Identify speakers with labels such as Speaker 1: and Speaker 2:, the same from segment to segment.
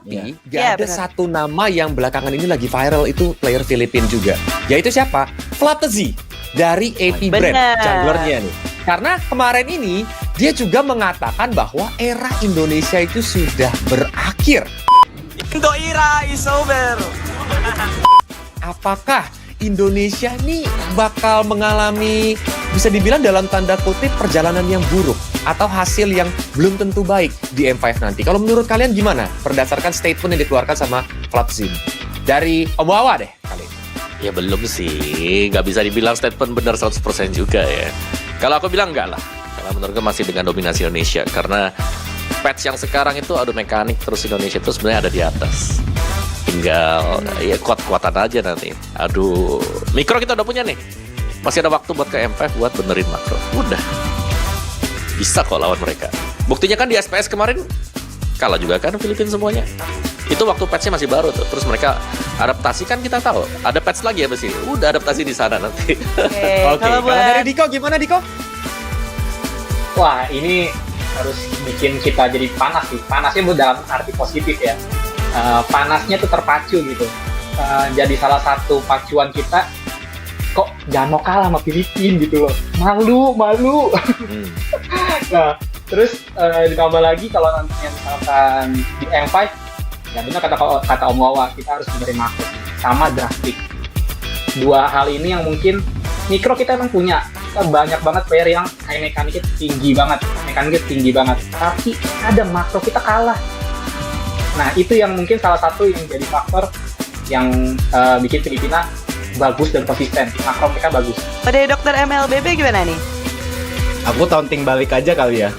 Speaker 1: Tapi ada satu nama yang belakangan ini lagi viral, itu player Filipina juga. Yaitu siapa? Flatzy dari AP Brand, junglernya nih. Karena kemarin ini dia juga mengatakan bahwa era Indonesia itu sudah berakhir.
Speaker 2: Indo era is over.
Speaker 1: Apakah Indonesia nih bakal mengalami, bisa dibilang dalam tanda kutip, perjalanan yang buruk atau hasil yang belum tentu baik di M5 nanti? Kalau menurut kalian gimana? Berdasarkan statement yang dikeluarkan sama Flatzy. Dari Om Wawa deh kali ini.
Speaker 3: Ya belum sih, nggak bisa dibilang statement benar 100% juga ya. Kalau aku bilang enggak lah, karena menurutku masih dengan dominasi Indonesia. Karena patch yang sekarang itu adu mekanik, terus Indonesia itu sebenarnya ada di atas. Tinggal ya kuat-kuatan aja nanti. Aduh, mikro kita udah punya nih. Masih ada waktu buat ke M5 buat benerin makro. Udah. Bisa kok lawan mereka. Buktinya kan di SPS kemarin kalah juga kan Filipina semuanya. Itu waktu patch-nya masih baru tuh. Terus mereka adaptasi kan kita tahu. Ada patch lagi ya pasti. Udah adaptasi di sana nanti.
Speaker 1: Oke. Kalau dari Diko gimana Diko?
Speaker 4: Wah, ini harus bikin kita jadi panas sih. Panasnya dalam arti positif ya. Panasnya tuh terpacu gitu. Jadi salah satu pacuan kita, kok jangan mau kalah sama Filipina gitu loh. Malu. Nah, terus ditambah lagi kalau nantinya misalkan di M5, ya benar kata Om Wawa, kita harus benerin makro sama drastik. Dua hal ini yang mungkin mikro kita emang punya. Kita banyak banget player yang high mekaniknya tinggi banget. Tapi ada makro kita kalah. Nah, itu yang mungkin salah satu yang jadi faktor yang bikin Filipina bagus dan konsisten. Makro mereka bagus.
Speaker 2: Pada Dokter MLBB gimana nih?
Speaker 5: Aku taunting balik aja kali ya.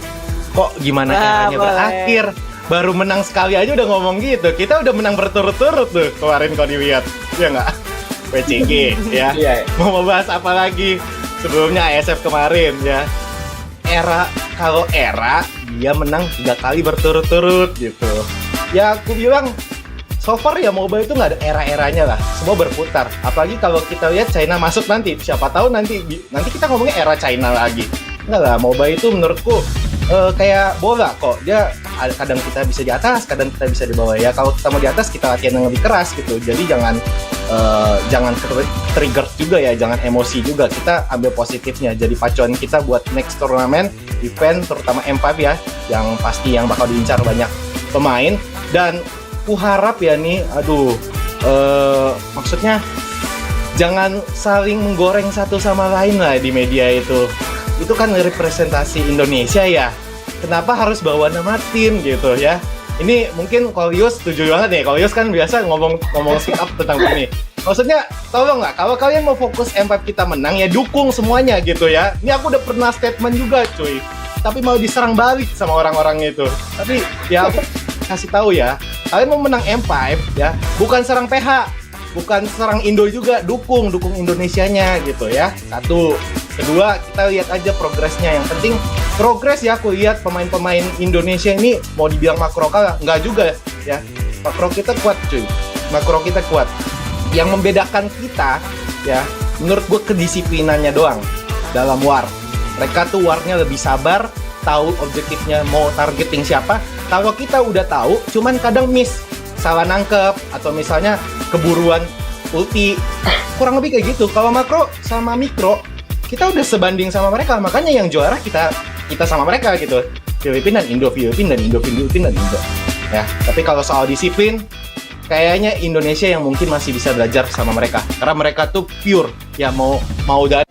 Speaker 5: Kok gimana eranya berakhir? Baru menang sekali aja udah ngomong gitu. Kita udah menang berturut-turut tuh kemarin kalau dilihat. Ya nggak? PCG ya. Mau membahas apa lagi? Sebelumnya ASF kemarin ya. Kalau era dia menang 3 kali berturut-turut gitu. Ya aku bilang so far ya mobile itu nggak ada era-eranya lah, semua berputar. Apalagi kalau kita lihat China masuk nanti, siapa tahu nanti kita ngomongnya era China lagi. Enggak lah, mobile itu menurutku kayak bola kok. Dia kadang kita bisa di atas, kadang kita bisa di bawah. Ya kalau kita mau di atas kita latihan yang lebih keras gitu. Jadi jangan trigger juga ya, jangan emosi juga. Kita ambil positifnya. Jadi pacuan kita buat next turnamen, event terutama M5 ya, yang pasti yang bakal diincar banyak pemain. Dan ku harap ya nih, maksudnya jangan saling menggoreng satu sama lain lah di media itu. Itu kan representasi Indonesia ya. Kenapa harus bawa nama tim gitu ya? Ini mungkin kalau Yus setuju banget nih. Kalau Yus kan biasa ngomong speak up tentang ini. Maksudnya, tolong nggak, kalau kalian mau fokus M5 kita menang ya dukung semuanya gitu ya. Ini aku udah pernah statement juga cuy. Tapi mau diserang balik sama orang-orang itu. Tapi ya aku kasih tahu ya, kalian mau menang M5 ya, bukan serang PH, bukan serang Indo juga, dukung Indonesianya gitu ya. Satu, kedua kita lihat aja progresnya. Yang penting progres ya, aku lihat pemain-pemain Indonesia ini mau dibilang makro kalah, enggak juga ya. Makro kita kuat cuy, makro kita kuat. Yang membedakan kita ya, menurut gue kedisiplinannya doang dalam war. Mereka tuh warnya lebih sabar, tahu objektifnya mau targeting siapa. Kalau kita udah tahu, cuman kadang miss, salah nangkep, atau misalnya keburuan ulti. Kurang lebih kayak gitu. Kalau makro sama mikro, kita udah sebanding sama mereka. Makanya yang juara kita sama mereka gitu. Filipina dan Indo, Filipina dan Indo. Ya, tapi kalau soal disiplin, kayaknya Indonesia yang mungkin masih bisa belajar sama mereka. Karena mereka tuh pure, ya mau dari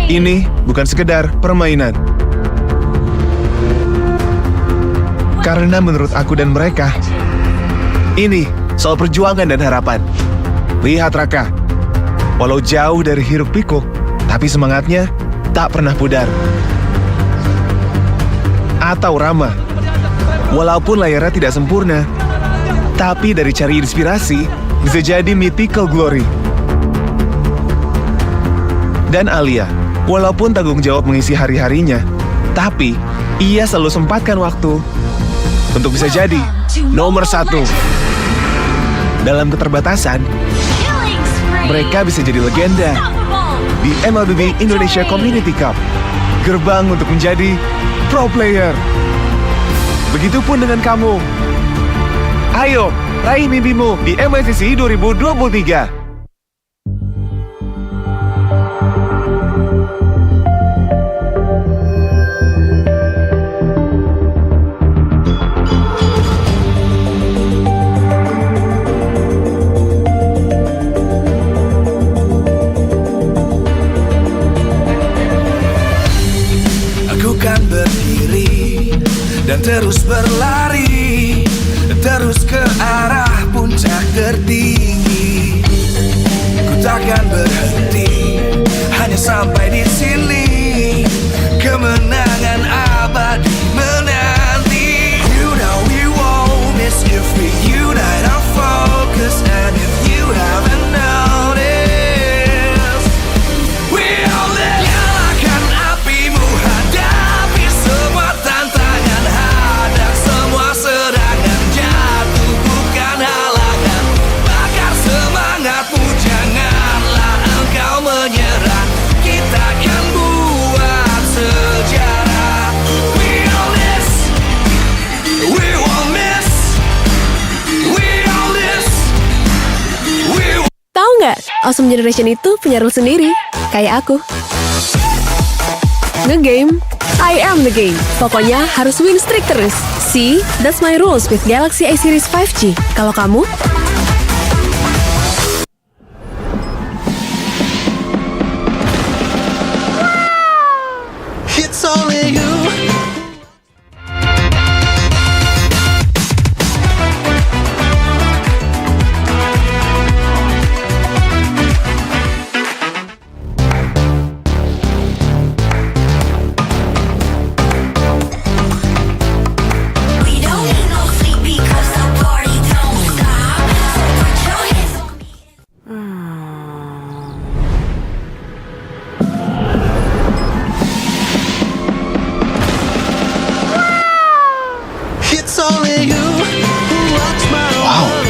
Speaker 6: Ini bukan sekedar permainan. Karena menurut aku dan mereka, ini soal perjuangan dan harapan. Lihat Raka, walau jauh dari hiruk pikuk, tapi semangatnya tak pernah pudar. Atau Rama, walaupun layarnya tidak sempurna, tapi dari cari inspirasi bisa jadi mythical glory. Dan Alia, walaupun tanggung jawab mengisi hari-harinya, tapi ia selalu sempatkan waktu untuk bisa jadi nomor 1. Dalam keterbatasan, mereka bisa jadi legenda di MLBB Indonesia Community Cup, gerbang untuk menjadi pro player. Begitupun dengan kamu. Ayo, raih mimpimu di MLCC 2023.
Speaker 7: Dan terus berlari, terus ke arah puncak tertinggi. Ku takkan berhenti, hanya sampai di sini. Kemenangan abadi menanti. You know we won't miss if we unite our focus. And if you haven't noticed, we'll nyalakan apimu, hadapi semua tantangan. Hadap semua serangan, jatuh bukan halangan. Bakar semangatmu, janganlah engkau menyerah. Kita akan buat sejarah. We all this, we won't miss. We all this, we won't.
Speaker 8: Tahu nggak, Awesome Generation itu punya rule sendiri, kayak aku. Nge-game, I am the game. Pokoknya harus win streak terus. See, that's my rules with Galaxy A Series 5G. Kalau kamu?
Speaker 7: It's only you.
Speaker 9: We don't need no sleep because the party don't stop. So put your hands on me.
Speaker 7: It's only you who rocks my world.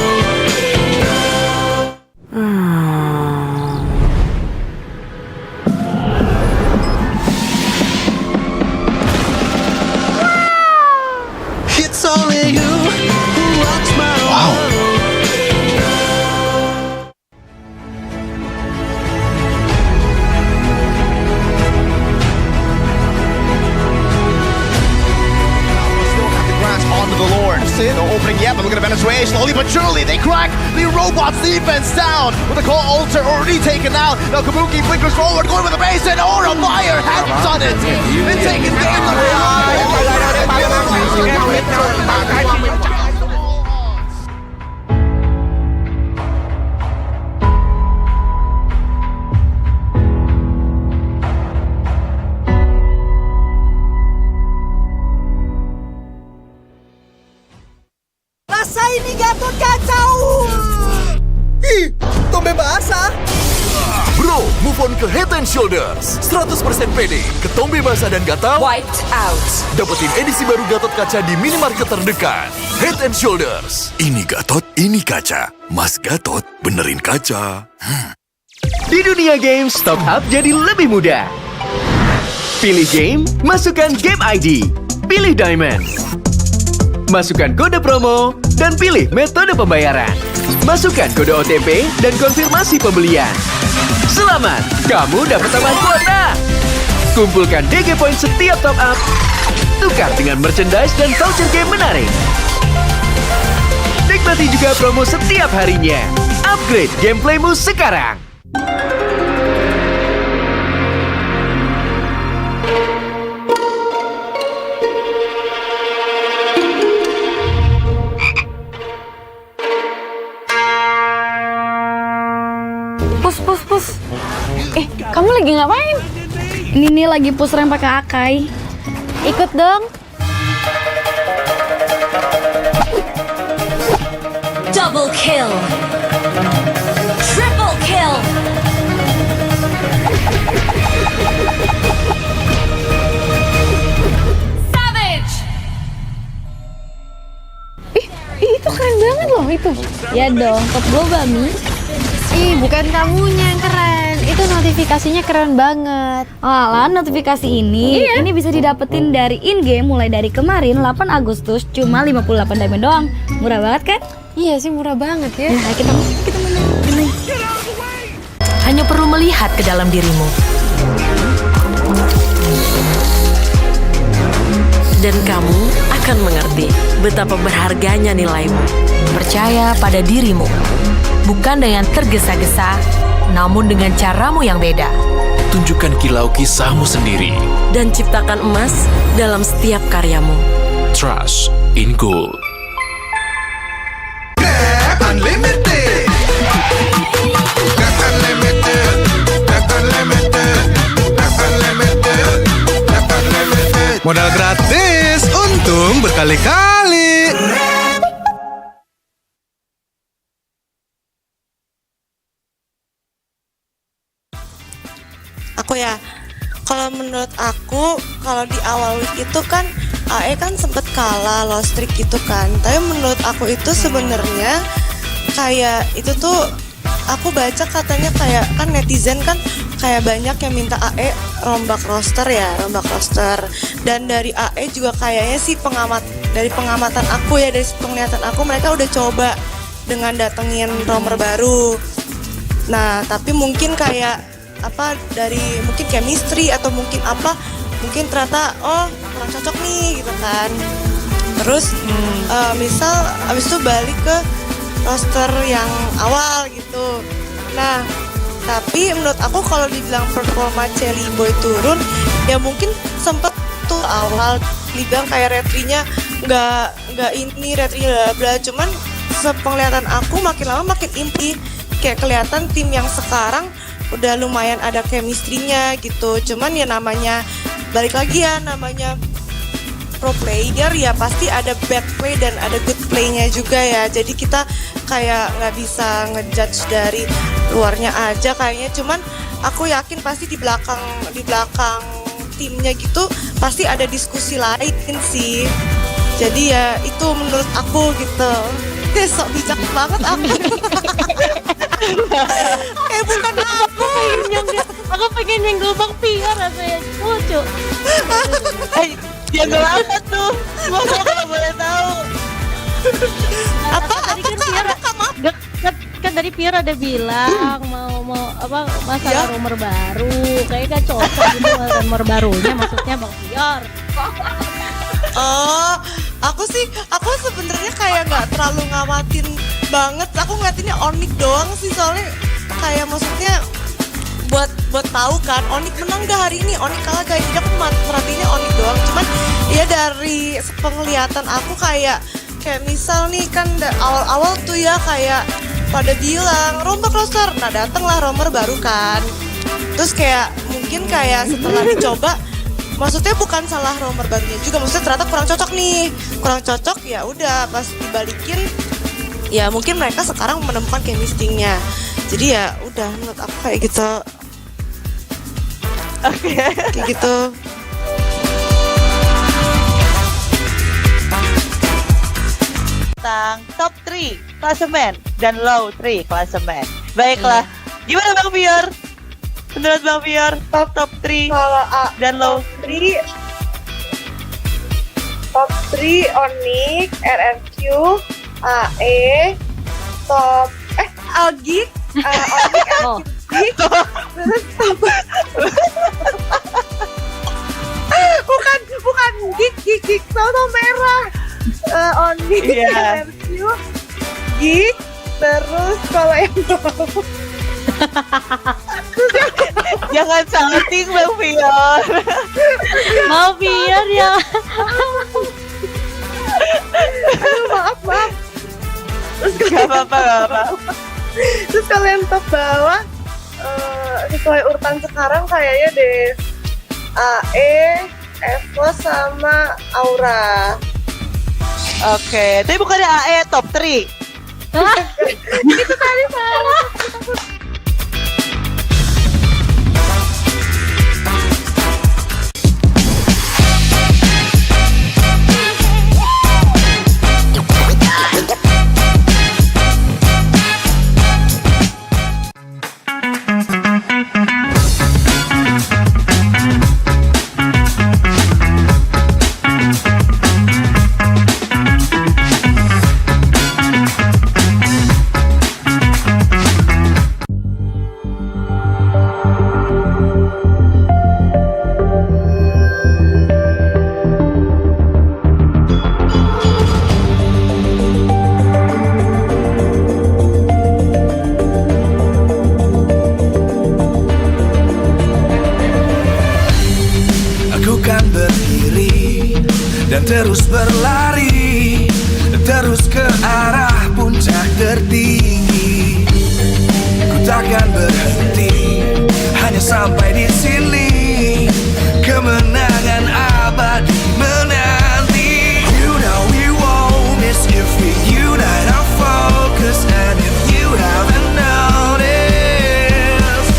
Speaker 7: It's only you who rocks my world.
Speaker 10: Onto the Lord. No opening yet, but look at Venezuela. Slowly but surely, they crack the robots' defense down. With the call altar already taken out. Now Kabuki flickers forward, going with the base, and Aura Fire has done it. Been taken game
Speaker 2: Rasain nih Gatot kacau.
Speaker 10: Ih, tombe basah.
Speaker 7: Bro, move on ke Head and Shoulders. 100% pede, ketombe basah dan gatal.
Speaker 2: Wiped out.
Speaker 7: Dapetin edisi baru Gatot Kaca di minimarket terdekat. Head and Shoulders. Ini Gatot, ini kaca. Mas Gatot, benerin kaca.
Speaker 11: Di dunia games, top up jadi lebih mudah. Pilih game, masukkan game ID. Pilih Diamond. Masukkan kode promo, dan pilih metode pembayaran. Masukkan kode OTP dan konfirmasi pembelian. Selamat, kamu dapat tambahan kuota. Kumpulkan DG Point setiap top up. Tukar dengan merchandise dan voucher game menarik. Nikmati juga promo setiap harinya. Upgrade gameplaymu sekarang.
Speaker 12: Kamu lagi ngapain? Ini nih lagi push rank pakai Akai. Ikut dong.
Speaker 9: Double kill. Triple kill. Savage.
Speaker 12: Itu keren banget loh itu. Ya dong, top gue Bami.
Speaker 13: Ih, bukan kamunya yang keren. Itu notifikasinya keren banget.
Speaker 12: Alah, notifikasi ini bisa didapetin dari in-game mulai dari kemarin 8 Agustus cuma 58 diamond doang. Murah banget kan?
Speaker 13: Iya sih, murah banget ya.
Speaker 12: Nah, kita main.
Speaker 14: Hanya perlu melihat ke dalam dirimu. Dan kamu akan mengerti betapa berharganya nilaimu. Percaya pada dirimu. Bukan dengan tergesa-gesa, namun dengan caramu yang beda.
Speaker 15: Tunjukkan kilau kisahmu sendiri.
Speaker 14: Dan ciptakan emas dalam setiap karyamu.
Speaker 15: Trust in gold.
Speaker 7: Unlimited. Unlimited. Unlimited.
Speaker 10: Modal gratis, untung berkali-kali.
Speaker 16: Aku ya, kalau menurut aku, kalau di awal week itu kan AE kan sempet kalah lost streak gitu kan. Tapi menurut aku itu sebenarnya kayak itu tuh aku baca katanya kayak kan netizen kan kayak banyak yang minta AE rombak roster ya, rombak roster. Dan dari AE juga kayaknya sih dari pengamatan aku ya, dari penglihatan aku mereka udah coba dengan datengin romer baru. Nah, tapi mungkin kayak apa dari mungkin chemistry atau mungkin apa, mungkin ternyata oh kurang cocok nih gitu kan. Terus misal abis itu balik ke roster yang awal gitu. Nah, tapi menurut aku kalau dibilang performa Celi Boy turun, ya mungkin sempet tuh awal dibilang kayak retrinya nggak ini retrinya bla, cuman sepenglihatan aku makin lama makin inti, kayak kelihatan tim yang sekarang udah lumayan ada chemistry-nya gitu. Cuman ya namanya balik lagi ya, namanya pro player ya pasti ada bad play dan ada good play-nya juga ya. Jadi kita kayak nggak bisa ngejudge dari luarnya aja kayaknya. Cuman aku yakin pasti di belakang timnya gitu pasti ada diskusi lain sih. Jadi ya itu menurut aku gitu. Sok bijak banget aku. Bukan
Speaker 13: Aku pengen nyenggol Bang Pia rasanya lucu.
Speaker 16: Nyenggol apa tuh? Semoga kalau boleh tahu.
Speaker 13: Apa kan tadi Pier ada bilang mau apa masalah rumor baru. Kayaknya kan cocok gitu rumor barunya, maksudnya Bang Pier.
Speaker 16: Oh, aku sebenarnya kayak nggak terlalu ngamatin banget. Aku ngeliatinnya Onyx doang sih, soalnya kayak maksudnya buat tahu kan Onyx menang gak hari ini, Onyx kalah gak, jadi aku merhatiinnya Onyx doang. Cuman ya dari penglihatan aku kayak misal nih kan awal-awal tuh ya kayak pada bilang rombak roster, nah datanglah romer baru kan. Terus kayak mungkin kayak setelah dicoba, maksudnya bukan salah romer barunya juga, maksudnya ternyata kurang cocok ya udah pas dibalikin ya mungkin mereka sekarang menemukan chemistry-nya. Jadi ya udah menurut aku kayak gitu. Oke. Kayak gitu.
Speaker 17: Tentang top 3 klasemen dan low 3 klasemen. Baiklah. Gimana Bang Pior? Menurut Bang Pior, top 3 dan low 3.
Speaker 16: Top 3 Onyx, RRQ, AE, top Algik, Onyx, Algik, bukan Gik, tahu merah. Onyx, RRQ, Gik, terus kalau yang
Speaker 17: jangan salting Bang Pior.
Speaker 13: Mau Pior ya.
Speaker 16: Maaf.
Speaker 17: Terus gak apa-apa.
Speaker 16: Terus kalau yang top bawah
Speaker 17: sesuai urutan sekarang kayaknya deh AE, S12 sama Aura. Oke, tapi bukannya AE top 3.
Speaker 13: Itu tadi salah.
Speaker 7: Aku kan berdiri dan terus berlari, terus ke arah puncak tertinggi. Ku takkan berhenti hanya sampai di sini. Kemenangan abadi menanti. You know we won't miss if we unite our focus. And if you haven't noticed,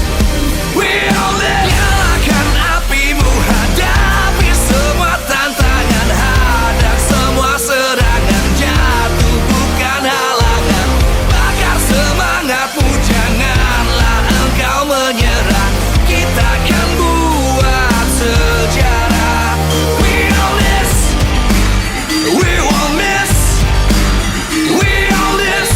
Speaker 7: we all live. Nyalakan apimu, hadapi semua tantangan, hadang semua serangan, jatuh bukan halangan. Bakar semangatmu, janganlah engkau menyerah. Kita akan buat sejarah. We all this, we won't miss. We all this,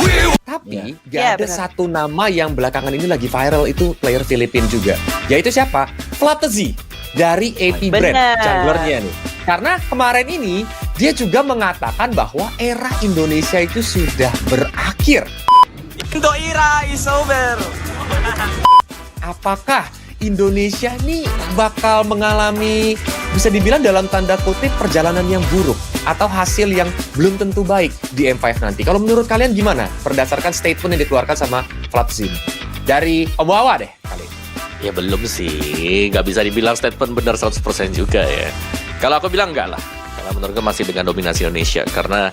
Speaker 7: we
Speaker 1: Tapi gak ada satu nama yang belakangan ini lagi viral, itu player Filipina juga. Yaitu siapa? Flatzy dari AP Brand, junglernya nih. Karena kemarin ini dia juga mengatakan bahwa era Indonesia itu sudah berakhir.
Speaker 2: Indo era is over.
Speaker 1: Apakah Indonesia nih bakal mengalami, bisa dibilang dalam tanda kutip, perjalanan yang buruk atau hasil yang belum tentu baik di M5 nanti? Kalau menurut kalian gimana? Berdasarkan statement yang dikeluarkan sama Flatzy. Dari Om Wawa deh kali ini.
Speaker 3: Ya belum sih, nggak bisa dibilang statement benar 100% juga ya. Kalau aku bilang enggak lah, karena menurutku masih dengan dominasi Indonesia. Karena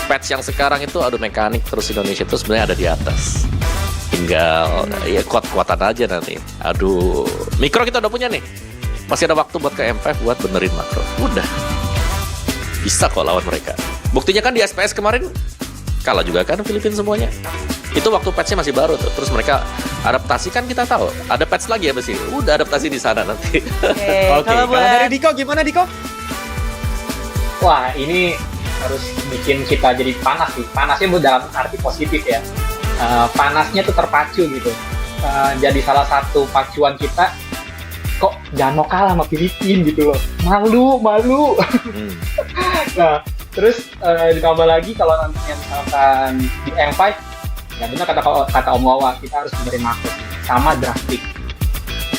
Speaker 3: patch yang sekarang itu adu mekanik, terus Indonesia itu sebenarnya ada di atas. Tinggal ya kuat-kuatan aja nanti. Aduh, mikro kita udah punya nih. Masih ada waktu buat ke M5 buat benerin makro. Udah, bisa kok lawan mereka. Buktinya kan di SPS kemarin kalah juga kan Filipina semuanya. Itu waktu patchnya masih baru tuh. Terus mereka adaptasi kan, kita tahu ada patch lagi ya pasti. Udah adaptasi di sana nanti.
Speaker 1: Oke, kalau dari Diko gimana Diko?
Speaker 4: Wah, ini harus bikin kita jadi panas sih. Panasnya dalam arti positif ya. Panasnya tuh terpacu gitu. Jadi salah satu pacuan kita, kok jangan mau kalah sama Filipina gitu loh. Malu. Nah, terus ditambah lagi kalau nantinya misalkan di M5, ya benar kata Om Wawa, kita harus benerin makro sama drastik.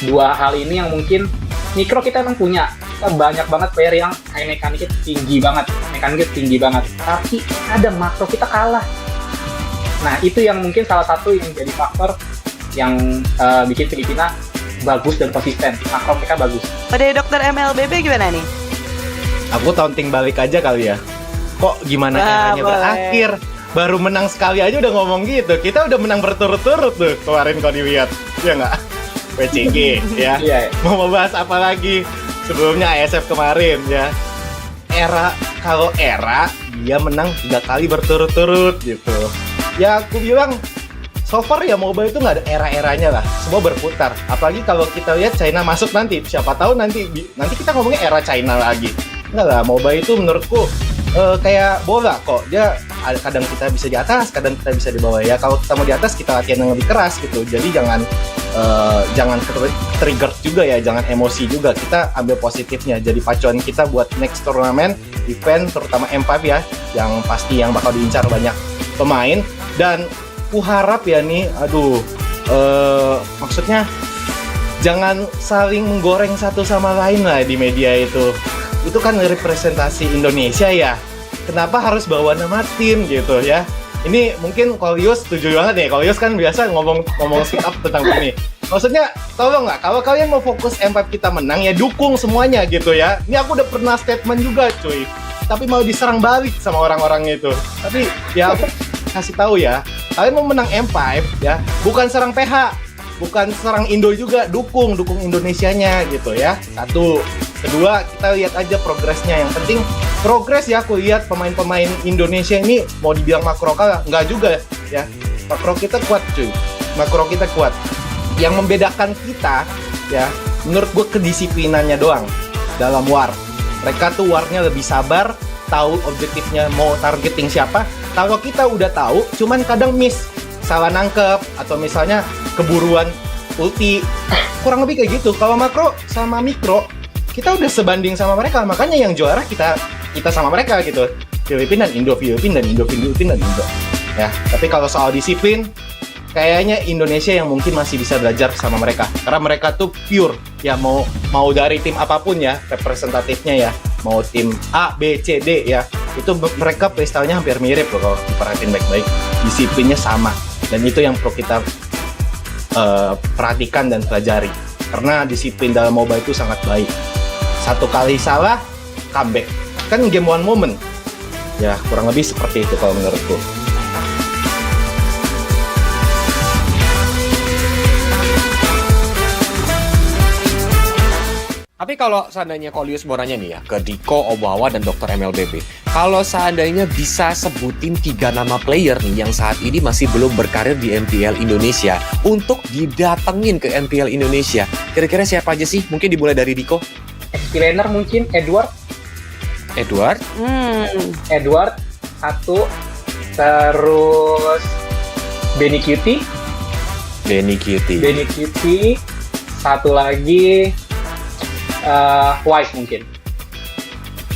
Speaker 4: Dua hal ini yang mungkin mikro kita emang punya. Kita banyak banget player yang high mekaniknya tinggi banget, tapi ada makro kita kalah. Nah, itu yang mungkin salah satu yang jadi faktor yang bikin Filipina bagus dan konsisten. Makro mereka bagus.
Speaker 17: Pada dokter MLBB gimana nih?
Speaker 5: Aku taunting balik aja kali ya. Kok gimana eranya berakhir? Baru menang sekali aja udah ngomong gitu. Kita udah menang berturut-turut tuh kemarin kalau dilihat. Ya nggak? WCG ya. Mau membahas apa lagi? Sebelumnya ASF kemarin ya. Kalau era dia menang 3 kali berturut-turut gitu. Ya aku bilang so far ya MOBA itu nggak ada era-eranya lah, semua berputar. Apalagi kalau kita lihat China masuk nanti, siapa tahu nanti kita ngomongnya era China lagi. Enggak lah, MOBA itu menurutku kayak bola kok. Dia kadang kita bisa di atas, kadang kita bisa di bawah ya. Kalau kita mau di atas, kita latihan yang lebih keras gitu. Jadi jangan trigger juga ya, jangan emosi juga. Kita ambil positifnya. Jadi pacuan kita buat next turnamen, event terutama M5 ya, yang pasti yang bakal diincar banyak pemain. Dan ku harap ya nih, maksudnya jangan saling menggoreng satu sama lain lah di media itu. Itu kan representasi Indonesia ya. Kenapa harus bawa nama tim gitu ya? Ini mungkin Kolius setuju banget nih. Kolius kan biasa ngomong speak up tentang ini. Maksudnya, tolong nggak, kalau kalian mau fokus M5 kita menang, ya dukung semuanya gitu ya. Ini aku udah pernah statement juga cuy. Tapi mau diserang balik sama orang-orang itu. Tapi ya aku kasih tahu ya, kalian mau menang M5 ya, bukan serang PH, bukan serang Indo juga, dukung Indonesianya gitu ya. Satu. Kedua, kita lihat aja progresnya. Yang penting progres ya, aku lihat pemain-pemain Indonesia ini mau dibilang makro kalah, nggak juga ya. Makro kita kuat cuy, makro kita kuat. Yang membedakan kita ya, menurut gue kedisiplinannya doang dalam war. Mereka tuh warnya lebih sabar, tahu objektifnya mau targeting siapa. Kalau kita udah tahu, cuman kadang miss, salah nangkep, atau misalnya keburuan ulti. Kurang lebih kayak gitu. Kalau makro sama mikro, kita udah sebanding sama mereka, makanya yang juara kita sama mereka gitu. Filipina dan Indo, Filipina dan Indo, Filipina dan Indo. Ya, tapi kalau soal disiplin, kayaknya Indonesia yang mungkin masih bisa belajar sama mereka. Karena mereka tuh pure, ya mau dari tim apapun ya, representatifnya ya, mau tim A, B, C, D ya, itu mereka playstyle-nya hampir mirip loh kalau diperhatiin baik-baik. Disiplinnya sama, dan itu yang perlu kita perhatikan dan pelajari. Karena disiplin dalam MOBA itu sangat baik. Satu kali salah, comeback. Kan game one moment. Ya, kurang lebih seperti itu kalau menurutku.
Speaker 1: Tapi kalau seandainya Kolius mau nanya nih ya, ke Diko, Obawa, dan Dr. MLBB, kalau seandainya bisa sebutin 3 nama player nih yang saat ini masih belum berkarir di MPL Indonesia untuk didatengin ke MPL Indonesia, kira-kira siapa aja sih? Mungkin dimulai dari Diko.
Speaker 4: Trainer mungkin Edward. Edward satu, terus Benny Cutie, satu lagi Wise mungkin.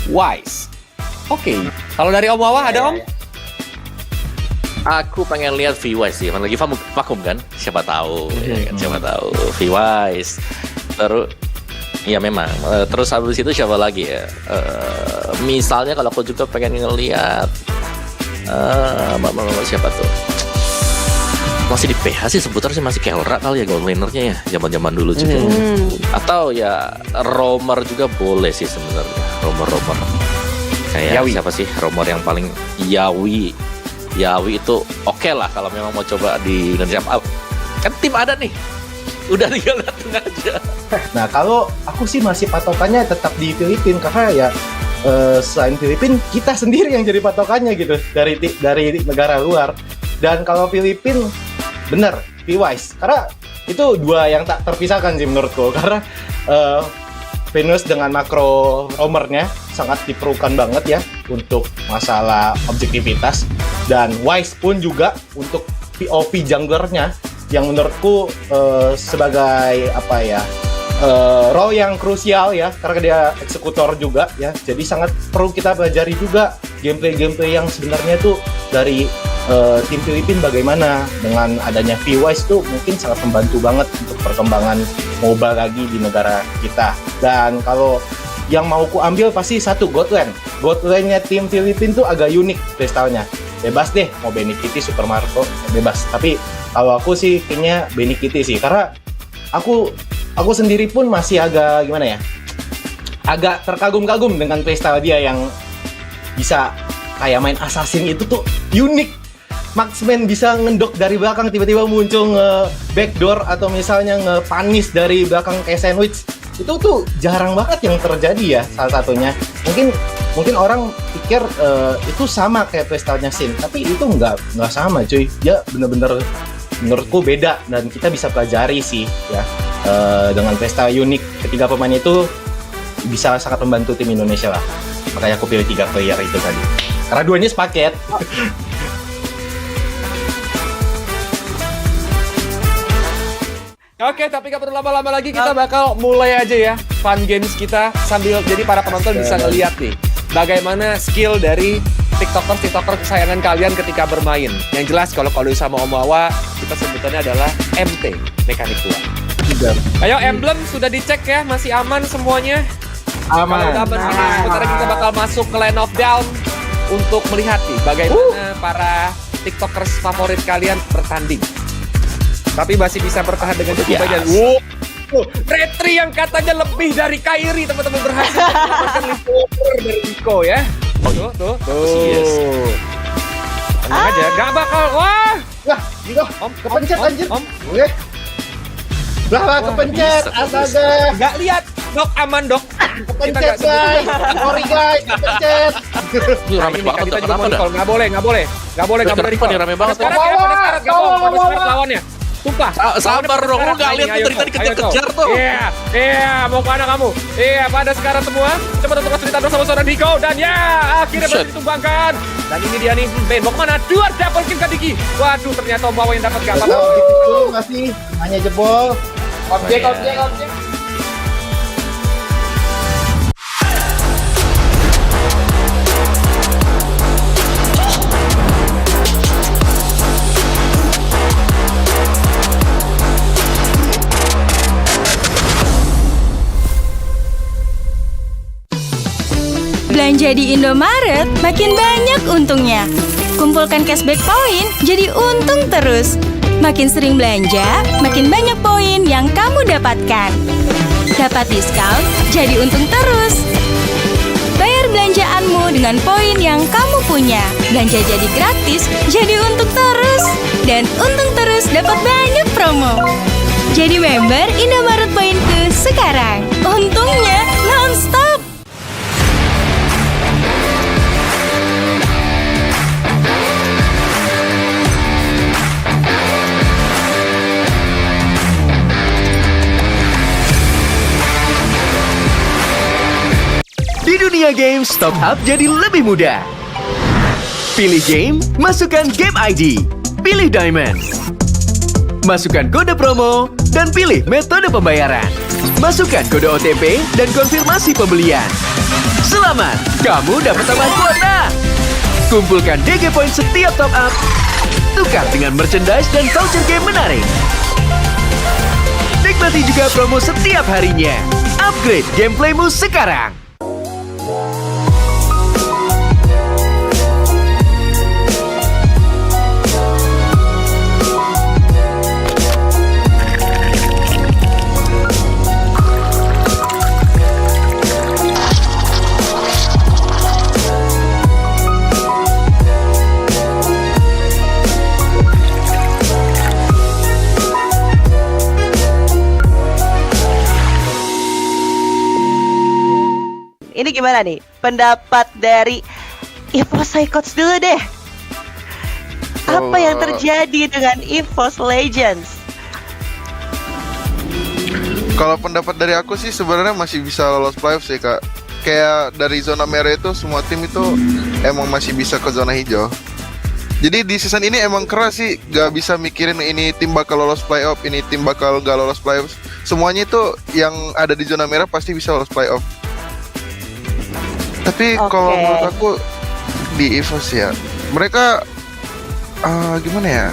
Speaker 1: Wise. Oke. Kalau dari Om Wawa ada Om?
Speaker 3: Aku pengen lihat V-Wise sih, lagi vakum kan? Siapa tahu, ya kan? Siapa tahu V-Wise. Terus ya memang. Terus habis itu siapa lagi ya? Misalnya kalau aku juga pengen ngelihat siapa tuh? Masih di PH sih seputar sih, masih Kelra kali ya, gold lanernya ya, zaman-zaman dulu juga. Atau ya roamer juga boleh sih sebenarnya. Roamer. Kayak
Speaker 1: Yawi.
Speaker 3: siapa sih roamer yang paling Yawi itu oke lah kalau memang mau coba di Indonesia. Kan tim ada nih. Udah tinggal datang aja.
Speaker 5: Nah, kalau aku sih masih patokannya tetap di Filipina, karena ya selain Filipina, kita sendiri yang jadi patokannya gitu dari negara luar. Dan kalau Filipina, bener, P-Wise. Karena itu dua yang tak terpisahkan sih menurutku. Karena Venus dengan makro roamernya sangat diperlukan banget ya untuk masalah objektivitas. Dan Wise pun juga untuk POV junglernya yang menurutku sebagai role yang krusial ya, karena dia eksekutor juga ya. Jadi sangat perlu kita pelajari juga gameplay yang sebenarnya tuh dari tim Filipina bagaimana. Dengan adanya V-Wise tuh mungkin sangat membantu banget untuk perkembangan MOBA lagi di negara kita. Dan kalau yang mau ku ambil pasti satu, God lane-nya tim Filipina tuh agak unik playstyle-nya. Bebas deh mau Benny Kitty, Super Marco, bebas. Tapi kalau aku sih kayaknya Benny Kitty sih, karena aku sendiri pun masih agak gimana ya, agak terkagum-kagum dengan playstyle dia yang bisa kayak main assassin itu tuh unik. Marksman bisa ngendok dari belakang, tiba-tiba muncul nge-backdoor atau misalnya nge-punish dari belakang kayak sandwich. Itu tuh jarang banget yang terjadi ya, salah satunya. Mungkin orang pikir itu sama kayak playstyle-nya Sin, tapi itu nggak sama cuy. Dia bener-bener menurutku beda dan kita bisa pelajari sih ya. Dengan playstyle unik ketiga pemain itu bisa sangat membantu tim Indonesia lah. Makanya aku pilih 3 player itu tadi. Karena duanya sepaket.
Speaker 1: Oke, tapi gak perlu lama-lama lagi, kita bakal mulai aja ya fun games kita sambil jadi para penonton bisa ngeliat nih bagaimana skill dari tiktoker kesayangan kalian ketika bermain. Yang jelas kalau sama Om Wawa kita sebutannya adalah MT, mekanik tua. Ayo, emblem sudah dicek ya, masih aman semuanya?
Speaker 5: Aman.
Speaker 1: Kalau udah aman gini, sebentar lagi kita bakal masuk ke Land of Down untuk melihat nih bagaimana para tiktokers favorit kalian bertanding. Tapi masih bisa bertahan dengan cukup
Speaker 3: Yes.
Speaker 1: banyak. Retri yang katanya lebih dari Kairi, teman-teman, berhasil mendapatkan leader dari Rico ya. Tuh.
Speaker 3: Yes.
Speaker 1: Tenang aja, gak bakal. Wah,
Speaker 5: Gitu. Kepencet anjir. Oke. Lah, kepencet.
Speaker 1: bisa.
Speaker 5: Astaga.
Speaker 1: Gak lihat, Dok, aman, Dok.
Speaker 5: Kepencet, guys. Sorry, guys. Kepencet.
Speaker 3: Ini rame
Speaker 1: Ini
Speaker 3: banget
Speaker 1: kita
Speaker 3: tuh,
Speaker 1: juga mau
Speaker 3: kenapa dah?
Speaker 1: recall, nggak boleh
Speaker 3: Kenapa
Speaker 1: recall.
Speaker 3: nih, rame banget?
Speaker 1: Pada sekarang lawannya. Sumpah.
Speaker 3: Sabar dong, lu nggak lihat tuh dari tadi kejar-kejar tuh.
Speaker 1: Iya, mau kemana kamu? Iya, pada sekarang semua coba untuk kesulitan sama seorang Diko dan ya akhirnya berhasil ditumbangkan. Dan ini dia nih, Ben mau kemana? Dua double kill ke Diki. Waduh, ternyata Bawa yang dapat gak apa-apa.
Speaker 5: Itu masih hanya jebol. Objek.
Speaker 18: Belanja di Indomaret makin banyak untungnya. Kumpulkan cashback poin jadi untung terus. Makin sering belanja, makin banyak poin yang kamu dapatkan. Dapat diskon, jadi untung terus. Bayar belanjaanmu dengan poin yang kamu punya. Belanja jadi gratis, jadi untung terus. Dan untung terus dapat banyak promo. Jadi member Indomaret Poinku sekarang. Untungnya non-stop.
Speaker 11: Di dunia games, top up jadi lebih mudah. Pilih game, masukkan game ID. Pilih Diamond. Masukkan kode promo, dan pilih metode pembayaran. Masukkan kode OTP dan konfirmasi pembelian. Selamat, kamu dapat tambahan kuota. Kumpulkan DG Point setiap top up. Tukar dengan merchandise dan voucher game menarik. Nikmati juga promo setiap harinya. Upgrade gameplaymu sekarang.
Speaker 17: Ini gimana nih? Pendapat dari EVOS Coach dulu deh. Apa yang terjadi dengan EVOS Legends?
Speaker 19: Kalau pendapat dari aku sih sebenarnya masih bisa lolos playoff sih, Kak. Kayak dari zona merah itu semua tim itu emang masih bisa ke zona hijau. Jadi di season ini emang keras sih, gak bisa mikirin ini tim bakal lolos playoff, ini tim bakal gak lolos playoff. Semuanya itu yang ada di zona merah pasti bisa lolos playoff. Tapi kalau menurut aku di EVOS ya, mereka gimana ya?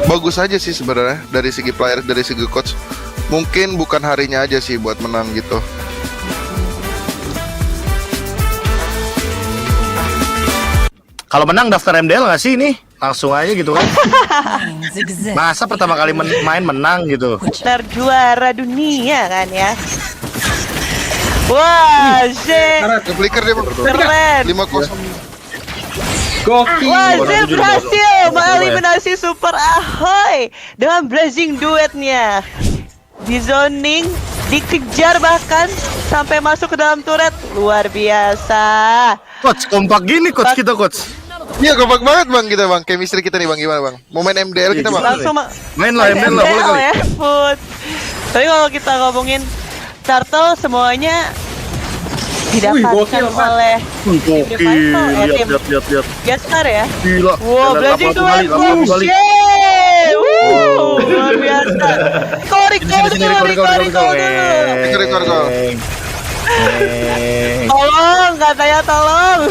Speaker 19: Bagus aja sih sebenarnya dari segi player, dari segi coach. Mungkin bukan harinya aja sih buat menang gitu.
Speaker 5: Kalau menang daftar MDL nggak sih ini? Langsung aja gitu kan? Masa pertama kali main menang gitu?
Speaker 17: Juara dunia kan ya? Wah, shit.
Speaker 19: Flicker dia, Bang.
Speaker 17: Keren.
Speaker 19: 5-0.
Speaker 17: Wah, Zip berhasil mengeliminasi Super Ahoy dengan blazing duetnya. Di zoning, dikejar bahkan sampai masuk ke dalam turret. Luar biasa.
Speaker 5: Coach, kompak gini coach kita, coach.
Speaker 19: Iya, kompak banget Bang kita, Bang. Chemistry kita nih, Bang. Gimana, Bang? Mau main MDL kita, Bang?
Speaker 17: Langsung
Speaker 5: main lah MDL lah, boleh kali.
Speaker 17: Ya, Food. Tapi kalau kita ngomongin Turtle semuanya didapatkan oleh
Speaker 5: Gokil, lihat.
Speaker 17: Gestar ya.
Speaker 5: Gila.
Speaker 17: Wow, blazing duet. Luar biasa.
Speaker 19: Record.
Speaker 17: Tolong, katanya tolong.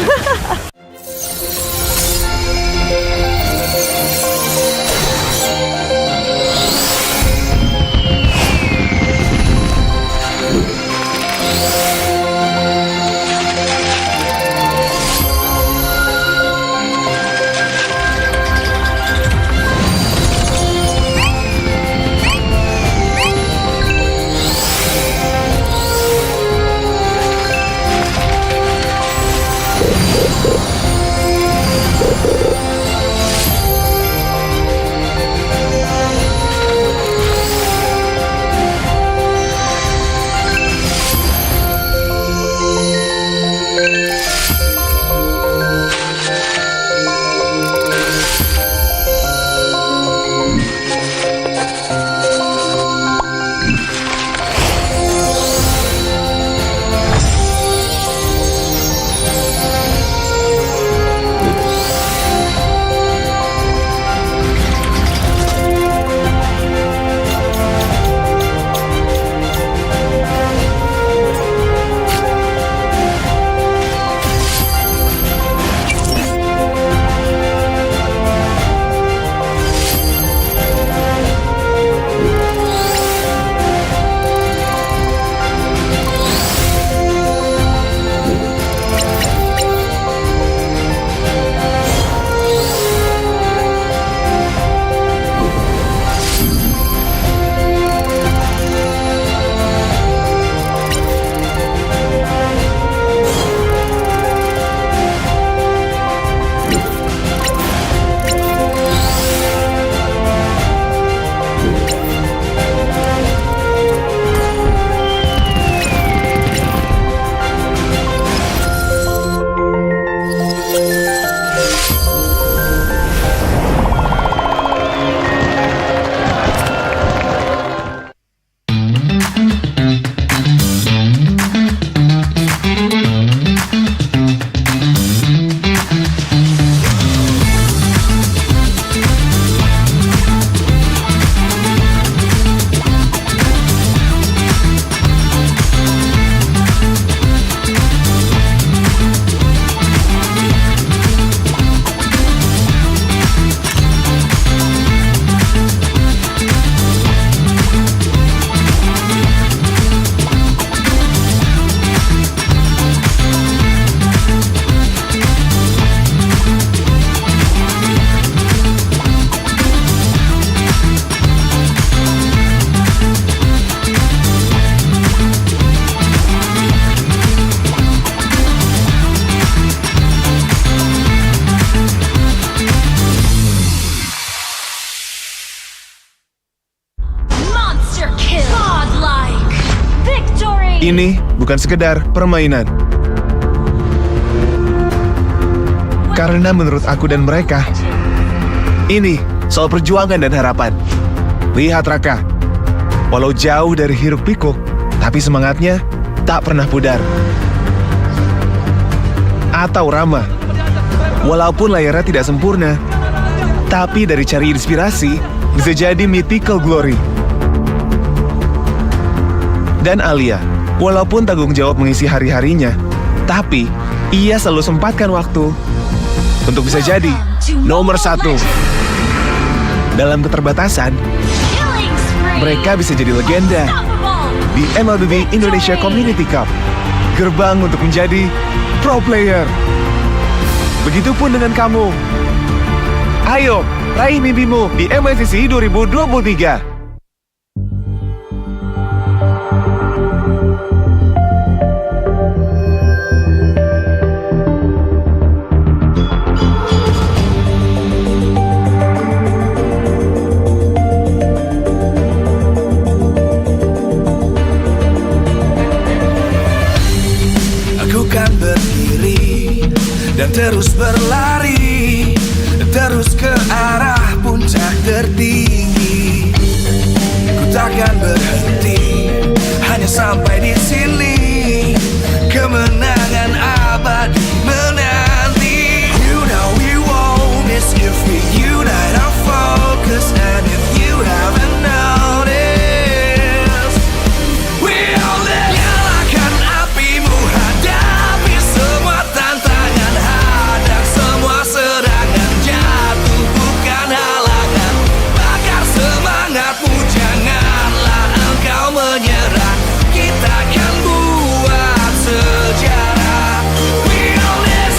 Speaker 6: Ini bukan sekedar permainan. Karena menurut aku dan mereka, ini soal perjuangan dan harapan. Lihat Raka, walau jauh dari hiruk pikuk, tapi semangatnya tak pernah pudar. Atau Rama, walaupun layarnya tidak sempurna, tapi dari cari inspirasi bisa jadi mythical glory. Dan Alia, walaupun tanggung jawab mengisi hari-harinya, tapi ia selalu sempatkan waktu untuk bisa jadi nomor 1. Dalam keterbatasan, mereka bisa jadi legenda di MPL Indonesia Community Cup, gerbang untuk menjadi pro player. Begitupun dengan kamu. Ayo, raih mimpimu di MSCC 2023.
Speaker 7: Dan terus berlari, terus ke arah puncak tertinggi. Ku takkan berhenti, hanya sampai di sini. Kemenangan abadi menanti. You know we won't miss if we unite our focus. And if you haven't noticed, we all live. Nyalakan apimu, hadapi semua tantangan. Hadang semua serangan, jatuh bukan halangan. Bakar semangatmu, janganlah engkau menyerah. Kita akan buat sejarah. We all this,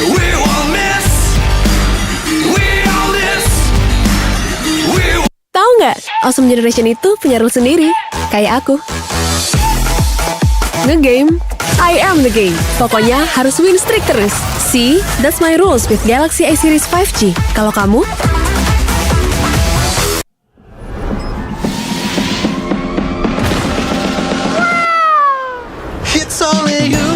Speaker 7: we won't miss. We all this, we
Speaker 8: Tahu nggak, Awesome Generation itu punya rule sendiri, kayak aku. Nge-game, I am the game. Pokoknya harus win streak terus. See, that's my rules with Galaxy A Series 5G. Kalau kamu?
Speaker 7: It's only you.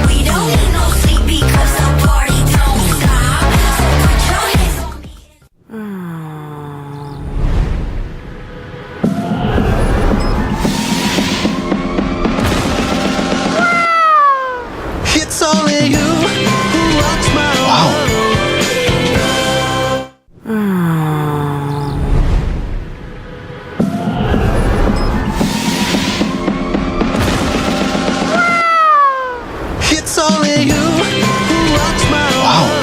Speaker 9: We don't need no sleep because the party don't stop. So put your hands on me.
Speaker 7: It's only you who rocks my world. It's only you who rocks my world.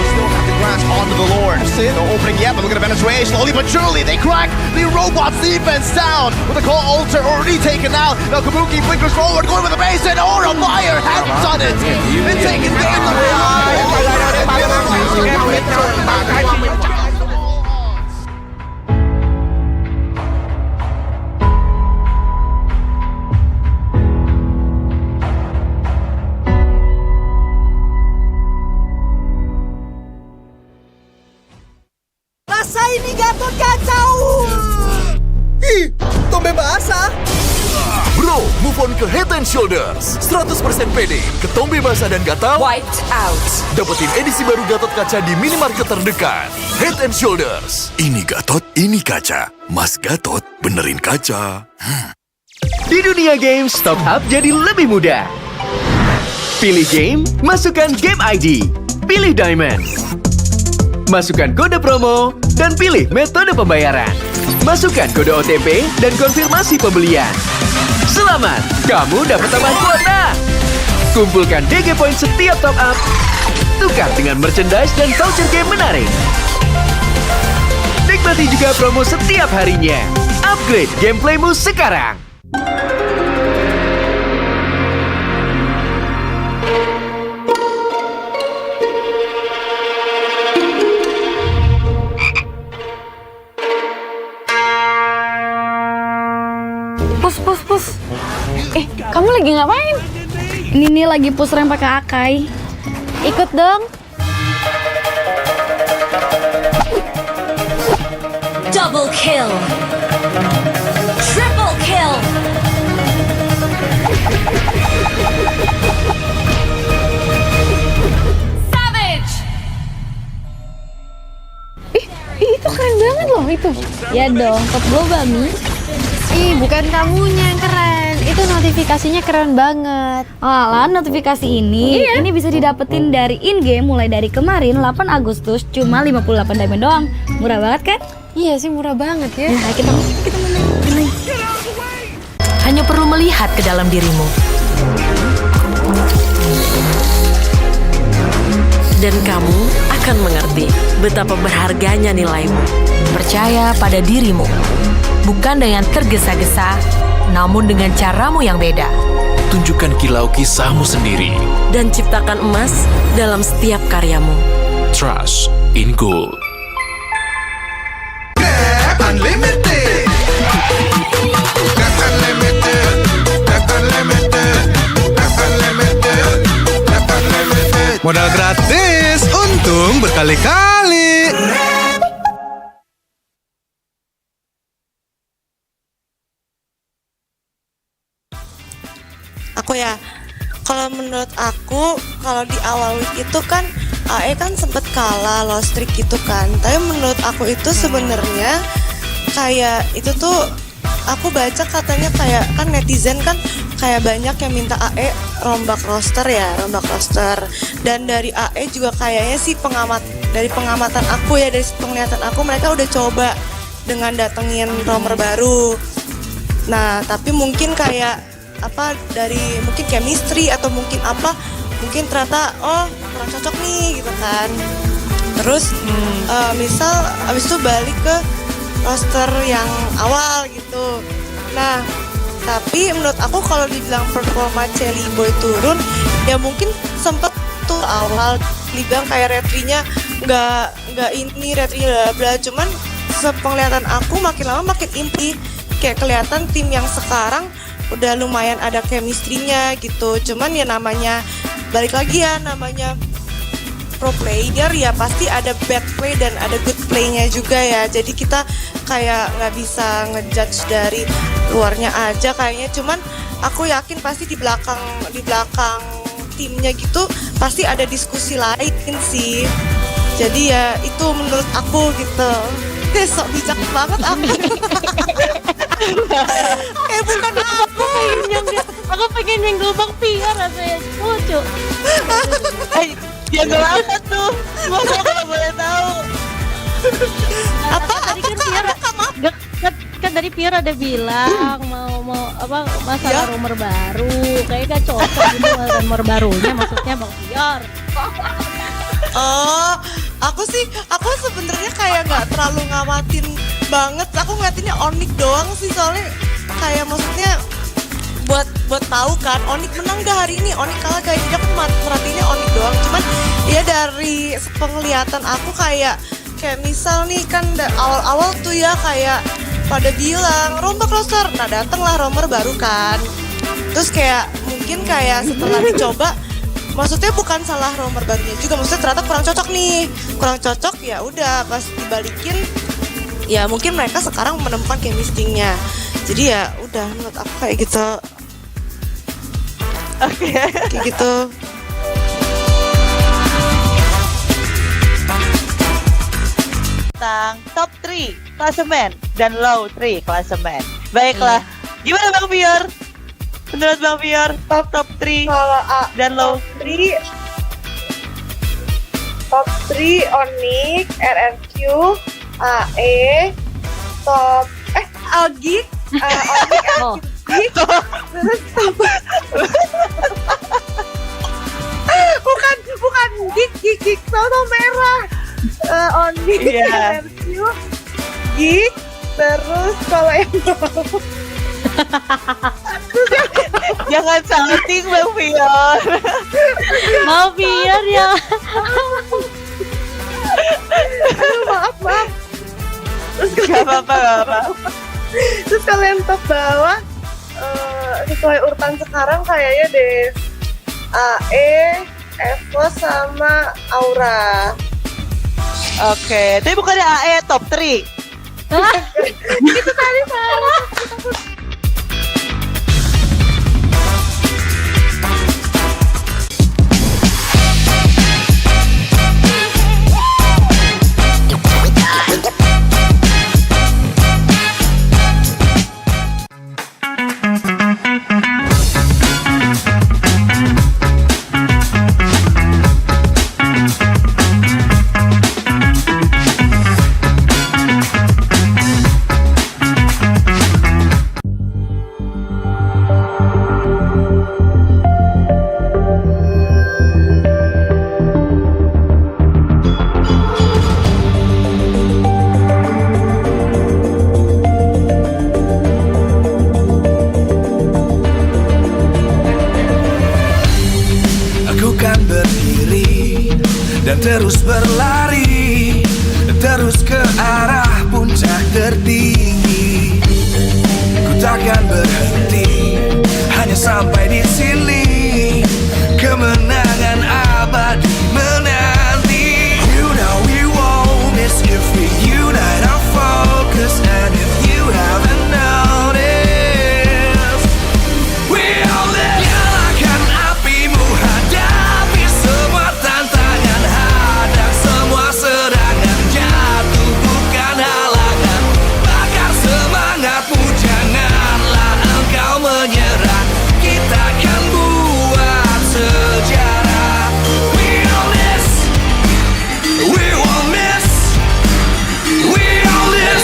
Speaker 10: Still have the grasp onto the Lord. No opening yet, but look at Venezuela. Slowly but surely, they crack the robot's defense down. With the call altar already taken out. Now Kabuki flickers forward, going with the base, and Aura Fire has done it. Been taken game
Speaker 7: Rasa ini Gatot kacau. Ih, tombe basah.
Speaker 20: Bro, move on ke Head and Shoulders. 100% pede, ketombe basah dan gatal wiped out. Dapetin edisi baru Gatot kaca di minimarket terdekat. Head and Shoulders. Ini Gatot, ini kaca. Mas Gatot, benerin kaca.
Speaker 11: Di dunia game, stock up jadi lebih mudah. Pilih game, masukkan game ID. Pilih Diamond. Masukkan kode promo, dan pilih metode pembayaran. Masukkan kode OTP dan konfirmasi pembelian. Selamat, kamu dapat tambahan kuota. Kumpulkan DG Point setiap top up. Tukar dengan merchandise dan voucher game menarik. Nikmati juga promo setiap harinya. Upgrade gameplaymu sekarang.
Speaker 12: ngapain? Ini nih lagi push rank pakai Akai. Ikut dong.
Speaker 9: Double kill. Triple kill. Savage.
Speaker 12: Itu keren banget loh itu. Ya dong, top gue Bami.
Speaker 21: Ih, bukan kamunya yang keren. Itu notifikasinya keren banget.
Speaker 12: Alah, notifikasi ini bisa didapetin dari in-game mulai dari kemarin 8 Agustus cuma 58 diamond doang. Murah banget kan?
Speaker 21: Iya sih, murah banget ya.
Speaker 12: Nah, kita main.
Speaker 14: Hanya perlu melihat ke dalam dirimu. Dan kamu akan mengerti betapa berharganya nilaimu. Percaya pada dirimu. Bukan dengan tergesa-gesa, namun dengan caramu yang beda.
Speaker 15: Tunjukkan kilau kisahmu sendiri.
Speaker 14: Dan ciptakan emas dalam setiap karyamu.
Speaker 15: Trust in Gold.
Speaker 7: Unlimited. That's unlimited. That's unlimited. That's unlimited. That's unlimited.
Speaker 10: Modal gratis, untung berkali-kali.
Speaker 16: Aku ya, kalau menurut aku, kalau di awal week itu kan AE kan sempet kalah lost streak gitu kan. Tapi menurut aku itu sebenarnya kayak itu tuh aku baca katanya kayak kan netizen kan kayak banyak yang minta AE rombak roster ya, rombak roster. Dan dari AE juga kayaknya sih dari pengamatan aku ya, dari penglihatan aku mereka udah coba dengan datengin romer baru. Nah, tapi mungkin kayak apa dari mungkin chemistry atau mungkin apa, mungkin ternyata oh kurang cocok nih gitu kan. Terus misal abis itu balik ke roster yang awal gitu. Nah, tapi menurut aku kalau dibilang performa Celi Boy turun, ya mungkin sempet tuh awal dibilang kayak retrinya nggak ini retrinya bla, cuman sepenglihatan aku makin lama makin inti, kayak kelihatan tim yang sekarang udah lumayan ada chemistry-nya gitu. Cuman ya namanya balik lagi ya, namanya pro player ya pasti ada bad play dan ada good play-nya juga ya. Jadi kita kayak nggak bisa ngejudge dari luarnya aja kayaknya. Cuman aku yakin pasti di belakang timnya gitu pasti ada diskusi lain sih. Jadi ya itu menurut aku gitu. Sok bijak banget aku. Bukan aku.
Speaker 13: Aku pengen nyenggol Bang Pia rasanya lucu.
Speaker 17: Dia apa tuh? Semoga kalau boleh tahu.
Speaker 13: Apa tadi kan Pia kan tadi Pia ada bilang mau apa masalah rumor baru. Kayaknya kan cocok gitu rumor barunya, maksudnya Bang Pior.
Speaker 16: Oh, aku sebenarnya kayak nggak terlalu ngamatin banget. Aku ngeliatinnya Onyx doang sih, soalnya kayak maksudnya buat tahu kan Onyx menang gak hari ini, Onyx kalah gak, jadi aku merhatiinnya Onyx doang. Cuman ya dari penglihatan aku kayak misal nih kan awal-awal tuh ya kayak pada bilang rombak roster, nah datanglah romer baru kan. Terus kayak mungkin kayak setelah dicoba, maksudnya bukan salah romer barunya juga, maksudnya ternyata kurang cocok ya udah pas dibalikin ya mungkin mereka sekarang menemukan chemistry-nya. Jadi ya udah menurut aku kayak gitu. Oke. Kayak gitu.
Speaker 17: Tentang top 3 klasemen dan low 3 klasemen. Baiklah. Gimana Bang Pior? Menurut Bang Pior, top 3 dan low 3.
Speaker 22: Top 3 Onyx, RRQ, AE, top Algik, Onyx, Algik, terus bukan Gik, tahu merah. Onyx, RRQ, Gik, terus kalau yang
Speaker 17: jangan salting Bang Pior.
Speaker 13: Mau Pior ya.
Speaker 22: Maaf. Terus
Speaker 17: Gak apa-apa.
Speaker 22: Terus kalau yang top bawah sesuai urutan sekarang kayaknya deh AE, Evo sama Aura.
Speaker 17: Oke, tapi bukannya AE top 3?
Speaker 22: Itu tadi salah.
Speaker 7: dan terus berlari, terus ke arah puncak tertinggi. Ku takkan berhenti, hanya sampai di sini. Kemenangan abadi menanti. You know we won't miss if we unite our focus. And if you haven't noticed, we all live. Nyalakan apimu, hadapi semua tantangan, hadang semua serangan, jatuh bukan halangan. Bakar semangatmu, janganlah engkau menyerah. Kita akan buat sejarah. We all miss, we won't miss, we all miss.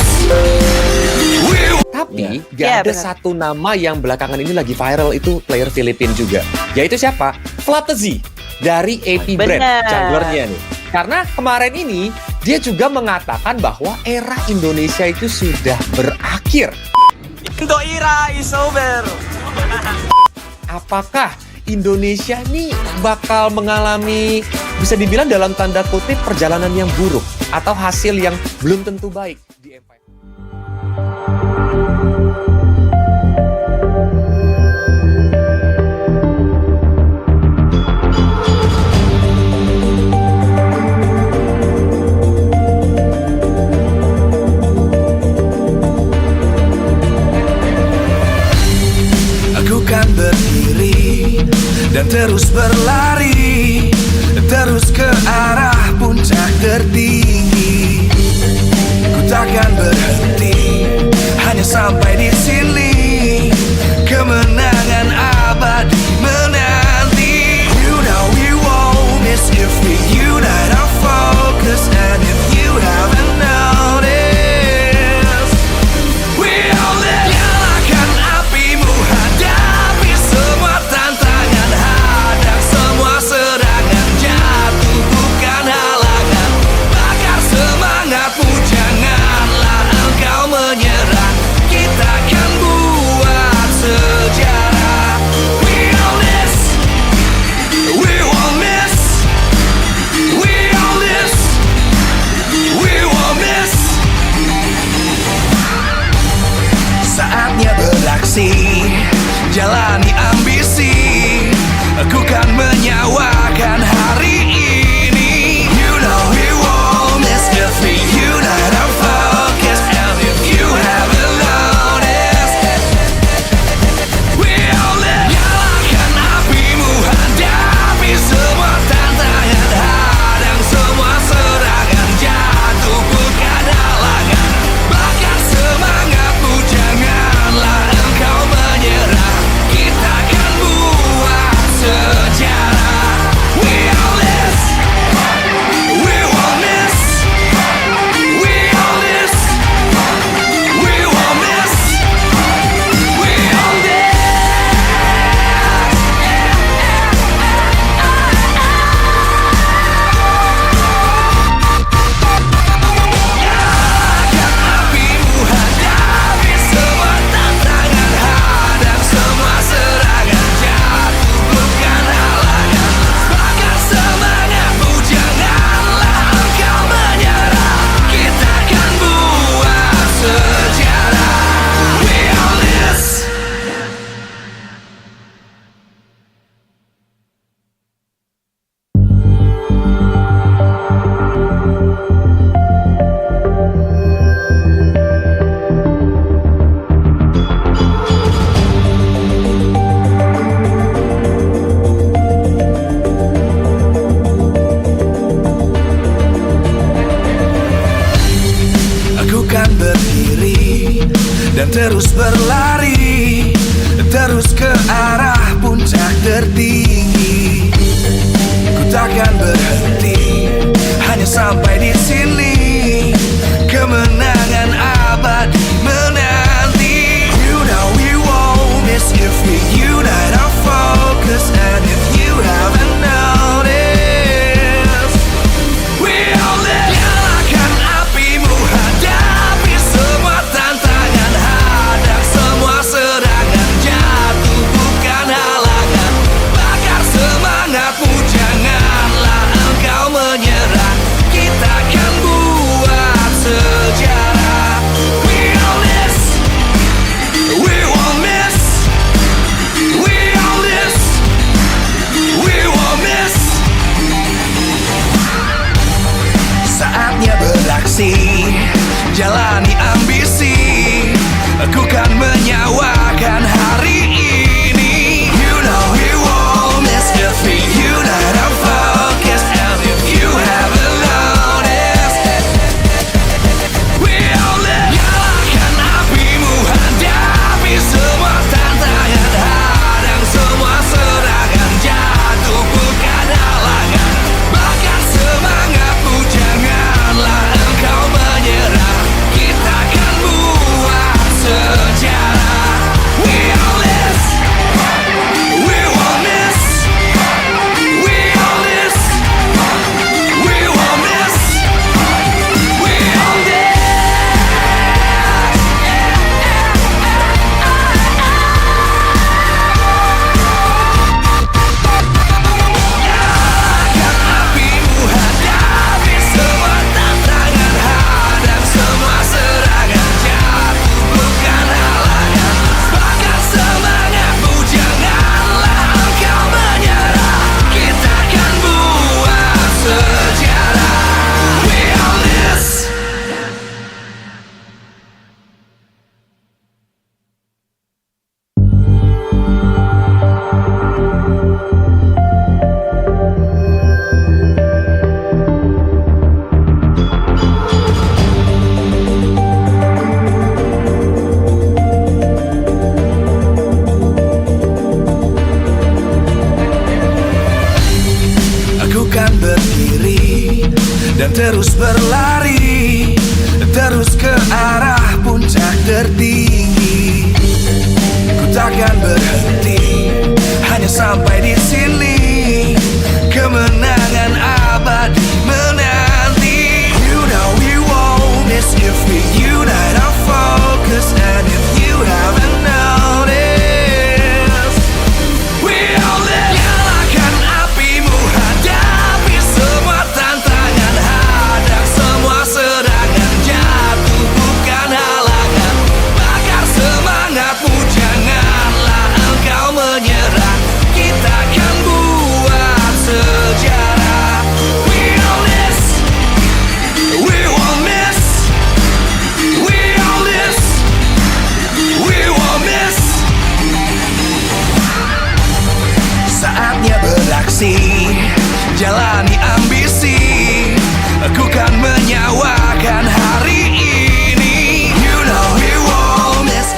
Speaker 1: Tapi gak ada satu nama yang belakangan ini lagi viral, itu player Filipina juga. Yaitu siapa? Flatzy dari AP Brand, junglernya nih. Karena kemarin ini dia juga mengatakan bahwa era Indonesia itu sudah berakhir.
Speaker 2: Indo era is over.
Speaker 1: Apakah Indonesia nih bakal mengalami, bisa dibilang dalam tanda kutip, perjalanan yang buruk atau hasil yang belum tentu baik di MPL?
Speaker 7: Aku kan berdiri dan terus berlari, terus ke arah puncak tertinggi. Ku takkan berhenti, hanya sampai di sini. Kemenangan abadi menanti. You know we won't miss if we unite our focus. And if you haven't noticed, we all live. Nyalakan apimu, hadapi semua tantangan, hadang semua sampai di sini, kemenangan abadi menanti. You know we won't miss if we unite our focus. And if you haven't noticed, we all live. Nyalakan apimu, hadapi semua tantangan, hadang semua serangan, jatuh bukan halangan. Bakar semangatmu, janganlah engkau menyerah. Kita akan buat sejarah. We all this, we won't miss. We all this, we won't miss. Saatnya beraksi, jalani ambisi. Aku kan menyawakan hari ini. You know we won't miss if we unite our focus. And if you haven't noticed, we all live. Nyalakan apimu, hadapi semua tantangan, hadang semua serangan, jatuh bukan halangan. Bakar semangatmu, janganlah engkau menyerah. Kita akan buat sejarah. We all this, we won't miss. We all this, we won't miss. We all this. Nyalakan apimu, hadapi semua tantangan, hadang semua serangan, jatuh bukan halangan. Bakar semangatmu, janganlah engkau menyerah. Kita akan buat sejarah. We all this. Aku kan berdiri dan terus berlari, terus ke arah puncak tertinggi. Ku takkan berhenti, hanya sampai di sini, kemenangan abadi menanti. You know we won't miss if we unite our focus. And if you haven't noticed, we all live. Nyalakan apimu, hadapi semua tantangan, hadang semua serangan, jatuh bukan halangan. Bakar semangatmu, janganlah engkau menyerah. Kita akan buat sejarah. We all this, we won't miss. We all this, we won't miss. Saatnya beraksi, jalani ambisi. Aku kan menyawakan hari ini. You know we won't miss.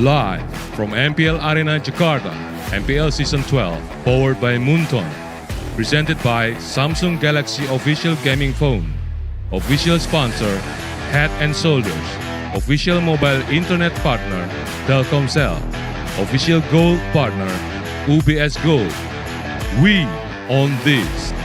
Speaker 3: Live from MPL Arena Jakarta, MPL Season 12, powered by Moonton. Presented by Samsung Galaxy Official Gaming Phone. Official sponsor, Head and Shoulders. Official mobile internet partner, Telkomsel. Official gold partner, UBS Gold. We own this.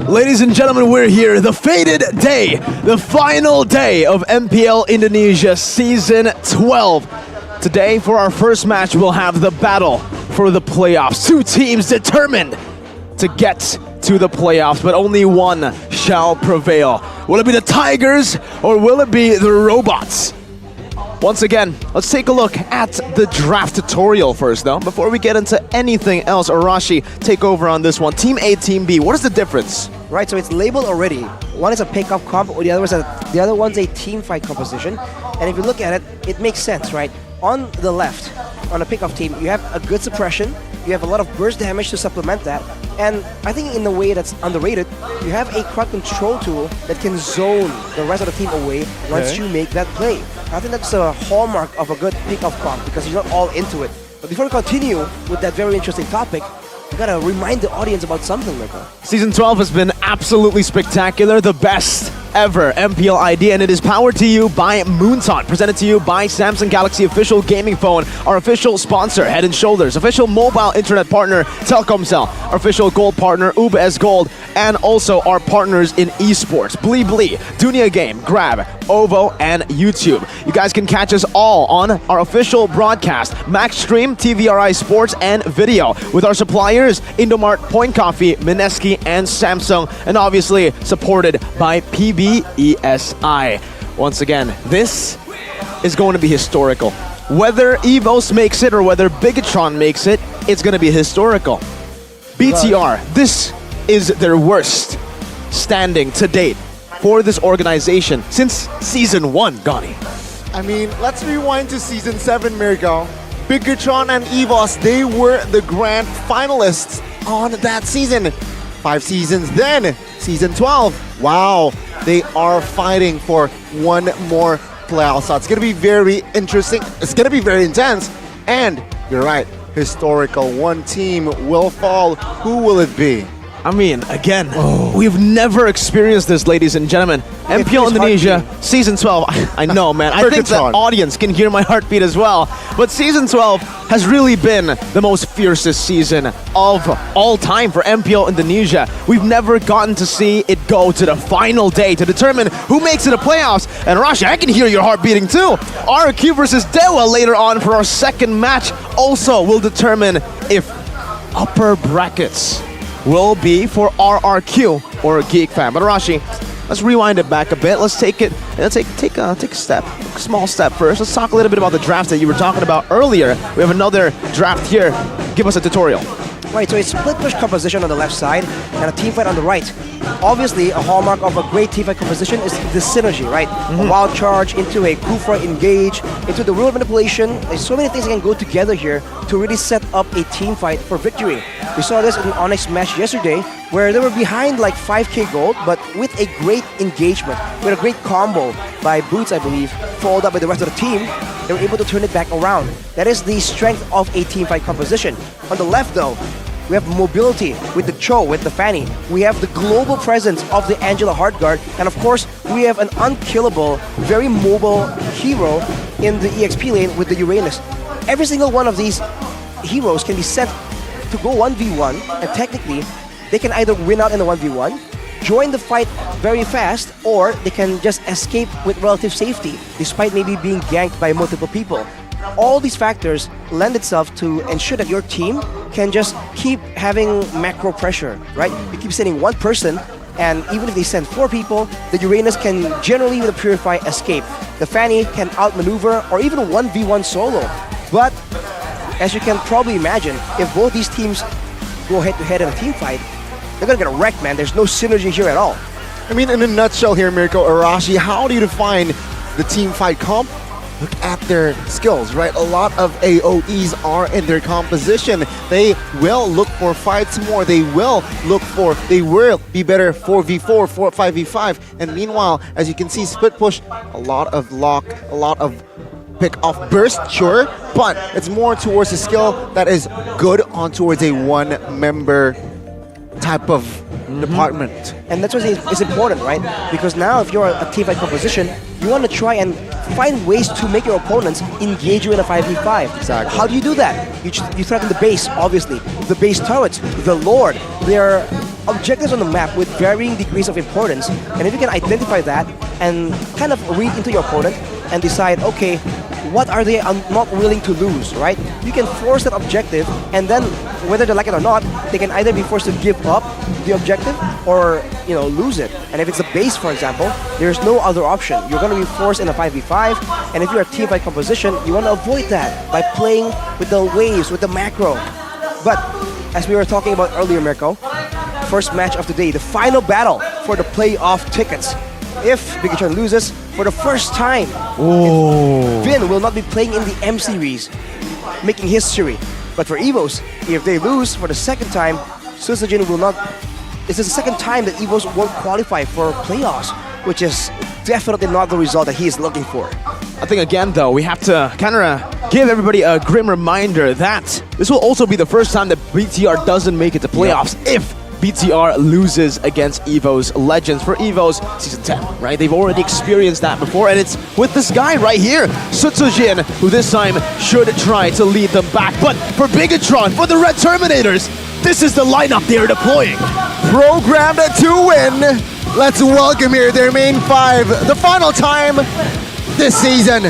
Speaker 4: Ladies and gentlemen, we're here, the fated day, the final day of MPL Indonesia Season 12. Today, for our first match, we'll have the battle for the playoffs. Two teams determined to get to the playoffs, but only one shall prevail. Will it be the Tigers or will it be the Robots? Once again, let's take a look at the draft tutorial first, though. Before we get into anything else, Arashi, take over on this one. Team A, Team B, what is the difference?
Speaker 18: Right, so it's labeled already. One is a pick-up comp, or the other one's a team fight composition. And if you look at it, it makes sense, right? On the left, on a pick-up team, you have a good suppression, you have a lot of burst damage to supplement that, and I think in a way that's underrated, you have a crowd control tool that can zone the rest of the team away once you make that play. I think that's a hallmark of a good pick-up comp because you're not all into it. But before we continue with that very interesting topic, we gotta remind the audience about something, Mirko.
Speaker 4: Season 12 has been absolutely spectacular, the best ever MPL ID, and it is powered to you by Moonton, presented to you by Samsung Galaxy official gaming phone, our official sponsor, Head & Shoulders, official mobile internet partner, Telkomsel, our official gold partner, UBS Gold, and also our partners in esports, Blee, Dunia Game, Grab, OVO, and YouTube. You guys can catch us all on our official broadcast, Max Stream, TVRI Sports, and Video, with our suppliers, Indomart, Point Coffee, Mineski, and Samsung, and obviously supported by PBESI. Once again, this is going to be historical. Whether EVOS makes it or whether Bigatron makes it, it's going to be historical. BTR, this is their worst standing to date for this organization since Season 1, Gani.
Speaker 23: I mean, let's rewind to Season 7, Mirko. Bigatron and EVOS, they were the grand finalists on that season. 5 seasons then, Season 12. Wow, they are fighting for one more playoff slot. It's going to be very interesting. It's going to be very intense. And you're right, historical. One team will fall. Who will it be?
Speaker 4: I mean, again, we've never experienced this, ladies and gentlemen. MPL Indonesia, Season 12. I know, man. I think the audience can hear my heartbeat as well. But Season 12 has really been the most fiercest season of all time for MPL Indonesia. We've never gotten to see it go to the final day to determine who makes it to playoffs. And Rashi, I can hear your heart beating too. RQ versus Dewa later on for our second match also will determine if upper brackets will be for RRQ or Geek Fam. But Rashi, let's rewind it back a bit. Let's take it. Let's take a step, a small step first. Let's talk a little bit about the draft that you were talking about earlier. We have another draft here. Give us a tutorial.
Speaker 18: Right, so it's split push composition on the left side and a team fight on the right. Obviously, a hallmark of a great team fight composition is the synergy, right? A wild charge into a Kufra engage, into the rule manipulation. There's so many things that can go together here to really set up a team fight for victory. We saw this in an Onyx match yesterday where they were behind like 5k gold, but with a great engagement, with a great combo by Boots, I believe, followed up by the rest of the team, they were able to turn it back around. That is the strength of a team fight composition. On the left though, we have mobility with the Cho, with the Fanny. We have the global presence of the Angela Heartguard. And of course, we have an unkillable, very mobile hero in the EXP lane with the Uranus. Every single one of these heroes can be sent to go 1v1, and technically, they can either win out in the 1v1, join the fight very fast, or they can just escape with relative safety, despite maybe being ganked by multiple people. All these factors lend itself to ensure that your team can just keep having macro pressure, right? You keep sending one person, and even if they send 4 people, the Uranus can generally, with a Purify, escape. The Fanny can outmaneuver or even 1v1 solo. But as you can probably imagine, if both these teams go head-to-head in a team fight, they're gonna get wrecked, man. There's no synergy here at all.
Speaker 23: I mean, in a nutshell here, Mirko, Arashi, how do you define the team fight comp? Look at their skills, right? A lot of AOEs are in their composition. They will look for fights more. They will be better 4v4, 5v5. And meanwhile, as you can see, split push, a lot of lock, a lot of pick off burst, sure, but it's more towards a skill that is good on towards a one-member type of department.
Speaker 18: And that's what is important, right? Because now if you're a team fight composition, you want to try and find ways to make your opponents engage you in a 5v5.
Speaker 23: Exactly.
Speaker 18: How do you do that? You threaten the base, obviously. The base turrets, the Lord, they're objectives on the map with varying degrees of importance, and if you can identify that and kind of read into your opponent and decide, okay, what are they not willing to lose, right? You can force that objective, and then whether they like it or not, they can either be forced to give up the objective or, you know, lose it. And if it's a base, for example, there's no other option. You're going to be forced in a 5v5, and if you're a team fight composition, you want to avoid that by playing with the waves, with the macro. But as we were talking about earlier, Mirko, first match of the day, the final battle for the playoff tickets. If Bigatron loses for the first time, Vin will not be playing in the M Series, making history. But for EVOS, if they lose for the second time, Susajin will not. This is the second time that EVOS won't qualify for playoffs, which is definitely not the result that he is looking for.
Speaker 4: I think again though, we have to kind of give everybody a grim reminder that this will also be the first time that BTR doesn't make it to playoffs if BTR loses against EVO's Legends for EVO's Season 10, right? They've already experienced that before, and it's with this guy right here, Sutsujin, who this time should try to lead them back. But for Bigatron, for the Red Terminators, this is the lineup they're deploying.
Speaker 23: Programmed to win. Let's welcome here their main five. The final time this season,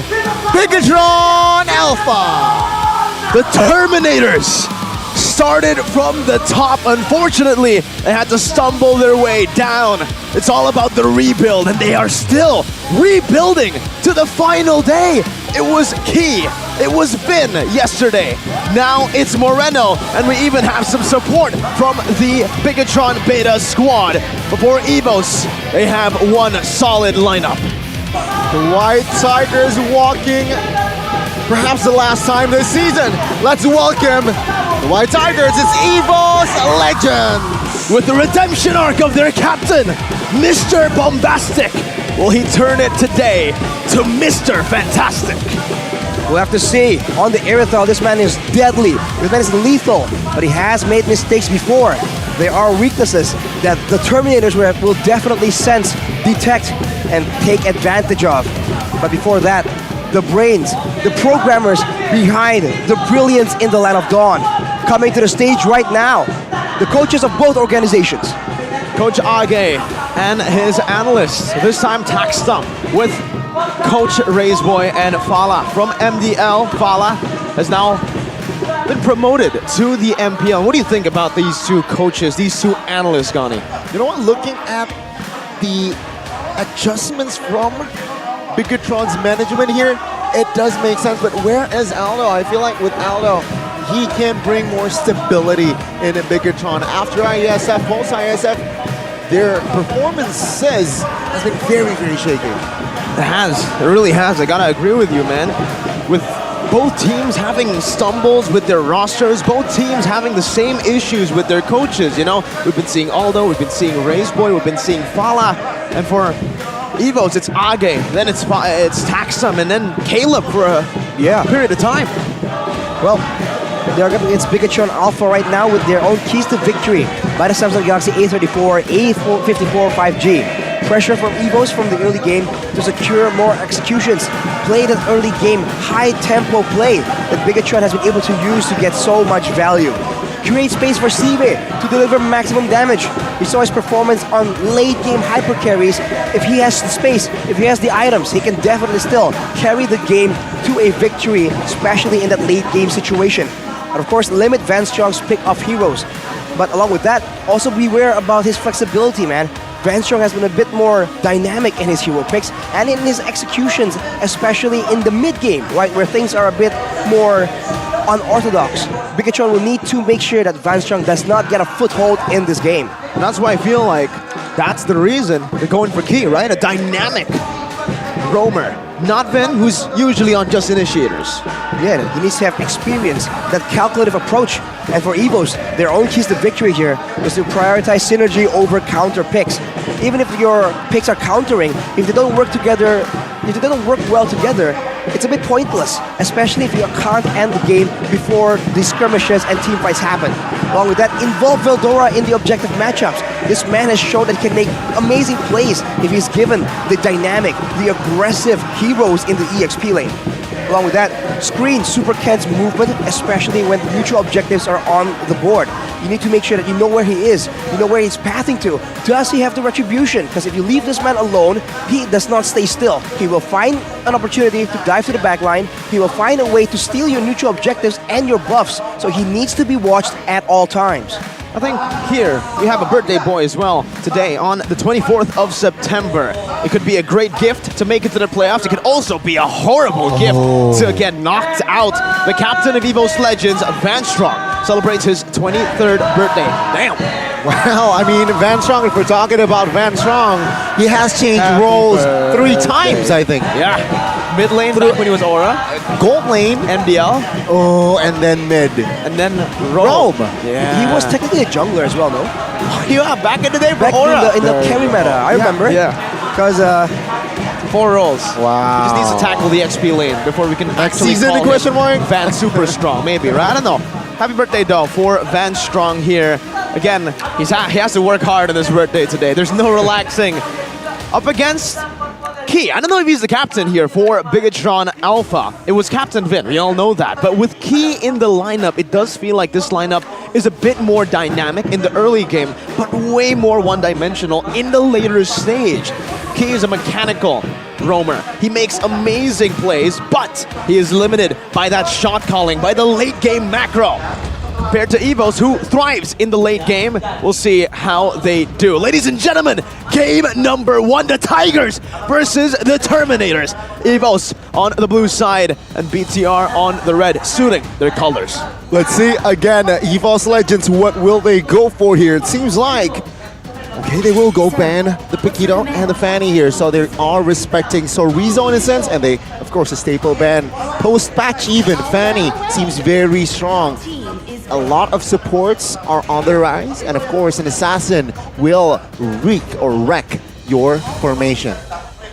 Speaker 23: Bigatron Alpha.
Speaker 4: The Terminators started from the top. Unfortunately, they had to stumble their way down. It's all about the rebuild, and they are still rebuilding to the final day. It was Key, it was Vin yesterday. Now it's Moreno, and we even have some support from the Bigatron Beta squad. Before EVOS, they have one solid lineup.
Speaker 23: The White Tigers walking perhaps the last time this season. Let's welcome the White Tigers. It's EVOS Legends.
Speaker 4: With the redemption arc of their captain, Mr. Bombastic. Will he turn it today to Mr. Fantastic?
Speaker 18: We'll have to see. On the Aerithal, this man is deadly. This man is lethal, but he has made mistakes before. There are weaknesses that the Terminators will definitely sense, detect, and take advantage of. But before that, the brains, the programmers behind the brilliance in the Land of Dawn, coming to the stage right now. The coaches of both organizations.
Speaker 4: Coach Age and his analysts, this time taxed up with Coach Raiseboy and Fala from MDL. Fala has now been promoted to the MPL. What do you think about these two coaches, these two analysts, Gani?
Speaker 23: You know what? Looking at the adjustments from Bigatron's management here, it does make sense. But where is Aldo? I feel like with Aldo, he can bring more stability in a Bigatron. After ISF, post ISF, their performances has been very, very shaky.
Speaker 4: It has. It really has. I gotta agree with you, man. With both teams having stumbles with their rosters, both teams having the same issues with their coaches, you know? We've been seeing Aldo, we've been seeing Raiseboy, we've been seeing Fala, and for EVOS, it's Age, then it's Taxum, and then Caleb for a period of time.
Speaker 18: Well, they're up against Bigatron Alpha right now with their own keys to victory by the Samsung Galaxy A34, A54 5G. Pressure from EVOS from the early game to secure more executions. Play that early game, high tempo play that Bigatron has been able to use to get so much value. Create space for Sive to deliver maximum damage. We saw his performance on late game hyper carries. If he has the space, if he has the items, he can definitely still carry the game to a victory, especially in that late game situation. And of course, limit Van Strong's pick of heroes. But along with that, also beware about his flexibility, man. Van Strong has been a bit more dynamic in his hero picks and in his executions, especially in the mid game, right, where things are a bit more unorthodox. Bigatron will need to make sure that Van Strong does not get a foothold in this game.
Speaker 4: And that's why I feel like that's the reason they're going for Key, right? A dynamic roamer. Not Vin, who's usually on just initiators.
Speaker 18: Yeah, he needs to have experience, that calculative approach. And for EVOS, their own keys to victory here is to prioritize synergy over counter picks. Even if your picks are countering, if they don't work together, if they don't work well together, it's a bit pointless, especially if you can't end the game before the skirmishes and team fights happen. Along with that, involve Veldora in the objective matchups. This man has shown that he can make amazing plays if he's given the dynamic, the aggressive heroes in the EXP lane. Along with that, screen Super Ken's movement, especially when mutual objectives are on the board. You need to make sure that you know where he is, you know where he's pathing to. Does he have the retribution? Because if you leave this man alone, he does not stay still. He will find an opportunity to dive to the back line. He will find a way to steal your neutral objectives and your buffs. So he needs to be watched at all times.
Speaker 4: I think here we have a birthday boy as well today on the 24th of September. It could be a great gift to make it to the playoffs. It could also be a horrible gift to get knocked out. The captain of EVOS Legends, Van Strong, celebrates his 23rd birthday. Damn.
Speaker 23: Well, I mean, Van Strong, if we're talking about Van Strong, he has changed roles 3 times, I think.
Speaker 4: Yeah. Mid lane back when he was Aura.
Speaker 23: Gold lane.
Speaker 4: MDL.
Speaker 23: Oh, and then mid.
Speaker 4: And then Rome.
Speaker 18: Yeah. He was technically a jungler as well, no?
Speaker 4: Yeah, back in the day for
Speaker 18: Back
Speaker 4: Aura.
Speaker 18: in the carry meta, I remember.
Speaker 4: Yeah.
Speaker 18: Because
Speaker 4: 4 roles.
Speaker 23: Wow.
Speaker 4: He just needs to tackle the XP lane before we can actually
Speaker 23: season,
Speaker 4: call
Speaker 23: question mark?
Speaker 4: Van Super Strong, maybe, right? I don't know. Happy birthday, though, for Van Strong here. Again, he has to work hard on his birthday today. There's no relaxing. Up against Key. I don't know if he's the captain here for Bigatron Alpha. It was Captain Vin, we all know that. But with Key in the lineup, it does feel like this lineup is a bit more dynamic in the early game, but way more one-dimensional in the later stage. Key is a mechanical roamer. He makes amazing plays, but he is limited by that shot calling, by the late game macro. Compared to EVOS, who thrives in the late game. We'll see how they do. Ladies and gentlemen, game number 1, the Tigers versus the Terminators. EVOS on the blue side and BTR on the red, suiting their colors.
Speaker 23: Let's see again, EVOS Legends, what will they go for here? It seems like, okay, they will go ban the Paquito and the Fanny here, so they are respecting Sorizo in a sense, and they, of course, a staple ban. Post-patch even, Fanny seems very strong. A lot of supports are on the rise, and of course, an assassin will wreak or wreck your formation.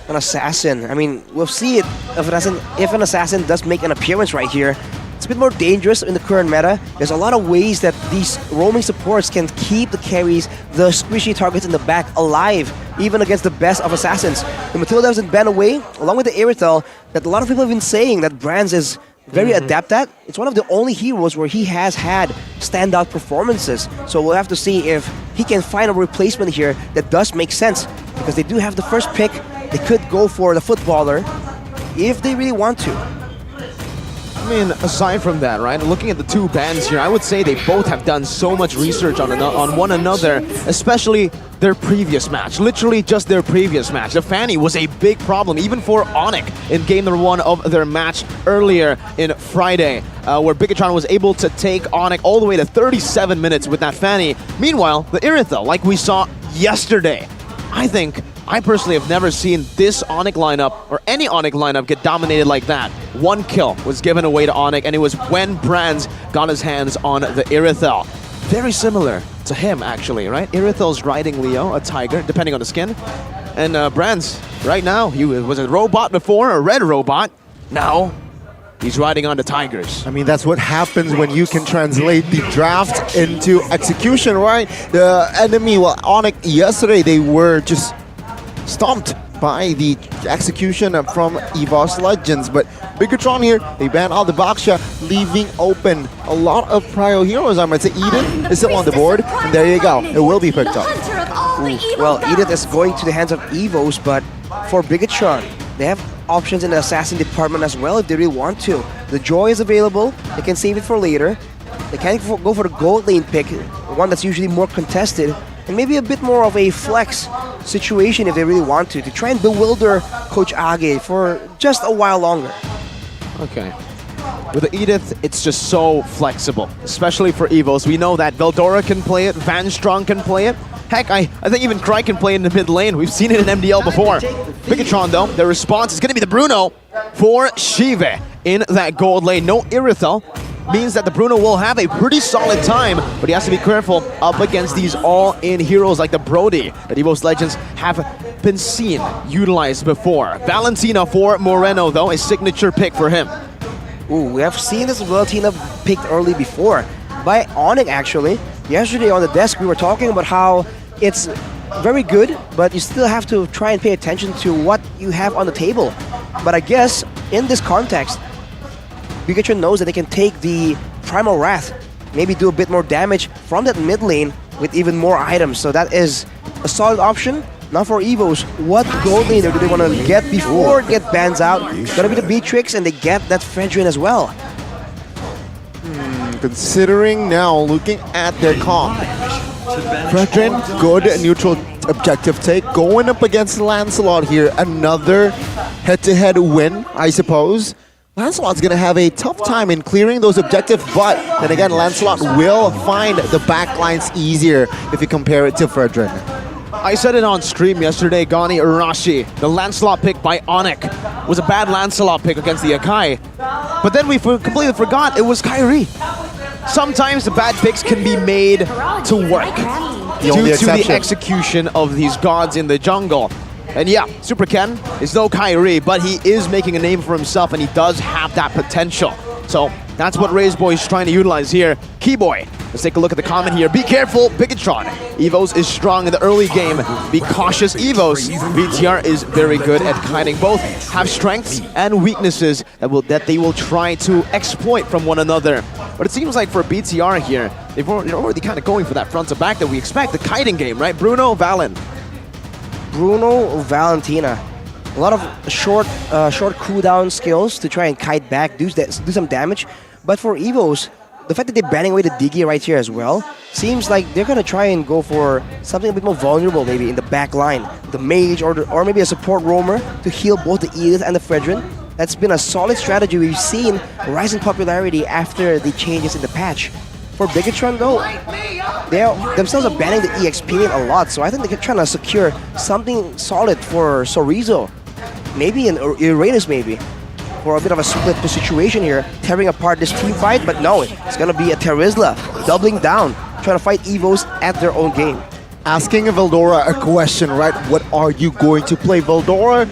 Speaker 18: An assassin, I mean, we'll see it if an assassin does make an appearance right here. It's a bit more dangerous in the current meta. There's a lot of ways that these roaming supports can keep the carries, the squishy targets in the back alive, even against the best of assassins. The Matilda has been banned away, along with the Irithel, that a lot of people have been saying that Brands is very adept at. It's one of the only heroes where he has had standout performances. So we'll have to see if he can find a replacement here that does make sense. Because they do have the first pick. They could go for the footballer if they really want to.
Speaker 4: I mean, aside from that, right, looking at the 2 bands here, I would say they both have done so much research on one another, especially their previous match. Literally just their previous match. The Fanny was a big problem, even for Onyx in game number 1 of their match earlier in Friday, where Bigatron was able to take Onyx all the way to 37 minutes with that Fanny. Meanwhile, the Irithel, like we saw yesterday, I personally have never seen this Onyx lineup, or any Onyx lineup, get dominated like that. 1 kill was given away to Onyx, and it was when Brands got his hands on the Irithel. Very similar to him, actually, right? Irithel's riding Leo, a tiger, depending on the skin. And Brands, right now, he was a robot before, a red robot. Now, he's riding on the tigers.
Speaker 23: I mean, that's what happens when you can translate the draft into execution, right? The enemy, well, Onyx, yesterday, they were just stomped by the execution from EVOS Legends, but Bigatron here, they ban all the Baksha, leaving open a lot of prio heroes. I might say Eden is still on the board, and there you go, it will be picked up.
Speaker 18: Well, Edith is going to the hands of EVOS, but for Bigatron, they have options in the assassin department as well if they really want to. The Joy is available, they can save it for later. They can go for the gold lane pick, one that's usually more contested, and maybe a bit more of a flex situation if they really want to try and bewilder Coach Age for just a while longer.
Speaker 4: Okay. With the Edith, it's just so flexible, especially for EVOS. We know that Veldora can play it, Van Strong can play it. Heck, I think even Cry can play it in the mid lane. We've seen it in MDL before. Bigatron, though, their response is going to be the Bruno for Shive in that gold lane. No Irithel. Means that the Bruno will have a pretty solid time, but he has to be careful up against these all-in heroes like the Brody that EVOS Legends have been seen utilized before. Valentina for Moreno, though, a signature pick for him.
Speaker 18: Ooh, we have seen this Valentina picked early before by Onyx, actually. Yesterday on the desk, we were talking about how it's very good, but you still have to try and pay attention to what you have on the table. But I guess in this context, Bigatron knows that they can take the Primal Wrath maybe do a bit more damage from that mid lane with even more items. So that is a solid option. Now for Evos, what gold laner do they want to get before it get bans out? Gonna be the Beatrix, and they get that Fredrin as well.
Speaker 23: Considering now, looking at their comp, Fredrin, good neutral objective take. Going up against Lancelot here, another head-to-head win, I suppose. Lancelot's going to have a tough time in clearing those objectives, but then again, Lancelot will find the backlines easier if you compare it to Fredrin.
Speaker 4: I said it on stream yesterday, Gani Arashi. The Lancelot pick by Onyx was a bad Lancelot pick against the Akai. But then we completely forgot it was Kyrie. Sometimes the bad picks can be made to work due to the execution of these gods in the jungle. And yeah, Super Ken is no Kyrie, but he is making a name for himself, and he does have that potential. So that's what RazeBoy is trying to utilize here. Keyboy, let's take a look at the comment here. Be careful, Bigatron. Evos is strong in the early game. Be cautious, Evos. BTR is very good at kiting. Both have strengths and weaknesses that they will try to exploit from one another. But it seems like for BTR here, they're already kind of going for that front to back that we expect. The kiting game, right? Bruno, Valen.
Speaker 18: Bruno, Valentina. A lot of short cooldown skills to try and kite back, do some damage. But for Evos, the fact that they're banning away the Diggy right here as well, seems like they're going to try and go for something a bit more vulnerable maybe in the back line. The Mage or maybe a support roamer to heal both the Edith and the Fredrin. That's been a solid strategy we've seen rise in popularity after the changes in the patch. For Bigatron though, they themselves are banning the EXP lane a lot, so I think they're trying to secure something solid for Sorizo. Maybe an Uranus maybe, for a bit of a split situation here, tearing apart this team fight, but no, it's gonna be a Terizla doubling down, trying to fight Evos at their own game.
Speaker 23: Asking Veldora a question, right? What are you going to play? Veldora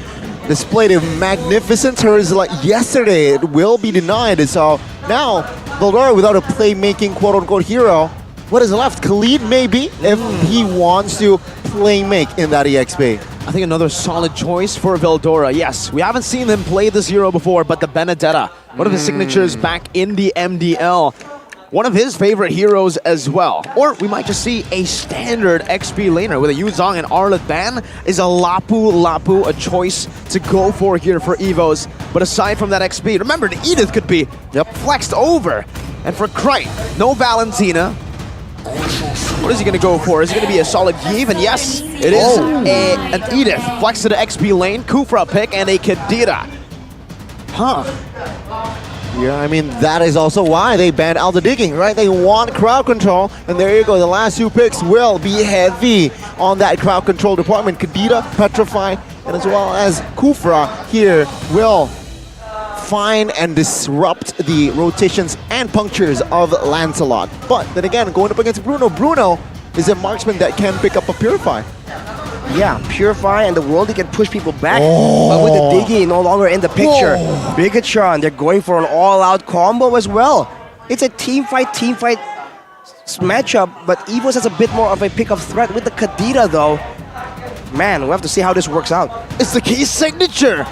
Speaker 23: displayed a magnificent Terizla yesterday. It will be denied, so now Veldora without a playmaking quote-unquote hero, what is left? Khalid maybe, if he wants to playmake in that EXP.
Speaker 4: I think another solid choice for Veldora. Yes, we haven't seen him play this hero before, but the Benedetta, one of his signatures back in the MDL. One of his favorite heroes as well. Or we might just see a standard XP laner with a Yuzong and Arlet ban. Is a Lapu a choice to go for here for Evos? But aside from that XP, remember the Edith could be flexed over. And for Krite, no Valentina. What is he going to go for? Is it going to be a solid Give? And yes, it is an Edith. Flex to the XP lane, Kufra pick, and a Kadira.
Speaker 23: Yeah, I mean, that is also why they banned out the digging, right? They want crowd control, and there you go. The last two picks will be heavy on that crowd control department. Kadira, Petrify, and as well as Kufra here will find and disrupt the rotations and punctures of Lancelot. But then again, going up against Bruno, Bruno is a marksman that can pick up a Purify.
Speaker 18: Yeah, Purify and the Worldly can push people back, but with the Diggy no longer in the picture. Bigatron, they're going for an all-out combo as well. It's a team fight matchup, but Evos has a bit more of a pick-up threat with the Kadira though. Man, we'll have to see how this works out.
Speaker 4: It's the key signature.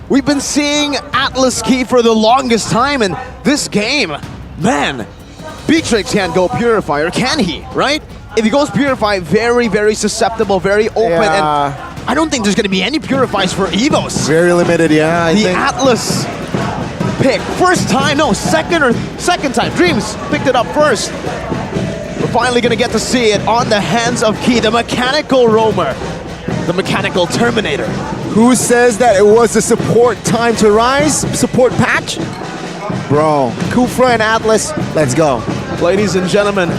Speaker 4: We've been seeing Atlas Key for the longest time in this game. Man, Beatrix can't go Purify, or can he, right? If he goes Purify, very, very susceptible, very open, and I don't think there's going to be any Purifies for Evos.
Speaker 23: Very limited, yeah.
Speaker 4: The Atlas pick, first time, no, second time. Dreams picked it up first. We're finally going to get to see it on the hands of Key, the mechanical roamer, the mechanical Terminator.
Speaker 23: Who says that it was a support time to rise? Support patch? Bro, Kufra and Atlas, let's go.
Speaker 4: Ladies and gentlemen,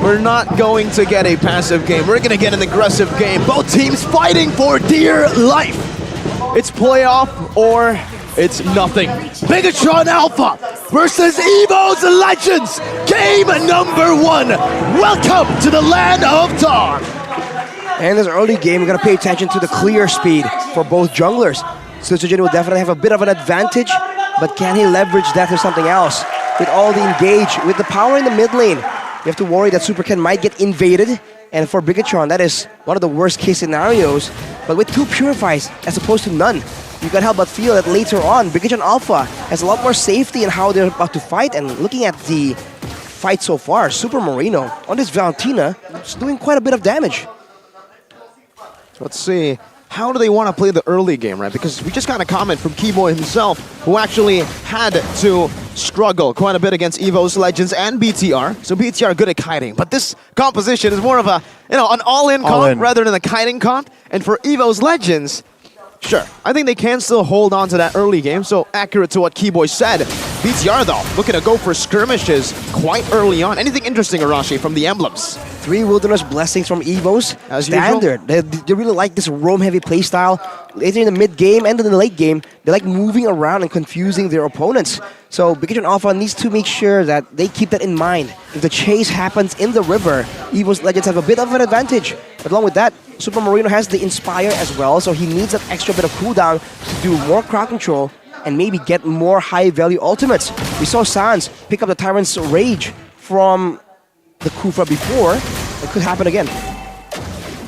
Speaker 4: we're not going to get a passive game. We're going to get an aggressive game. Both teams fighting for dear life. It's playoff or it's nothing. Bigatron Alpha versus Evos Legends. Game number 1. Welcome to the land of Dawn.
Speaker 18: And this early game, we're going to pay attention to the clear speed for both junglers. Suzuki will definitely have a bit of an advantage, but can he leverage that to something else? With all the engage, with the power in the mid lane, you have to worry that Super Ken might get invaded. And for Bigatron, that is one of the worst case scenarios. But with 2 Purifies as opposed to none, you can't help but feel that later on, Bigatron Alpha has a lot more safety in how they're about to fight. And looking at the fight so far. Super Marino on this Valentina is doing quite a bit of damage.
Speaker 4: Let's see. How do they want to play the early game, right? Because we just got a comment from Keyboy himself, who actually had to struggle quite a bit against EVO's Legends and BTR. So BTR good at kiting, but this composition is more of a, an all-in comp rather than a kiting comp. And for EVO's Legends, sure, I think they can still hold on to that early game. So accurate to what Keyboy said. BTR though, looking to go for skirmishes quite early on. Anything interesting, Arashi, from the emblems?
Speaker 18: 3 Wilderness Blessings from EVOs.
Speaker 4: As
Speaker 18: standard. They really like this roam-heavy playstyle. Later in the mid-game and in the late game, they like moving around and confusing their opponents. So Bigotron Alpha needs to make sure that they keep that in mind. If the chase happens in the river, EVO's Legends have a bit of an advantage. But along with that, Super Marino has the Inspire as well, so he needs that extra bit of cooldown to do more crowd control and maybe get more high-value ultimates. We saw Sans pick up the Tyrant's Rage from the Kufra before. It could happen again.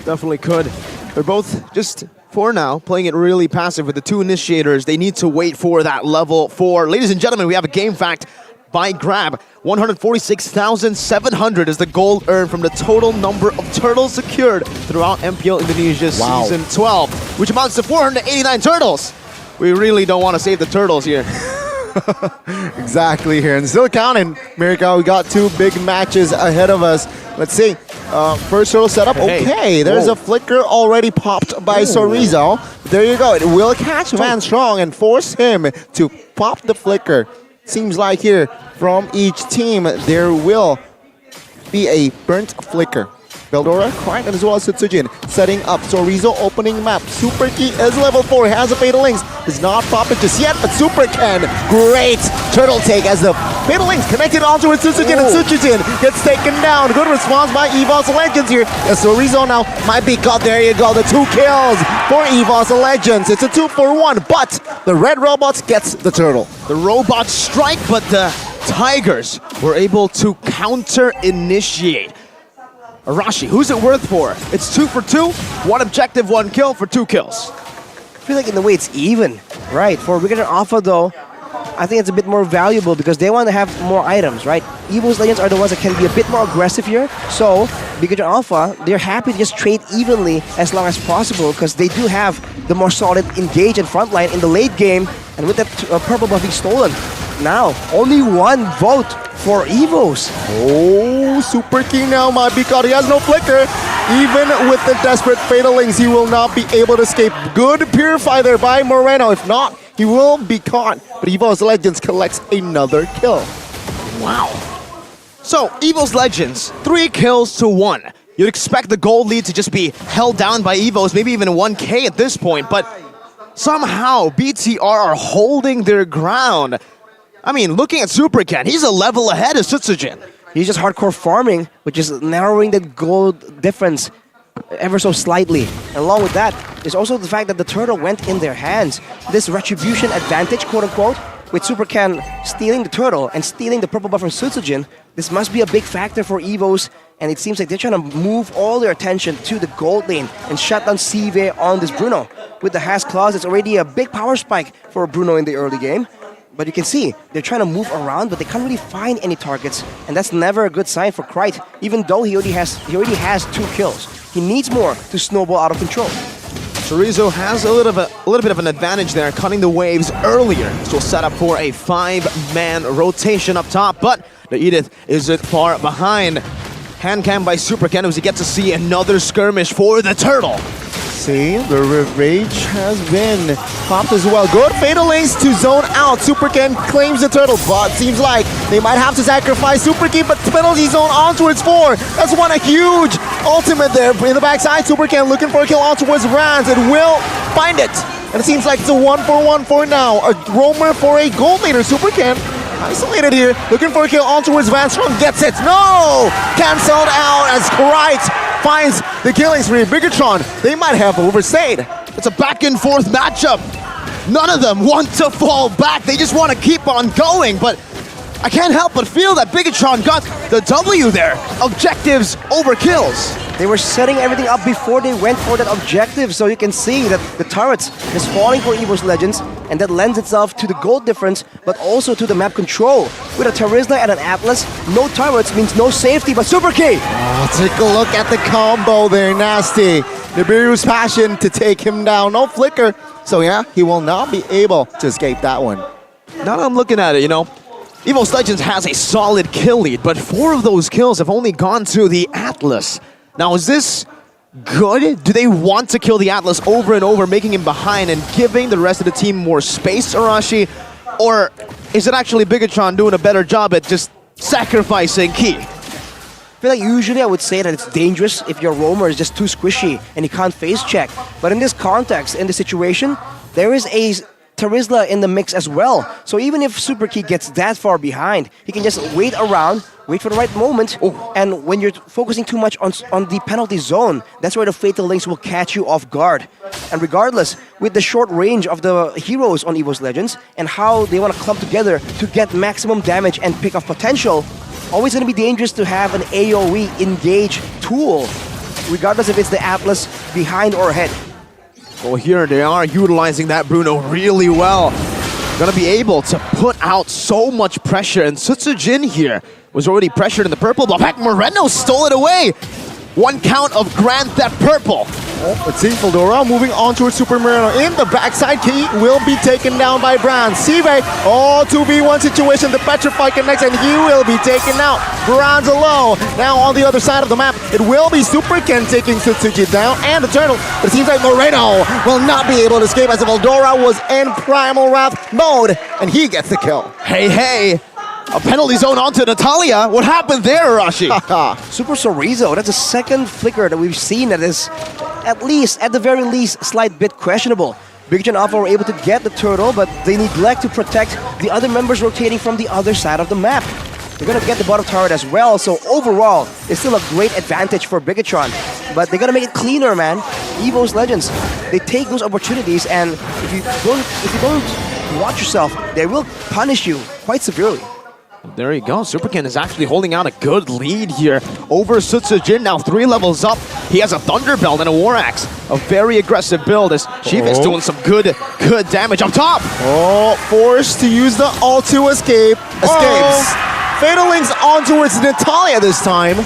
Speaker 4: Definitely could. They're both just, for now, playing it really passive with the 2 initiators. They need to wait for that level 4. Ladies and gentlemen, we have a game fact by Grab. 146,700 is the gold earned from the total number of turtles secured throughout MPL Indonesia Season 12, which amounts to 489 turtles. We really don't want to save the turtles here.
Speaker 23: Exactly here. And still counting, Mirko. We got 2 big matches ahead of us. Let's see. First turtle setup. Okay, there's a flicker already popped by Sorizo. There you go. It will catch Van Strong and force him to pop the flicker. Seems like here from each team there will be a burnt flicker. Beldora, Crank, and as well as Sutsujin setting up. Sorizo opening map. Super Key is level 4. Has a Fatal Links. Does not pop it just yet, but Super can. Great turtle take as the Fatal Links connected onto with Sutsujin, and Sutsujin gets taken down. Good response by EVO's Legends here. As Sorizo now might be caught. There you go. The 2 kills for EVO's Legends. It's a 2-for-1, but the red robots gets the turtle.
Speaker 4: The robots strike, but the Tigers were able to counter-initiate. Arashi, who's it worth for? It's 2 for 2, 1 objective, 1 kill for 2 kills.
Speaker 18: I feel like in the way it's even. Right, for Bigotron Alpha though, I think it's a bit more valuable because they want to have more items, right? EVO's Legends are the ones that can be a bit more aggressive here. So, Bigotron Alpha, they're happy to just trade evenly as long as possible because they do have the more solid engage and frontline in the late game. And with that purple buff being stolen, now only 1 vote for EVOs.
Speaker 23: Oh, Super King now might be caught. He has no flicker. Even with the desperate Fatal Links, he will not be able to escape. Good Purify there by Moreno. If not, he will be caught. But EVO's Legends collects another kill.
Speaker 4: Wow. So, EVO's Legends, 3 kills to 1. You'd expect the gold lead to just be held down by EVOs, maybe even 1K at this point, but somehow BTR are holding their ground. I mean, looking at Super Ken, he's a level ahead of Sutsujin.
Speaker 18: He's just hardcore farming, which is narrowing the gold difference ever so slightly. And along with that, is also the fact that the turtle went in their hands. This retribution advantage, quote-unquote, with Super Ken stealing the turtle and stealing the purple buff from Sutsujin, this must be a big factor for EVOs, and it seems like they're trying to move all their attention to the gold lane and shut down CV on this Bruno. With the Has Claws, it's already a big power spike for Bruno in the early game. But you can see, they're trying to move around, but they can't really find any targets. And that's never a good sign for Krite, even though he already has 2 kills. He needs more to snowball out of control.
Speaker 4: Sorizo has a little bit of an advantage there, cutting the waves earlier. So set up for a 5-man rotation up top, but the Edith is far behind. Hand cam by Super Ken as we get to see another skirmish for the turtle.
Speaker 23: See, the Rage has been popped as well. Good Fatal Links to zone out. Super Ken claims the turtle, but seems like they might have to sacrifice Super Ken, but penalty zone on towards 4. That's a huge ultimate there in the backside. Super Ken looking for a kill on towards Rans and will find it. And it seems like it's a 1-for-1 for now. A roamer for a gold leader. Super Ken isolated here, looking for a kill on towards Van Strong. Gets it. No! Cancelled out as Krite finds the killing spree. Bigotron, they might have overstayed.
Speaker 4: It's a back and forth matchup. None of them want to fall back. They just want to keep on going, but I can't help but feel that Bigotron got the W there. Objectives over kills.
Speaker 18: They were setting everything up before they went for that objective, so you can see that the turrets is falling for EVO's Legends, and that lends itself to the gold difference, but also to the map control. With a Terizla and an Atlas, no turrets means no safety, but Super Key!
Speaker 23: Oh, take a look at the combo there, Nasty. Nibiru's passion to take him down, no flicker. So yeah, he will not be able to escape that one.
Speaker 4: Now that I'm looking at it, EVO's Legends has a solid kill lead, but 4 of those kills have only gone to the Atlas. Now, is this good? Do they want to kill the Atlas over and over, making him behind and giving the rest of the team more space, Arashi? Or is it actually Bigatron doing a better job at just sacrificing Key?
Speaker 18: I feel like usually I would say that it's dangerous if your roamer is just too squishy and he can't face check. But in this context, in this situation, there is a Terizla in the mix as well. So even if Super Key gets that far behind, he can just wait around, wait for the right moment. And when you're focusing too much on the penalty zone, that's where the Fatal Links will catch you off guard. And regardless, with the short range of the heroes on EVO's Legends and how they want to clump together to get maximum damage and pick off potential, always going to be dangerous to have an AoE engage tool, regardless if it's the Atlas behind or ahead.
Speaker 4: Well, here they are utilizing that Bruno really well. Gonna be able to put out so much pressure, and Sutsujin here was already pressured in the purple block. Heck, Moreno stole it away! 1 count of Grand Theft Purple.
Speaker 23: Let's see, Feldora moving on towards Super Marino in the backside. Key will be taken down by Brand. Sive, 2v1 situation. The Petrify connects and he will be taken out. Brand's alone. Now on the other side of the map, it will be Super Ken taking Tsutsuki down and the Turtle. But it seems like Moreno will not be able to escape as Feldora was in Primal Wrath mode and he gets the kill.
Speaker 4: Hey! A penalty zone onto Natalia. What happened there, Arashi?
Speaker 18: Super Sorizo, that's the second flicker that we've seen that is at the very least, slight bit questionable. Bigatron Alpha were able to get the turtle, but they neglect to protect the other members rotating from the other side of the map. They're gonna get the bottom turret as well, so overall, it's still a great advantage for Bigatron. But they gotta make it cleaner, man. EVO's Legends, they take those opportunities, and if you don't watch yourself, they will punish you quite severely.
Speaker 4: There you go. Superkin is actually holding out a good lead here over Sutsujin. Now 3 levels up. He has a Thunderbelt and a War Axe. A very aggressive build as Shiva's doing some good damage up top.
Speaker 23: Forced to use the ult to escape. Escapes. Fatal Links on towards Natalia this time.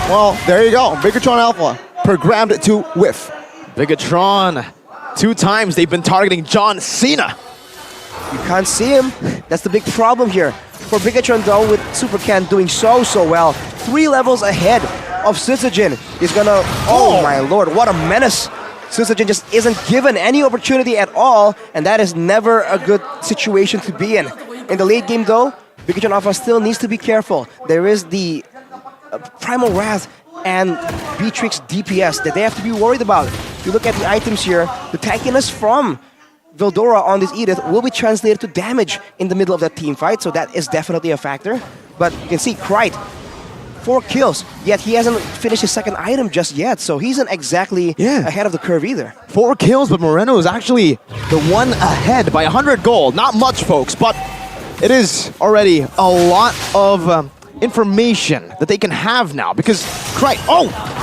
Speaker 23: Well, there you go. Bigatron Alpha programmed to whiff.
Speaker 4: Bigatron. 2 times they've been targeting John Cena.
Speaker 18: You can't see him. That's the big problem here. For Bigatron though, with Super Ken doing so well. 3 levels ahead of Sutsujin. He's gonna... Oh my lord, what a menace. Sutsujin just isn't given any opportunity at all, and that is never a good situation to be in. In the late game though, Bigatron Alpha still needs to be careful. There is the Primal Wrath and Beatrix DPS that they have to be worried about. If you look at the items here, the tankiness from Veldora on this Edith will be translated to damage in the middle of that team fight, so that is definitely a factor. But you can see Krite, 4 kills, yet he hasn't finished his second item just yet, so he isn't exactly ahead of the curve either.
Speaker 4: 4 kills, but Moreno is actually the one ahead by 100 gold. Not much, folks, but it is already a lot of information that they can have now, because Krite,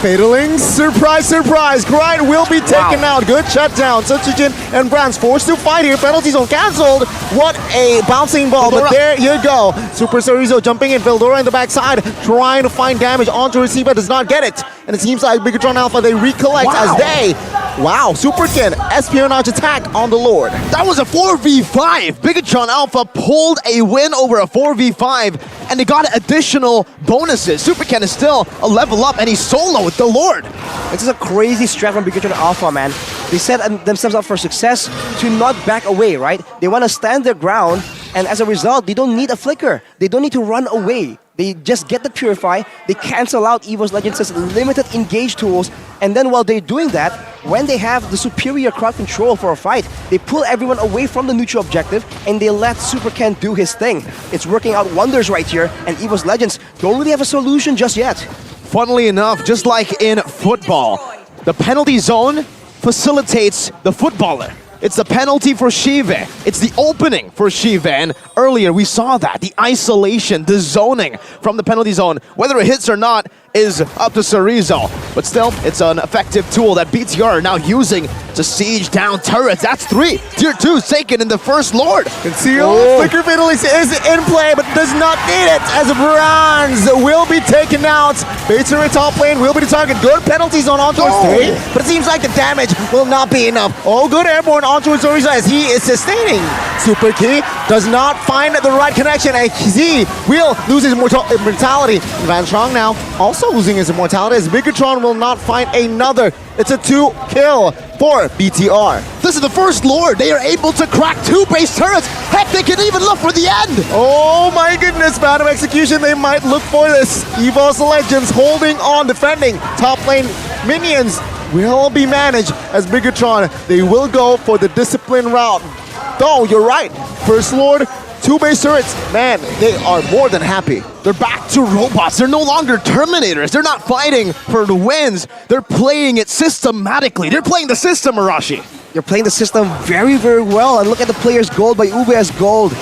Speaker 23: Fatal Links, surprise, surprise, Krite will be taken out. Good shutdown. Sutsujin and Brand's forced to fight here. Penalty zone cancelled. What a bouncing ball, but there you go. Super Sorizo jumping in. Veldora in the backside, trying to find damage onto Receiver, does not get it. And it seems like Bigatron Alpha, they recollect as they... Wow, Superkin, espionage attack on the Lord.
Speaker 4: That was a 4v5. Bigatron Alpha pulled a win over a 4v5, and they got additional bonuses. Superkin is still a level up, and he's soloed the Lord.
Speaker 18: This is a crazy strat from Bigatron Alpha, man. They set themselves up for success to not back away, right? They want to stand their ground, and as a result, they don't need a flicker. They don't need to run away. They just get the Purify, they cancel out EVO's Legends' limited engage tools, and then while they're doing that, when they have the superior crowd control for a fight, they pull everyone away from the neutral objective, and they let Super Ken do his thing. It's working out wonders right here, and EVO's Legends don't really have a solution just yet.
Speaker 4: Funnily enough, just like in football, the penalty zone facilitates the footballer. It's the penalty for Shive. It's the opening for Shive. And earlier we saw that. The isolation, the zoning from the penalty zone. Whether it hits or not, is up to Cerezo. But still, it's an effective tool that BTR are now using to siege down turrets. That's 3. Tier 2 taken in the first Lord.
Speaker 23: Conceal. Flicker Fatalist is in play, but does not need it as Bronze will be taken out. Base turret top lane will be the target. Good penalties on ontowards 3, but it seems like the damage will not be enough. Oh, good airborne ontowards Oriza as he is sustaining. Super Key does not find the right connection, and he will lose his immortality. Van Strong now also losing his immortality as Bigatron will not find another. It's a 2-kill for BTR.
Speaker 4: This is the first Lord. They are able to crack 2 base turrets. Heck, they can even look for the end.
Speaker 23: Oh my goodness, Phantom Execution, they might look for this. EVOS Legends holding on, defending. Top lane minions will be managed as Bigatron. They will go for the discipline route. Though, you're right. First Lord, 2 base turrets. Man, they are more than happy.
Speaker 4: They're back to robots. They're no longer Terminators. They're not fighting for the wins. They're playing it systematically. They're playing the system, Arashi.
Speaker 18: You're playing the system very, very well. And look at the players' gold by Ube as gold.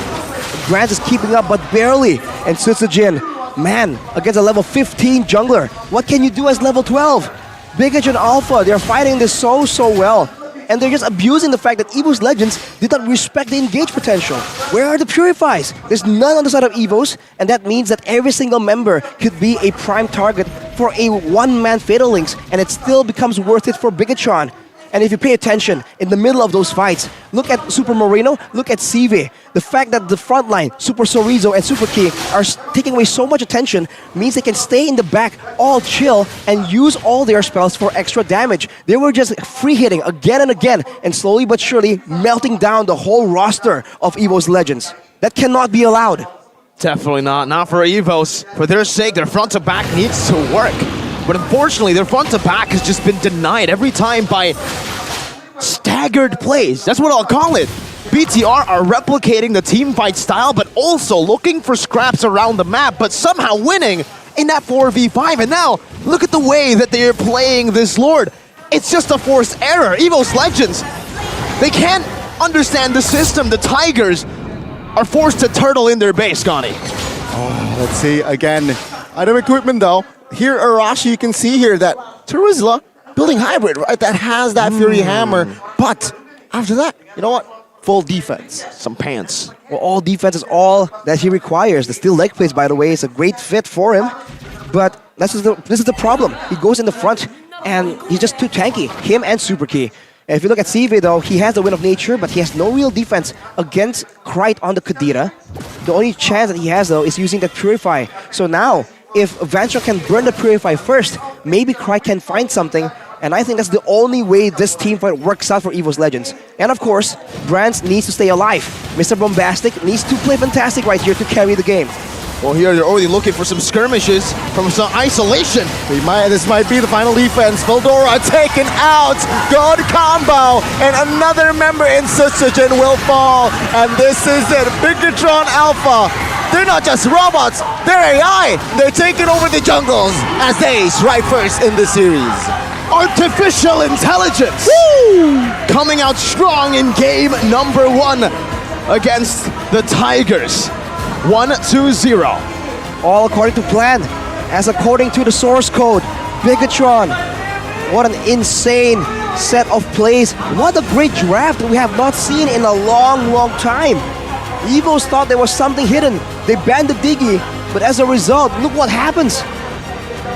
Speaker 18: Grant is keeping up, but barely. And Sutsujin, man, against a level 15 jungler. What can you do as level 12? Bigatron Alpha, they're fighting this so well. And they're just abusing the fact that EVOS Legends did not respect the engage potential. Where are the Purifies? There's none on the side of EVOS, and that means that every single member could be a prime target for a one-man Fatal Links, and it still becomes worth it for Bigatron. And if you pay attention, in the middle of those fights, look at Super Moreno, look at CV. The fact that the front line, Super Cerezo and Super Key, are taking away so much attention means they can stay in the back, all chill, and use all their spells for extra damage. They were just free hitting again and again, and slowly but surely melting down the whole roster of EVOS Legends. That cannot be allowed.
Speaker 4: Definitely not for EVOS. For their sake, their front to back needs to work. But unfortunately, their front to back has just been denied every time by staggered plays. That's what I'll call it. BTR are replicating the team fight style, but also looking for scraps around the map, but somehow winning in that 4v5. And now, look at the way that they are playing this Lord. It's just a forced error. EVOS Legends, they can't understand the system. The Tigers are forced to turtle in their base, Connie.
Speaker 23: Oh, let's see again. Item equipment though. Here, Arashi, you can see here that Terizla building hybrid, right? That has that Fury Hammer. But after that, you know what? Full defense.
Speaker 4: Some pants.
Speaker 18: Well, all defense is all that he requires. The steel leg plates, by the way, is a great fit for him. But this is the problem. He goes in the front and he's just too tanky. Him and Super Key. And if you look at CV though, he has the Wind of Nature, but he has no real defense against Krite on the Kadira. The only chance that he has though is using the Purify. So now, if Vancho can burn the Purify first, maybe Krite can find something. And I think that's the only way this team fight works out for EVOS Legends. And of course, Brands needs to stay alive. Mr. Bombastic needs to play fantastic right here to carry the game.
Speaker 4: Well, here they're already looking for some skirmishes from some isolation.
Speaker 23: This might be the final defense. Veldora taken out. Good combo. And another member in Sutsujin will fall. And this is it. Bigatron Alpha. They're not just robots. They're AI. They're taking over the jungles as they strike first in the series.
Speaker 4: Artificial intelligence. Woo! Coming out strong in game number 1 against the Tigers. 1-2-0.
Speaker 18: All according to plan, as according to the source code. Bigatron, what an insane set of plays. What a great draft we have not seen in a long time. EVOS thought there was something hidden. They banned the Diggy, but as a result, look what happens.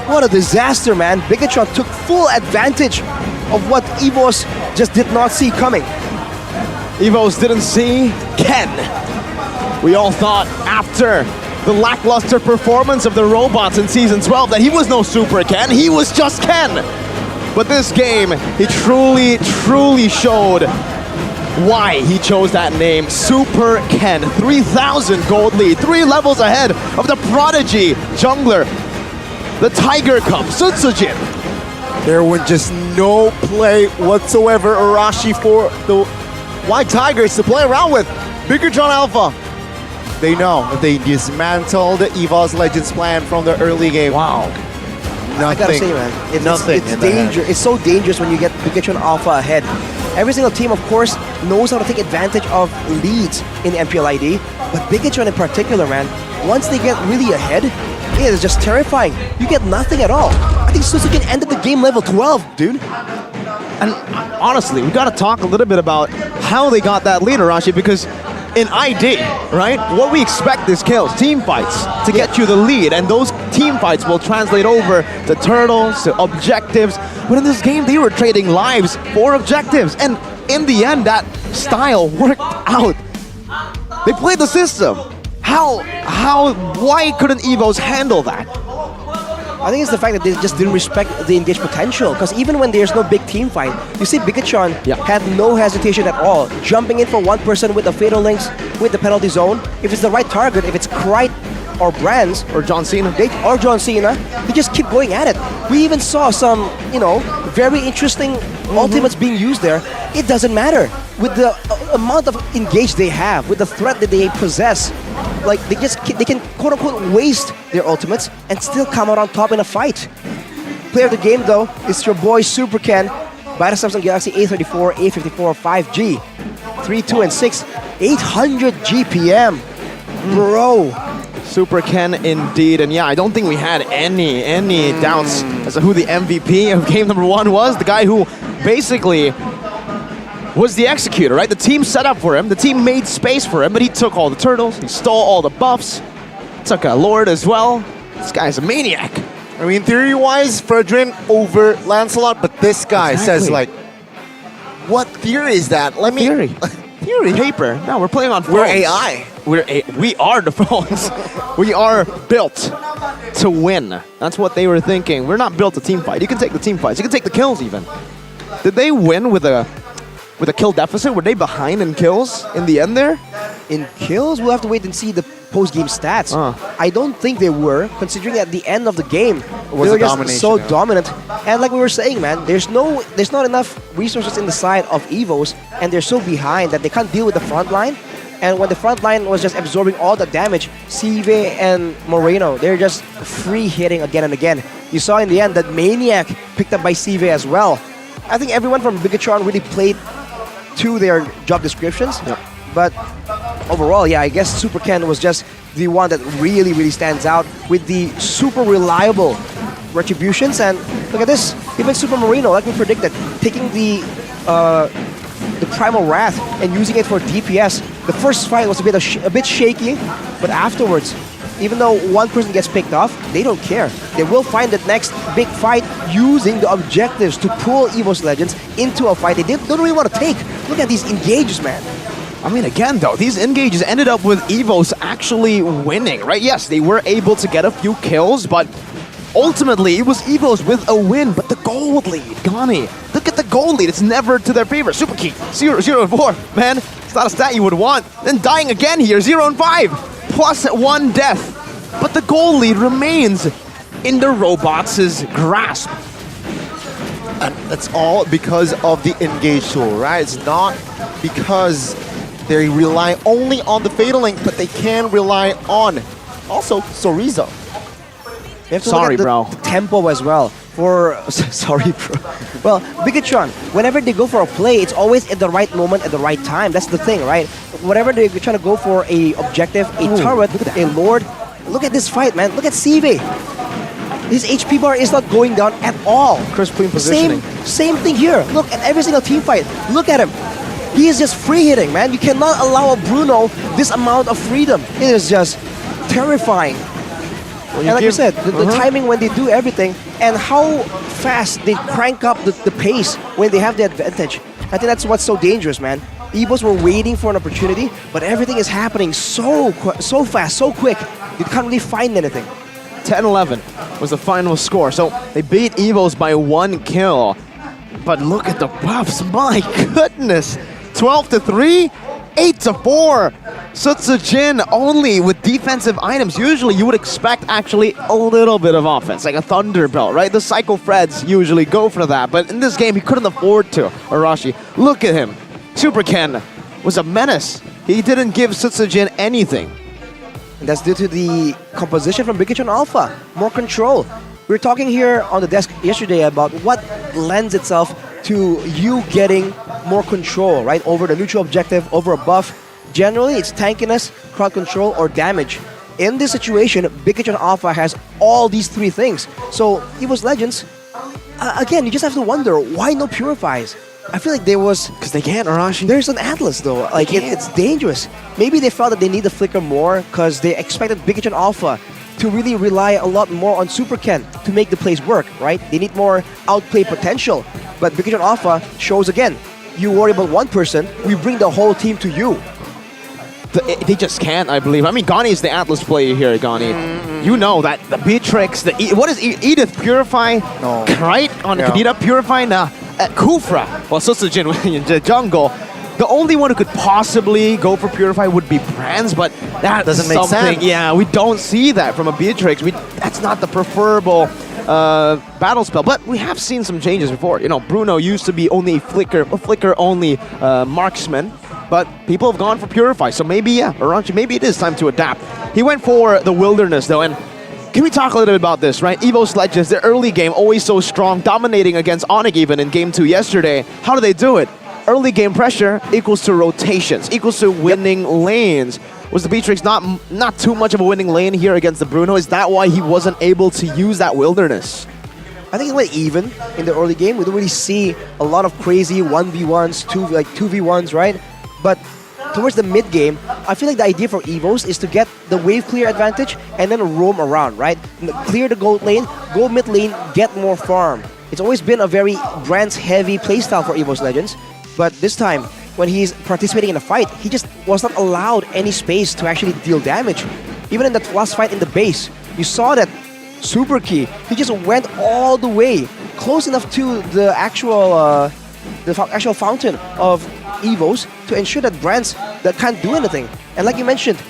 Speaker 18: What a disaster, man. Bigatron took full advantage of what EVOS just did not see coming.
Speaker 4: EVOS didn't see Ken. We all thought after the lackluster performance of the robots in Season 12 that he was no Super Ken, he was just Ken. But this game, he truly showed why he chose that name, Super Ken. 3,000 gold lead, 3 levels ahead of the Prodigy jungler, the Tiger Cup, Sutsujin.
Speaker 23: There was just no play whatsoever, Arashi, for the White Tigers to play around with. Bigatron Alpha. They know that they dismantled the EVOS Legends plan from the early game.
Speaker 18: Wow.
Speaker 23: Nothing.
Speaker 18: I gotta say, man, it's
Speaker 23: in the
Speaker 18: dangerous. It's so dangerous when you get Bigatron Alpha ahead. Every single team, of course, knows how to take advantage of leads in MPL ID, but Bigatron in particular, man, once they get really ahead, It is just terrifying. You get nothing at all. I think Suzuki ended the game level 12, dude.
Speaker 4: And honestly, we got to talk a little bit about how they got that lead, Arashi, because in ID, right, what we expect is kills, team fights, to get you the lead, and those team fights will translate over to turtles, to objectives. But in this game, they were trading lives for objectives, and in the end, that style worked out. They played the system. Why couldn't EVOs handle that?
Speaker 18: I think it's the fact that they just didn't respect the engaged potential. Because even when there's no big team fight, you see Bigachon had no hesitation at all. Jumping in for one person with the Fatal Links, with the penalty zone. If it's the right target, if it's Krite or Brands
Speaker 4: or John Cena,
Speaker 18: they just keep going at it. We even saw some, very interesting ultimates being used there. It doesn't matter. With the amount of engage they have, with the threat that they possess, like they can quote unquote waste their ultimates and still come out on top in a fight. Player of the game though is your boy Super Ken by the Samsung Galaxy A34, A54, 5G, 3, 2, and 6, 800 GPM, bro.
Speaker 4: Super Ken indeed, and yeah, I don't think we had any doubts as to who the MVP of game number 1 was. The guy who basically was the executor, right? The team set up for him, the team made space for him, but he took all the turtles, he stole all the buffs, took a Lord as well. This guy's a maniac.
Speaker 23: I mean, theory-wise, Fredrin over Lancelot, but this guy says, like, what theory is that? Let me...
Speaker 4: Theory. Paper. No, we're playing on phones.
Speaker 23: We're AI.
Speaker 4: We are the phones. We are built to win. That's what they were thinking. We're not built to team fight. You can take the team fights. You can take the kills even. Did they win with a kill deficit? Were they behind in kills in the end there?
Speaker 18: In kills, we'll have to wait and see the post-game stats. I don't think they were, considering at the end of the game, they were just so dominant. And like we were saying, man, there's not enough resources in the side of EVOs, and they're so behind that they can't deal with the front line. And when the front line was just absorbing all the damage, Sive and Moreno, they're just free hitting again and again. You saw in the end that Maniac picked up by Sive as well. I think everyone from Bigachon really played to their job descriptions. But overall, yeah, I guess Super Ken was just the one that really stands out with the super reliable retributions. And look at this, even Super Marino, like we predicted, taking the Primal Wrath and using it for DPS. The first fight was a bit shaky, but afterwards, even though one person gets picked off, they don't care. They will find the next big fight using the objectives to pull EVO's Legends into a fight they don't really want to take. Look at these engages, man.
Speaker 4: I mean, again, though, these engages ended up with EVOs actually winning, right? Yes, they were able to get a few kills, but ultimately, it was EVOs with a win. But the gold lead, Gani, look at the gold lead. It's never to their favor. Super Key, 0-4, man. It's not a stat you would want. Then dying again here, 0-5, plus 1 death. But the gold lead remains in the robots' grasp.
Speaker 23: And that's all because of the engage tool, right? It's not because they rely only on the Fatal Link, but they can rely on also Sorizo.
Speaker 18: Sorry, bro. Tempo as well. Sorry, bro. Well, Bigachon, whenever they go for a play, it's always at the right moment, at the right time. That's the thing, right? Whenever they're trying to go for a objective, a turret, a Lord, look at this fight, man. Look at Sive. His HP bar is not going down at all.
Speaker 4: Crisp clean positioning.
Speaker 18: Same thing here. Look at every single team fight. Look at him. He is just free hitting, man. You cannot allow a Bruno this amount of freedom. It is just terrifying. And like you said, the timing when they do everything and how fast they crank up the pace when they have the advantage. I think that's what's so dangerous, man. EVOs were waiting for an opportunity, but everything is happening so fast, so quick. You can't really find anything.
Speaker 4: 10-11 was the final score. So they beat EVOs by 1 kill. But look at the buffs, my goodness. 12-3, 8-4. Sutsujin only with defensive items. Usually you would expect actually a little bit of offense, like a Thunderbelt, right? The Psycho Freds usually go for that, but in this game he couldn't afford to. Arashi, look at him. Super Ken was a menace. He didn't give Sutsujin anything.
Speaker 18: And that's due to the composition from Bigachon Alpha. More control. We were talking here on the desk yesterday about what lends itself to you getting more control, right? Over the neutral objective, over a buff. Generally, it's tankiness, crowd control, or damage. in this situation, Big Kitchen Alpha has all these three things. So EVO's Legends, again, you just have to wonder, why no Purifies? I feel like there was...
Speaker 4: Because they can't, Arashi.
Speaker 18: There's an Atlas though, like it's dangerous. Maybe they felt that they need the Flicker more because they expected Big Kitchen Alpha to really rely a lot more on Super Ken to make the plays work, right? They need more outplay potential. But Big Kitchen Alpha shows again, you worry about one person, we bring the whole team to you.
Speaker 4: They just can't, I believe. I mean, Gani is the Atlas player here, Gani. You know that the Beatrix, what is Edith Purify?
Speaker 23: No.
Speaker 4: Right? On Kadira Purify? Nah. Kufra. Well, Susujin in the jungle. The only one who could possibly go for Purify would be Brands, but that
Speaker 23: doesn't make sense.
Speaker 4: Yeah, we don't see that from a Beatrix. That's not the preferable battle spell, but we have seen some changes before. You know, Bruno used to be only a flicker only marksman, but people have gone for Purify. So maybe, Arashi, maybe it is time to adapt. He went for the Wilderness though, and can we talk a little bit about this, right? EVO's Legends, their early game always so strong, dominating against Onyx even in game 2 yesterday. How do they do it? Early game pressure equals to rotations, equals to winning lanes. Was the Beatrix not too much of a winning lane here against the Bruno? Is that why he wasn't able to use that Wilderness?
Speaker 18: I think it went even in the early game. We don't really see a lot of crazy 1v1s, 2v1s, right? But towards the mid game, I feel like the idea for EVOs is to get the wave clear advantage and then roam around, right? Clear the gold lane, go mid lane, get more farm. It's always been a very Brands heavy playstyle for EVO's Legends, but this time, when he's participating in a fight, he just was not allowed any space to actually deal damage. Even in that last fight in the base, you saw that Super Key, he just went all the way, close enough to the actual fountain of EVOs to ensure that Brands that can't do anything. And like you mentioned,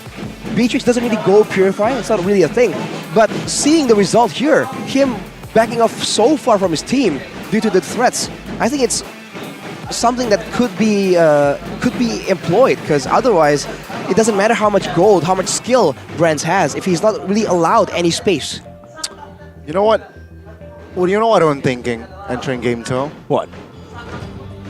Speaker 18: Beatrix doesn't really go Purify, it's not really a thing. But seeing the result here, him backing off so far from his team due to the threats, I think it's something that could be employed, because otherwise it doesn't matter how much gold, how much skill Brands has if he's not really allowed any space.
Speaker 23: You know what? Well, you know what I'm thinking entering game 2?
Speaker 4: What?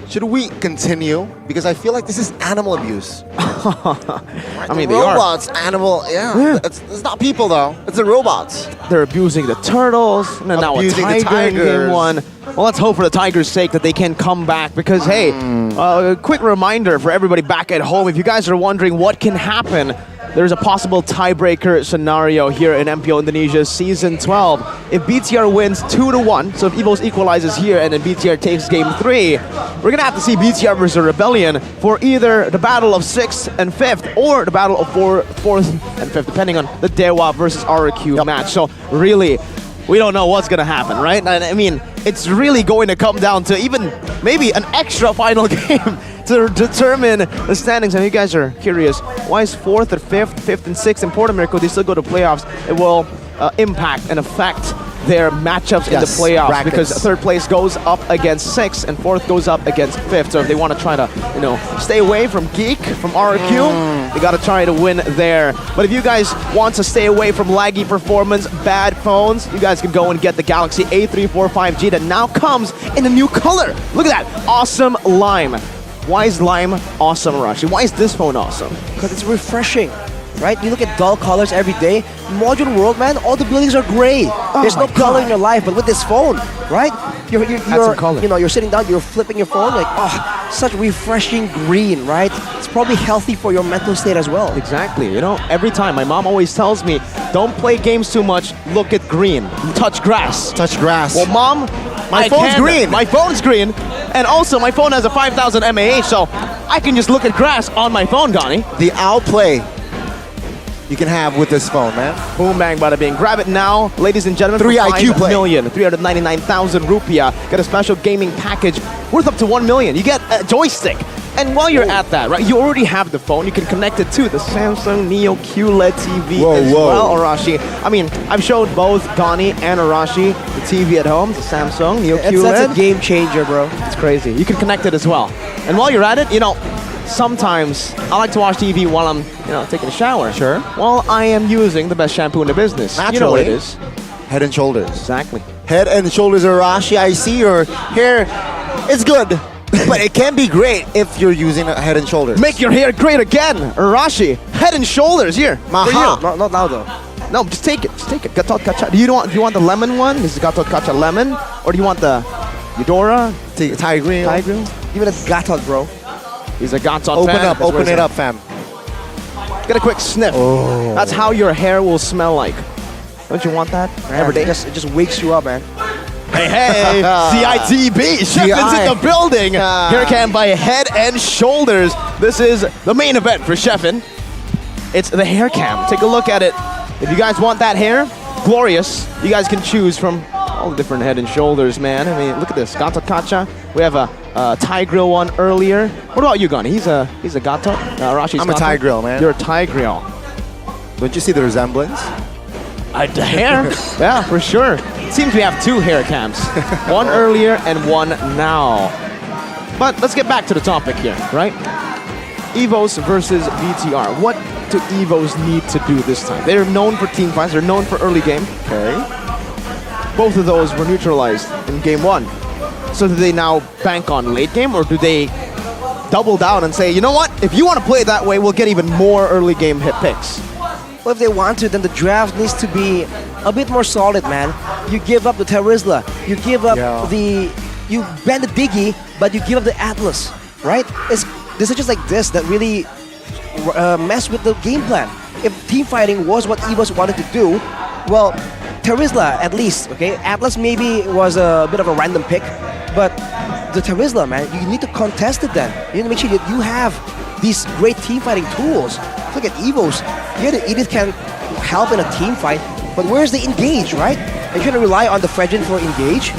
Speaker 23: Should we continue? Because I feel like this is animal abuse.
Speaker 4: I mean,
Speaker 23: the
Speaker 4: they
Speaker 23: robots, animal, yeah. It's not people though. It's the robots.
Speaker 4: They're abusing the turtles, and then now a tiger in game 1. Well, let's hope for the Tigers' sake that they can come back, because hey, a quick reminder for everybody back at home, if you guys are wondering what can happen, there's a possible tiebreaker scenario here in MPL Indonesia Season 12. If BTR wins 2-1, so if EVOs equalizes here and then BTR takes game 3, we're gonna have to see BTR versus Rebellion for either the battle of 6th and 5th or the battle of 4th and 5th, depending on the Dewa versus RQ match. So really, we don't know what's gonna happen, right? I mean, it's really going to come down to even maybe an extra final game to determine the standings. And you guys are curious, why is 4th or 5th and 6th important, Mirko? They still go to playoffs. It will impact and affect their matchups in the playoffs, brackets, because 3rd place goes up against 6th and 4th goes up against 5th. So if they want to try to, stay away from Geek, from RQ, they got to try to win there. But if you guys want to stay away from laggy performance, bad phones, you guys can go and get the Galaxy A345G that now comes in a new color. Look at that, awesome lime. Why is lime awesome, Arashi? Why is this phone awesome?
Speaker 18: Because it's refreshing, right? You look at dull colors every day. Modern world, man, all the buildings are gray. There's no color in your life, but with this phone, right? You're sitting down, you're flipping your phone, like, such refreshing green, right? It's probably healthy for your mental state as well.
Speaker 4: Exactly. Every time my mom always tells me, don't play games too much, look at green, touch grass.
Speaker 23: Touch grass.
Speaker 4: Well, Mom, my phone's green. My phone's green. And also, my phone has a 5,000 mAh, so I can just look at grass on my phone, Gani.
Speaker 23: The outplay you can have with this phone, man.
Speaker 4: Boom, bang, bada bing. Grab it now, ladies and gentlemen.
Speaker 23: 3 IQ play.
Speaker 4: 399,000 rupiah. Get a special gaming package worth up to 1 million. You get a joystick. And while you're at that, right, you already have the phone. You can connect it to the Samsung Neo QLED TV well, Arashi. I mean, I've showed both Gani and Arashi the TV at home, the Samsung Neo QLED.
Speaker 18: That's a game changer, bro.
Speaker 4: It's crazy. You can connect it as well. And while you're at it, sometimes I like to watch TV while I'm, taking a shower.
Speaker 23: Sure.
Speaker 4: While I am using the best shampoo in the business.
Speaker 23: Naturally.
Speaker 4: You know what it is.
Speaker 23: Head and Shoulders.
Speaker 4: Exactly.
Speaker 23: Head and Shoulders, Arashi. I see your hair. It's good. But it can be great if you're using a head and shoulders.
Speaker 4: Make your hair great again, Arashi. Head and shoulders here. For you.
Speaker 18: Not now though.
Speaker 4: No, just take it. Just take it. Gatot Kacha. Do you want the lemon one? This is Gatot Kacha lemon, or do you want the Eudora?
Speaker 23: Thai green.
Speaker 4: Thai green.
Speaker 18: Give it a Gatot, bro.
Speaker 4: He's a Gatot
Speaker 23: Open
Speaker 4: fan.
Speaker 23: up.
Speaker 4: That's
Speaker 23: Open
Speaker 4: what
Speaker 23: it up, fam.
Speaker 4: Get a quick sniff.
Speaker 23: Oh.
Speaker 4: That's how your hair will smell like. Don't you want that every day?
Speaker 18: It just wakes you up, man.
Speaker 4: Hey, hey, CITB, Sheffen's in the building. Hair cam by Head and Shoulders. This is the main event for Sheffen. It's the hair cam. Take a look at it. If you guys want that hair, glorious, you guys can choose from all the different Head and Shoulders, man. I mean, look at this, Gatot Kacha. We have a Thai grill one earlier. What about you, Gunny? He's a Gatot. Rashi's
Speaker 23: I'm a
Speaker 4: Gatot.
Speaker 23: Thai grill, man.
Speaker 4: You're a Thai grill.
Speaker 23: Don't you see the resemblance?
Speaker 4: The hair? Yeah, for sure. Seems we have two hair cams. One earlier and one now. But let's get back to the topic here, right? EVOS versus VTR. What do EVOS need to do this time? They're known for team fights. They're known for early game.
Speaker 23: Okay.
Speaker 4: Both of those were neutralized in game one. So do they now bank on late game, or do they double down and say, you know what? If you want to play it that way, we'll get even more early game hit picks.
Speaker 18: Well, if they want to, then the draft needs to be a bit more solid, man. You give up the Terizla, you give up you ban the Diggy, but you give up the Atlas, right? It's decisions like this that really mess with the game plan. If team fighting was what EVOS wanted to do, well, Terizla at least, okay? Atlas maybe was a bit of a random pick, but the Terizla, man, you need to contest it then. You need to make sure that you have these great team fighting tools. Look at EVOS. Yeah, the Edith can help in a team fight, but where's the engage, right? Are you going to rely on the Fredrin for engage?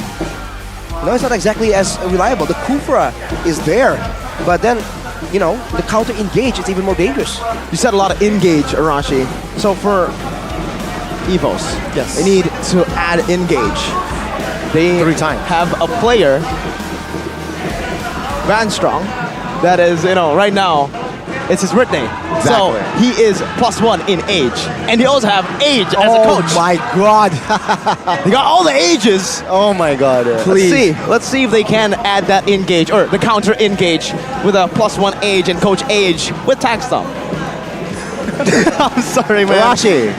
Speaker 18: No, it's not exactly as reliable. The Kufra is there, but then, you know, the counter engage is even more dangerous.
Speaker 4: You said a lot of engage, Arashi. So for EVOS,
Speaker 23: yes,
Speaker 4: they need to add engage. They
Speaker 23: 3 times.
Speaker 4: Have a player, Van Strong, that is, you know, right now, it's his birthday.
Speaker 23: Exactly.
Speaker 4: So he is +1 in age. And they also have age as a coach.
Speaker 23: Oh my god.
Speaker 4: They got all the ages.
Speaker 23: Oh my god.
Speaker 4: Please. Let's see if they can add that engage, or the counter engage, with a +1 age and coach age with tag stop. I'm sorry, man.
Speaker 23: Rashi,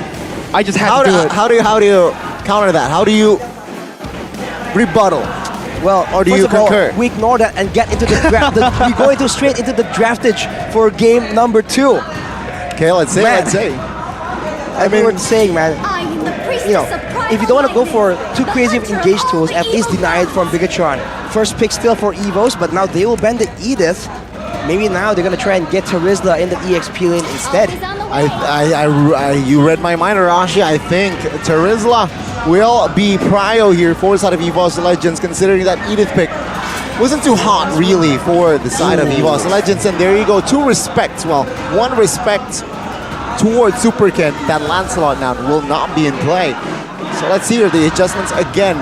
Speaker 4: I just had to do it.
Speaker 23: How do you counter that? How do you rebuttal?
Speaker 18: Well,
Speaker 23: or do
Speaker 18: first
Speaker 23: you
Speaker 18: of all,
Speaker 23: concur?
Speaker 18: we ignore that and get into the draft. We go straight into the draftage for game number 2.
Speaker 23: Okay, let's say.
Speaker 18: I mean, we're saying, man, you know, if you don't want to go for too crazy of engage tools, at least deny it from Bigatron. First pick still for EVOS, but now they will ban the Edith. Maybe now they're gonna try and get Terizla in the EXP lane instead.
Speaker 23: You read my mind, Arashi. I think Terizla will be prio here for the side of EVOS Legends, considering that Edith pick wasn't too hot, really, for the side of EVOS Legends. And there you go, 2 respects. Well, 1 respect towards Super Ken. That Lancelot now will not be in play. So let's see here the adjustments again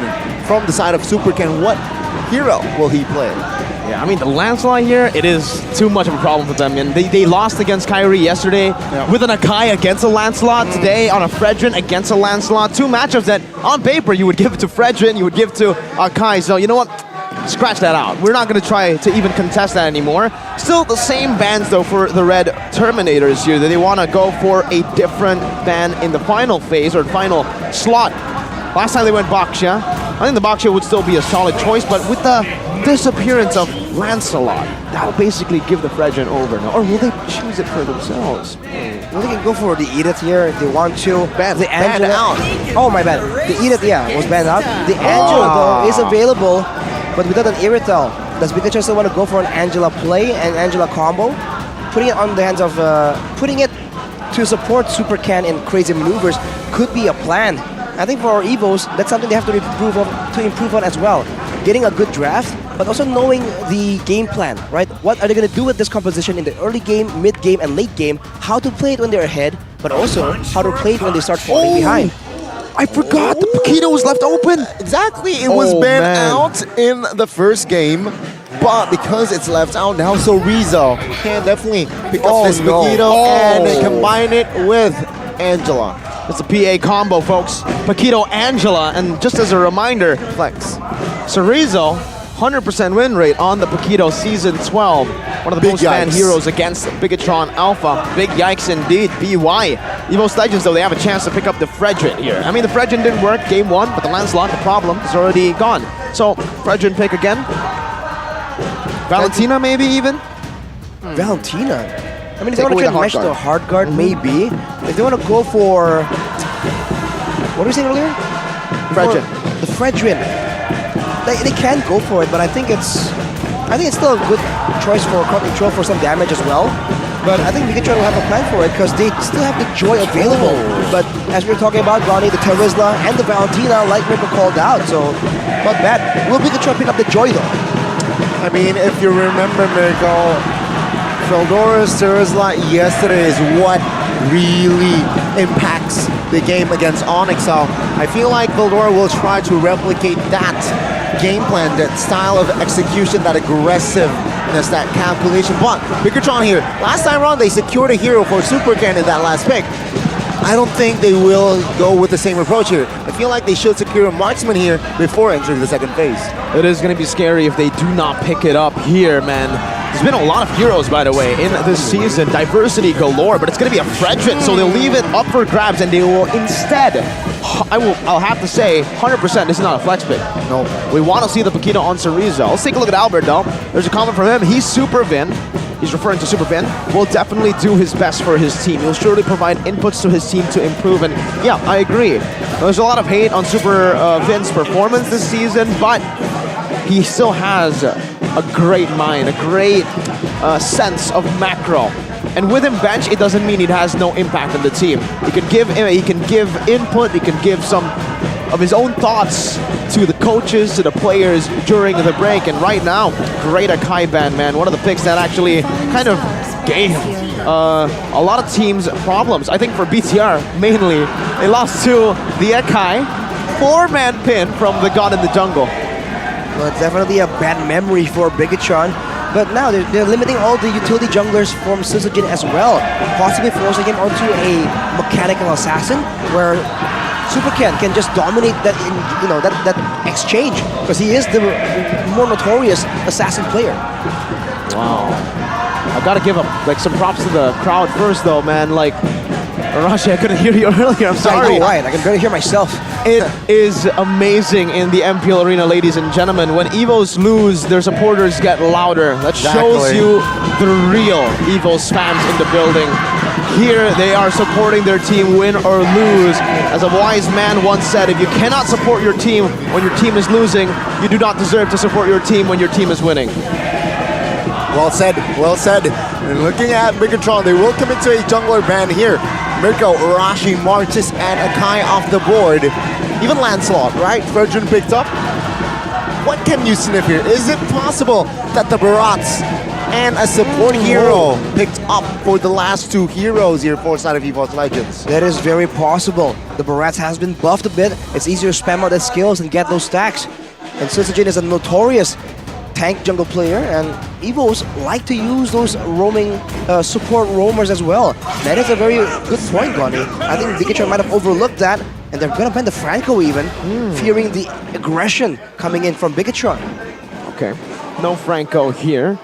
Speaker 23: from the side of Super Ken. What hero will he play?
Speaker 4: Yeah, I mean, the Lancelot here, it is too much of a problem for them. And they lost against Kyrie yesterday, with an Akai against a Lancelot, today on a Fredrin against a Lancelot. 2 matchups that, on paper, you would give to Fredrin, you would give to Akai. So, you know what? Scratch that out. We're not going to try to even contest that anymore. Still the same bans, though, for the Red Terminators here. That they want to go for a different ban in the final phase, or final slot. Last time they went Baksha. I think the Baksha would still be a solid choice, but with the disappearance of Lancelot, that'll basically give the Fredrin over now. Or will they choose it for themselves?
Speaker 18: Well, they can go for the Edith here if they want to. The Angela out. Oh, my bad. The Edith, was banned out. The Angela, though, is available, but without an Iritel. Does Pikachu still want to go for an Angela play and Angela combo? Putting it on the hands of, putting it to support Super Ken in crazy maneuvers could be a plan. I think for our EVOs, that's something they have to improve on as well. Getting a good draft, but also knowing the game plan, right? What are they going to do with this composition in the early game, mid game, and late game? How to play it when they're ahead, but also how to play it when they start falling behind.
Speaker 23: I forgot the Paquito was left open. Exactly, it was banned out in the first game, but because it's left out now, so Rizzo can definitely pick up this Paquito and combine it with Angela.
Speaker 4: It's a PA combo, folks. Paquito, Angela, and just as a reminder,
Speaker 23: Flex.
Speaker 4: Cerezo 100% win rate on the Paquito Season 12. One of the
Speaker 23: Big
Speaker 4: most banned
Speaker 23: yikes.
Speaker 4: heroes against Bigatron Alpha. Big yikes indeed, BY. EVO's Legends, though, they have a chance to pick up the Fredrin here. I mean, the Fredrin didn't work game 1, but the Lancelot, the problem, is already gone. So, Fredrin pick again. Valentina, maybe even?
Speaker 18: Valentina? I mean, if they
Speaker 4: Take
Speaker 18: want to
Speaker 4: away
Speaker 18: try
Speaker 4: the
Speaker 18: to match
Speaker 4: hard
Speaker 18: the hard guard, maybe. If they want to go for... What were we saying earlier?
Speaker 4: Fredrin.
Speaker 18: The Fredrin. They can go for it, but I think it's still a good choice for crowd control for some damage as well. But I think Bigatron will have a plan for it because they still have the Joy available. But as we were talking about, Ronnie, the Terizla and the Valentina, like Mirko called out, so not bad. Will Bigatron pick up the Joy though?
Speaker 23: I mean, if you remember, Mirko, Feldora's Terizla yesterday is what really impacts the game against Onyx. So I feel like Veldora will try to replicate that game plan, that style of execution, that aggressiveness, that calculation. But Bigatron here, last time around they secured a hero for Super Ken in that last pick. I don't think they will go with the same approach here. I feel like they should secure a marksman here before entering the second phase.
Speaker 4: It is going to be scary if they do not pick it up here, man. There's been a lot of heroes, by the way, in this season. Diversity galore, but it's going to be a Fredrin, so they'll leave it up for grabs, and they will instead, I'll have to say, 100% this is not a flex pick. No. We want to see the Paquito on Cereza. Let's take a look at Albert, though. There's a comment from him. He's Super Vin. He's referring to Super Vin. Will definitely do his best for his team. He'll surely provide inputs to his team to improve, and yeah, I agree. There's a lot of hate on Super Vin's performance this season, but he still has a great mind, a great sense of macro. And with him bench, it doesn't mean he has no impact on the team. He can give input, he can give some of his own thoughts to the coaches, to the players during the break. And right now, great Akai ban, man. One of the picks that actually kind of gave a lot of teams problems. I think for BTR, mainly, they lost to the Akai. 4-man pin from the God in the Jungle.
Speaker 18: Well, it's definitely a bad memory for Bigatron. But now they're limiting all the utility junglers from Syzygy as well, possibly forcing him onto a mechanical assassin where Super Ken can just dominate that that exchange because he is the more notorious assassin player.
Speaker 4: Wow. I gotta give up some props to the crowd first though, man. Like, Arashi, I couldn't hear you earlier, I'm sorry.
Speaker 18: I know, right? I can barely hear myself.
Speaker 4: It is amazing in the MPL arena, ladies and gentlemen. When EVOs lose, their supporters get louder. That shows you the real EVO spams in the building. Here, they are supporting their team, win or lose. As a wise man once said, if you cannot support your team when your team is losing, you do not deserve to support your team when your team is winning.
Speaker 23: Well said, well said. And looking at Bigatron, they will come into a jungler ban here. Mirko, Arashi, Martis, and Akai off the board. Even Lancelot, right? Fredrin picked up. What can you sniff here? Is it possible that the Barats and a support hero picked up for the last two heroes here for side of EVO's Legends?
Speaker 18: That is very possible. The Barats has been buffed a bit. It's easier to spam out their skills and get those stacks. And Syzygy is a notorious tank jungle player, and EVOs like to use those roaming support roamers as well. That is a very good point, Gonny. I think Bigatron might have overlooked that, and they're gonna ban the Franco even, fearing the aggression coming in from Bigatron.
Speaker 4: Okay, no Franco here.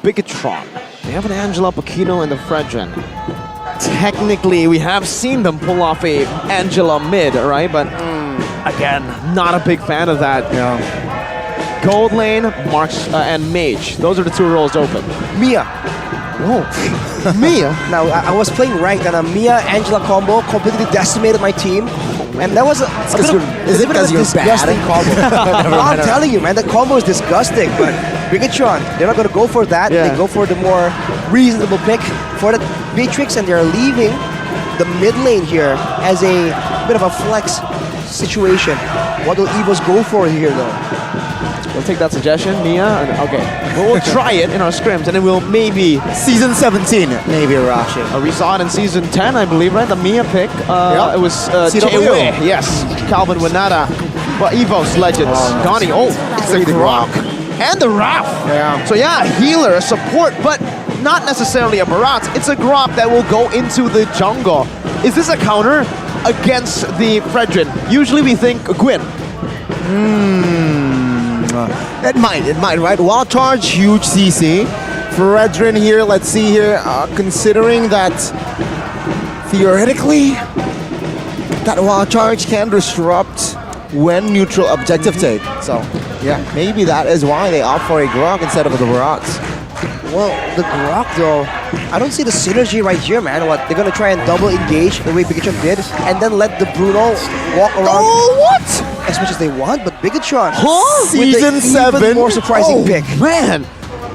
Speaker 4: Bigatron. They have an Angela, Paquito, and the Fredrin. Technically, we have seen them pull off a Angela mid, right? But again, not a big fan of that.
Speaker 18: Yeah.
Speaker 4: Gold lane, Marks, and Mage. Those are the two roles open.
Speaker 18: Mia.
Speaker 4: Oh, Mia.
Speaker 18: Now, I was playing ranked, and a Mia-Angela combo completely decimated my team. And that was a bit of a disgusting combo. I'm telling you, man, that combo is disgusting. But Bigatron, they're not going to go for that.
Speaker 4: Yeah.
Speaker 18: They go for the more reasonable pick for the Matrix, and they're leaving the mid lane here as a bit of a flex situation. What will EVOs go for here, though?
Speaker 4: We'll take that suggestion, Mia. And, okay, we'll try it in our scrims, and then we'll maybe...
Speaker 23: Season 17, maybe Arashi.
Speaker 4: We saw it in Season 10, I believe, right? The Mia pick.
Speaker 23: Yep.
Speaker 4: It was
Speaker 23: CW.
Speaker 4: Yes, Calvin Winata. But EVO's Legends. Gonny, it's the Grok. And the Raph.
Speaker 23: Yeah.
Speaker 4: So yeah, healer, a support, but not necessarily a Barat. It's a Grok that will go into the jungle. Is this a counter against the Fredrin? Usually we think Gwyn.
Speaker 23: It might, right? Wild charge, huge CC. Fredrin here, let's see here, considering that theoretically, that wild charge can disrupt when neutral objective take. So, yeah, maybe that is why they opt for a Grok instead of the Barats.
Speaker 18: Well, the Grok though, I don't see the synergy right here, man. What, they're gonna try and double engage the way Bigatron did, and then let the Bruno walk around.
Speaker 23: Oh, what?
Speaker 18: As much as they want, but Bigatron,
Speaker 23: Huh? Season 7.
Speaker 18: even more surprising pick.
Speaker 4: Man,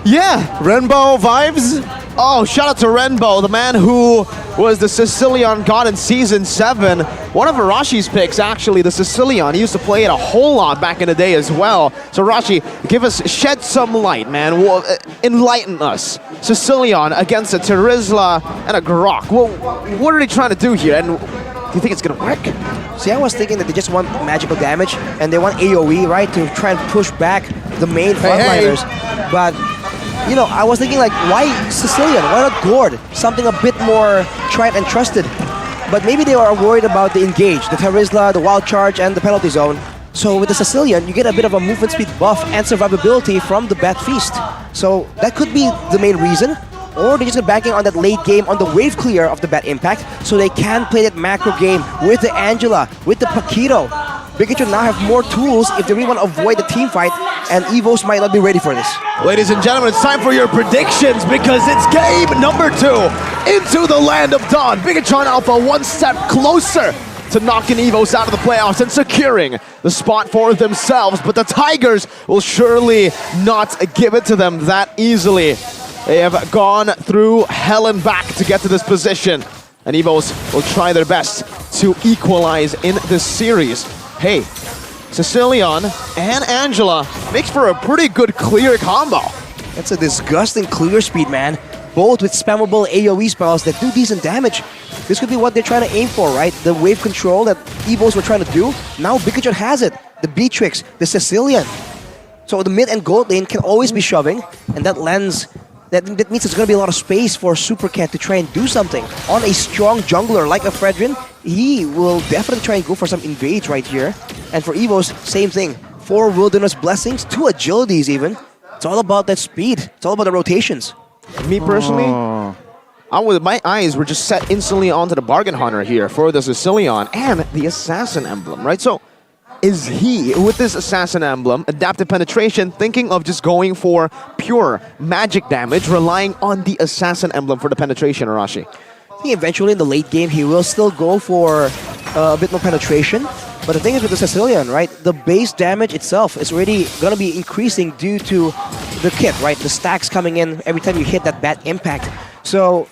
Speaker 4: yeah.
Speaker 23: Rainbow vibes.
Speaker 4: Oh, shout out to Renbo, the man who was the Sicilian god in Season 7. One of Arashi's picks, actually, the Sicilian. He used to play it a whole lot back in the day as well. So Arashi, shed some light, man. Enlighten us. Sicilian against a Terizla and a Grok. Well, what are they trying to do here? And do you think it's gonna work?
Speaker 18: See, I was thinking that they just want magical damage, and they want AoE, right, to try and push back the main frontliners. But you know, I was thinking like, why Sicilian? Why not Gord? Something a bit more tried and trusted. But maybe they are worried about the engage, the Terizla, the wild charge, and the penalty zone. So with the Sicilian, you get a bit of a movement speed buff and survivability from the Bat Feast. So that could be the main reason. Or they're just banking on that late game on the wave clear of the Bat Impact, so they can play that macro game with the Angela, with the Paquito. Bigatron now have more tools if they really want to avoid the team fight, and Evos might not be ready for this.
Speaker 4: Ladies and gentlemen, it's time for your predictions because it's game number 2 into the land of Dawn. Bigatron Alpha one step closer to knocking Evos out of the playoffs and securing the spot for themselves, but the Tigers will surely not give it to them that easily. They have gone through hell and back to get to this position, and Evos will try their best to equalize in this series. Hey, Sicilian and Angela makes for a pretty good clear combo.
Speaker 18: That's a disgusting clear speed, man. Both with spammable AoE spells that do decent damage. This could be what they're trying to aim for, right? The wave control that Evos were trying to do. Now Bigatron has it. The Beatrix, the Sicilian. So the mid and gold lane can always be shoving, and that means there's going to be a lot of space for Supercat to try and do something. On a strong jungler like a Fredrin, he will definitely try and go for some invades right here. And for Evos, same thing. 4 Wilderness Blessings, 2 agilities even. It's all about that speed. It's all about the rotations.
Speaker 4: Me personally, my eyes were just set instantly onto the Bargain Hunter here for the Sicilian and the Assassin Emblem, right? So is he, with this Assassin Emblem, Adaptive Penetration, thinking of just going for pure magic damage, relying on the Assassin Emblem for the penetration, Arashi?
Speaker 18: I think eventually in the late game, he will still go for a bit more penetration. But the thing is with the Sicilian, right? The base damage itself is already going to be increasing due to the kit, right? The stacks coming in every time you hit that Bat Impact. So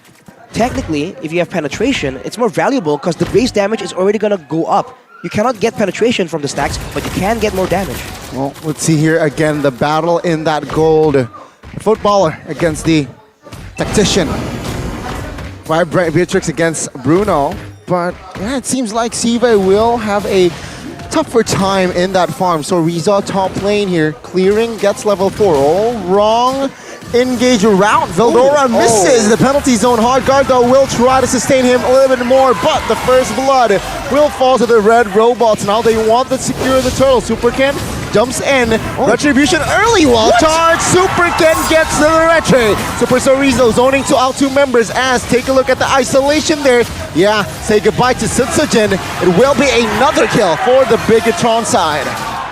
Speaker 18: technically, if you have penetration, it's more valuable because the base damage is already going to go up. You cannot get penetration from the stacks, but you can get more damage.
Speaker 23: Well, let's see here again the battle in that gold. Footballer against the tactician. Vibrant Beatrix against Bruno. But yeah, it seems like Sive will have a tougher time in that farm. So Riza top lane here, clearing, gets level 4. Oh, wrong engage route. Veldora misses the penalty zone. Hard guard though will try to sustain him a little bit more, but the first blood will fall to the red robots. Now they want to secure the turtle. Superken jumps in. Retribution early wall charge. Superken gets the retry. Super Sorizo zoning to out 2 members as take a look at the isolation there. Yeah, say goodbye to Sitsujin. It will be another kill for the Bigatron side.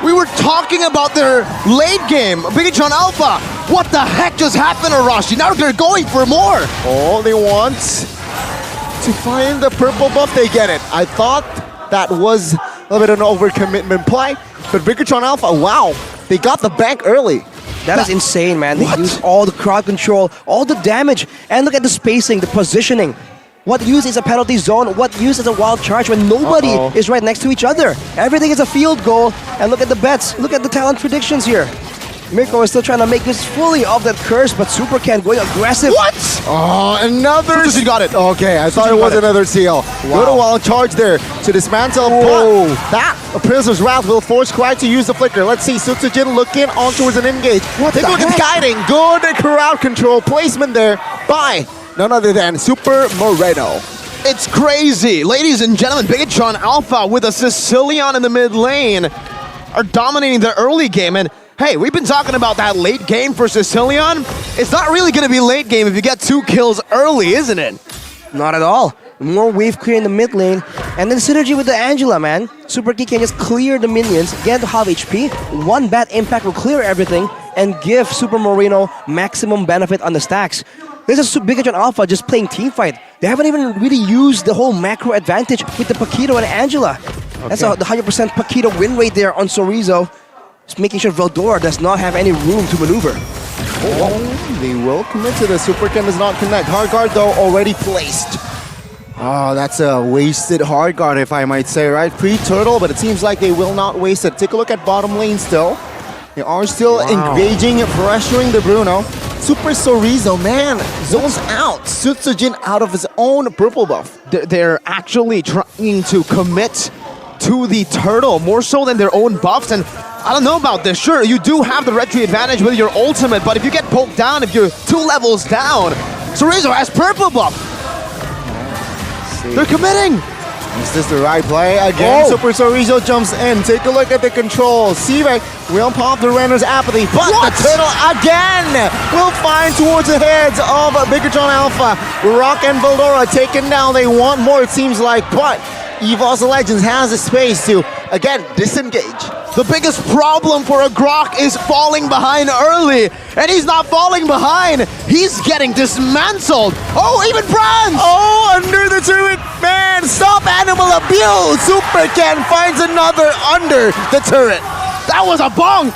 Speaker 4: We were talking about their late game, Bigatron Alpha. What the heck just happened, Arashi? Now they're going for more.
Speaker 23: All they want to find the purple buff, they get it. I thought that was a little bit of an overcommitment play, but Bigatron Alpha, wow, they got the bank early.
Speaker 18: That is insane, man. They use all the crowd control, all the damage, and look at the spacing, the positioning. What use is a penalty zone? What use is a wild charge when nobody is right next to each other? Everything is a field goal. And look at the bets. Look at the talent predictions here. Mirko is still trying to make this fully off that curse, but Supercan going aggressive.
Speaker 23: What? Oh, another...
Speaker 4: He got it.
Speaker 23: Okay, I thought it was another seal. Good wild charge there to dismantle. But that Prisoner's Wrath will force Cry to use the flicker. Let's see, Sutsujin looking on towards an engage. Take a look at guiding. Good crowd control placement there by none other than Super Moreno.
Speaker 4: It's crazy. Ladies and gentlemen, Bigatron Alpha with a Sicilian in the mid lane are dominating the early game and Hey, we've been talking about that late game for Sicilian. It's not really going to be late game if you get 2 kills early, isn't it?
Speaker 18: Not at all. More wave clear in the mid lane. And then synergy with the Angela, man. Super Key can just clear the minions, get to half HP. One bad impact will clear everything and give Super Moreno maximum benefit on the stacks. This is Bigatron Alpha just playing teamfight. They haven't even really used the whole macro advantage with the Paquito and Angela. That's the 100% Paquito win rate there on Sorizo. Just making sure Veldora does not have any room to maneuver.
Speaker 23: Oh, they will commit to the Super Ken does not connect. Hard guard though already placed. Oh, that's a wasted hard guard if I might say, right? Pre-turtle, but it seems like they will not waste it. Take a look at bottom lane still. They are still engaging, pressuring the Bruno. Super Sorizo, man, zones out. Sutsujin out of his own purple buff.
Speaker 4: They're actually trying to commit to the turtle more so than their own buffs, and I don't know about this. Sure, you do have the retry advantage with your ultimate, but if you get poked down, if you're 2 levels down, Sorizo has purple buff. They're committing.
Speaker 23: Is this the right play? Again, Super Sorizo jumps in. Take a look at the control. Sivek will pop the Renner's apathy, but the turtle again will find towards the heads of Bigatron Alpha. Rock and Veldora taken down. They want more, it seems like, but EVOS Legends has the space to, again, disengage.
Speaker 4: The biggest problem for a Grok is falling behind early, and he's not falling behind. He's getting dismantled. Oh, even Bronze!
Speaker 23: Oh, under the turret, man! Stop animal abuse! Super Ken finds another under the turret.
Speaker 4: That was a bonk!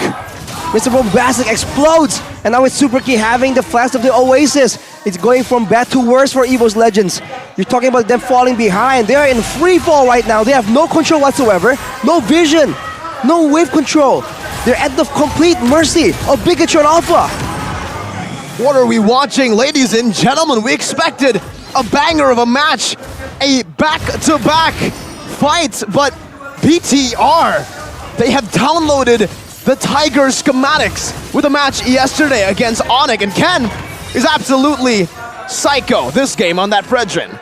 Speaker 18: Mr. Bombastic explodes, and now with Super Key having the flash of the Oasis, it's going from bad to worse for EVOS Legends. You're talking about them falling behind. They are in free fall right now. They have no control whatsoever, no vision, no wave control. They're at the complete mercy of Bigatron Alpha.
Speaker 4: What are we watching, ladies and gentlemen? We expected a banger of a match, a back-to-back fight, but BTR, they have downloaded the Tiger schematics with a match yesterday against Onyx, and Ken is absolutely psycho this game on that Fredrin.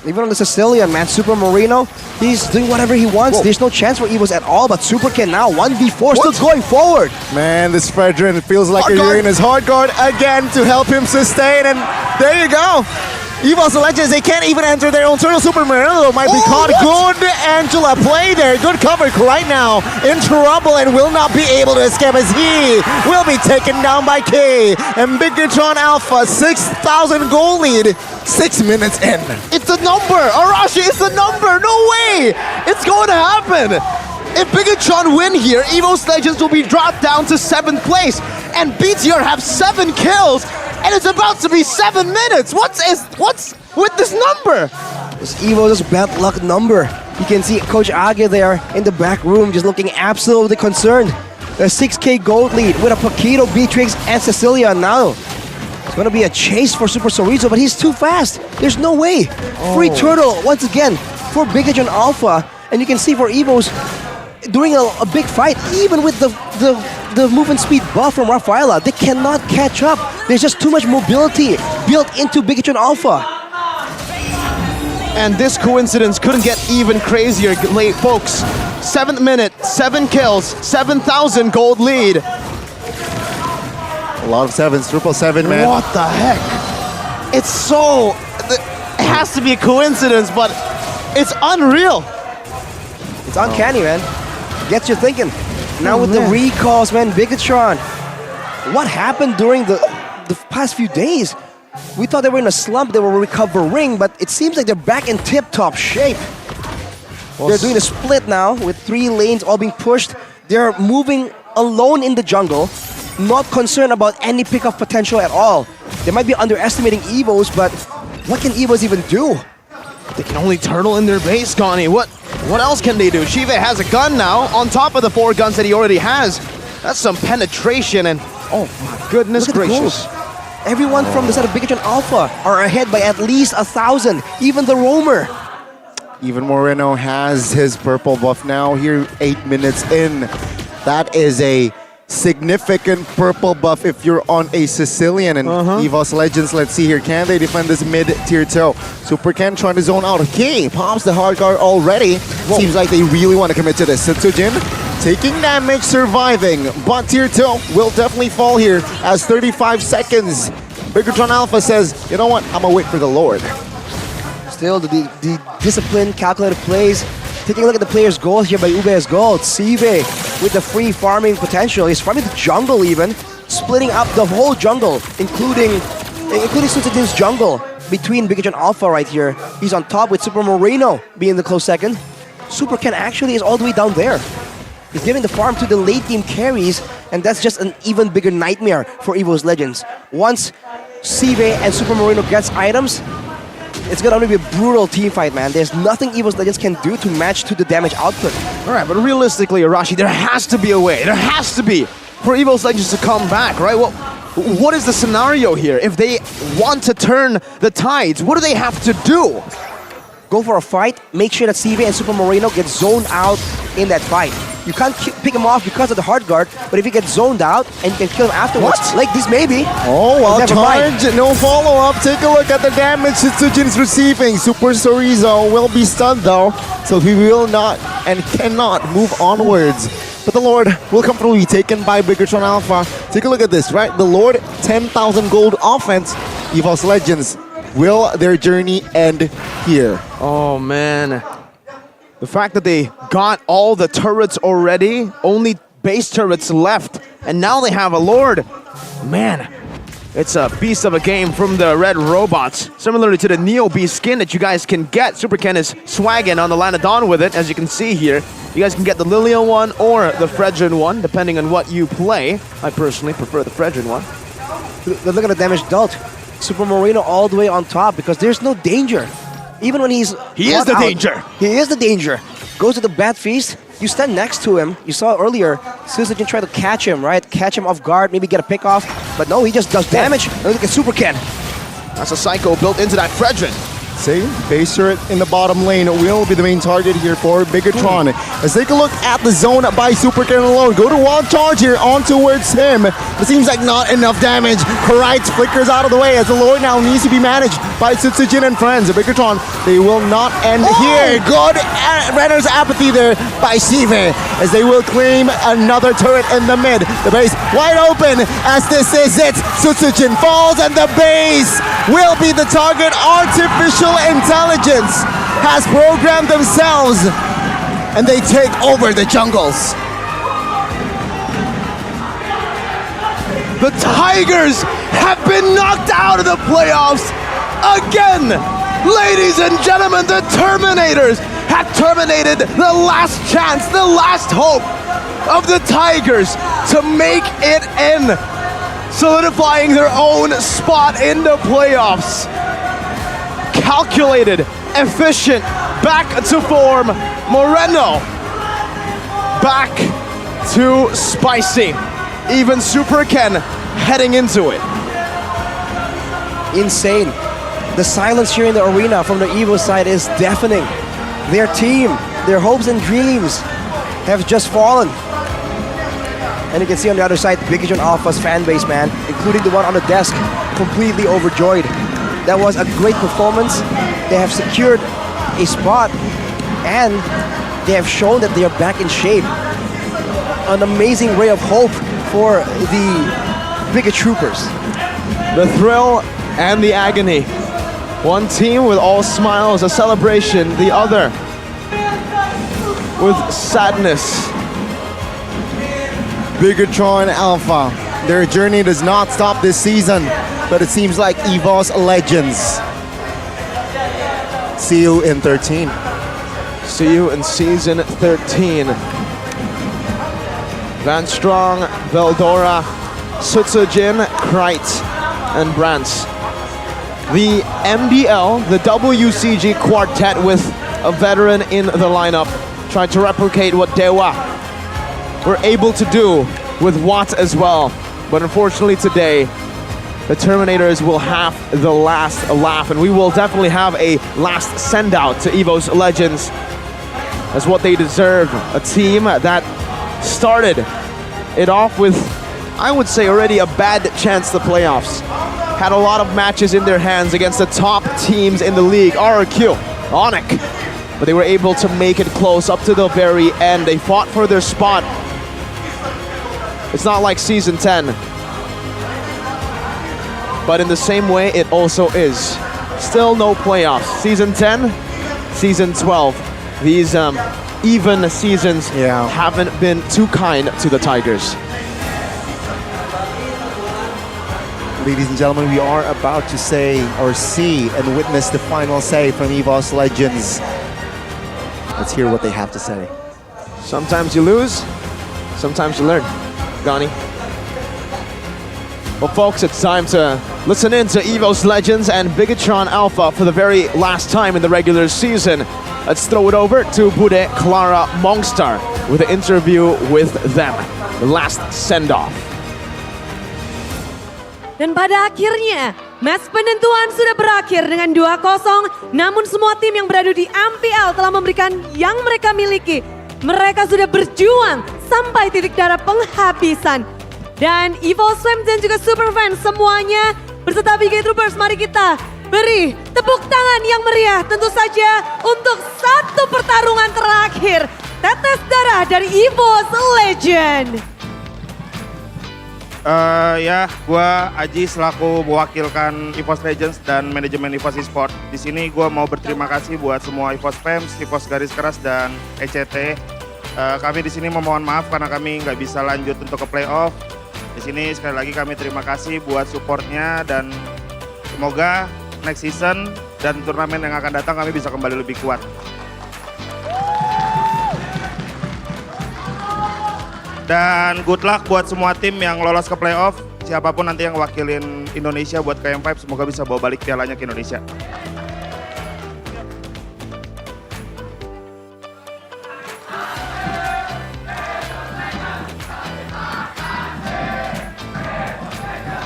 Speaker 18: Even on the Sicilian, man, Super Moreno, he's doing whatever he wants. There's no chance for EVOS at all, but Super Ken now 1v4 still going forward.
Speaker 23: Man, this Fredrin feels like a year in his hard guard again to help him sustain, and there you go. EVOS Legends, they can't even enter their own turtle. Super Moreno might be caught. Good Angela play there. Good cover right now. In trouble and will not be able to escape as he will be taken down by K. And Bigatron Alpha, 6,000 goal lead, 6 minutes in.
Speaker 4: It's a number. Arashi, it's a number. No way. It's going to happen. If Bigatron win here, EVOS Legends will be dropped down to 7th place. And BTR have 7 kills. And it's about to be 7 minutes. What's with this number?
Speaker 18: It's EVO's bad luck number. You can see Coach Age there in the back room just looking absolutely concerned. A 6k gold lead with a Paquito, Beatrix, and Cecilia now. It's going to be a chase for Super Sorizo, but he's too fast. There's no way. Free turtle once again for Bigatron Alpha. And you can see for EVO's during a big fight, even with the movement speed buff from Rafaela, they cannot catch up. There's just too much mobility built into Bigatron Alpha.
Speaker 4: And this coincidence couldn't get even crazier, folks. 7th minute, 7 kills, 7,000 gold lead.
Speaker 23: A lot of 7s, 777, man.
Speaker 4: What the heck? It's so... It has to be a coincidence, but it's unreal.
Speaker 18: It's uncanny, man. Gets you thinking. Now with the recalls, man, Bigatron. What happened during the past few days? We thought they were in a slump, they were recovering, but it seems like they're back in tip-top shape. They're doing a split now with 3 lanes all being pushed. They're moving alone in the jungle, not concerned about any pickup potential at all. They might be underestimating EVOs, but what can EVOs even do?
Speaker 4: They can only turtle in their base, Connie. What else can they do? Shive has a gun now, on top of the 4 guns that he already has. That's some penetration, and oh my goodness gracious.
Speaker 18: Everyone from the side of Bigatron Alpha are ahead by at least 1,000, even the roamer.
Speaker 23: Even Moreno has his purple buff now here, 8 minutes in. That is a significant purple buff if you're on a Sicilian. And EVOS Legends, let's see here, can they defend this mid-tier toe? Super Ken trying to zone out. Okay, pops the hard guard already. Seems like they really want to commit to this. Setsujin taking damage, surviving, but tier 2 will definitely fall here as 35 seconds. Bigatron Alpha says, you know what, I'm gonna wait for the Lord.
Speaker 18: Still, the disciplined, calculated plays. Taking a look at the player's goals here by Ube's goal. Sive with the free farming potential. He's farming the jungle even, splitting up the whole jungle, including Sutsujin's jungle between Bigatron Alpha right here. He's on top with Super Moreno being the close second. Super Ken actually is all the way down there. He's giving the farm to the late game carries, and that's just an even bigger nightmare for EVO's Legends. Once Sive and Super Moreno gets items, it's gonna only be a brutal team fight, man. There's nothing EVO's Legends can do to match to the damage output.
Speaker 4: All right, but realistically, Arashi, there has to be a way. There has to be for EVO's Legends to come back, right? Well, what is the scenario here? If they want to turn the tides, what do they have to do?
Speaker 18: Go for a fight, make sure that Sive and Super Moreno get zoned out in that fight. You can't pick him off because of the hard guard, but if you get zoned out and you can kill him afterwards, like this maybe.
Speaker 23: Oh, well,
Speaker 18: never mind.
Speaker 23: charge, no follow-up. Take a look at the damage Sutsujin is receiving. Super Sorizo will be stunned though, so he will not and cannot move onwards. But the Lord will comfortably be taken by Bigatron Alpha. Take a look at this, right? The Lord, 10,000 gold offense. EVO's Legends, will their journey end here?
Speaker 4: Oh, man. The fact that they got all the turrets already, only base turrets left, and now they have a Lord. Man, it's a beast of a game from the red robots. Similarly to the Neo Beast skin that you guys can get. Super Ken is swagging on the Lanadon with it, as you can see here. You guys can get the Lilian one or the Fredrin one, depending on what you play. I personally prefer the Fredrin one.
Speaker 18: Look at the damage dealt. Super Moreno all the way on top because there's no danger. Even when he is the danger. He is the danger. Goes to the Bat Feast. You stand next to him. You saw earlier, Sutsujin try to catch him, right? Catch him off guard, maybe get a pick off. But no, he just does damage. And look at Super Ken.
Speaker 4: That's a Psycho built into that Fredrin.
Speaker 23: See, base turret in the bottom lane will be the main target here for Bigatron. Let's take a look at the zone by Super Ken alone. Go to wild charge here on towards him. It seems like not enough damage. Karites flickers out of the way as the Lord now needs to be managed by Sutsujin and friends. Bigatron, they will not end here. Good Renner's apathy there by Sive as they will claim another turret in the mid. The base wide open as this is it. Sutsujin falls and the base will be the target. Artificial intelligence has programmed themselves and they take over the jungles.
Speaker 4: The Tigers have been knocked out of the playoffs again. Ladies and gentlemen, the Terminators have terminated the last chance, the last hope of the Tigers to make it in, solidifying their own spot in the playoffs. Calculated, efficient, back to form. Moreno, back to spicy. Even Super Ken heading into it.
Speaker 18: Insane. The silence here in the arena from the EVO side is deafening. Their team, their hopes and dreams have just fallen. And you can see on the other side, Bigatron Alpha's fan base, man, including the one on the desk, completely overjoyed. That was a great performance. They have secured a spot and they have shown that they are back in shape. An amazing ray of hope for the Bigat Troopers.
Speaker 4: The thrill and the agony. One team with all smiles, a celebration. The other with sadness.
Speaker 23: Bigatron Alpha, their journey does not stop this season, but it seems like EVO's Legends. See you in 13.
Speaker 4: See you in season 13. Van Strong, Veldora, Sutsujin, Krite, and Brantz. The MDL, the WCG quartet with a veteran in the lineup, tried to replicate what Dewa were able to do with Watt as well. But unfortunately today, the Terminators will have the last laugh, and we will definitely have a last send out to EVO's Legends as what they deserve. A team that started it off with, I would say, already a bad chance to the playoffs. Had a lot of matches in their hands against the top teams in the league. RRQ, Onic, but they were able to make it close up to the very end. They fought for their spot. It's not like Season 10, but in the same way, it also is. Still no playoffs. Season 10, Season 12. These even seasons haven't been too kind to the Tigers.
Speaker 23: Ladies and gentlemen, we are about to say or see and witness the final say from EVOS Legends. Let's hear what they have to say.
Speaker 4: Sometimes you lose, sometimes you learn. Gani. Well, folks, it's time to listen in to EVOS Legends and Bigatron Alpha for the very last time in the regular season. Let's throw it over to Bude Clara Mongstar with an interview with them. The last send-off.
Speaker 5: Dan pada akhirnya, match penentuan sudah berakhir dengan 2-0. Namun semua tim yang berada di MPL telah memberikan yang mereka miliki. Mereka sudah berjuang sampai titik darah penghabisan. Dan EVOS Fam dan juga Superfans semuanya berserta BG Troopers, mari kita beri tepuk tangan yang meriah tentu saja untuk satu pertarungan terakhir. Tetes darah dari EVOS Legend.
Speaker 6: Ya, gua Aji selaku mewakilkan EVOS Legends dan manajemen EVOS Esport. Di sini gua mau berterima kasih buat semua EVOS Fans, EVOS Garis Keras dan ECT. Kami di sini memohon maaf karena kami nggak bisa lanjut untuk ke playoff. Di sini sekali lagi kami terima kasih buat supportnya dan semoga next season dan turnamen yang akan datang kami bisa kembali lebih kuat. Dan good luck buat semua tim yang lolos ke playoff. Siapapun nanti yang wakilin Indonesia buat KM5, semoga bisa bawa balik pialanya ke Indonesia.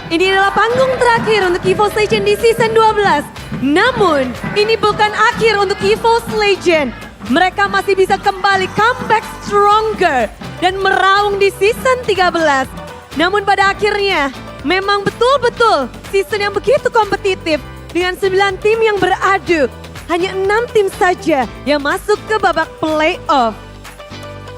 Speaker 5: Ini adalah panggung terakhir untuk EVOS Legend di season 12. Namun, ini bukan akhir untuk EVOS Legend. Mereka masih bisa kembali comeback stronger dan meraung di season 13. Namun pada akhirnya, memang betul-betul season yang begitu kompetitif dengan 9 tim yang beradu. Hanya 6 tim saja yang masuk ke babak playoff.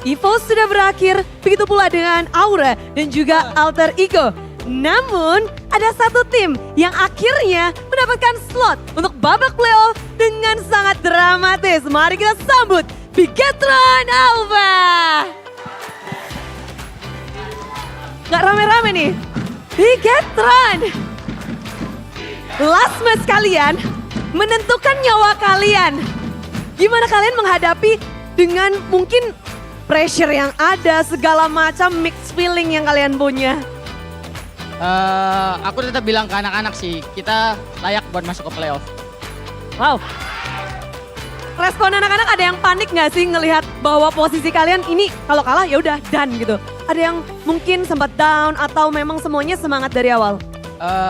Speaker 5: EVOS sudah berakhir, begitu pula dengan Aura dan juga Alter Ego. Namun, ada satu tim yang akhirnya mendapatkan slot untuk babak playoff dengan sangat dramatis. Mari kita sambut Bigatron Alpha. Gak rame-rame nih. Bigatron. Last match kalian menentukan nyawa kalian. Gimana kalian menghadapi dengan mungkin pressure yang ada, segala macam mixed feeling yang kalian punya?
Speaker 19: Aku tetap bilang ke anak-anak sih, kita layak buat masuk ke playoff.
Speaker 5: Wow. Respon anak-anak ada yang panik nggak sih ngelihat bahwa posisi kalian ini kalau kalah ya udah done gitu? Ada yang mungkin sempat down atau memang semuanya semangat dari awal?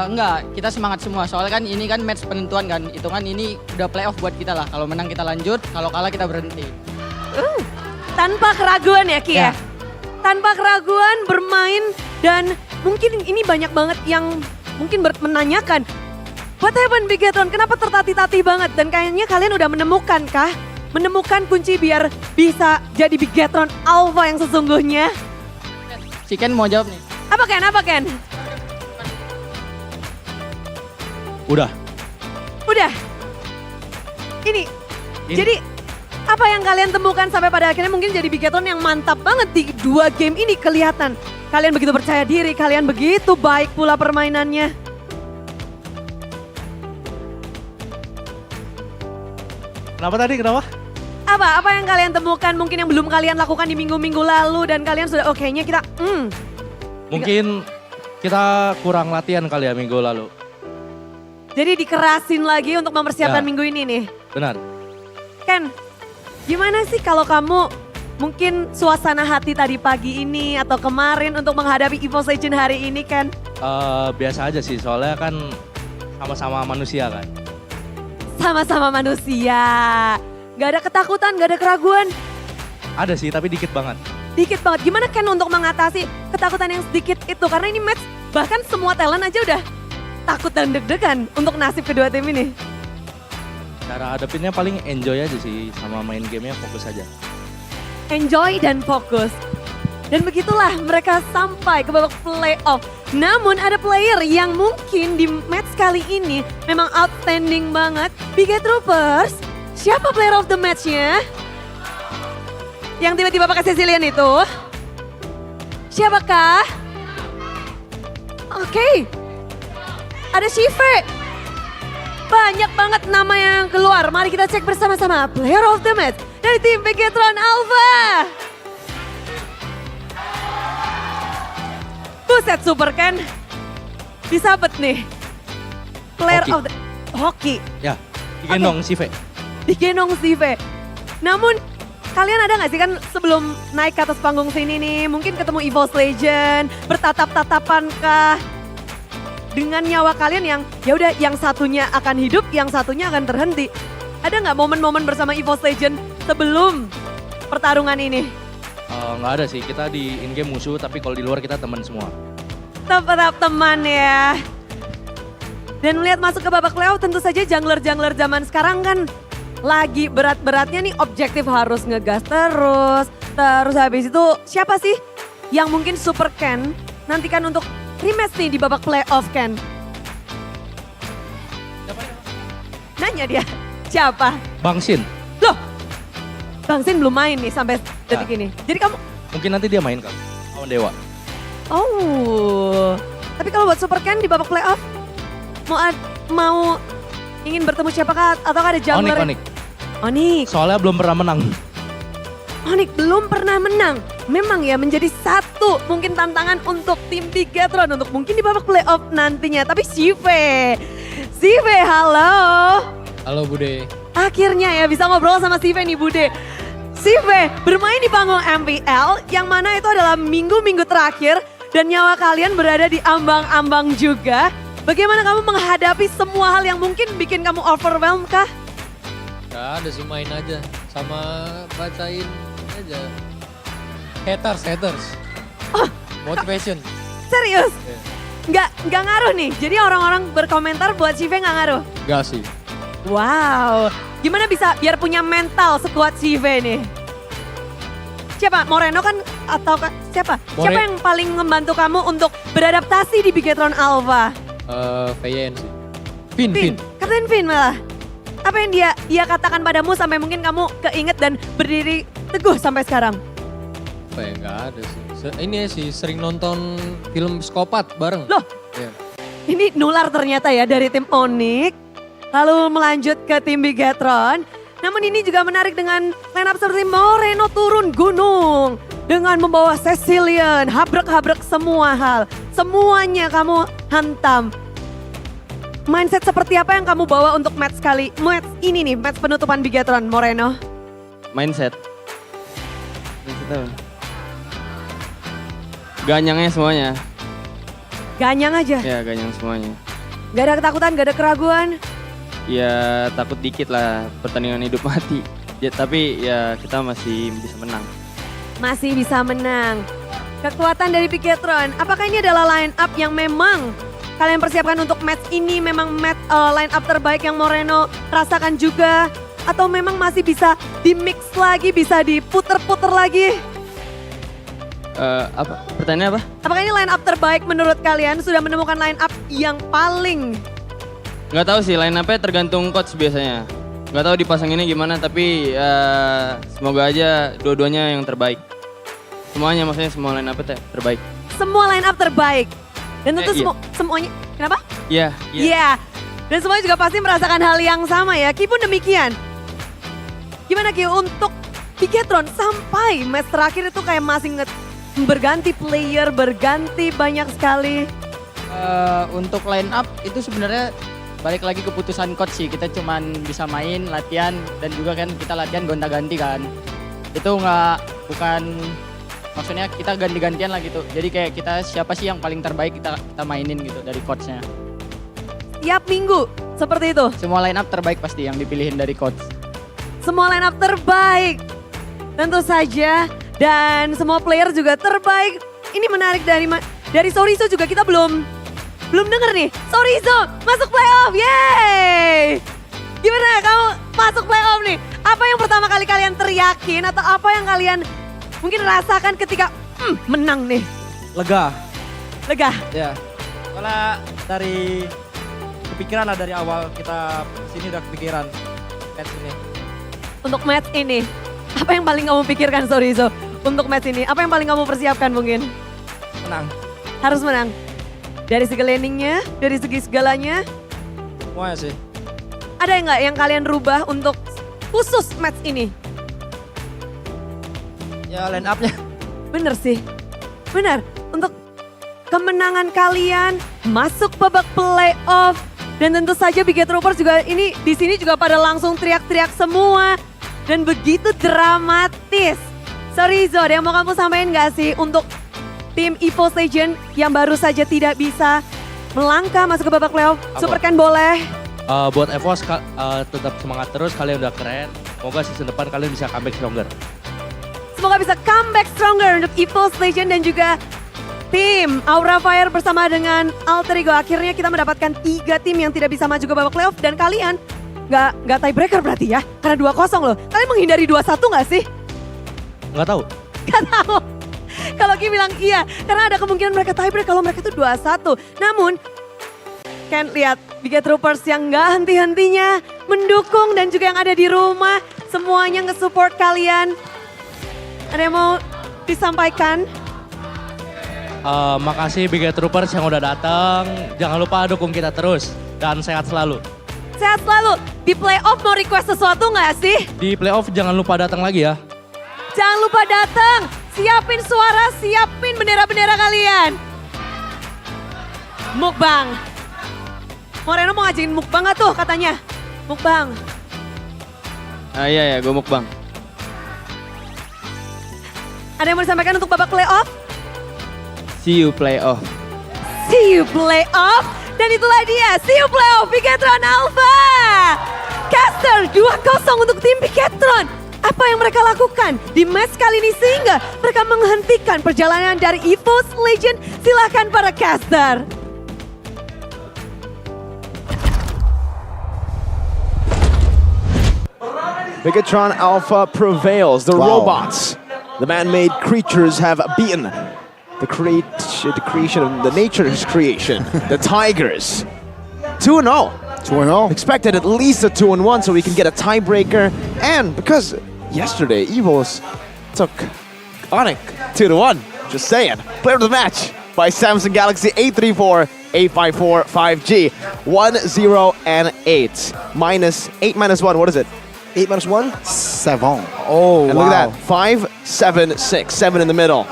Speaker 19: Enggak, kita semangat semua. Soalnya kan ini kan match penentuan kan. Hitungan ini udah playoff buat kita lah. Kalau menang kita lanjut, kalau kalah kita berhenti.
Speaker 5: Tanpa keraguan ya Ki ya? Tanpa keraguan bermain dan mungkin ini banyak banget yang mungkin menanyakan, what happened Bigatron? Kenapa tertatih-tatih banget? Dan kayaknya kalian udah menemukan kah? Menemukan kunci biar bisa jadi Bigatron Alpha yang sesungguhnya?
Speaker 19: Si Ken mau jawab nih.
Speaker 5: Apa Ken? Apa Ken?
Speaker 24: Udah.
Speaker 5: Ini. Jadi apa yang kalian temukan sampai pada akhirnya mungkin jadi Bigatron yang mantap banget di 2 game ini kelihatan. Kalian begitu percaya diri, kalian begitu baik pula permainannya.
Speaker 24: Kenapa tadi? Kenapa?
Speaker 5: Apa yang kalian temukan mungkin yang belum kalian lakukan di minggu-minggu lalu dan kalian sudah oke-nya kita
Speaker 24: Mungkin kita kurang latihan kali ya minggu lalu.
Speaker 5: Jadi dikerasin lagi untuk mempersiapkan
Speaker 24: Ya.
Speaker 5: minggu ini nih.
Speaker 24: Benar.
Speaker 5: Ken, gimana sih kalau kamu mungkin suasana hati tadi pagi ini atau kemarin untuk menghadapi EVOS Legend hari ini Ken?
Speaker 24: Biasa aja sih, soalnya kan sama-sama manusia kan.
Speaker 5: Sama-sama manusia. Gak ada ketakutan, gak ada keraguan.
Speaker 24: Ada sih, tapi dikit banget.
Speaker 5: Dikit banget. Gimana Ken untuk mengatasi ketakutan yang sedikit itu? Karena ini match bahkan semua talent aja udah takut dan deg-degan untuk nasib kedua tim ini.
Speaker 24: Cara hadapinnya paling enjoy aja sih sama main gamenya, fokus aja.
Speaker 5: Enjoy dan fokus. Dan begitulah mereka sampai ke babak playoff. Namun ada player yang mungkin di match kali ini memang outstanding banget. Big Troopers, siapa player of the match-nya? Yang tiba-tiba pakai Sicilian itu? Siapakah? Oke. Ada Shive. Banyak banget nama yang keluar. Mari kita cek bersama-sama player of the match dari tim Bigetron Alpha. Buset Super Ken. Disabet nih. Player
Speaker 24: Hoki.
Speaker 5: of the hoki.
Speaker 24: Ya, digendong si V.
Speaker 5: Digendong Sive. Namun kalian ada gak sih kan sebelum naik ke atas panggung sini nih, mungkin ketemu EVOS Legend, bertatap-tatapan kah? Dengan nyawa kalian yang ya udah yang satunya akan hidup, yang satunya akan terhenti. Ada nggak momen-momen bersama EVOS Legend sebelum pertarungan ini?
Speaker 24: Nggak ada sih, kita di in-game musuh tapi kalau di luar kita teman semua.
Speaker 5: Tetap teman ya. Dan melihat masuk ke babak playoff tentu saja jungler-jungler zaman sekarang kan lagi berat-beratnya nih, objektif harus ngegas terus. Terus habis itu siapa sih yang mungkin Super Ken nantikan untuk rematch nih di babak playoff Ken? Nanya dia, siapa?
Speaker 24: Bang Sin.
Speaker 5: Loh, Bang Sin belum main nih sampai detik ini. Jadi kamu...
Speaker 24: Mungkin nanti dia main kali, lawan Dewa.
Speaker 5: Oh, tapi kalau buat Super Ken di babak playoff, mau ingin bertemu siapakah atau ada jungler? Onyx.
Speaker 24: Soalnya belum pernah menang.
Speaker 5: Onyx belum pernah menang. Memang ya menjadi satu mungkin tantangan untuk tim Bigetron untuk mungkin di babak playoff nantinya. Tapi Sive, halo.
Speaker 8: Halo Bude.
Speaker 5: Akhirnya ya bisa ngobrol sama Sive nih Bude. Sive bermain di panggung MPL yang mana itu adalah minggu-minggu terakhir dan nyawa kalian berada di ambang-ambang juga. Bagaimana kamu menghadapi semua hal yang mungkin bikin kamu overwhelmed kah?
Speaker 8: Gak ada sih, main aja. Sama bacain aja. Haters.
Speaker 5: Oh.
Speaker 8: Motivation.
Speaker 5: Serius? Nggak ngaruh nih? Jadi orang-orang berkomentar buat Sive nggak ngaruh?
Speaker 8: Gak sih.
Speaker 5: Wow, gimana bisa biar punya mental sekuat Sive nih? Siapa? Moreno kan atau siapa? Siapa yang paling membantu kamu untuk beradaptasi di Bigetron Alpha?
Speaker 8: VN sih. Vin.
Speaker 5: Kapten Vin malah. Apa yang dia katakan padamu sampai mungkin kamu keinget dan berdiri teguh sampai sekarang?
Speaker 8: Apa ya, nggak ada sih. Ini sih sering nonton film psikopat bareng.
Speaker 5: Loh,
Speaker 8: ya.
Speaker 5: Ini nular ternyata ya dari tim Onyx. Lalu melanjut ke tim Bigetron. Namun ini juga menarik dengan line up seperti Moreno turun gunung. Dengan membawa Sicilian, habrek-habrek semua hal. Semuanya kamu hantam. Mindset seperti apa yang kamu bawa untuk match ini nih, match penutupan Bigetron, Moreno?
Speaker 9: Mindset apa? Ganyangnya semuanya.
Speaker 5: Ganyang aja?
Speaker 9: Ya, ganyang semuanya.
Speaker 5: Gak ada ketakutan, gak ada keraguan?
Speaker 9: Ya takut dikit lah, pertandingan hidup mati. Ya, tapi ya kita masih bisa menang.
Speaker 5: Masih bisa menang. Kekuatan dari Bigetron, apakah ini adalah line up yang memang kalian persiapkan untuk match ini? Memang line up terbaik yang Moreno rasakan juga? Atau memang masih bisa di-mix lagi, bisa diputer-puter lagi?
Speaker 9: Apa? Pertanyaannya apa?
Speaker 5: Apakah ini line up terbaik menurut kalian? Sudah menemukan line up yang paling?
Speaker 9: Nggak tahu sih, line up-nya tergantung coach biasanya. Nggak tahu dipasanginnya gimana, tapi semoga aja dua-duanya yang terbaik. Semuanya, maksudnya semua line up-nya terbaik.
Speaker 5: Semua line up terbaik? Dan tentu semuanya, kenapa?
Speaker 9: Iya.
Speaker 5: Iya. Dan semuanya juga pasti merasakan hal yang sama ya. Ki pun demikian. Gimana Ki untuk Bigetron sampai match terakhir itu kayak masih berganti player, berganti banyak sekali.
Speaker 19: Untuk line up itu sebenarnya balik lagi keputusan coach sih. Kita cuman bisa main, latihan, dan juga kan kita latihan gonta-ganti kan. Itu bukan maksudnya kita ganti-gantian lah gitu. Jadi kayak kita siapa sih yang paling terbaik kita mainin gitu dari coachnya.
Speaker 5: Tiap minggu seperti itu?
Speaker 19: Semua line up terbaik pasti yang dipilihin dari coach.
Speaker 5: Semua line up terbaik tentu saja. Dan semua player juga terbaik. Ini menarik dari Sorizo juga kita belum denger nih. Sorizo masuk playoff, yeay! Gimana kamu kali kalian teriakin atau apa yang kalian mungkin rasakan ketika menang nih?
Speaker 24: Lega.
Speaker 5: Lega?
Speaker 24: Ya. Soalnya dari kepikiran lah dari awal kita sini udah kepikiran match ini.
Speaker 5: Untuk match ini, apa yang paling kamu pikirkan, sorry Zo? Untuk match ini, apa yang paling kamu persiapkan mungkin?
Speaker 24: Menang.
Speaker 5: Harus menang. Dari segi landingnya, dari segi segalanya.
Speaker 24: Semuanya sih.
Speaker 5: Ada nggak yang kalian rubah untuk khusus match ini?
Speaker 24: Ya line up-nya.
Speaker 5: Bener sih, bener. Untuk kemenangan kalian masuk babak playoff dan tentu saja Big Troopers juga ini di sini juga pada langsung teriak-teriak semua dan begitu dramatis. Sorry Zo, ada yang mau kamu sampaikan nggak sih untuk tim EVOS Legend yang baru saja tidak bisa melangkah masuk ke babak playoff? Superkan boleh.
Speaker 24: Buat EVOS tetap semangat terus, kalian udah keren. Semoga season depan kalian bisa comeback stronger.
Speaker 5: Semoga bisa comeback stronger untuk EVOS Legend dan juga tim Aura Fire bersama dengan Alter Ego. Akhirnya kita mendapatkan 3 tim yang tidak bisa maju ke babak playoff dan kalian nggak tiebreaker berarti ya? Karena 2-0 loh. Kalian menghindari 2-1 nggak sih?
Speaker 24: Nggak tahu.
Speaker 5: Nggak tahu. Kalau Ki bilang iya, karena ada kemungkinan mereka tiebreak kalau mereka itu 2-1. Namun, kan lihat Big Troopers yang nggak henti-hentinya mendukung dan juga yang ada di rumah semuanya nge-support kalian. Ada yang mau disampaikan?
Speaker 24: Makasih Big Troopers yang udah datang. Jangan lupa dukung kita terus dan sehat selalu.
Speaker 5: Sehat selalu. Di playoff mau request sesuatu nggak sih?
Speaker 24: Di playoff jangan lupa datang lagi ya.
Speaker 5: Jangan lupa datang. Siapin suara, siapin bendera-bendera kalian. Mukbang. Moreno mau ngajakin mukbang gak tuh katanya? Mukbang.
Speaker 9: Iya, gue mukbang.
Speaker 5: Ada yang mau disampaikan untuk babak playoff?
Speaker 9: See you playoff.
Speaker 5: See you playoff. Dan itulah dia, see you playoff Bigetron Alpha. Caster 2-0 untuk tim Bigetron. Apa yang mereka lakukan di match kali ini sehingga mereka menghentikan perjalanan dari EVOS Legend? Silahkan para caster.
Speaker 4: Bigetron Alpha prevails. The robots, the man-made creatures have beaten the creation of the nature's creation. The Tigers. 2-0. 2-0. Expected at least a 2-1 so we can get a tiebreaker. And because yesterday EVOS took Onyx 2-1. Just saying. Player of the match by Samsung Galaxy A34, A54, 5G. 1-0 and 8. Minus 8 minus 1, what is it?
Speaker 18: 8 minus 1?
Speaker 23: 7.
Speaker 4: Oh, and
Speaker 18: wow.
Speaker 4: look at that. 5, 7, 6. 7 in the middle.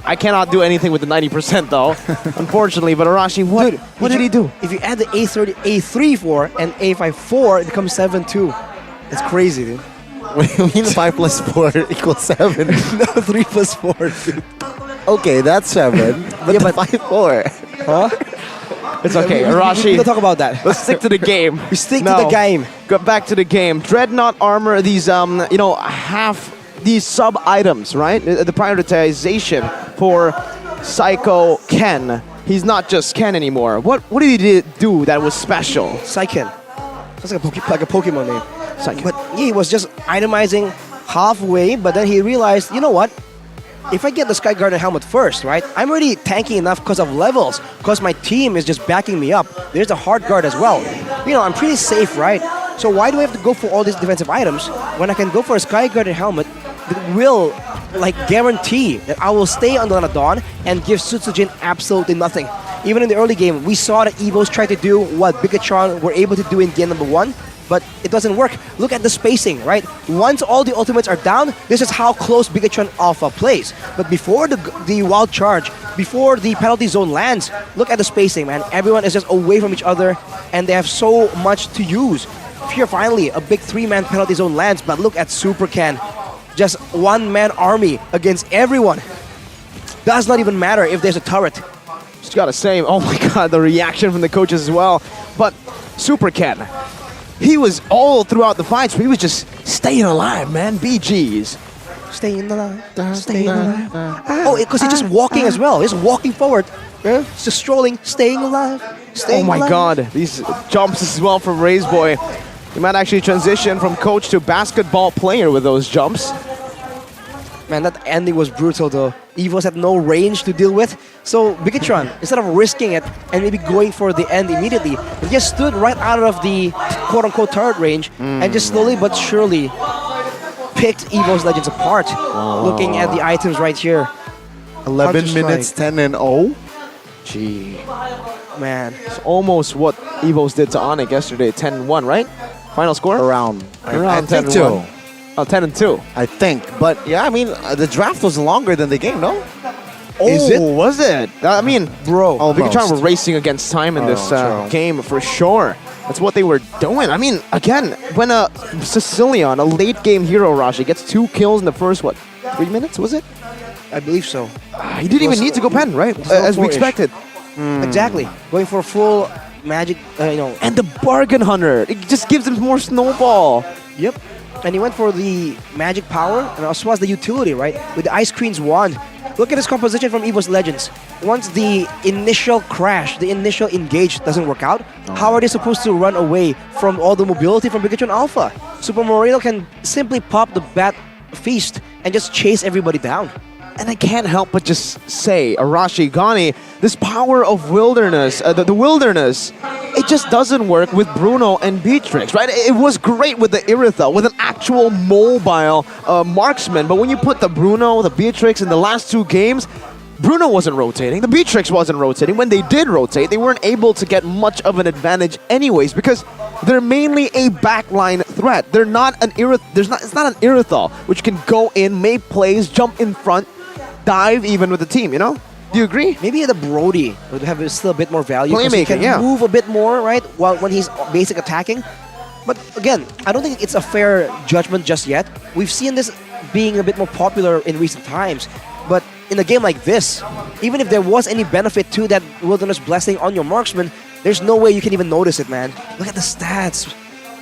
Speaker 4: I cannot do anything with the 90% though, unfortunately. But Arashi, what did he do?
Speaker 18: If you add the A34 and A54, it becomes 7-2. It's crazy, dude.
Speaker 23: What do you mean 5 plus 4 equals 7?
Speaker 18: No, 3 plus 4, dude.
Speaker 23: Okay, that's 7. But,
Speaker 18: Yeah, but-
Speaker 23: 5-4.
Speaker 18: Huh?
Speaker 4: It's okay,
Speaker 18: We
Speaker 4: Arashi.
Speaker 18: don't talk about that.
Speaker 4: Let's stick to the game.
Speaker 18: We stick to the game.
Speaker 4: Go back to the game. Dreadnought armor, these these sub items, right? The prioritization for Psycho Ken. He's not just Ken anymore. What did he do that was special?
Speaker 18: Psyken. That's like a Pokemon name. Psyken. But yeah, he was just itemizing halfway, but then he realized, you know what? If I get the Sky Guardian helmet first, right? I'm already tanking enough because of levels, because my team is just backing me up. There's a hard guard as well. You know, I'm pretty safe, right? So why do I have to go for all these defensive items when I can go for a Sky Guardian helmet that will guarantee that I will stay on the Dawn and give Sutsujin absolutely nothing. Even in the early game, we saw that EVOs tried to do what Bigetron were able to do in game number 1, but it doesn't work. Look at the spacing, right? Once all the ultimates are down, this is how close Bigetron Alpha plays. But before the wild charge, before the penalty zone lands, look at the spacing, man. Everyone is just away from each other, and they have so much to use. Here, finally, a big 3-man penalty zone lands, but look at Super Ken. Just one-man army against everyone. Does not even matter if there's a turret.
Speaker 4: Just gotta say, oh my god, the reaction from the coaches as well. But Super Ken, he was all throughout the fights, he was just staying alive, man. BGs.
Speaker 18: Staying alive, staying alive. Oh, because he's just walking as well. He's walking forward. Yeah? He's just strolling, staying alive, staying alive.
Speaker 4: Oh my god, these jumps as well from Raze Boy. He might actually transition from coach to basketball player with those jumps.
Speaker 18: Man, that ending was brutal though. EVOS had no range to deal with. So Bigitron, instead of risking it and maybe going for the end immediately, he just stood right out of the quote-unquote turret range and just slowly but surely picked EVOS Legends apart. Looking at the items right here.
Speaker 23: 11 minutes, 10 and 0.
Speaker 4: Gee.
Speaker 18: Man.
Speaker 4: It's almost what EVOS did to Onyx yesterday, 10-1, right? Final score?
Speaker 23: Around I
Speaker 4: 10
Speaker 23: think
Speaker 4: and
Speaker 23: 2.
Speaker 4: 1. Oh, 10 and 2.
Speaker 23: I think. But yeah, I mean, the draft was longer than the game, no?
Speaker 4: Is it? Was it? I mean,
Speaker 18: bro,
Speaker 4: Bigitron were racing against time in this game for sure. That's what they were doing. I mean, again, when a Sicilian, a late game hero, Rashi, gets 2 kills in the first, 3 minutes, was it?
Speaker 18: I believe so.
Speaker 4: He didn't even need to go pen, right? As we expected.
Speaker 18: Exactly. Going for a full magic,
Speaker 4: And the bargain hunter, it just gives him more snowball.
Speaker 18: Yep. And he went for the magic power, and as well as the utility, right? With the Ice Queen's wand. Look at his composition from EVOS Legends. Once the initial crash, the initial engage doesn't work out, how are they supposed to run away from all the mobility from Bigitron Alpha? Super Moreno can simply pop the Bat Feast and just chase everybody down.
Speaker 4: And I can't help but just say, Arashi, Gani, this power of wilderness, the wilderness, it just doesn't work with Bruno and Beatrix, right? It was great with the Iritha, with an actual mobile marksman, but when you put the Bruno, the Beatrix in the last 2 games, Bruno wasn't rotating, the Beatrix wasn't rotating. When they did rotate, they weren't able to get much of an advantage anyways, because they're mainly a backline threat. They're not an it's not an Iritha, which can go in, make plays, jump in front, dive even with the team, you know? Do you agree?
Speaker 18: Maybe the Brody would have still a bit more value. Because he
Speaker 4: Playmaking,
Speaker 18: can move a bit more, right? When he's basic attacking. But again, I don't think it's a fair judgment just yet. We've seen this being a bit more popular in recent times. But in a game like this, even if there was any benefit to that Wilderness Blessing on your marksman, there's no way you can even notice it, man. Look at the stats.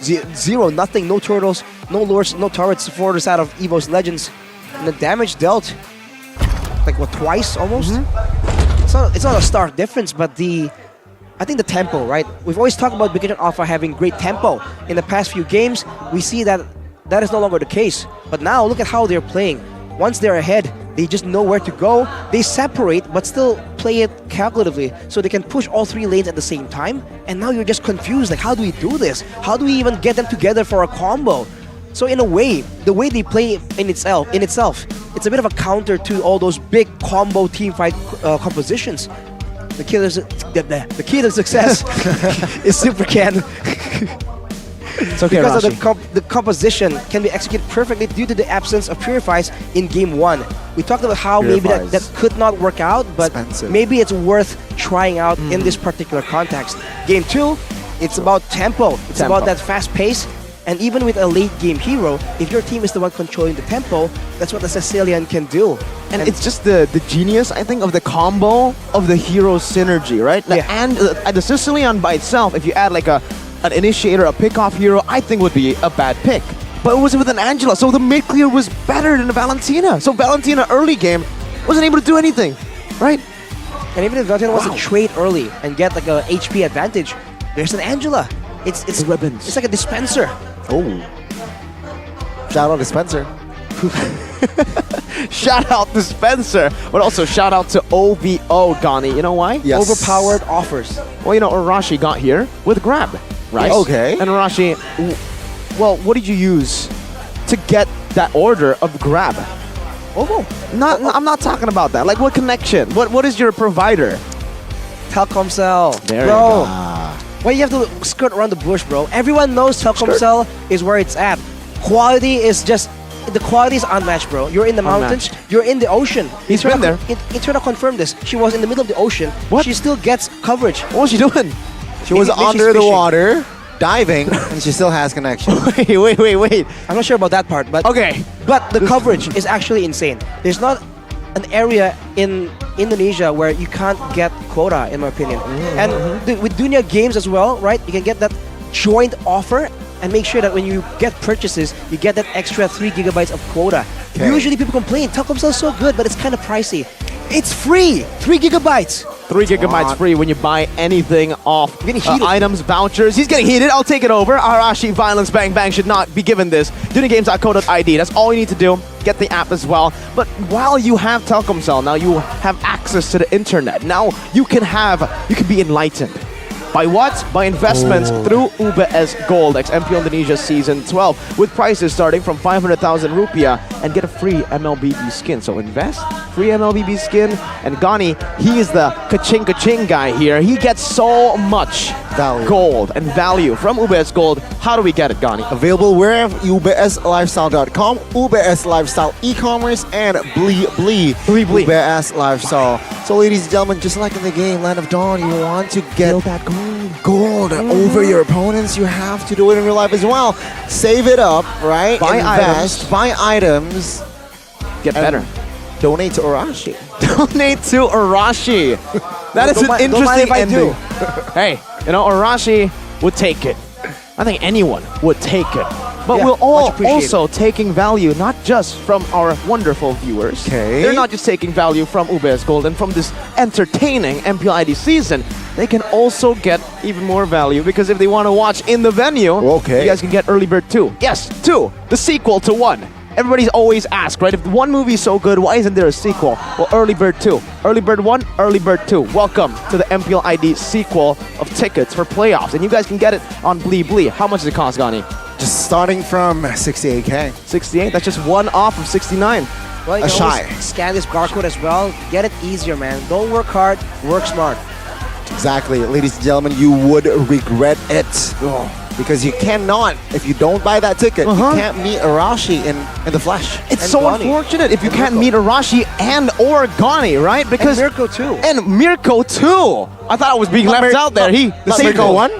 Speaker 18: 0, nothing, no turtles, no lures, no turrets for the side of EVOS Legends. And the damage dealt, like what, twice almost? It's not a stark difference, but I think the tempo, right? We've always talked about Bigitron Alpha having great tempo. In the past few games, we see that that is no longer the case. But now, look at how they're playing. Once they're ahead, they just know where to go. They separate, but still play it calculatively, so they can push all 3 lanes at the same time. And now you're just confused, like, how do we do this? How do we even get them together for a combo? So in a way, the way they play in itself, it's a bit of a counter to all those big combo team fight compositions. The key to success is Super Can.
Speaker 4: It's okay,
Speaker 18: because
Speaker 4: Rashi.
Speaker 18: of the composition can be executed perfectly due to the absence of Purifies in Game 1. We talked about how maybe that could not work out, but maybe it's worth trying out in this particular context. Game 2, it's about tempo. It's about that fast pace. And even with a late game hero, if your team is the one controlling the tempo, that's what the Sicilian can do.
Speaker 4: And it's just the genius, I think, of the combo of the hero synergy, right?
Speaker 18: Yeah.
Speaker 4: And the Sicilian by itself, if you add like an initiator, a pick-off hero, I think would be a bad pick. But it was with an Angela, so the mid-clear was better than the Valentina. So Valentina early game wasn't able to do anything, right?
Speaker 18: And even if Valentina wants to trade early and get like a HP advantage, there's an Angela. It's
Speaker 4: weapons.
Speaker 18: It's like a dispenser.
Speaker 23: Oh. Shout out to Spencer.
Speaker 4: Shout out to Spencer, but also shout out to OVO, Gani. You know why?
Speaker 23: Yes.
Speaker 18: Overpowered offers.
Speaker 4: Well, you know, Arashi got here with grab, right?
Speaker 23: Yes. Okay.
Speaker 4: And Arashi, well, what did you use to get that order of grab?
Speaker 18: Oh,
Speaker 4: I'm not talking about that. Like, what connection? What is your provider?
Speaker 18: Telkomsel.
Speaker 4: There
Speaker 18: bro.
Speaker 4: you go.
Speaker 18: Why you have to skirt around the bush, bro? Everyone knows Telkomsel is where it's at. Quality is just... The quality is unmatched, bro. You're in the mountains. You're in the ocean.
Speaker 4: He's been there.
Speaker 18: Eternal confirmed this. She was in the middle of the ocean.
Speaker 4: What?
Speaker 18: She still gets coverage.
Speaker 4: What was she doing?
Speaker 23: She was under the water, diving, and she still has connection.
Speaker 4: Wait.
Speaker 18: I'm not sure about that part, but...
Speaker 4: Okay.
Speaker 18: But the coverage is actually insane. There's not an area in Indonesia where you can't get quota, in my opinion. And with Dunia Games as well, right? You can get that joint offer and make sure that when you get purchases, you get that extra 3 gigabytes of quota. Usually people complain, Telkomsel is so good, but it's kind of pricey. It's free! 3 gigabytes!
Speaker 4: 3 gigabytes free when you buy anything off
Speaker 18: getting heated.
Speaker 4: items, vouchers. He's getting heated. I'll take it over. Arashi Violence Bang Bang should not be given this. Unigames.co.id. That's all you need to do. Get the app as well. But while you have Telkomsel, now you have access to the internet. Now you can be enlightened. By what? By investments through UBS Gold x MPL Indonesia Season 12 with prices starting from 500,000 rupiah and get a free MLBB skin. So invest, free MLBB skin, and Gani, he is the ka-ching guy here. He gets so much gold and value from UBS Gold. How do we get it, Gani?
Speaker 23: Available wherever ubslifestyle.com, UBS Lifestyle e-commerce, and Blee UBS Lifestyle. So ladies and gentlemen, just like in the game Land of Dawn, you want to get that gold over your opponents, you have to do it in real life as well. Save it up, right?
Speaker 4: Buy
Speaker 23: Invest, buy items,
Speaker 4: get better.
Speaker 23: Donate to Arashi.
Speaker 4: Donate to Arashi. That is an interesting ending. Hey, you know, Arashi would take it. I think anyone would take it. But
Speaker 18: Yeah,
Speaker 4: we're all
Speaker 18: much appreciated.
Speaker 4: also taking value not just from our wonderful viewers.
Speaker 23: Okay.
Speaker 4: They're not just taking value from UBS Gold and from this entertaining MPL ID season. They can also get even more value because if they want to watch in the venue, you guys can get Early Bird 2. Yes, 2, the sequel to 1. Everybody's always asked, right? If one movie is so good, why isn't there a sequel? Well, Early Bird 2. Early Bird 1, Early Bird 2. Welcome to the MPL ID sequel of tickets for playoffs. And you guys can get it on Blee. How much does it cost, Gani?
Speaker 23: Just starting from 68K.
Speaker 4: 68? That's just one off of 69.
Speaker 18: Well, you can always scan this barcode as well. Get it easier, man. Don't work hard, work smart.
Speaker 23: Exactly. Ladies and gentlemen, you would regret it. Because you cannot, if you don't buy that ticket, you can't meet Arashi in the flesh.
Speaker 4: It's so unfortunate if you can't meet Arashi and or Gani, right? Because
Speaker 18: Mirko too.
Speaker 4: And Mirko too. I thought I was being left out there.
Speaker 23: Mirko 1?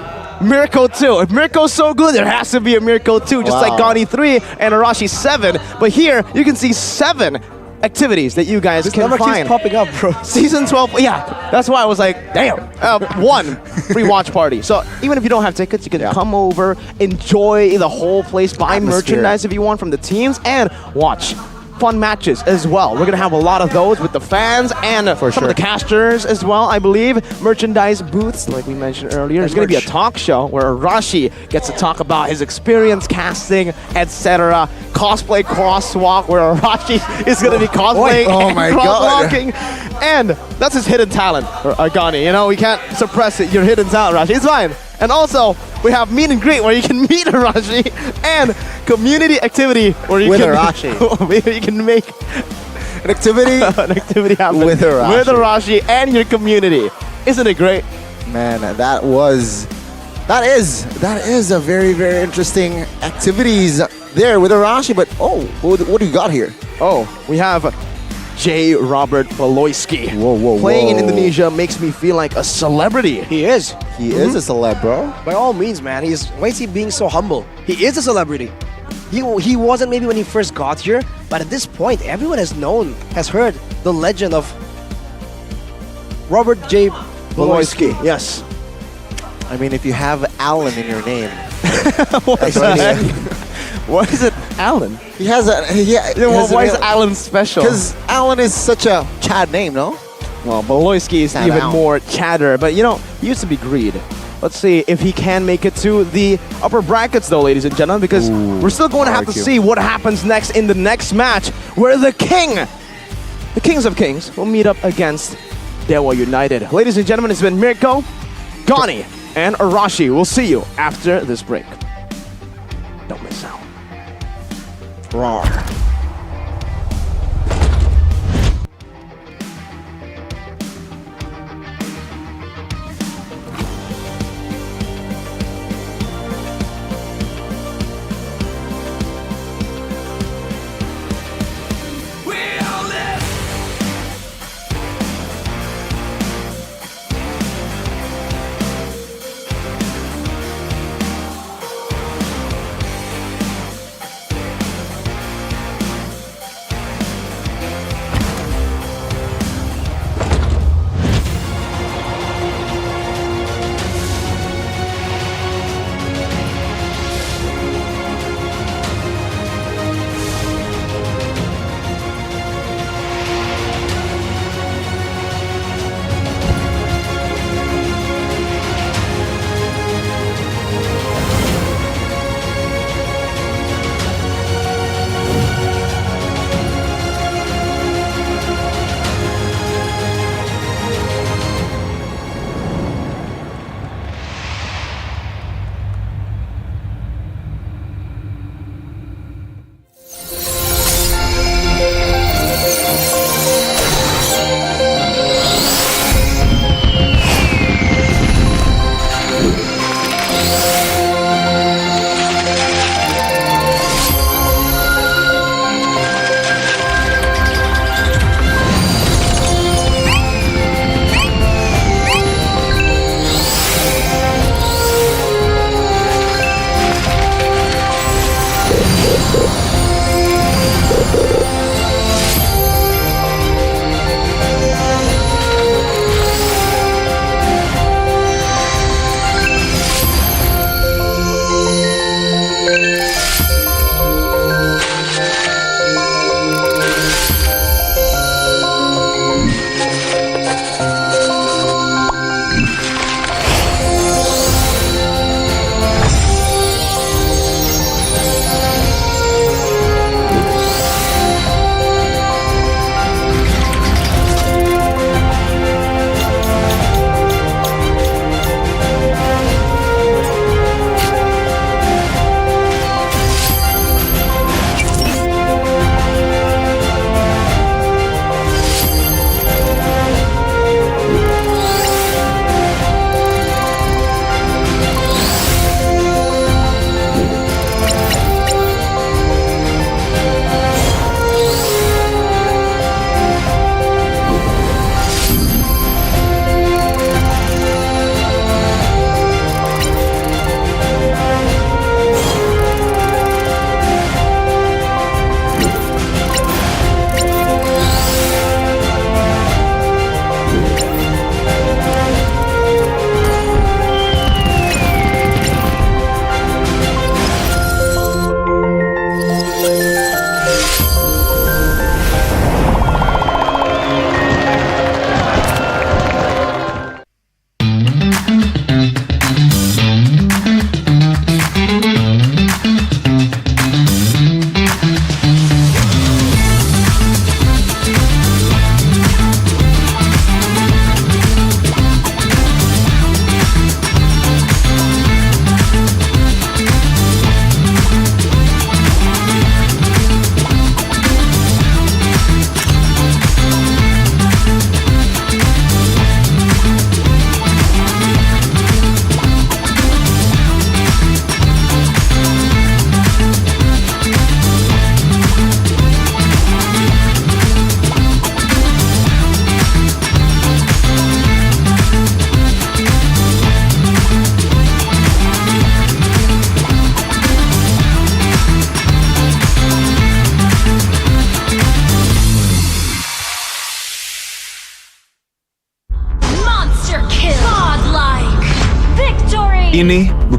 Speaker 4: Mirko 2. If Mirko's so good, there has to be a Mirko 2, just like Gani 3 and Arashi 7. But here, you can see 7 activities that you guys
Speaker 18: This
Speaker 4: can
Speaker 18: number keeps
Speaker 4: find.
Speaker 18: popping up, bro.
Speaker 4: Season 12, yeah. That's why I was like, damn. 1 free watch party. So even if you don't have tickets, you can come over, enjoy the whole place, buy merchandise if you want from the teams, and watch fun matches as well. We're gonna have a lot of those with the fans and some of the casters as well, I believe. Merchandise booths, like we mentioned earlier. There's gonna be a talk show where Arashi gets to talk about his experience casting, etc. Cosplay crosswalk where Arashi is gonna be cosplaying
Speaker 23: Oh
Speaker 4: and
Speaker 23: my God.
Speaker 4: crosswalking. And that's his hidden talent, Gani. You know, we can't suppress it. Your hidden talent, Arashi. It's fine. And also, we have meet and greet where you can meet Arashi and community activity where you
Speaker 23: With
Speaker 4: can
Speaker 23: Arashi.
Speaker 4: where you can make
Speaker 23: an activity
Speaker 4: happen
Speaker 23: with Arashi.
Speaker 4: with Arashi and your community. Isn't it great?
Speaker 23: Man, that is a very, very interesting activities there with Arashi. But what do you got here?
Speaker 4: Oh, we have J. Robert Baloyski. Playing in Indonesia makes me feel like a celebrity.
Speaker 18: He is.
Speaker 23: He is a celeb, bro.
Speaker 18: By all means, man. Why is he being so humble? He is a celebrity. He wasn't maybe when he first got here, but at this point, everyone has heard the legend of Robert J. Baloyski.
Speaker 4: Yes.
Speaker 23: I mean, if you have Alan in your name,
Speaker 4: Why is it Alan?
Speaker 23: He has a.
Speaker 4: Why is Alan special?
Speaker 23: Because Alan is such a Chad name, no?
Speaker 4: Well, Baloyski is even more chatter, but you know, he used to be Greed. Let's see if he can make it to the upper brackets, though, ladies and gentlemen, because we're still going to have to see what happens next in the next match, where the Kings of Kings, will meet up against Dewa United. Ladies and gentlemen, it's been Mirko, Gani, and Arashi. We'll see you after this break. Don't miss out.
Speaker 23: Roar.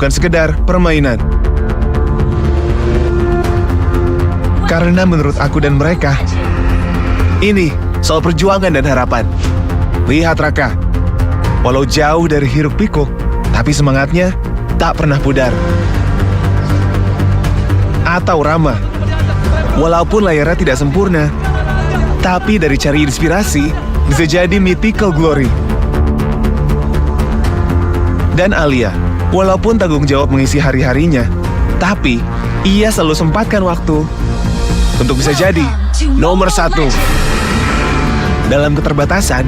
Speaker 11: bukan sekedar permainan. Karena menurut aku dan mereka, ini soal perjuangan dan harapan. Lihat Raka, walau jauh dari hiruk pikuk, tapi semangatnya tak pernah pudar. Atau Rama, walaupun layarnya tidak sempurna, tapi dari cari inspirasi bisa jadi mythical glory. Dan Alia, walaupun tanggung jawab mengisi hari-harinya, tapi ia selalu sempatkan waktu untuk bisa jadi nomor 1. Dalam keterbatasan,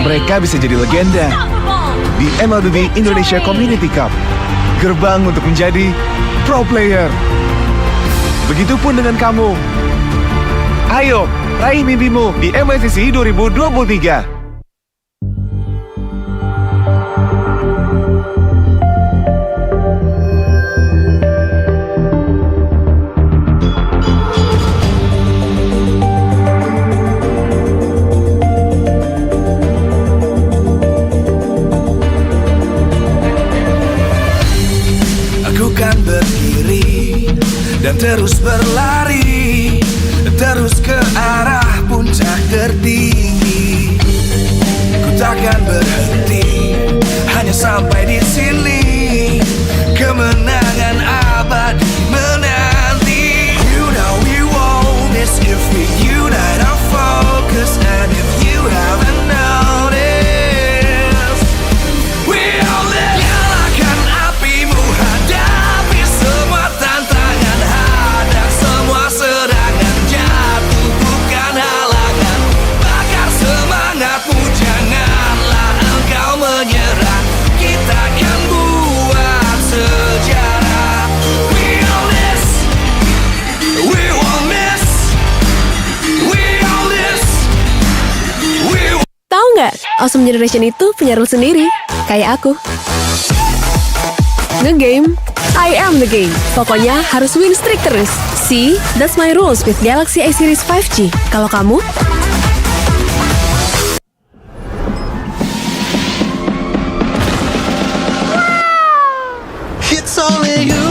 Speaker 11: mereka bisa jadi legenda di MLB Indonesia Community Cup, gerbang untuk menjadi pro player. Begitupun dengan kamu. Ayo, raih mimpimu di MLCC 2023.
Speaker 7: Dan terus berlari, terus ke arah puncak tertinggi. Ku takkan berhenti, hanya sampai di sini. Kemenangan abadi menanti. You know we won't miss if we unite our focus. And if you haven't noticed, we all live. Nyalakan apimu, hadapi semua tantangan. Hadang semua serangan, jatuh bukan halangan. Bakar semangatmu, janganlah engkau menyerah. Kita akan buat sejarah. We all this, we won't miss. We all this, we won't.
Speaker 12: Tahu nggak, Awesome Generation itu punya rule sendiri, kayak aku. Nge-game, I am the game. Pokoknya harus win streak terus. See, that's my rules with Galaxy A Series 5G. Kalau kamu?
Speaker 7: It's only you.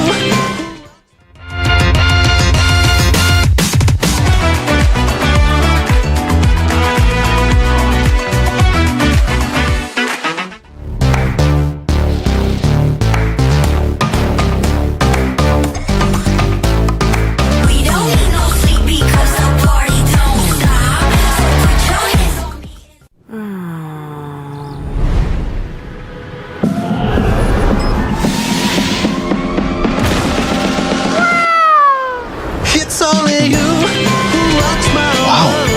Speaker 7: It's only you who rocks my world.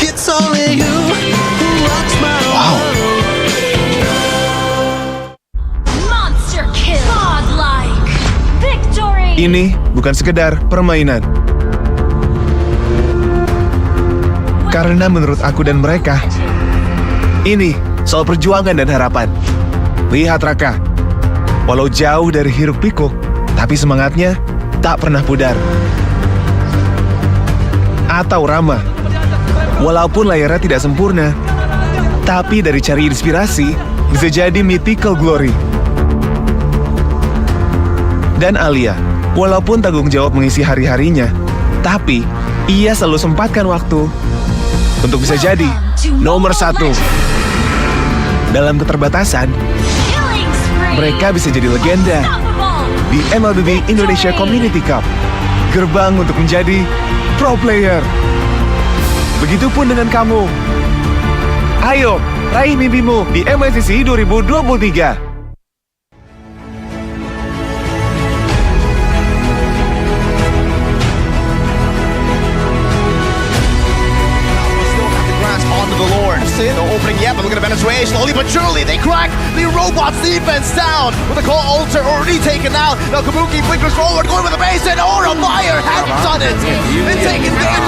Speaker 7: It's only you who rocks my world.
Speaker 20: Monster kill. Godlike. Victory.
Speaker 11: Ini bukan sekedar permainan. Karena menurut aku dan mereka, ini soal perjuangan dan harapan. Lihat Raka, walau jauh dari hiruk pikuk, tapi semangatnya tak pernah pudar. Atau Rama, walaupun layarnya tidak sempurna, tapi dari cari inspirasi bisa jadi mythical glory. Dan Alia, walaupun tanggung jawab mengisi hari-harinya, tapi ia selalu sempatkan waktu untuk bisa jadi nomor 1. Dalam keterbatasan, mereka bisa jadi legenda di MLB Indonesia Community Cup, gerbang untuk menjadi pro player. Begitupun dengan kamu. Ayo, raih mimpimu di MLCC 2023.
Speaker 10: No opening yet, but look at the Venezuela. Slowly but surely, they crack the robots' defense down. With the call altar already taken out. Now Kabuki flickers forward, going with the base, and Aura Fire has done it. And taking game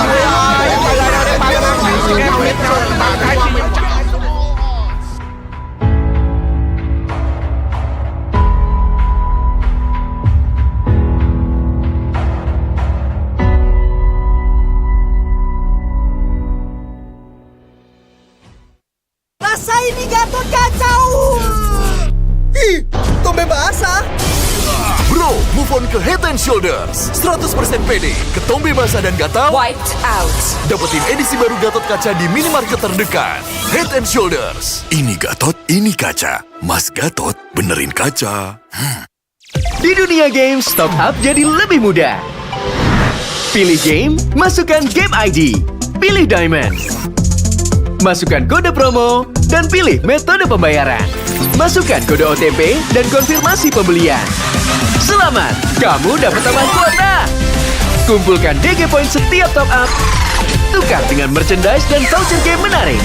Speaker 7: ini Gatot kacau. Ih, Tombe basah.
Speaker 14: Bro, move on ke Head and Shoulders. 100% pede, ketombe basah dan gatal. Wiped out. Dapetin edisi baru Gatot kaca di minimarket terdekat. Head and Shoulders. Ini Gatot, ini kaca. Mas Gatot, benerin kaca.
Speaker 15: Di dunia games, top up jadi lebih mudah. Pilih game, masukkan game ID. Pilih Diamond. Masukkan kode promo, dan pilih metode pembayaran. Masukkan kode OTP dan konfirmasi pembelian. Selamat, kamu dapat tambahan kuota. Kumpulkan DG Point setiap top up. Tukar dengan merchandise dan voucher game menarik.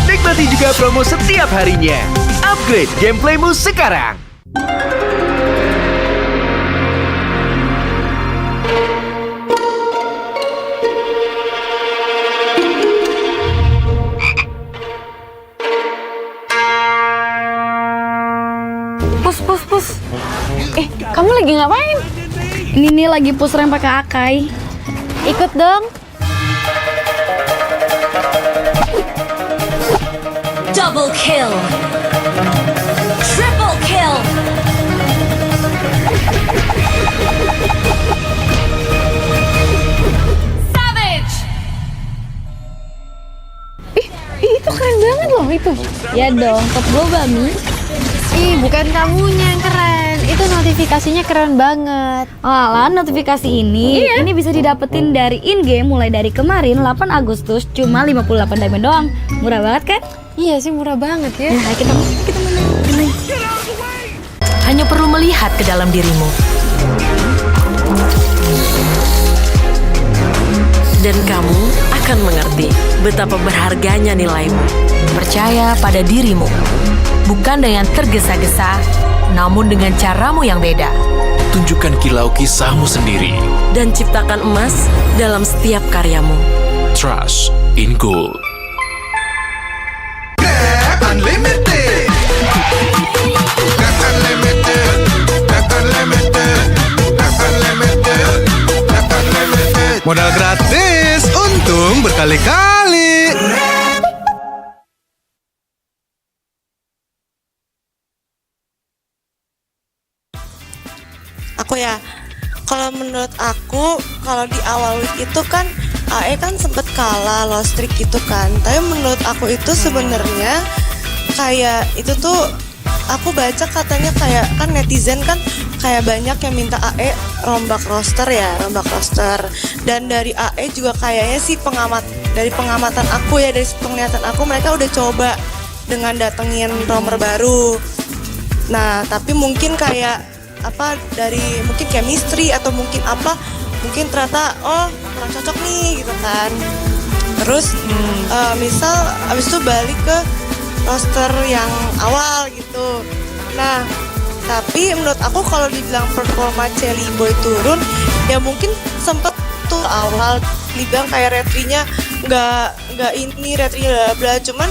Speaker 15: Nikmati juga promo setiap harinya. Upgrade gameplaymu sekarang.
Speaker 16: Pus. Kamu lagi ngapain? Ini nih lagi push rank pakai Akai. Ikut dong.
Speaker 20: Double kill. Triple kill. Savage.
Speaker 16: Itu keren banget loh itu. Ya dong, top gue Bami. Ih, bukan kamunya yang keren. Itu notifikasinya keren banget. Alah, notifikasi ini bisa didapetin dari in-game mulai dari kemarin 8 Agustus cuma 58 diamond doang. Murah banget kan? Iya sih, murah banget ya. Nah, kita main.
Speaker 21: Hanya perlu melihat ke dalam dirimu. Dan kamu akan mengerti betapa berharganya nilaimu. Percaya pada dirimu. Bukan dengan tergesa-gesa, namun dengan caramu yang beda.
Speaker 25: Tunjukkan kilau kisahmu sendiri.
Speaker 21: Dan ciptakan emas dalam setiap karyamu.
Speaker 25: Trust in gold.
Speaker 7: Unlimited. Unlimited. Unlimited. Modal gratis, untung berkali-kali.
Speaker 22: Aku ya, kalau menurut aku, kalau di awal week itu kan AE kan sempet kalah lost streak gitu kan. Tapi menurut aku itu sebenarnya kayak itu tuh aku baca katanya kayak kan netizen kan kayak banyak yang minta AE rombak roster ya, rombak roster. Dan dari AE juga kayaknya sih dari pengamatan aku ya, dari penglihatan aku mereka udah coba dengan datengin romer baru. Nah, tapi mungkin kayak dari mungkin chemistry atau mungkin ternyata kurang cocok nih gitu kan. Terus misal abis itu balik ke roster yang awal gitu. Nah, tapi menurut aku kalau dibilang performa Celi Boy turun, ya mungkin sempet tuh awal dibilang kayak retrinya nggak ini retrinya bla, cuman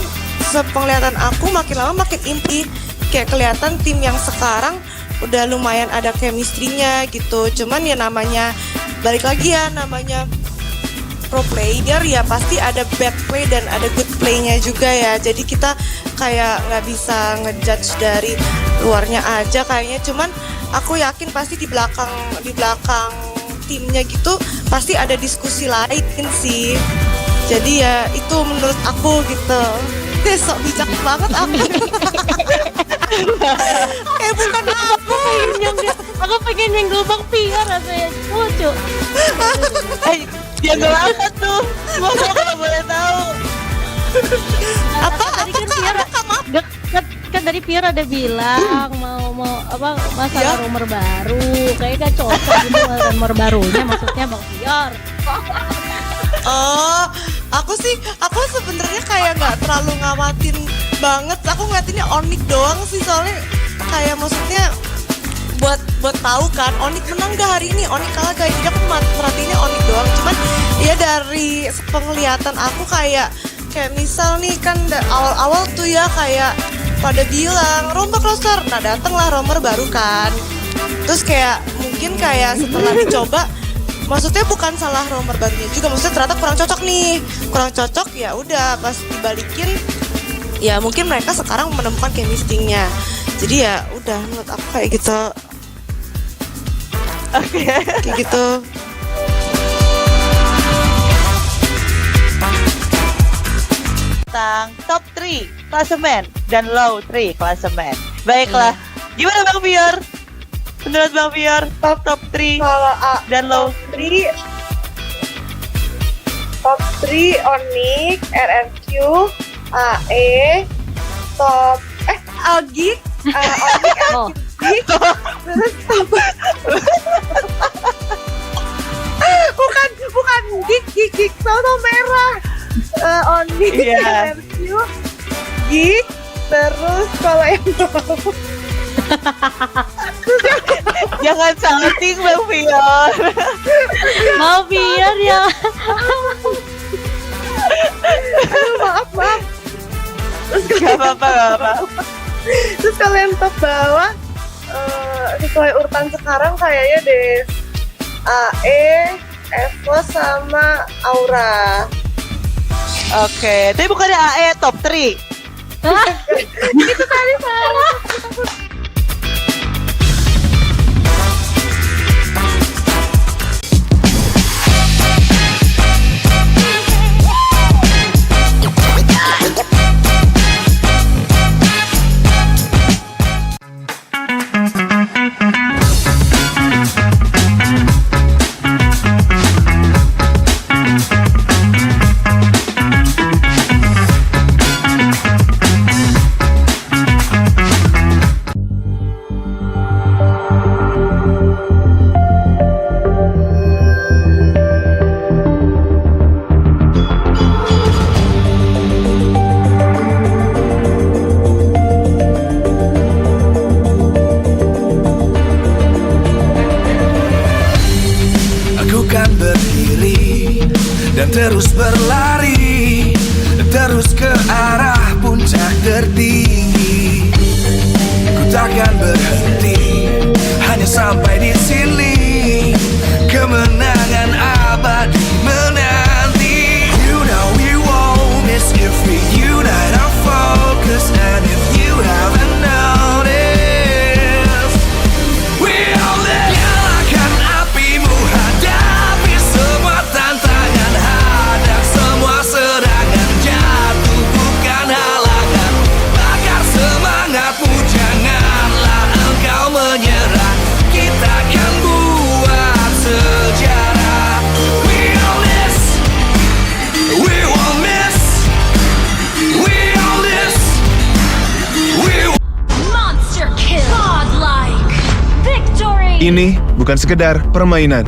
Speaker 22: sepenglihatan aku makin lama makin inti, kayak kelihatan tim yang sekarang udah lumayan ada chemistry-nya gitu. Cuman ya namanya balik lagi ya, namanya pro player ya pasti ada bad play dan ada good play-nya juga ya. Jadi kita kayak nggak bisa ngejudge dari luarnya aja kayaknya. Cuman aku yakin pasti di belakang timnya gitu pasti ada diskusi lain sih. Jadi ya itu menurut aku gitu. Sok bijak banget aku. Bukan aku pengen yang gelombang piar rasanya lucu. Dia ngelawat tuh. Gua kalau boleh tahu.
Speaker 13: Tadi kan Piar kan tadi Piar ada bilang mau masalah rumor baru. Kayaknya gak cocok gitu rumor barunya, maksudnya Bang Piar.
Speaker 22: Aku sebenarnya kayak nggak terlalu ngamatin banget. Aku ngeliatinnya Onyx doang sih, soalnya kayak maksudnya buat tahu kan Onyx menang gak hari ini, Onyx kalah gak, jadi aku merhatiinnya Onyx doang. Cuman ya dari penglihatan aku kayak misal nih kan awal-awal tuh ya kayak pada bilang rombak roster, nah datanglah romer baru kan. Terus kayak mungkin kayak setelah dicoba, maksudnya bukan salah romer barunya juga, maksudnya ternyata kurang cocok nih, kurang cocok ya udah pas dibalikin ya mungkin mereka sekarang menemukan chemistry-nya. Jadi ya udah menurut aku kayak gitu. Oke. Kayak gitu.
Speaker 1: Tentang top 3 klasemen dan low 3 klasemen. Baiklah. Gimana Bang Pior? Menurut Bang Pior, top 3
Speaker 2: kalau
Speaker 1: dan low
Speaker 2: 3 top 3 Onyx, RRQ, AE, top Algik, Onyx, Algik, terus bukan gig sama merah. Onyx, RRQ, gig, terus kalau yang
Speaker 1: jangan salting Bang Pior.
Speaker 13: Mau Pior ya.
Speaker 2: maaf. Terus
Speaker 1: Gak apa-apa.
Speaker 2: Terus kalau yang top bawah sesuai urutan sekarang kayaknya deh AE, Evo sama Aura.
Speaker 1: Oke, tapi bukannya AE top 3.
Speaker 2: Itu tadi salah.
Speaker 7: Dan terus berlari, terus ke arah puncak tertinggi. Ku takkan berhenti, hanya sampai di sini. Kemenangan abadi menanti. You know we won't miss if we unite our focus. And if you haven't noticed, we all live. Nyalakan apimu, hadapi semua tantangan, hadap semua serangan, jatuh bukan halangan. Bakar semangatmu, janganlah engkau menyerah. Kita akan buat sejarah. We all this, we won't miss. We all this, we
Speaker 20: Monster kill. Godlike. Victory.
Speaker 11: Ini bukan sekedar permainan.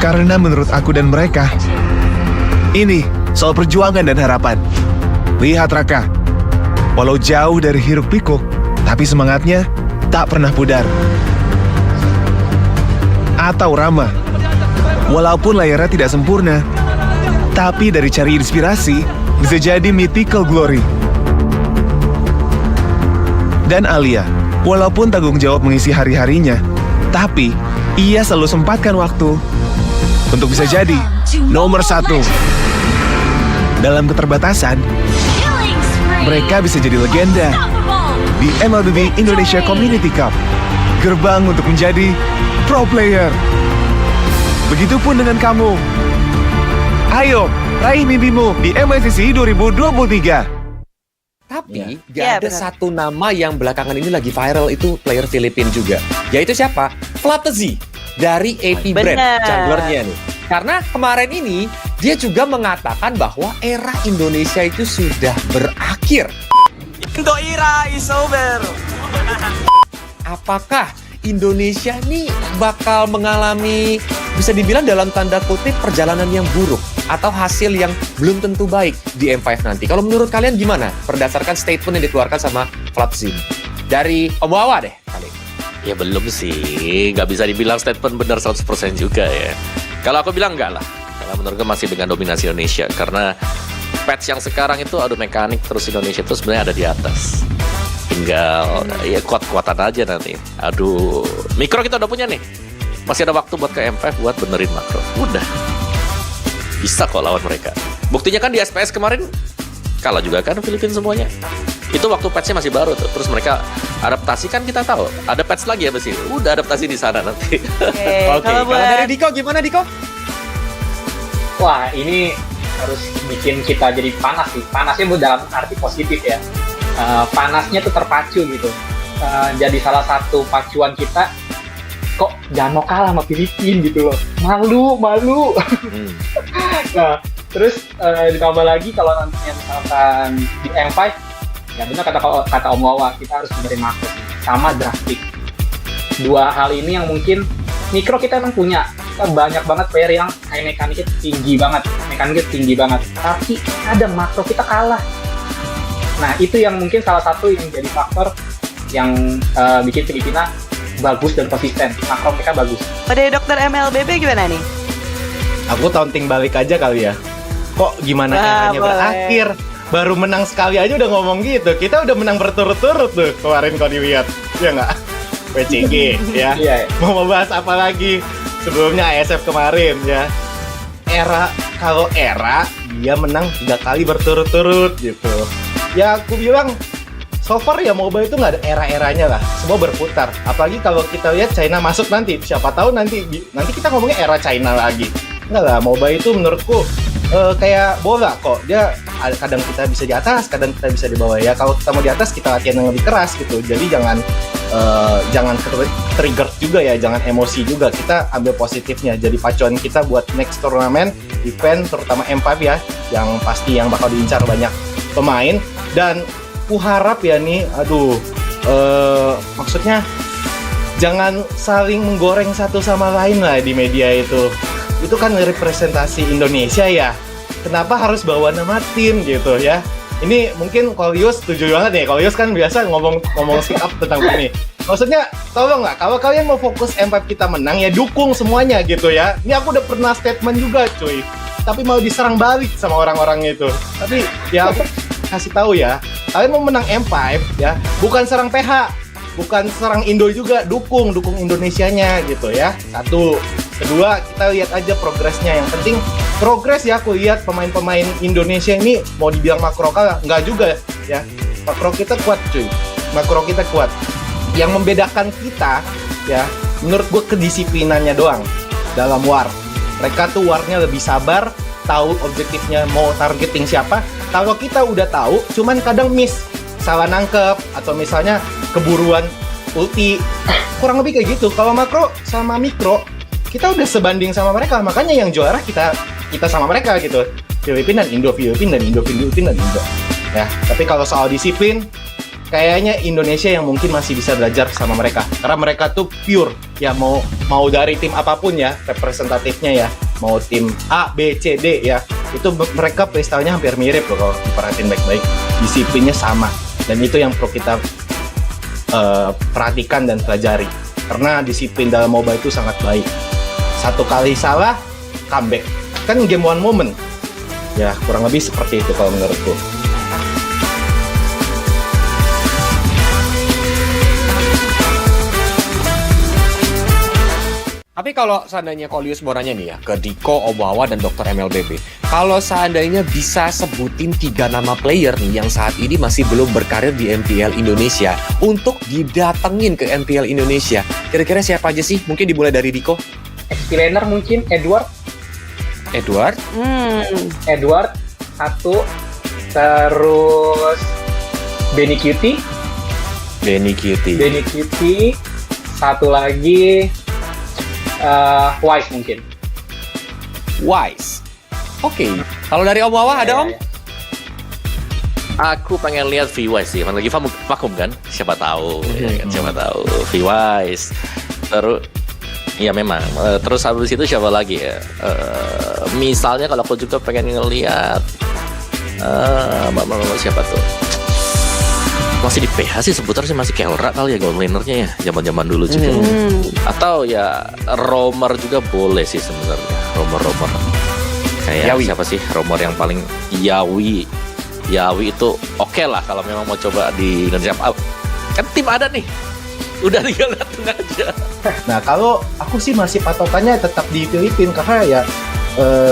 Speaker 11: Karena menurut aku dan mereka, ini soal perjuangan dan harapan. Lihat Raka, walau jauh dari hiruk pikuk, tapi semangatnya tak pernah pudar. Atau Rama, walaupun layarnya tidak sempurna, tapi dari cari inspirasi bisa jadi mythical glory. Dan Alia, walaupun tanggung jawab mengisi hari-harinya, tapi ia selalu sempatkan waktu untuk bisa jadi nomor 1. Dalam keterbatasan, mereka bisa jadi legenda di MLB Indonesia Community Cup, gerbang untuk menjadi pro player. Begitupun dengan kamu. Ayo, raih mimpimu di MLCC 2023.
Speaker 3: Tapi gak ada satu nama yang belakangan ini lagi viral, itu player Filipina juga. Yaitu siapa? Flatzy dari AP Brand, junglernya nih. Karena kemarin ini dia juga mengatakan bahwa era Indonesia itu sudah berakhir.
Speaker 7: Indo era is over.
Speaker 3: Apakah Indonesia nih bakal mengalami, bisa dibilang dalam tanda kutip, perjalanan yang buruk atau hasil yang belum tentu baik di M5 nanti? Kalau menurut kalian gimana? Berdasarkan statement yang dikeluarkan sama Flatzy. Dari Om Wawa deh kali.
Speaker 25: Ya belum sih, nggak bisa dibilang statement benar 100% juga ya. Kalau aku bilang enggak lah. Kalau menurut gue masih dengan dominasi Indonesia. Karena patch yang sekarang itu adu mekanik, terus Indonesia itu sebenarnya ada di atas. Tinggal ya kuat-kuatan aja nanti. Aduh, mikro kita udah punya nih. Masih ada waktu buat ke M5 buat benerin makro. Udah. Bisa kok lawan mereka. Buktinya kan di SPS kemarin kalah juga kan Filipina semuanya. Itu waktu patch-nya masih baru tuh. Terus mereka adaptasi kan kita tahu. Ada patch lagi ya pasti. Udah adaptasi di sana nanti.
Speaker 3: Oke, kalau dari Diko gimana Diko?
Speaker 6: Wah, ini harus bikin kita jadi panas sih. Panasnya dalam arti positif ya. Panasnya tuh terpacu gitu. Jadi salah satu pacuan kita, kok jangan mau kalah sama Filipina gitu loh. Malu. Nah, terus ditambah lagi kalau nantinya misalkan di M5, ya benar kata Om Wawa, kita harus benerin makro sama drastik. Dua hal ini yang mungkin mikro kita emang punya banyak banget player yang kayak mekaniknya tinggi banget, tapi ada makro kita kalah. Nah itu yang mungkin salah satu yang jadi faktor yang bikin Filipina bagus dan konsisten. Makro mereka bagus.
Speaker 1: Pada dokter MLBB gimana nih?
Speaker 8: Aku taunting balik aja kali ya. Kok gimana caranya berakhir? Baru menang sekali aja udah ngomong gitu. Kita udah menang berturut-turut tuh kemarin kalau dilihat. Ya nggak? WCG ya. Mau membahas apa lagi? Sebelumnya ASF kemarin ya. Kalau era dia menang 3 kali berturut-turut gitu. Ya aku bilang so far ya MOBA itu nggak ada era-eranya lah. Semua berputar. Apalagi kalau kita lihat China masuk nanti. Siapa tahu nanti kita ngomongnya era China lagi. Enggak lah, MOBA itu menurutku kayak bola kok. Dia kadang kita bisa di atas, kadang kita bisa di bawah ya. Kalau kita mau di atas, kita latihan yang lebih keras gitu. Jadi jangan trigger juga ya, jangan emosi juga. Kita ambil positifnya. Jadi pacuan kita buat next turnamen, event, terutama M5 ya, yang pasti yang bakal diincar banyak pemain. Dan aku harap ya nih, maksudnya jangan saling menggoreng satu sama lain lah di media itu. Itu kan representasi Indonesia ya. Kenapa harus bawa nama tim gitu ya? Ini mungkin Kolius setuju banget nih. Kolius kan biasa ngomong speak up tentang ini. Maksudnya tolong lah, kalau kalian mau fokus M5 kita menang ya dukung semuanya gitu ya. Ini aku udah pernah statement juga cuy. Tapi mau diserang balik sama orang-orang itu. Tapi ya aku kasih tahu ya, kalian mau menang M5 ya, bukan serang PH, bukan serang Indo juga, dukung Indonesianya gitu ya. Satu. Kedua, kita lihat aja progresnya. Yang penting progres ya, aku lihat pemain-pemain Indonesia ini mau dibilang makro kalah, nggak juga ya. Makro kita kuat cuy, makro kita kuat. Yang membedakan kita ya, menurut gue kedisiplinannya doang dalam war. Mereka tuh warnya lebih sabar, tahu objektifnya mau targeting siapa. Kalau kita udah tahu, cuman kadang miss, salah nangkep, atau misalnya keburuan ulti. Kurang lebih kayak gitu. Kalau makro sama mikro, kita udah sebanding sama mereka, makanya yang juara kita sama mereka gitu. Filipina dan Indo, Filipina dan Indo. Ya, tapi kalau soal disiplin, kayaknya Indonesia yang mungkin masih bisa belajar sama mereka. Karena mereka tuh pure, ya mau dari tim apapun ya, representatifnya ya, mau tim A, B, C, D ya, itu mereka playstyle-nya hampir mirip loh kalau diperhatiin baik-baik. Disiplinnya sama, dan itu yang perlu kita perhatikan dan pelajari. Karena disiplin dalam MOBA itu sangat baik. Satu kali salah, comeback. Kan game one moment. Ya, kurang lebih seperti itu kalau menurutku.
Speaker 3: Tapi kalau seandainya Kolius mau nanya nih ya, ke Diko, Obawa, dan Dr. MLBB. Kalau seandainya bisa sebutin 3 nama player nih yang saat ini masih belum berkarir di MPL Indonesia untuk didatengin ke MPL Indonesia. Kira-kira siapa aja sih? Mungkin dimulai dari Diko.
Speaker 6: Explainer mungkin Edward, satu, terus Benny Cutie, satu lagi Wise mungkin.
Speaker 3: Wise. Oke. Kalau dari Om Wawa ada Om?
Speaker 25: Aku pengen lihat V-Wise sih. Lagi vakum kan? Siapa tahu, ya kan? Siapa tahu. V-Wise. Terus iya memang. Terus habis itu siapa lagi ya? Misalnya kalau aku juga pengen ngelihat siapa tuh? Masih di PH sih seputar sih, masih Kelra kali ya gold lanernya ya, zaman-zaman dulu juga. Atau ya roamer juga boleh sih sebenarnya. Roamer. Kayak siapa sih roamer yang paling Yawi itu oke lah kalau memang mau coba di Indonesia. Kan tim ada nih. Udah tinggal datang aja.
Speaker 8: Nah, kalau aku sih masih patokannya tetap di Filipina karena ya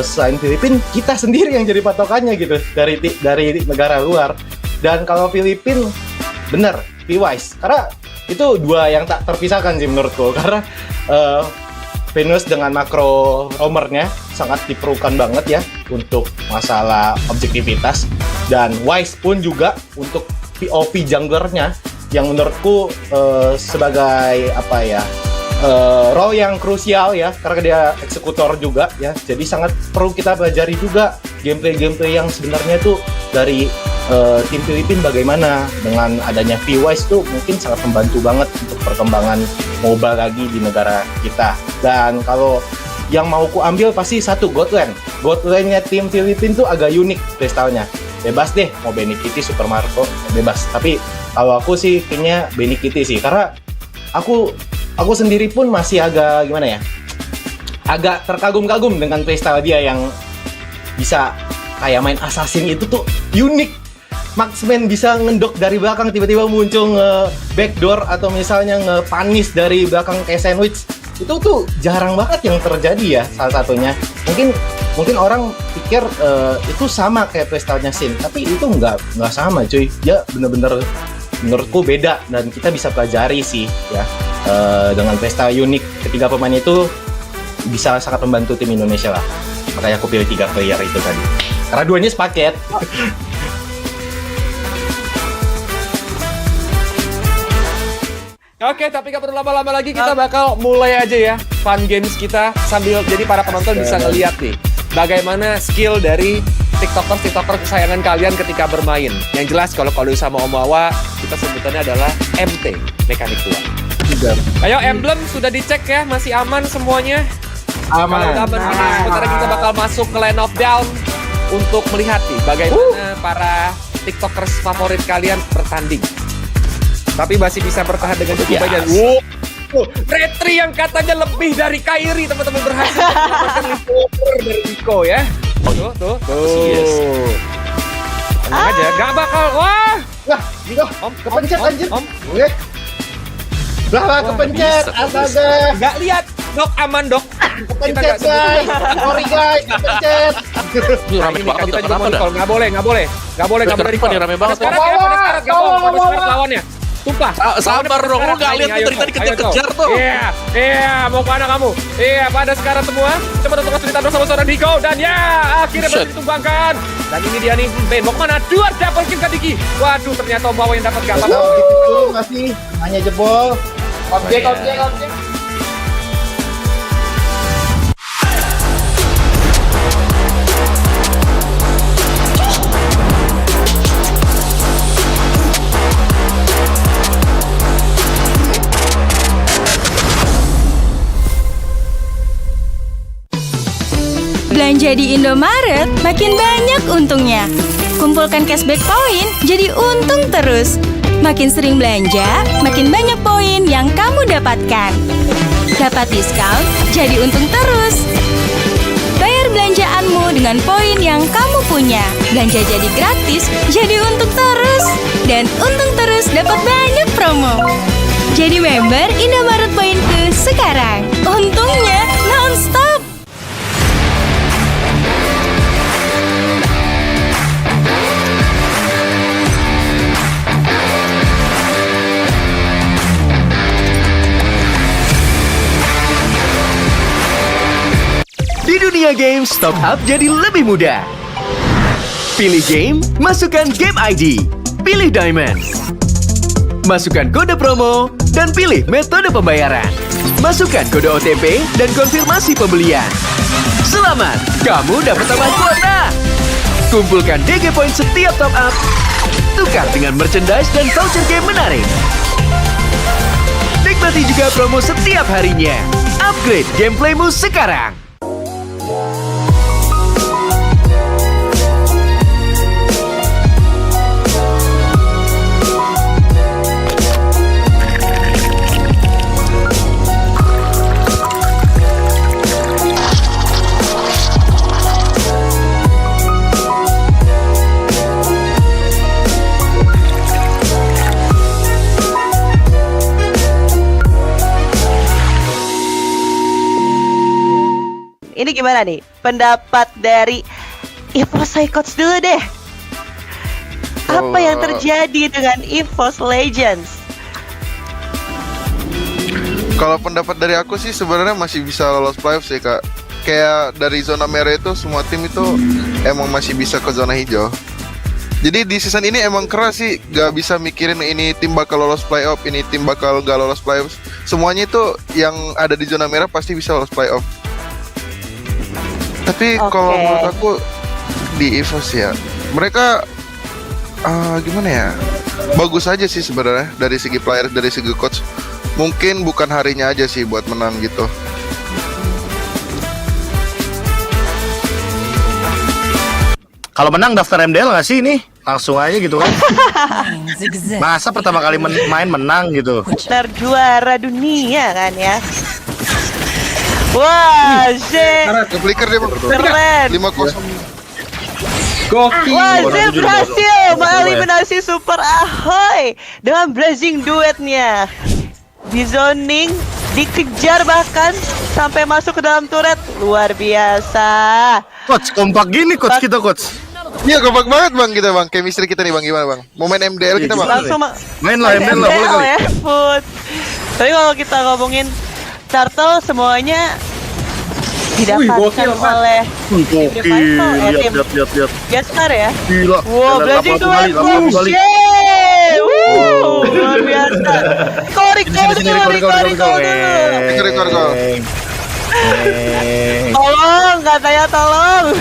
Speaker 8: selain Filipina, kita sendiri yang jadi patokannya gitu dari negara luar. Dan kalau Filipina, bener, P-Wise. Karena itu dua yang tak terpisahkan sih menurutku. Karena Venus dengan makro roamernya sangat diperlukan banget ya untuk masalah objektivitas. Dan Wise pun juga untuk POV junglernya yang menurutku sebagai role yang krusial ya, karena dia eksekutor juga ya. Jadi sangat perlu kita pelajari juga gameplay yang sebenarnya tuh dari tim Filipina bagaimana. Dengan adanya V-Wise tuh mungkin sangat membantu banget untuk perkembangan MOBA lagi di negara kita. Dan kalau yang mau ku ambil pasti satu Godland-nya tim Filipina tuh agak unik playstyle-nya. Bebas deh mau Benny Kitty, Super Marco, bebas. Tapi kalau aku sih kayaknya Benny Kitty sih, karena aku sendiri pun masih agak gimana ya, agak terkagum-kagum dengan playstyle dia yang bisa kayak main assassin itu tuh unik. Marksman bisa ngendok dari belakang, tiba-tiba muncul backdoor atau misalnya nge-punish dari belakang kayak sandwich. Itu tuh jarang banget yang terjadi ya, salah satunya. Mungkin orang pikir itu sama kayak playstyle-nya Sin, tapi itu nggak sama cuy. Dia bener-bener menurutku beda dan kita bisa pelajari sih ya. Dengan playstyle unik ketiga pemain itu bisa sangat membantu tim Indonesia lah. Makanya aku pilih 3 player itu tadi. Karena duanya sepaket.
Speaker 3: Oke, tapi gak perlu lama-lama lagi, kita bakal mulai aja ya fun games kita sambil jadi para penonton bisa ngeliat nih bagaimana skill dari TikToker kesayangan kalian ketika bermain. Yang jelas kalau sama Om Wawa kita sebutannya adalah MT, mekanik tua. Ayo, emblem sudah dicek ya, masih aman semuanya? Aman. Sebentar kita bakal masuk ke Land of Down untuk melihat nih bagaimana para TikTokers favorit kalian bertanding. Tapi masih bisa bertahan dengan cukup baik. Retri yang katanya lebih dari Kairi, teman-teman, berhasil mendapatkan leader dari Rico ya. Tuh. Tenang aja, gak bakal. Wah,
Speaker 8: Om, kepencet anjir. Om. Lah, kepencet. Astaga.
Speaker 3: Gak lihat. Dok, aman, Dok.
Speaker 8: Kepencet, guys. Sorry, guys. Kepencet.
Speaker 25: Rame banget,
Speaker 3: kita juga monitor. Gak boleh.
Speaker 25: Kenapa nih rame banget?
Speaker 3: Sekarang gabung lawannya. Tumpah.
Speaker 25: Sabar dong, lu gak lihat tuh dari tadi kejar-kejar tuh.
Speaker 3: Iya, mau kemana kamu? Iya, pada sekarang semua coba untuk cerita sama seorang Diko. Dan ya, akhirnya berhasil ditumbangkan. Dan ini dia nih, Ben, mau kemana? Dua double kill ke Diki. Waduh, ternyata Om Bawa yang dapat gak apa-apa.
Speaker 8: Gitu masih hanya jebol. Objek.
Speaker 5: Belanja di Indomaret makin banyak untungnya. Kumpulkan cashback poin jadi untung terus. Makin sering belanja, makin banyak poin yang kamu dapatkan. Dapat diskon, jadi untung terus. Bayar belanjaanmu dengan poin yang kamu punya. Belanja jadi gratis, jadi untung terus. Dan untung terus dapat banyak promo. Jadi member Indomaret Poinku sekarang. Untungnya non-stop.
Speaker 15: Di dunia games, top up jadi lebih mudah. Pilih game, masukkan game ID. Pilih Diamond. Masukkan kode promo, dan pilih metode pembayaran. Masukkan kode OTP dan konfirmasi pembelian. Selamat, kamu dapat tambahan kuota. Kumpulkan DG Point setiap top up. Tukar dengan merchandise dan voucher game menarik. Nikmati juga promo setiap harinya. Upgrade gameplaymu sekarang.
Speaker 1: ini gimana nih pendapat dari EVOS Coach dulu deh. Apa yang terjadi dengan EVOS Legends?
Speaker 9: Kalau pendapat dari aku sih sebenarnya masih bisa lolos playoff sih kak. Kayak dari zona merah itu semua tim itu emang masih bisa ke zona hijau. Jadi di season ini emang keras sih, gak bisa mikirin ini tim bakal lolos playoff, ini tim bakal gak lolos playoff. Semuanya itu yang ada di zona merah pasti bisa lolos playoff. Tapi kalau menurut aku di EVOS ya, mereka gimana ya? Bagus aja sih sebenarnya dari segi player, dari segi coach. Mungkin bukan harinya aja sih buat menang gitu.
Speaker 8: Kalau menang daftar MDL nggak sih ini? Langsung aja gitu kan? Masa pertama kali main menang gitu?
Speaker 1: Juara dunia kan ya? Wah, shit.
Speaker 9: Flicker dia
Speaker 1: keren.
Speaker 9: 5-0.
Speaker 6: Gokil.
Speaker 1: Wah, Zil berhasil mengeliminasi Super Ahoy dengan blazing duetnya. Di zoning, dikejar bahkan sampai masuk ke dalam turret. Luar biasa.
Speaker 8: Coach, kompak gini coach kita coach.
Speaker 9: Iya kompak banget bang kita bang. Chemistry kita nih bang, gimana bang? Mau main MDL kita bang?
Speaker 1: Langsung
Speaker 8: main lah MDL lah, boleh kali.
Speaker 1: Ya, Food. Tapi kalau kita ngomongin turtle semuanya didapatkan oleh
Speaker 8: lihat.
Speaker 1: Gestar ya.
Speaker 8: Gila.
Speaker 1: Wow, blazing duet. Luar biasa. Korik dulu. Tolong, katanya tolong.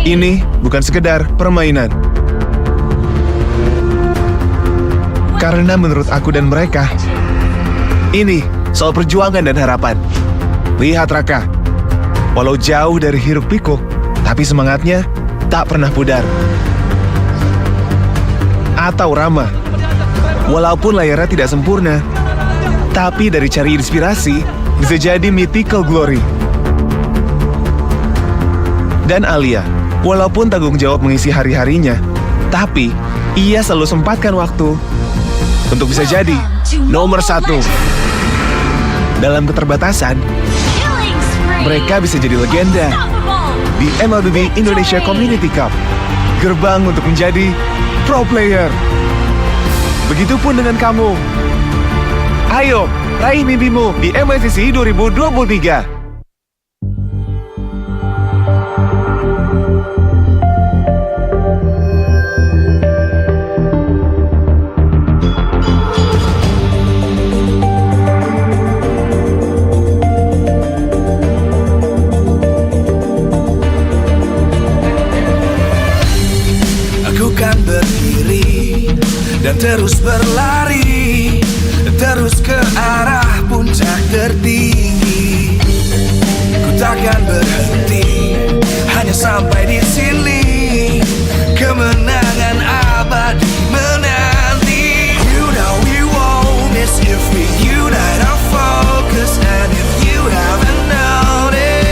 Speaker 11: Ini bukan sekedar permainan. Karena menurut aku dan mereka, ini soal perjuangan dan harapan. Lihat Raka, walau jauh dari hiruk pikuk, tapi semangatnya tak pernah pudar. Atau Rama, walaupun layarnya tidak sempurna, tapi dari cari inspirasi bisa jadi mythical glory. Dan Alia, walaupun tanggung jawab mengisi hari-harinya, tapi ia selalu sempatkan waktu untuk bisa jadi nomor 1. Dalam keterbatasan, mereka bisa jadi legenda di MLB Indonesia Community Cup, gerbang untuk menjadi pro player. Begitupun dengan kamu. Ayo, raih mimpimu di MLCC 2023.
Speaker 7: Dan terus berlari, terus ke arah puncak tertinggi. Ku takkan berhenti, hanya sampai di sini. Kemenangan abadi menanti. You know we won't miss if we unite our focus. And if you haven't noticed,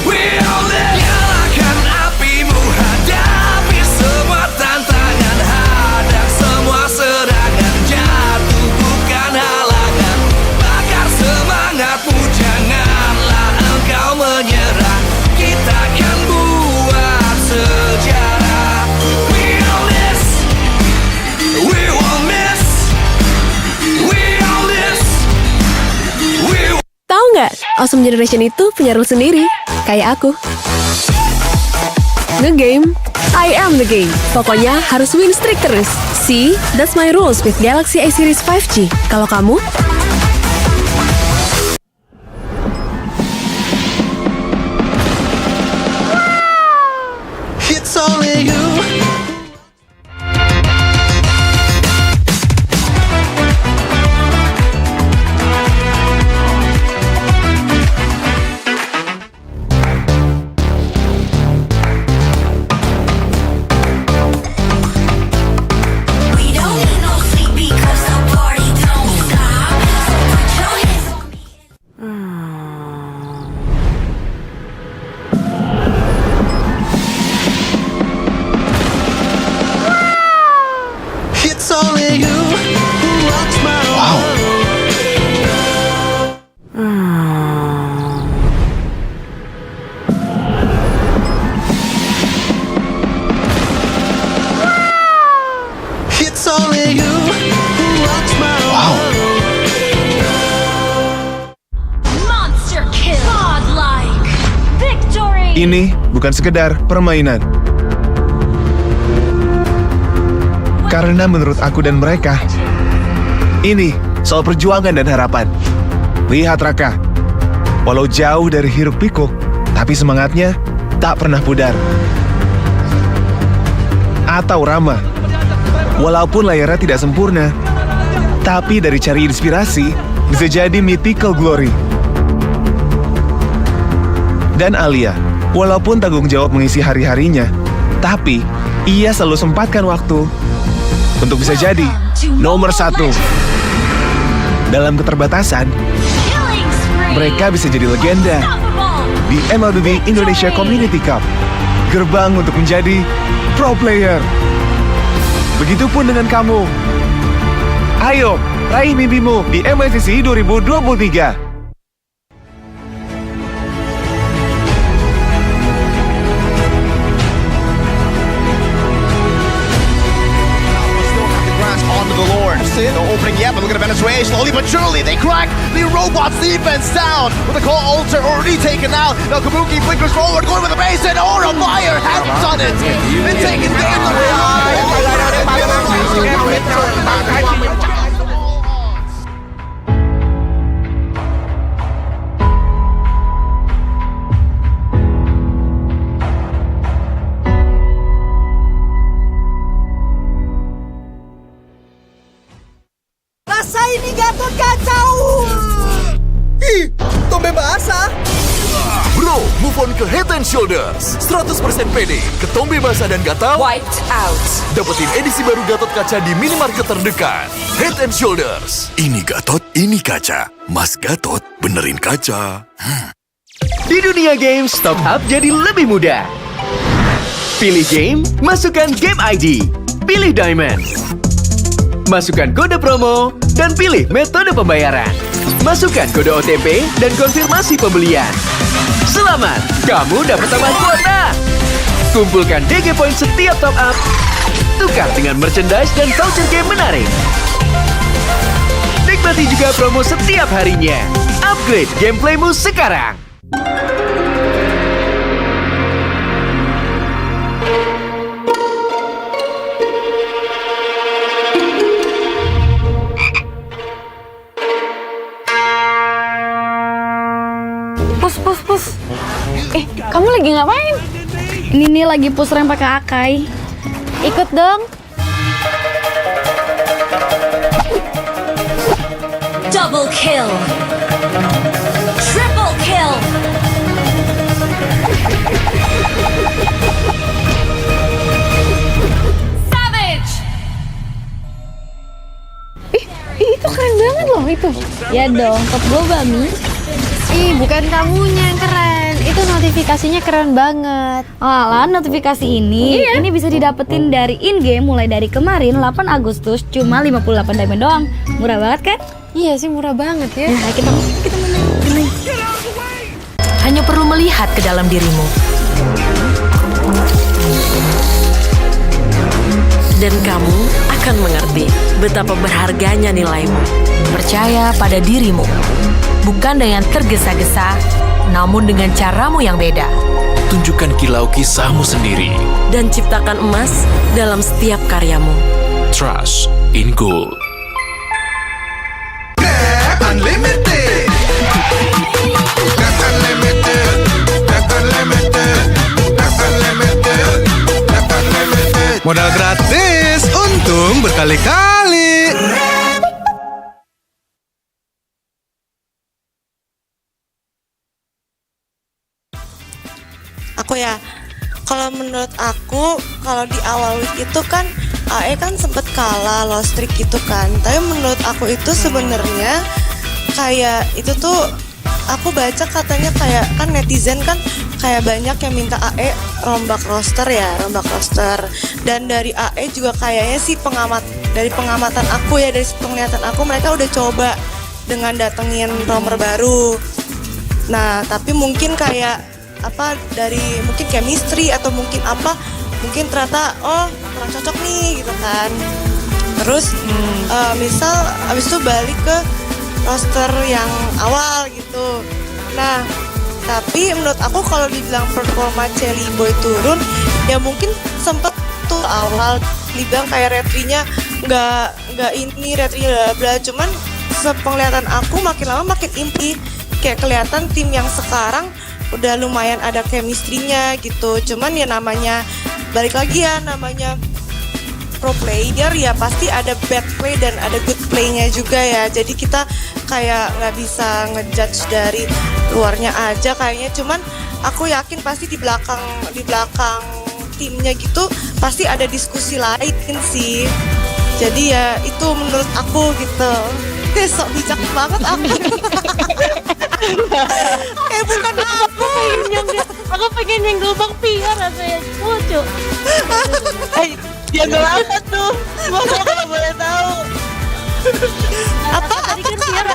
Speaker 7: we all live. Nyalakan apimu, hadapi semua tantangan. Hadang semua serangan, jatuh bukan halangan. Bakar semangatmu, janganlah engkau menyerah. Kita akan buat sejarah. We all miss, we won't miss. We all miss, we won't.
Speaker 12: Tahu nggak, Awesome Generation itu punya rule sendiri, kayak aku. Nge-game, I am the game. Pokoknya harus win streak terus. See, that's my rules with Galaxy A Series 5G. Kalau kamu?
Speaker 7: It's only you. It's only you who rocks my world. It's only you who rocks my world.
Speaker 20: Monster kill. Godlike. Victory.
Speaker 11: Ini bukan sekedar permainan. Karena menurut aku dan mereka, ini soal perjuangan dan harapan. Lihat Raka, walau jauh dari hiruk pikuk, tapi semangatnya tak pernah pudar. Atau Rama, walaupun layarnya tidak sempurna, tapi dari cari inspirasi bisa jadi mythical glory. Dan Alia, walaupun tanggung jawab mengisi hari-harinya, tapi ia selalu sempatkan waktu untuk bisa jadi nomor 1. Dalam keterbatasan, mereka bisa jadi legenda di MLB Indonesia Community Cup, gerbang untuk menjadi pro player. Begitupun dengan kamu. Ayo, raih mimpimu di MLCC 2023.
Speaker 10: No opening yet, but look at the Venezuela. Slowly but surely, they crack the robots' defense down. With the call altar already taken out. Now Kabuki flickers forward, going with the base, and Aura Fire has done it. And taking the
Speaker 7: ini Gatot kacau. Ih, Tombe basah.
Speaker 14: Bro, move on ke Head and Shoulders. 100% pede, ketombe basah dan gatal.
Speaker 21: Wiped out.
Speaker 14: Dapetin edisi baru Gatot kaca di minimarket terdekat. Head and Shoulders. Ini Gatot, ini kaca. Mas Gatot, benerin kaca.
Speaker 15: Di dunia games, top up jadi lebih mudah. Pilih game, masukkan game ID. Pilih Diamond. Masukkan kode promo, dan pilih metode pembayaran. Masukkan kode OTP dan konfirmasi pembelian. Selamat, kamu dapat tambah kuota. Kumpulkan DG Point setiap top up. Tukar dengan merchandise dan voucher game menarik. Nikmati juga promo setiap harinya. Upgrade gameplaymu sekarang.
Speaker 16: Pus. Kamu lagi ngapain? Ini nih lagi push rank pakai Akai. Ikut dong.
Speaker 20: Double kill. Triple kill. Savage.
Speaker 16: Itu keren banget loh itu. Ya dong, top gue Bami. Bukan kamunya yang keren. Itu notifikasinya keren banget. Alah, notifikasi ini bisa didapetin dari in-game mulai dari kemarin 8 Agustus cuma 58 diamond doang. Murah banget kan? Iya sih, murah banget ya. Nah, kita main.
Speaker 21: Hanya perlu melihat ke dalam dirimu. Dan kamu akan mengerti betapa berharganya nilaimu. Percaya pada dirimu. Bukan dengan tergesa-gesa, namun dengan caramu yang beda.
Speaker 14: Tunjukkan kilau kisahmu sendiri.
Speaker 21: Dan ciptakan emas dalam setiap karyamu.
Speaker 14: Trust in gold.
Speaker 7: Unlimited. That's unlimited. That's unlimited. That's unlimited. That's unlimited. Modal gratis, untung berkali-kali.
Speaker 22: Aku ya, kalau menurut aku, kalau di awal week itu kan AE kan sempet kalah lost streak gitu kan. Tapi menurut aku itu sebenarnya kayak itu tuh aku baca katanya kayak kan netizen kan kayak banyak yang minta AE rombak roster ya, rombak roster. Dan dari AE juga kayaknya sih dari pengamatan aku ya, dari penglihatan aku mereka udah coba dengan datengin romer baru. Nah, tapi mungkin kayak apa dari mungkin chemistry atau mungkin apa, mungkin ternyata kurang cocok nih gitu kan. Terus misal abis itu balik ke roster yang awal gitu. Nah, tapi menurut aku kalau dibilang performa Celi Boy turun, ya mungkin sempet tuh awal dibilang kayak retrinya nggak ini retrinya bla, cuman sepenglihatan aku makin lama makin impi, kayak kelihatan tim yang sekarang udah lumayan ada chemistry-nya gitu. Cuman ya namanya balik lagi ya, namanya pro player ya pasti ada bad play dan ada good play-nya juga ya. Jadi kita kayak nggak bisa ngejudge dari luarnya aja kayaknya. Cuman aku yakin pasti di belakang timnya gitu pasti ada diskusi lain sih. Jadi ya itu menurut aku gitu. Sok bijak banget aku. Bukan
Speaker 13: aku pengen yang gelombang piar rasanya lucu.
Speaker 1: Dia apa tuh? Semoga kalau boleh tahu.
Speaker 13: Apa tadi kan Piar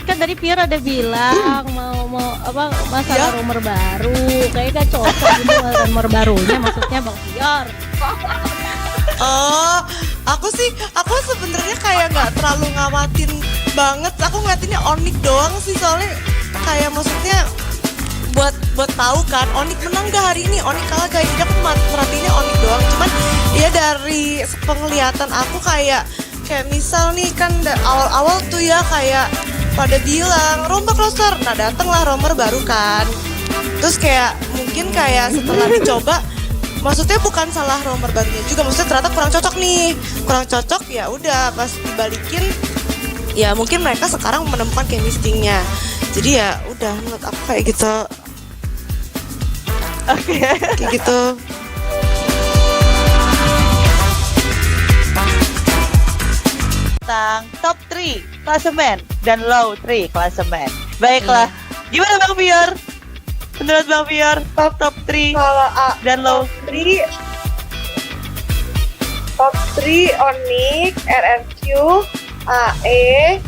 Speaker 13: kan tadi Piar ada bilang mau apa masalah rumor baru, kayak gak cocok gitu rumor barunya, maksudnya Bang Piar.
Speaker 22: Oh, aku sebenarnya kayak nggak terlalu ngamatin banget. Aku ngeliatinnya Onyx doang sih, soalnya kayak maksudnya buat tahu kan Onyx menang gak hari ini, Onyx kalah gak, jadi aku merhatiinnya Onyx doang. Cuman ya dari penglihatan aku kayak misal nih kan awal-awal tuh ya kayak pada bilang rombak roster, nah datanglah romer baru kan. Terus kayak mungkin kayak setelah dicoba maksudnya bukan salah romer barunya juga, maksudnya ternyata kurang cocok nih, kurang cocok ya udah pas dibalikin ya mungkin mereka sekarang menemukan chemistry-nya. Jadi ya udah menurut aku kayak gitu.
Speaker 1: Oke.
Speaker 22: Kayak gitu.
Speaker 1: Tentang top 3 klasemen dan low 3 klasemen. Baiklah. Gimana Bang Pior? Menurut Bang Pior, top 3
Speaker 2: Kalau
Speaker 1: dan low
Speaker 2: 3 Onyx, RRQ, AE,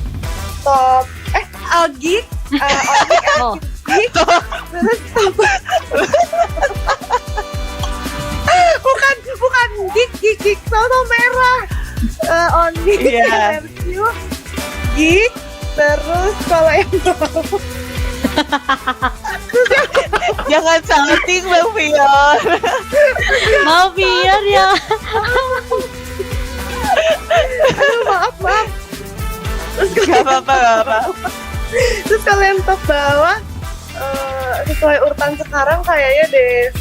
Speaker 2: top Algik, Onyx, Algik, terus bukan Gig, sama merah. Onyx, RRQ, Gig, terus kalau yang
Speaker 1: jangan salting Bang Pior.
Speaker 13: Mau Pior ya.
Speaker 2: Aduh, maaf.
Speaker 1: Gak apa-apa.
Speaker 2: Terus kalau yang top bawah sesuai urutan sekarang kayaknya deh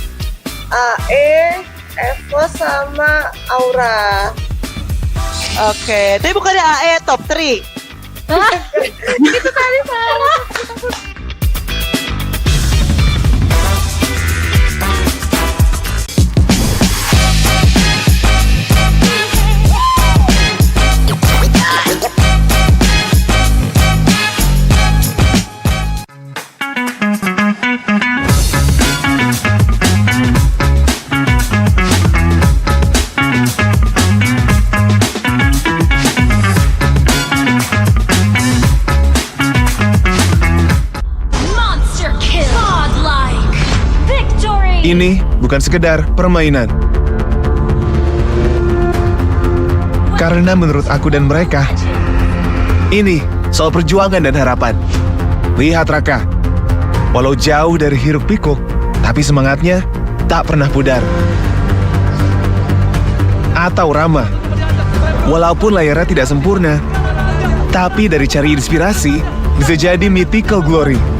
Speaker 2: AE, S12 sama Aura.
Speaker 1: Oke, tapi bukannya AE top 3.
Speaker 2: Itu tadi salah.
Speaker 11: Ini bukan sekedar permainan. Karena menurut aku dan mereka, ini soal perjuangan dan harapan. Lihat Raka, walau jauh dari hiruk pikuk, tapi semangatnya tak pernah pudar. Atau Rama, walaupun layarnya tidak sempurna, tapi dari cari inspirasi bisa jadi mythical glory.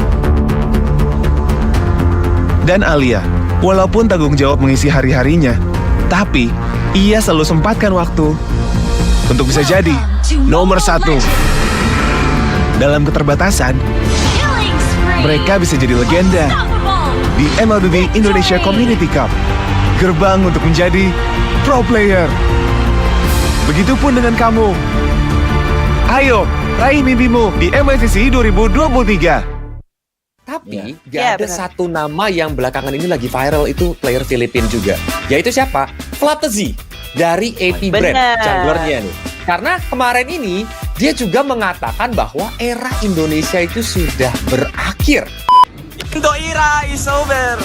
Speaker 11: Dan Alia, walaupun tanggung jawab mengisi hari-harinya, tapi ia selalu sempatkan waktu untuk bisa jadi nomor 1. Dalam keterbatasan, mereka bisa jadi legenda di MLB Indonesia Community Cup, gerbang untuk menjadi pro player. Begitupun dengan kamu. Ayo, raih mimpimu di MLCC 2023.
Speaker 3: Tapi gak ada satu nama yang belakangan ini lagi viral, itu player Filipina juga. Yaitu siapa? Flatzy dari AP Brand, junglernya nih. Karena kemarin ini dia juga mengatakan bahwa era Indonesia itu sudah berakhir.
Speaker 4: Indo era is over.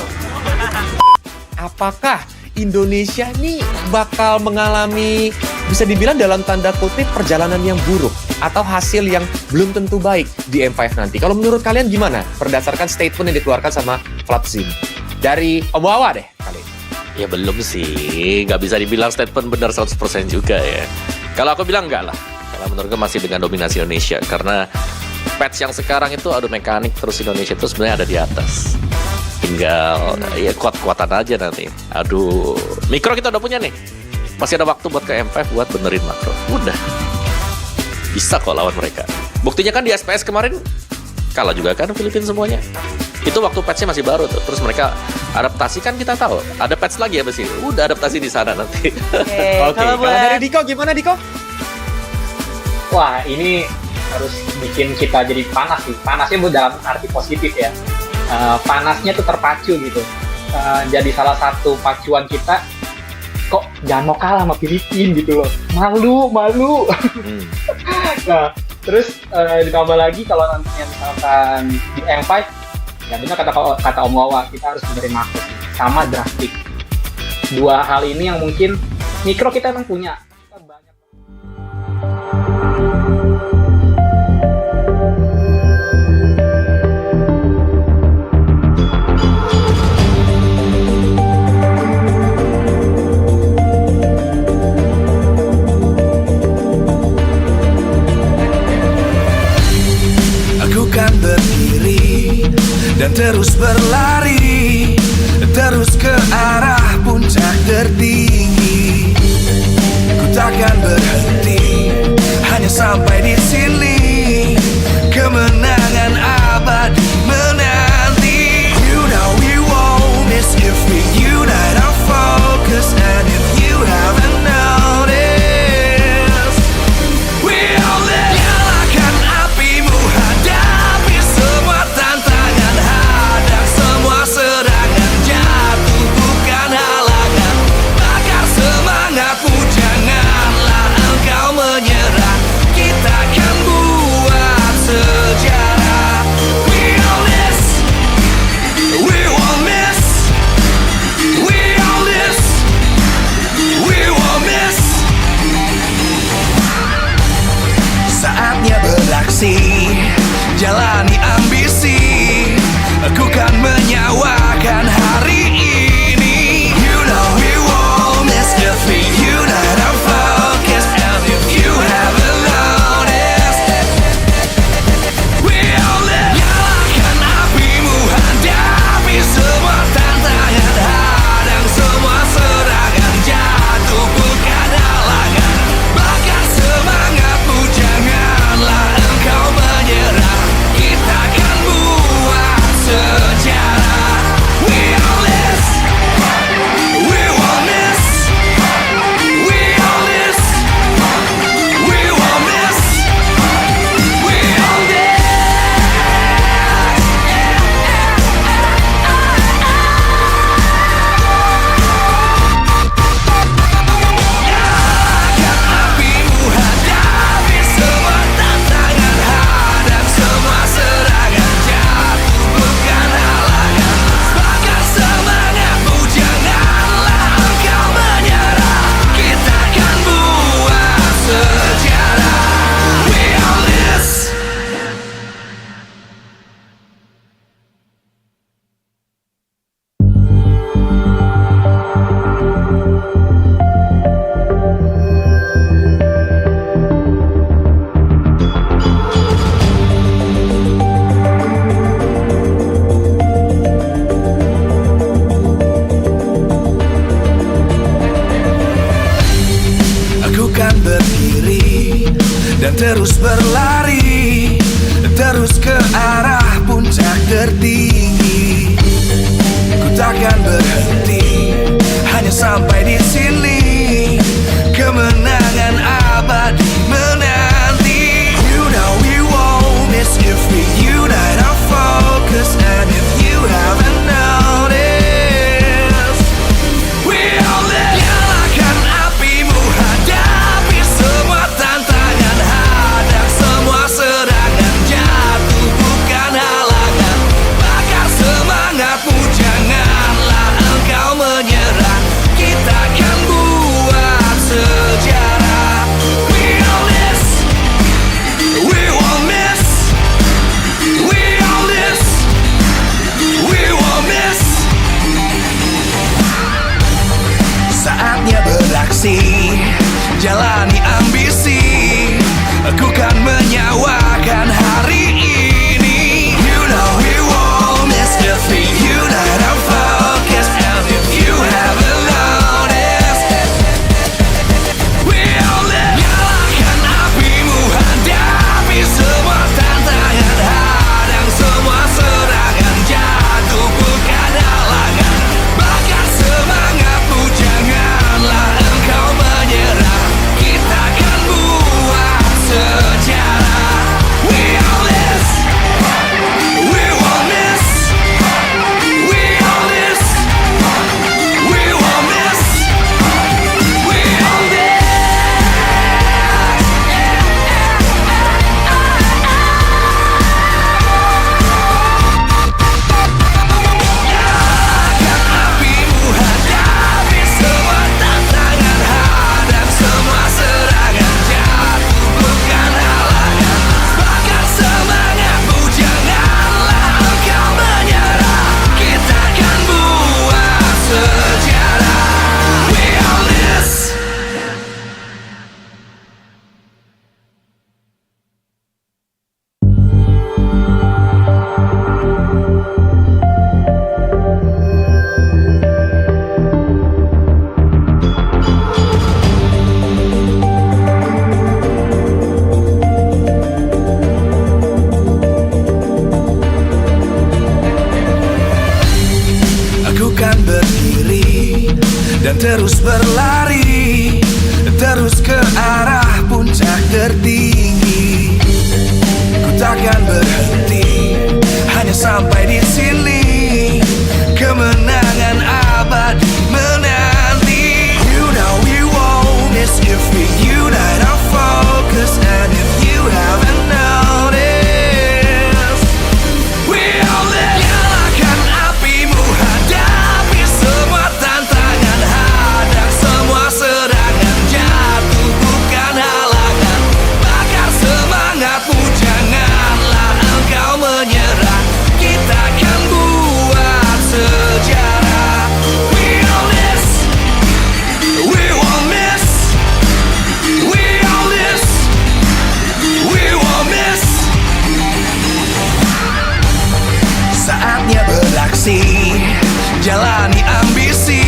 Speaker 3: Apakah Indonesia nih bakal mengalami, bisa dibilang dalam tanda kutip, perjalanan yang buruk atau hasil yang belum tentu baik di M5 nanti? Kalau menurut kalian gimana? Berdasarkan statement yang dikeluarkan sama Flatzy. Dari Om Wawa deh kali ini.
Speaker 25: Ya belum sih, nggak bisa dibilang statement benar 100% juga ya. Kalau aku bilang enggak lah. Kalau menurut gue masih dengan dominasi Indonesia. Karena patch yang sekarang itu adu mekanik, terus Indonesia itu sebenarnya ada di atas. Tinggal ya kuat-kuatan aja nanti. Aduh, mikro kita udah punya nih. Masih ada waktu buat ke M5 buat benerin makro. Udah. Bisa kok lawan mereka. Buktinya kan di SPS kemarin kalah juga kan Filipina semuanya. Itu waktu patch-nya masih baru tuh. Terus mereka adaptasi kan kita tahu. Ada patch lagi ya sini. Udah adaptasi di sana nanti.
Speaker 3: Oke, kalau dari Diko gimana Diko?
Speaker 6: Wah, ini harus bikin kita jadi panas sih. Panasnya dalam arti positif ya. Panasnya tuh terpacu gitu. Jadi salah satu pacuan kita, kok jangan mau kalah sama Filipina gitu loh. Malu. Nah, terus ditambah lagi kalau nantinya misalkan di M5, ya benar kata Om Wawa, kita harus benerin makro sama drastik. Dua hal ini yang mungkin mikro kita emang punya.
Speaker 7: Dan terus berlari, terus ke arah puncak terus berlari, terus ke arah puncak tertinggi. Ku takkan berhenti, hanya sampai di sini. Kemenangan abadi menanti. You know we won't miss if we unite our focus. And if you haven't noticed, we all live. Nyalakan apimu, hadapi semua tantangan, hadang semua serangan, jatuh bukan halangan. Bakar semangatmu, janganlah engkau menyerah. Kita akan buat sejarah. We all this, we won't miss. We all this, we won't miss. Saatnya beraksi, jalani ambisi. Aku kan menyawakan hari ini. You know we won't miss if we unite our focus. And if you haven't noticed, we all live. Nyalakan apimu, hadapi semua tantangan, hadang semua serangan, jatuh bukan halangan. Bakar semangatmu, janganlah engkau menyerah. Kita akan buat sejarah. We all this, we won't miss. We all this, we won't miss. We all this. Nyalakan apimu, hadapi semua tantangan, hadang semua serangan, jatuh bukan halangan. Bakar semangatmu, janganlah engkau menyerah. Kita akan buat sejarah. We all this. Aku kan berdiri dan terus berlari, terus ke arah puncak tertinggi. Ku takkan berhenti, hanya sampai di sini. Kemenangan abadi menanti. You know we won't miss if we unite our focus. And if you haven't noticed, we all live. Nyalakan apimu, hadapi semua tantangan, hadang semua serangan, jatuh bukan halangan. Bakar semangatmu, janganlah engkau menyerah. Kita akan buat sejarah. We all this, we won't miss. We all this, we won't miss. Saatnya beraksi, jalani ambisi.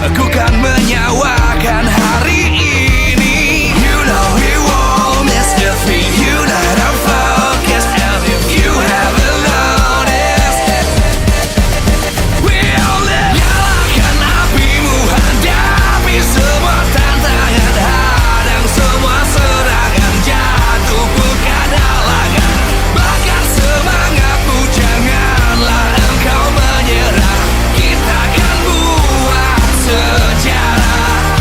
Speaker 7: Aku kan menyawakan hari ini. You know we won't miss if we unite our focus. And if you haven't noticed, we all live. Nyalakan apimu, hadapi semua tantangan, hadang semua serangan, jatuh bukan halangan. Bakar semangatmu, janganlah engkau menyerah. Kita akan buat sejarah.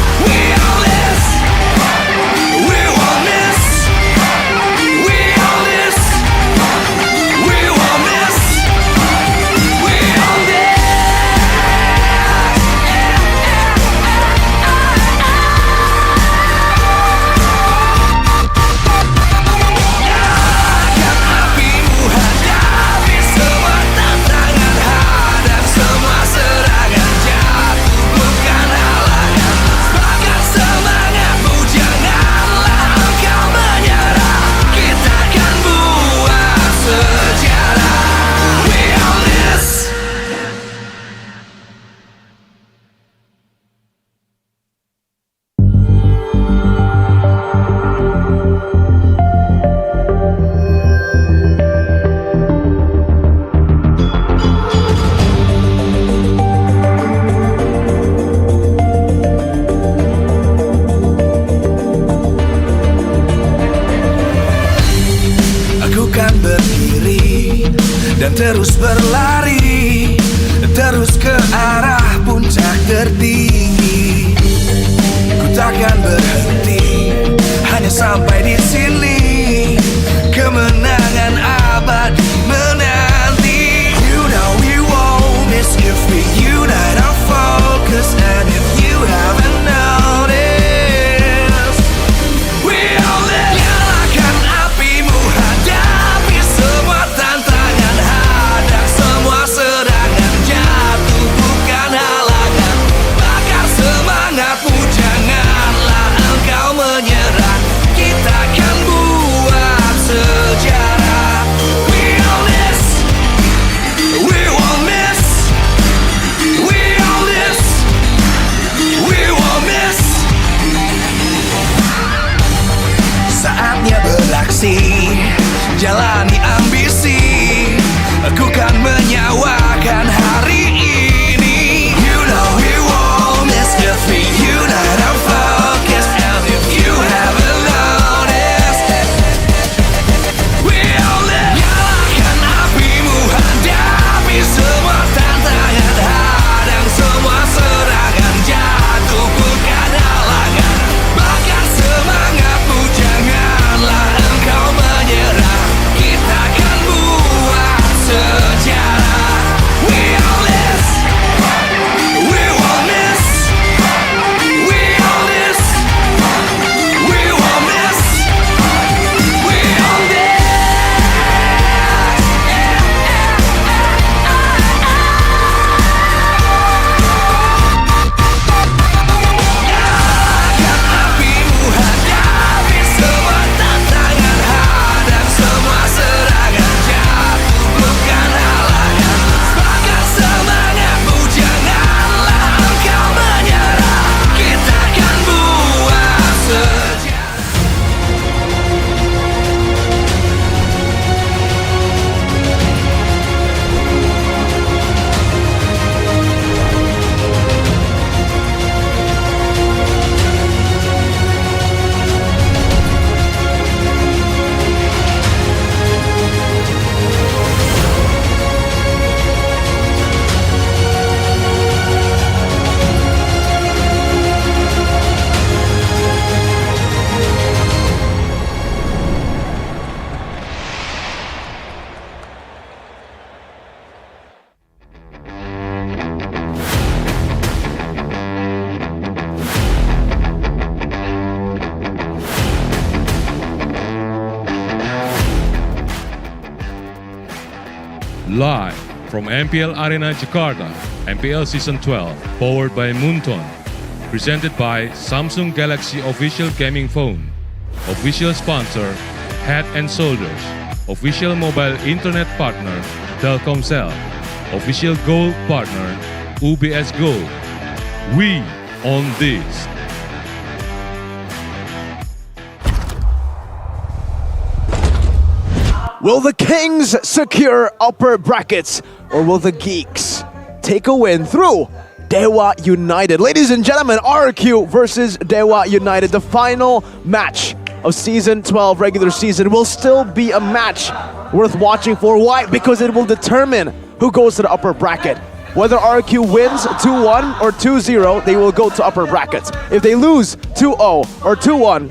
Speaker 17: Live from MPL Arena Jakarta, MPL Season 12, powered by Moonton. Presented by Samsung Galaxy Official Gaming Phone. Official sponsor, Head & Shoulders. Official mobile internet partner, Telkomsel. Official gold partner, UBS Gold. We own this.
Speaker 10: Will the Kings secure upper brackets, or will the Geeks take a win through Dewa United? Ladies and gentlemen, RQ versus Dewa United, the final match of Season 12 regular season, will still be a match worth watching for. Why? Because it will determine who goes to the upper bracket. Whether RQ wins 2-1 or 2-0, they will go to upper brackets. If they lose 2-0 or 2-1,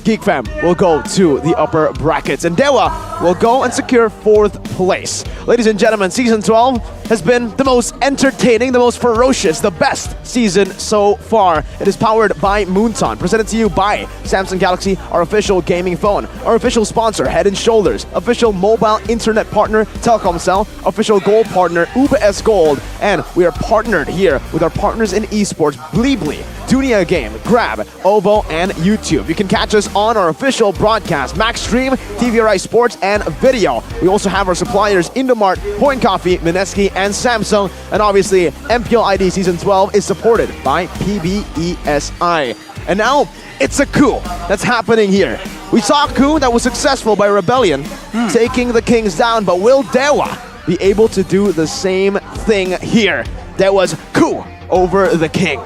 Speaker 10: Geek Fam will go to the upper brackets, and Dewa will go and secure 4th place. Ladies and gentlemen, Season 12 has been the most entertaining, the most ferocious, the best season so far. It is powered by Moonton, presented to you by Samsung Galaxy, our official gaming phone, our official sponsor, Head & Shoulders, official mobile internet partner, Telkomsel, official gold partner, UBS Gold, and we are partnered here with our partners in esports, Bleebly, Dunia Game, Grab, Ovo, and YouTube. You can catch us on our official broadcast, Maxstream, TVRI Sports, and Video. We also have our suppliers, Indomart, Point Coffee, Mineski, and Samsung. And obviously, MPL ID Season 12 is supported by PBESI. And now, it's a coup that's happening here. We saw a coup that was successful by Rebellion, taking the Kings down, but will Dewa be able to do the same thing here? There was coup over the King.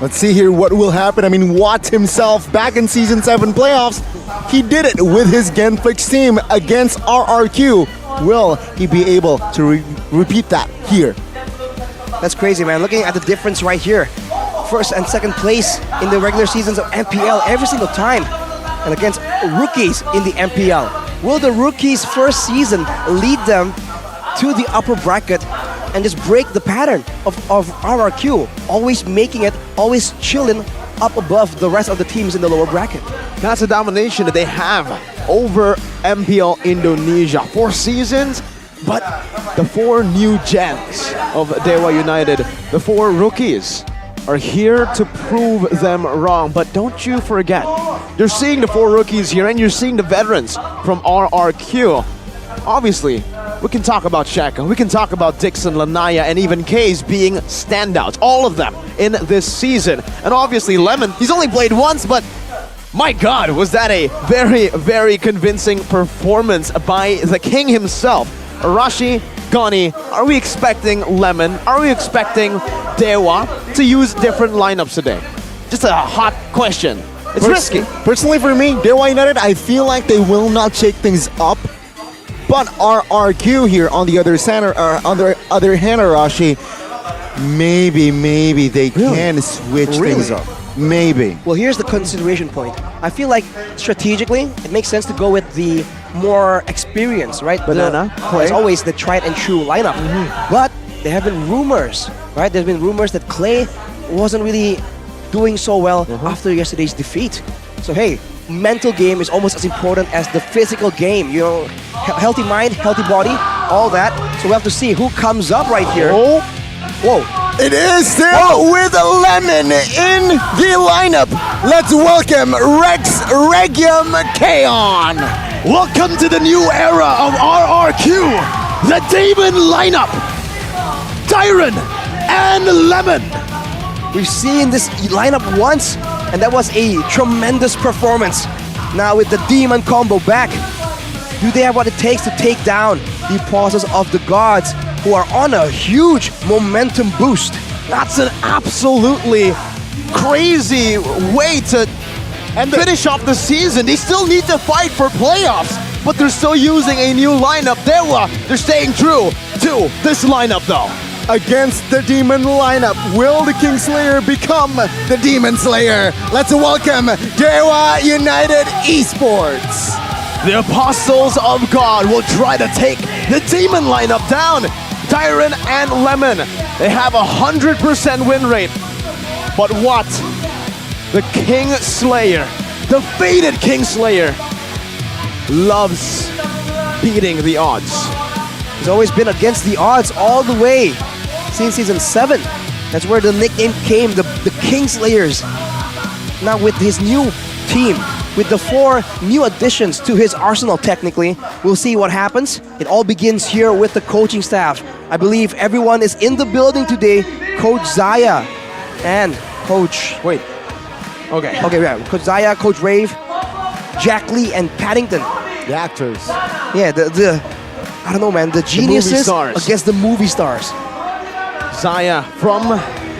Speaker 18: Let's see here what will happen. I mean, Watt himself, back in Season 7 playoffs, he did it with his Genflix team against RRQ. Will he be able to repeat that here?
Speaker 19: That's crazy, man. Looking at the difference right here. First and second place in the regular seasons of MPL every single time. And against rookies in the MPL. Will the rookies' first season lead them to the upper bracket and just break the pattern of RRQ, always making it, always chilling up above the rest of the teams in the lower bracket?
Speaker 10: That's a domination that they have over MPL Indonesia. 4 seasons, but the 4 new gens of Dewa United, the 4 rookies, are here to prove them wrong. But don't you forget, you're seeing the 4 rookies here, and you're seeing the veterans from RRQ. Obviously, we can talk about Shaka, we can talk about Dixon, Lanaya, and even Kaze being standouts. All of them in this season. And obviously Lemon, he's only played once, but my God, was that a very, very convincing performance by the King himself. Arashi, Gani, are we expecting Lemon? Are we expecting Dewa to use different lineups today? Just a hot question. It's risky.
Speaker 18: Personally for me, Dewa United, I feel like they will not shake things up. But RRQ here on the other center, on the other hand, Arashi, maybe they can switch things up. Maybe.
Speaker 19: Well, here's the consideration point. I feel like strategically, it makes sense to go with the more experience, right?
Speaker 10: Banana,
Speaker 19: as always, the tried and true lineup. But there have been rumors, right? There's been rumors that Clay wasn't really doing so well after yesterday's defeat. So hey, mental game is almost as important as the physical game. You know, healthy mind, healthy body, all that. So we have to see who comes up right here.
Speaker 18: Oh.
Speaker 19: Whoa.
Speaker 18: It is still with a Lemon in the lineup. Let's welcome Rex Regium Kaon.
Speaker 10: Welcome to the new era of RRQ. The Demon lineup. Tyron and Lemon.
Speaker 19: We've seen this lineup once, and that was a tremendous performance. Now with the Demon combo back, do they have what it takes to take down the pauses of the gods, who are on a huge momentum boost?
Speaker 10: That's an absolutely crazy way to finish off the season. They still need to fight for playoffs, but they're still using a new lineup. They're staying true to this lineup though.
Speaker 18: Against the Demon lineup, will the Kingslayer become the Demon Slayer? Let's welcome Dewa United Esports.
Speaker 10: The Apostles of God will try to take the Demon lineup down. Tyron and Lemon, they have 100% win rate. But what? The Kingslayer, the faded Kingslayer, loves beating the odds.
Speaker 19: He's always been against the odds all the way since Season 7. That's where the nickname came, the Kingslayers. Now with his new team, with the 4 new additions to his arsenal technically, we'll see what happens. It all begins here with the coaching staff. I believe everyone is in the building today. Coach Zaya and Coach... Wait. Okay, yeah. Coach Zaya, Coach Rave, Jack Lee, and Paddington.
Speaker 18: The actors.
Speaker 19: Yeah, the I don't know, man. The geniuses against the movie stars.
Speaker 10: Zaya from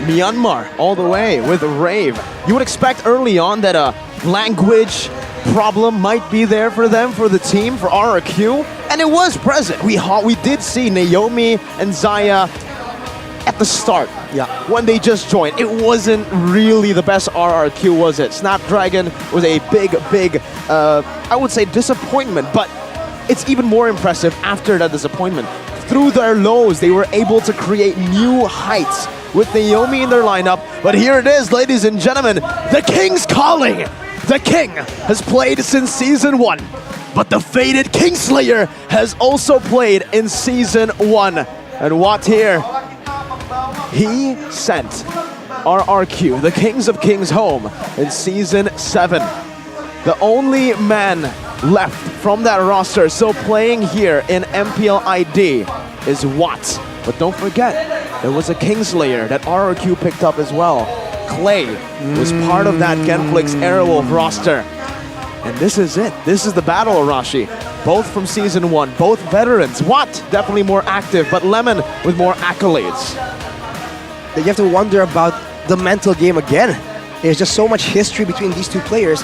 Speaker 10: Myanmar all the way with Rave. You would expect early on that a language problem might be there for them, for the team, for RRQ, and it was present. We did see Naomi and Zaya at the start.
Speaker 18: Yeah.
Speaker 10: When they just joined, it wasn't really the best RRQ, was it? Snapdragon was a big, I would say disappointment, but it's even more impressive after that disappointment. Through their lows, they were able to create new heights with Naomi in their lineup. But here it is, ladies and gentlemen, the King's calling. The King has played since Season 1, but the fated Kingslayer has also played in Season 1. And what here? He sent RRQ, the Kings of Kings, home in Season 7. The only man left from that roster still playing here in MPL ID is Watt. But don't forget, there was a Kingslayer that RRQ picked up as well. Clay was part of that Genflix Airwolf roster. And this is it. This is the battle, Arashi. Both from Season 1, both veterans. Watt definitely more active, but Lemon with more accolades.
Speaker 19: You have to wonder about the mental game again. There's just so much history between these two players,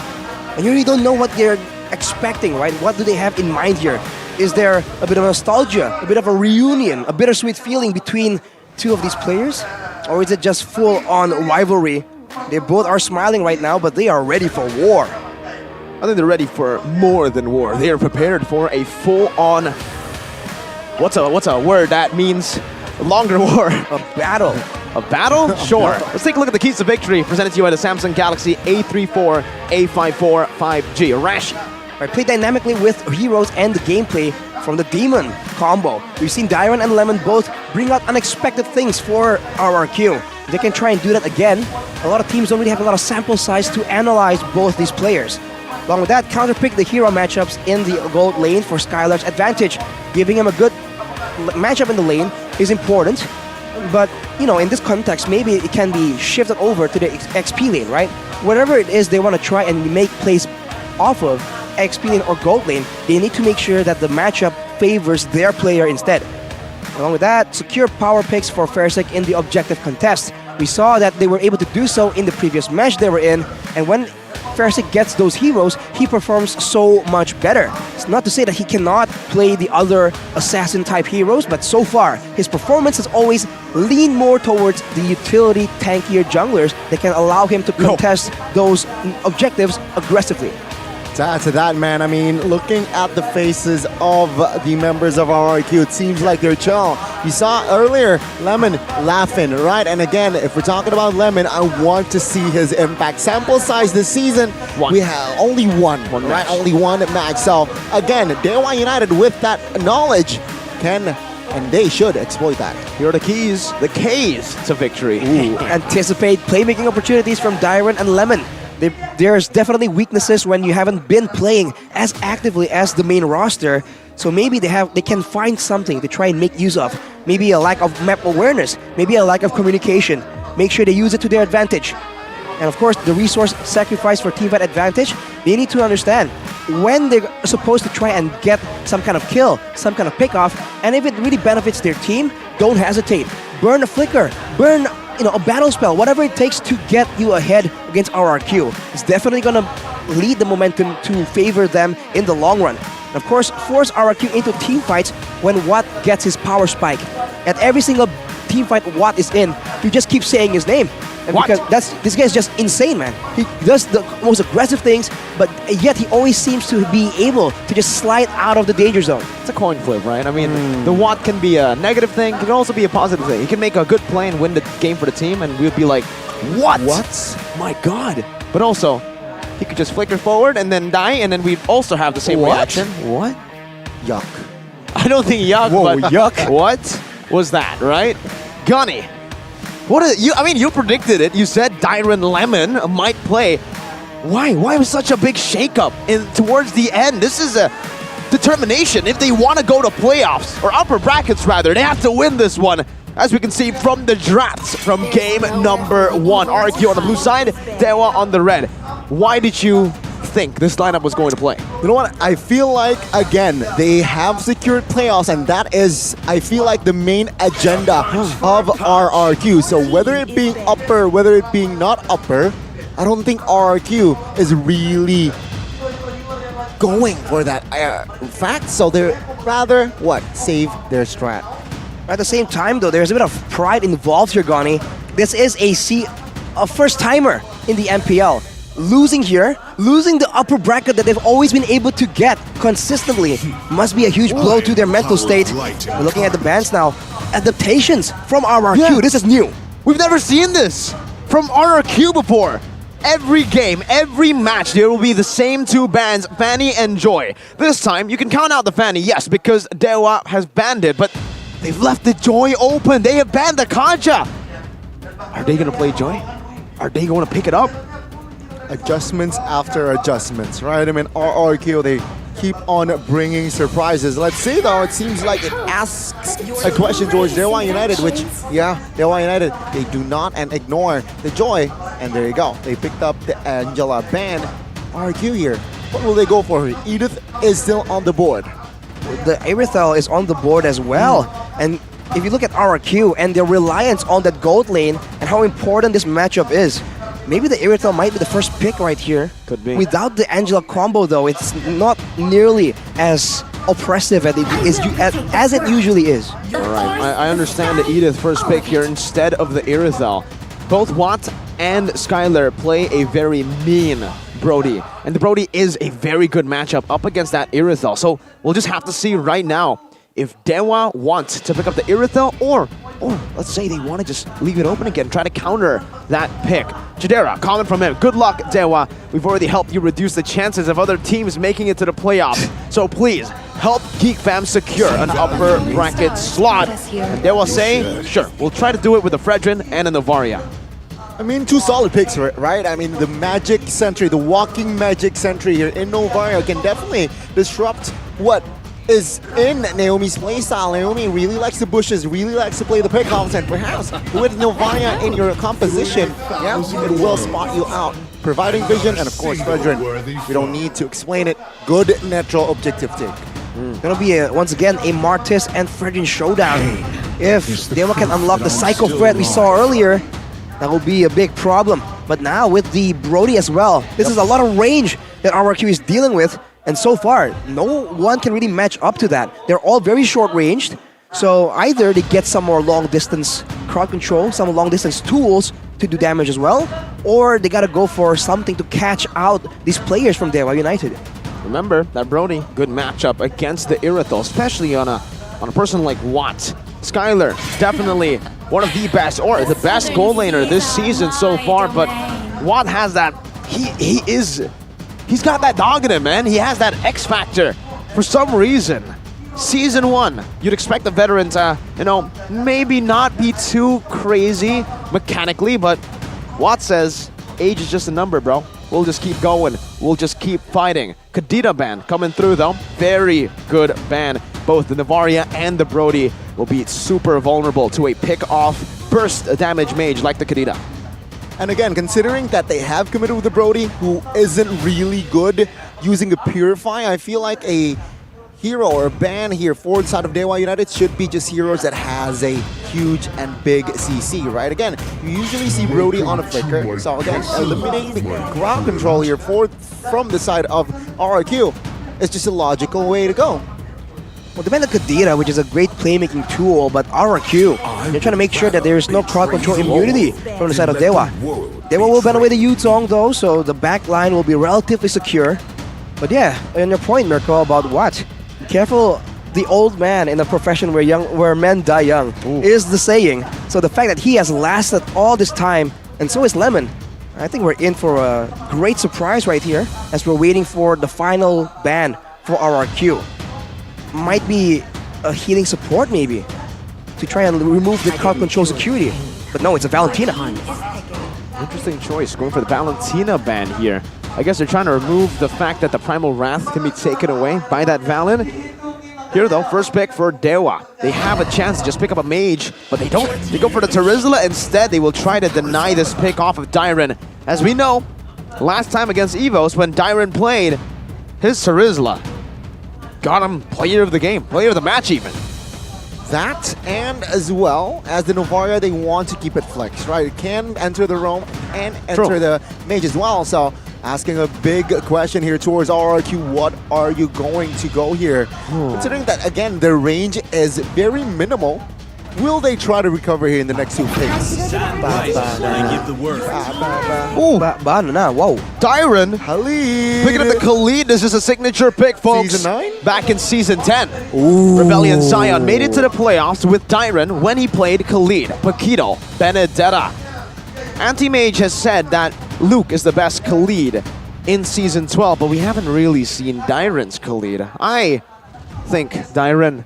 Speaker 19: and you really don't know what they're expecting, right? What do they have in mind here? Is there a bit of nostalgia, a bit of a reunion, a bittersweet feeling between two of these players? Or is it just full-on rivalry? They both are smiling right now, but they are ready for war.
Speaker 10: I think they're ready for more than war. They are prepared for a full-on... What's a word that means longer war?
Speaker 19: A battle.
Speaker 10: A battle? Sure. Let's take a look at the keys to victory presented to you by the Samsung Galaxy A34, A54, 5G. Arashi.
Speaker 19: Right, play dynamically with heroes and the gameplay from the Demon combo. We've seen Dyron and Lemon both bring out unexpected things for RRQ. They can try and do that again. A lot of teams don't really have a lot of sample size to analyze both these players. Along with that, counterpick the hero matchups in the gold lane for Skylar's advantage. Giving him a good matchup in the lane is important. But, you know, in this context, maybe it can be shifted over to the XP lane, right? Whatever it is they want to try and make plays off of, XP lane or gold lane, they need to make sure that the matchup favors their player instead. Along with that, secure power picks for Fairsick in the objective contest. We saw that they were able to do so in the previous match they were in, and when Fairsick gets those heroes, he performs so much better. It's not to say that he cannot play the other assassin-type heroes, but so far, his performance has always leaned more towards the utility tankier junglers that can allow him to contest those objectives aggressively.
Speaker 18: To add to that, man, I mean, looking at the faces of the members of RRQ, it seems like they're chill. You saw earlier Lemon laughing, right? And again, if we're talking about Lemon, I want to see his impact. Sample size this season, we have only one right?
Speaker 10: Match.
Speaker 18: Only one match. So again, Dewa United with that knowledge can and they should exploit that.
Speaker 10: Here are the keys to victory.
Speaker 19: Ooh. Anticipate playmaking opportunities from Dyron and Lemon. There's definitely weaknesses when you haven't been playing as actively as the main roster. So maybe they can find something to try and make use of. Maybe a lack of map awareness, maybe a lack of communication. Make sure they use it to their advantage. And of course, the resource sacrifice for teamfight advantage, they need to understand when they're supposed to try and get some kind of kill, some kind of pick-off, and if it really benefits their team, don't hesitate. Burn a flicker, burn a battle spell, whatever it takes to get you ahead against RRQ. It's definitely going to lead the momentum to favor them in the long run. And of course, force RRQ into team fights when Watt gets his power spike. At every single team fight Watt is in, you just keep saying his name. And because this guy is just insane, man. He does the most aggressive things, but yet he always seems to be able to just slide out of the danger zone.
Speaker 10: It's a coin flip, right? I mean, the Watt can be a negative thing, can also be a positive thing. He can make a good play and win the game for the team, and we'd be like, what? My God. But also, he could just flicker forward and then die, and then we'd also have the same reaction.
Speaker 18: What? Yuck.
Speaker 10: I don't think yuck,
Speaker 19: Whoa,
Speaker 10: but
Speaker 19: yuck.
Speaker 10: what was that, right? Gunny, you predicted it. You said Dyron Lemon might play. Why? Why was such a big shakeup towards the end? This is a determination. If they want to go to playoffs, or upper brackets rather, they have to win this one. As we can see from the drafts from game number 1. RQ on the blue side, Dewa on the red. Why did you think this lineup was going to play?
Speaker 18: You know what? I feel like, again, they have secured playoffs, and that is, I feel like, the main agenda of RRQ. So whether it being upper, whether it being not upper, I don't think RRQ is really going for that fact. So they're rather, save their strat.
Speaker 19: At the same time, though, there's a bit of pride involved here, Gani. This is a first-timer in the MPL. Losing here, losing the upper bracket that they've always been able to get consistently, must be a huge blow to their mental state. We're looking at the bans now. Adaptations from RRQ.
Speaker 10: Yeah.
Speaker 19: This is new.
Speaker 10: We've never seen this from RRQ before. Every game, every match, there will be the same two bans, Fanny and Joy. This time, you can count out the Fanny, yes, because Dewa has banned it, but they've left the Joy open. They have banned the Kaja. Are they going to play Joy? Are they going to pick it up?
Speaker 18: Adjustments after adjustments, right? I mean, RRQ, they keep on bringing surprises. Let's see, though, it seems like it asks a question towards Dewa United, which, Dewa United, they do not and ignore the Joy. And there you go. They picked up the Angela ban. RRQ here. What will they go for? Edith is still on the board.
Speaker 19: The Aerithel is on the board as well. And if you look at RRQ and their reliance on that gold lane and how important this matchup is, maybe the Aerithel might be the first pick right here.
Speaker 10: Could be.
Speaker 19: Without the Angela combo, though, it's not nearly as oppressive as it usually is.
Speaker 10: All right, I understand the Edith first pick here instead of the Aerithel. Both Watt and Skylar play a very mean Brody. And the Brody is a very good matchup up against that Aerithel. So we'll just have to see right now if Dewa wants to pick up the Aerithel or let's say they want to just leave it open again, try to counter that pick. Jadera, comment from him. Good luck, Dewa. We've already helped you reduce the chances of other teams making it to the playoffs. So please, help Geek Fam secure an upper bracket slot. And Dewa say, sure, we'll try to do it with a Fredrin and a Novaria.
Speaker 18: I mean, two solid picks, right? I mean, the Magic Sentry, the walking Magic Sentry here in Novaria can definitely disrupt what is in Naomi's playstyle. Naomi really likes the bushes, really likes to play the pickoffs, and perhaps with Novaria in your composition, it will spot you out, providing vision, and of course, Fredrin, we don't need to explain it, good natural objective take.
Speaker 19: Gonna be, once again, a Martis and Fredrin showdown. If Dewa can unlock the Psycho Fred we saw earlier, that will be a big problem. But now with the Brody as well, this is a lot of range that RRQ is dealing with. And so far, no one can really match up to that. They're all very short-ranged. So either they get some more long-distance crowd control, some long-distance tools to do damage as well, or they gotta go for something to catch out these players from Dewa United.
Speaker 10: Remember that Brody, good matchup against the Aerithel, especially on a person like Watt. Skylar, definitely one of the best, or the best goal laner this season so far, but Watt has that, he's got that dog in him, man. He has that X factor for some reason. Season 1, you'd expect the veteran to, maybe not be too crazy mechanically, but Watt says, age is just a number, bro. We'll just keep going. We'll just keep fighting. Kadita ban coming through, though. Very good ban. Both the Novaria and the Brody will be super vulnerable to a pick-off burst damage mage like the Kadita.
Speaker 18: And again, considering that they have committed with the Brody, who isn't really good using a Purify, I feel like a hero or a ban here for the side of Dewa United should be just heroes that has a huge and big CC, right? Again, you usually see Brody on a flicker, so again, eliminating the ground control here from the side of RRQ is just a logical way to go.
Speaker 19: Well, the ban of Kadira, which is a great playmaking tool, but RRQ, they're trying to make sure that there is no crowd control immunity from the side of Dewa. Dewa will ban away the Yutong though, so the back line will be relatively secure. But yeah, on your point, Mirko, about what? Be careful, the old man in a profession where men die young is the saying. So the fact that he has lasted all this time, and so is Lemon, I think we're in for a great surprise right here as we're waiting for the final ban for RRQ. Might be a healing support maybe to try and remove the crowd control security. But no, it's a Valentina.
Speaker 5: Interesting choice, going for the Valentina ban here. I guess they're trying to remove the fact that the Primal Wrath can be taken away by that Valen. Here though, first pick for Dewa. They have a chance to just pick up a mage, but they don't. They go for the Terizla instead. They will try to deny this pick off of Dyren. As we know, last time against EVOS when Dyren played, his Terizla got him player of the game, player of the match even.
Speaker 18: That, and as well as the Novaria, they want to keep it flexed, right? It can enter the roam and enter the mage as well. So asking a big question here towards RRQ, what are you going to go here? Considering that, again, their range is very minimal, will they try to recover here in the next 2 picks?
Speaker 19: Ooh, banana, whoa.
Speaker 5: Dyren
Speaker 18: Khalid.
Speaker 5: picking up the Khalid. This is a signature pick, folks.
Speaker 18: Season 9?
Speaker 5: Back in Season 10. Rebellion Zion made it to the playoffs with Dyren when he played Khalid, Paquito, Benedetta. Anti-Mage has said that Luke is the best Khalid in Season 12, but we haven't really seen Dyren's Khalid. I think Dyren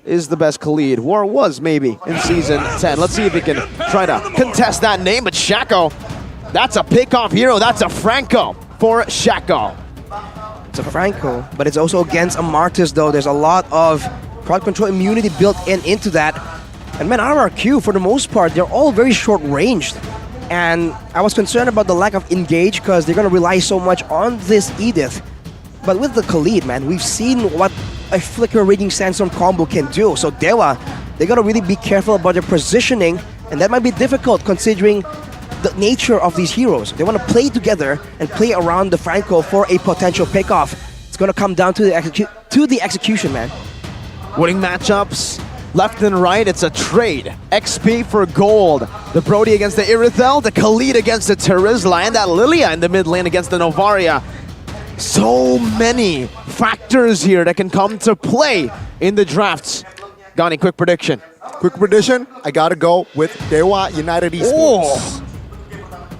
Speaker 5: is the best Khalid, or was maybe in Season 10. Let's see if he can try to contest that name, but Shaco, that's a pick-off hero. That's a Franco for Shaco.
Speaker 19: It's a Franco, but it's also against a Martis though. There's a lot of crowd control immunity built into that. And man, RRQ, for the most part, they're all very short-ranged. And I was concerned about the lack of engage because they're going to rely so much on this Edith. But with the Khalid, man, we've seen what a Flicker Raging Sandstorm combo can do. So Dewa, they got to really be careful about their positioning, and that might be difficult considering the nature of these heroes. They want to play together and play around the Franco for a potential pickoff. It's going to come down to the execution, man.
Speaker 5: Winning matchups left and right, it's a trade. XP for gold. The Brody against the Irithel, the Khalid against the Terizla, and that Lilia in the mid lane against the Novaria. So many factors here that can come to play in the drafts. Gani, quick prediction.
Speaker 18: Quick prediction, I gotta go with Dewa United Esports.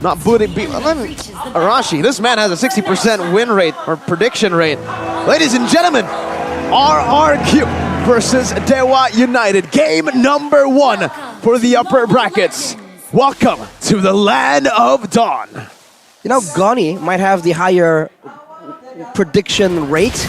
Speaker 5: Not booting Arashi, this man has a 60% win rate, or prediction rate. Ladies and gentlemen, RRQ versus Dewa United. Game number 1 for the upper brackets. Welcome to the land of Dawn.
Speaker 19: You know, Gani might have the higher prediction rate,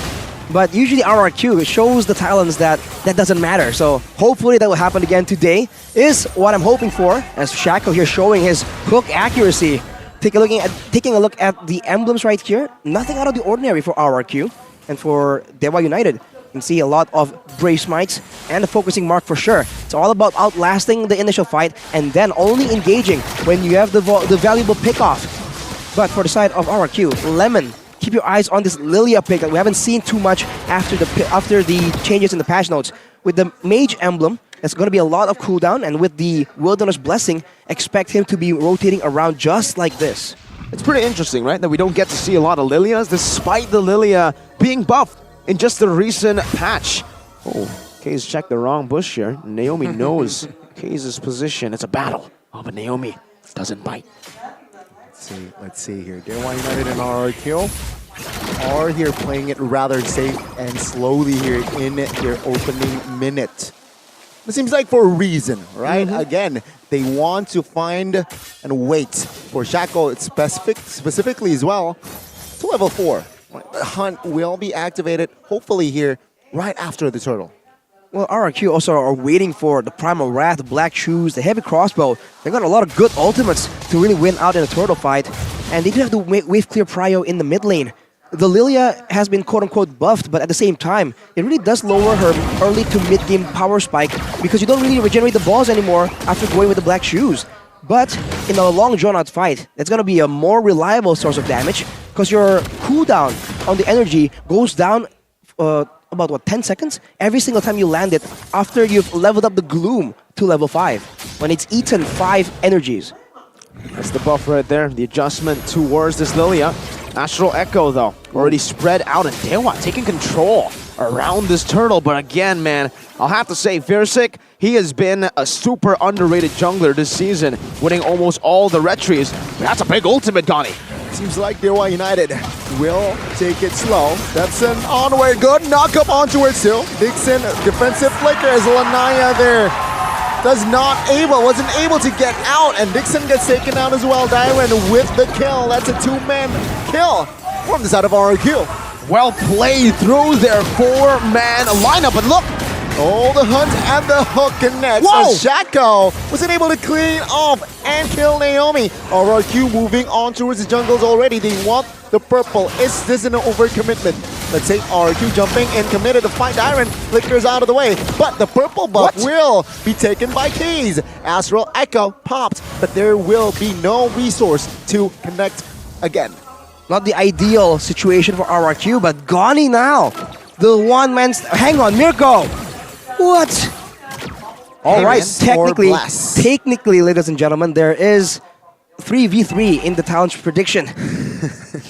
Speaker 19: but usually RRQ shows the talents that doesn't matter. So hopefully that will happen again today, is what I'm hoping for, as Shaco here showing his hook accuracy. Taking a look at the emblems right here, nothing out of the ordinary for RRQ. And for Dewa United, you can see a lot of Brave Smites and the focusing mark for sure. It's all about outlasting the initial fight and then only engaging when you have the valuable pickoff. But for the side of RRQ, Lemon, keep your eyes on this Lilia pick that we haven't seen too much after the changes in the patch notes. With the Mage emblem, there's going to be a lot of cooldown, and with the Wilderness Blessing, expect him to be rotating around just like this.
Speaker 5: It's pretty interesting, right, that we don't get to see a lot of Lilias, despite the Lilia being buffed in just the recent patch. Oh, Kaze checked the wrong bush here. Naomi knows Kaze's position. It's a battle. Oh, but Naomi doesn't bite.
Speaker 18: Let's see here. Dewa United and RRQ are here playing it rather safe and slowly here in their opening minute. It seems like for a reason, right? Again, they want to find and wait for Shaco specifically as well to level 4. The hunt will be activated hopefully here right after the turtle.
Speaker 19: Well, RRQ also are waiting for the Primal Wrath, the Black Shoes, the Heavy Crossbow. They got a lot of good ultimates to really win out in a turtle fight. And they do have the wave clear prio in the mid lane. The Lilia has been quote-unquote buffed, but at the same time, it really does lower her early to mid-game power spike because you don't really regenerate the balls anymore after going with the Black Shoes. But in a long drawn-out fight, that's going to be a more reliable source of damage because your cooldown on the energy goes down about 10 seconds every single time you land it after you've leveled up the Gloom to level 5 when it's eaten 5 energies.
Speaker 5: That's the buff right there, the adjustment towards this Lilia. Astral Echo, though, already spread out, and Dewa taking control around this turtle. But again, man, I'll have to say, Versik, he has been a super underrated jungler this season, winning almost all the retries. That's a big ultimate, Gani.
Speaker 18: Seems like Dewa United will take it slow. That's an onward, good knock up onto it still. Dixon, defensive flicker as Lanaya there. Wasn't able to get out, and Dixon gets taken out as well. Dyron with the kill. That's a two-man kill from the side of RRQ.
Speaker 5: Well played through their four-man lineup, and look!
Speaker 18: Oh, the hunt and the hook connects.
Speaker 5: Whoa!
Speaker 18: Shako wasn't able to clean off and kill Naomi. RRQ moving on towards the jungles already. They want the purple. Is this an overcommitment? Let's say RRQ jumping in, committed to fight. Dyron flickers out of the way, but the purple buff will be taken by Keys. Astral Echo popped, but there will be no resource to connect again.
Speaker 19: Not the ideal situation for RRQ, but Gani now. The one-man... Hang on, Mirko! What? All right, technically, ladies and gentlemen, there is 3v3 in the talent's prediction.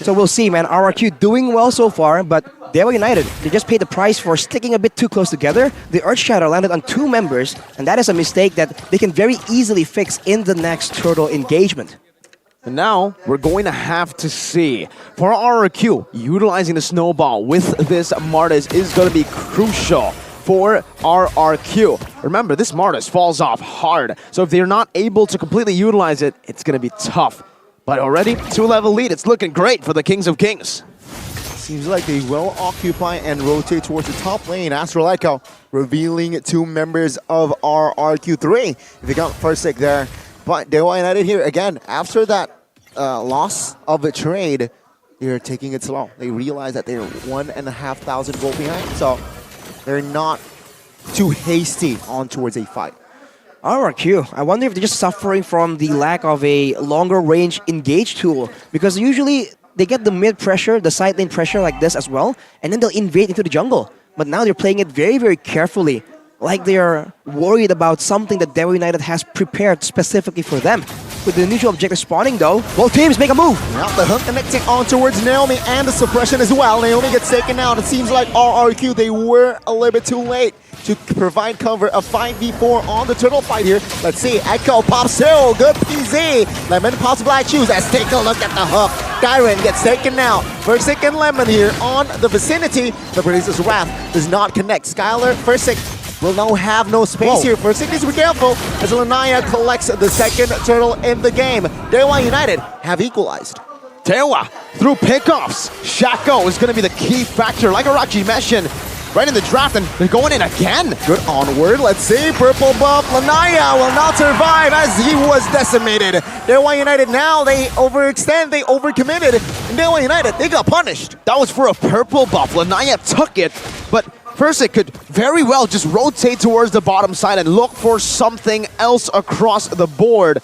Speaker 19: So we'll see, man. RRQ doing well so far, but Dewa United, they just paid the price for sticking a bit too close together. The Earth Shadow landed on 2 members, and that is a mistake that they can very easily fix in the next Turtle engagement.
Speaker 5: And now, we're going to have to see. For RRQ, utilizing the snowball with this Martis is going to be crucial for RRQ. Remember, this Martis falls off hard, so if they're not able to completely utilize it, it's going to be tough. But already, 2-level lead, it's looking great for the Kings of Kings.
Speaker 18: Seems like they will occupy and rotate towards the top lane. Astral Echo revealing 2 members of RRQ3. They got first pick there. But Dewa United here, again, after that loss of a trade, they're taking it slow. They realize that they're 1,500 gold behind, so they're not too hasty on towards a fight.
Speaker 19: RRQ, I wonder if they're just suffering from the lack of a longer range engage tool, because usually they get the mid pressure, the side lane pressure like this as well, and then they'll invade into the jungle. But now they're playing it very, very carefully, like they're worried about something that Dewa United has prepared specifically for them. With the neutral objective spawning though, both teams make a move.
Speaker 18: Now the hook connecting on towards Naomi and the suppression as well. Naomi gets taken out. It seems like RRQ, they were a little bit too late to provide cover. A 5v4 on the turtle fight here. Let's see, Echo pops too. Good PZ. Lemon pops Black Shoes. Let's take a look at the hook. Dyron gets taken out. First and Lemon here on the vicinity. The Producer's Wrath does not connect. Skylar, first will now have no space here. First needs to be careful as Lanaya collects the second turtle in the game. Dewa United have equalized.
Speaker 5: Dewa through pickoffs. Shako is going to be the key factor, like Arachi mentioned. Right in the draft, and they're going in again.
Speaker 18: Good onward. Let's see. Purple buff. Lanaya will not survive as he was decimated. Dewa United now, they overextend, they overcommitted. And Dewa United, they got punished.
Speaker 5: That was for a purple buff. Lanaya took it, but first it could very well just rotate towards the bottom side and look for something else across the board.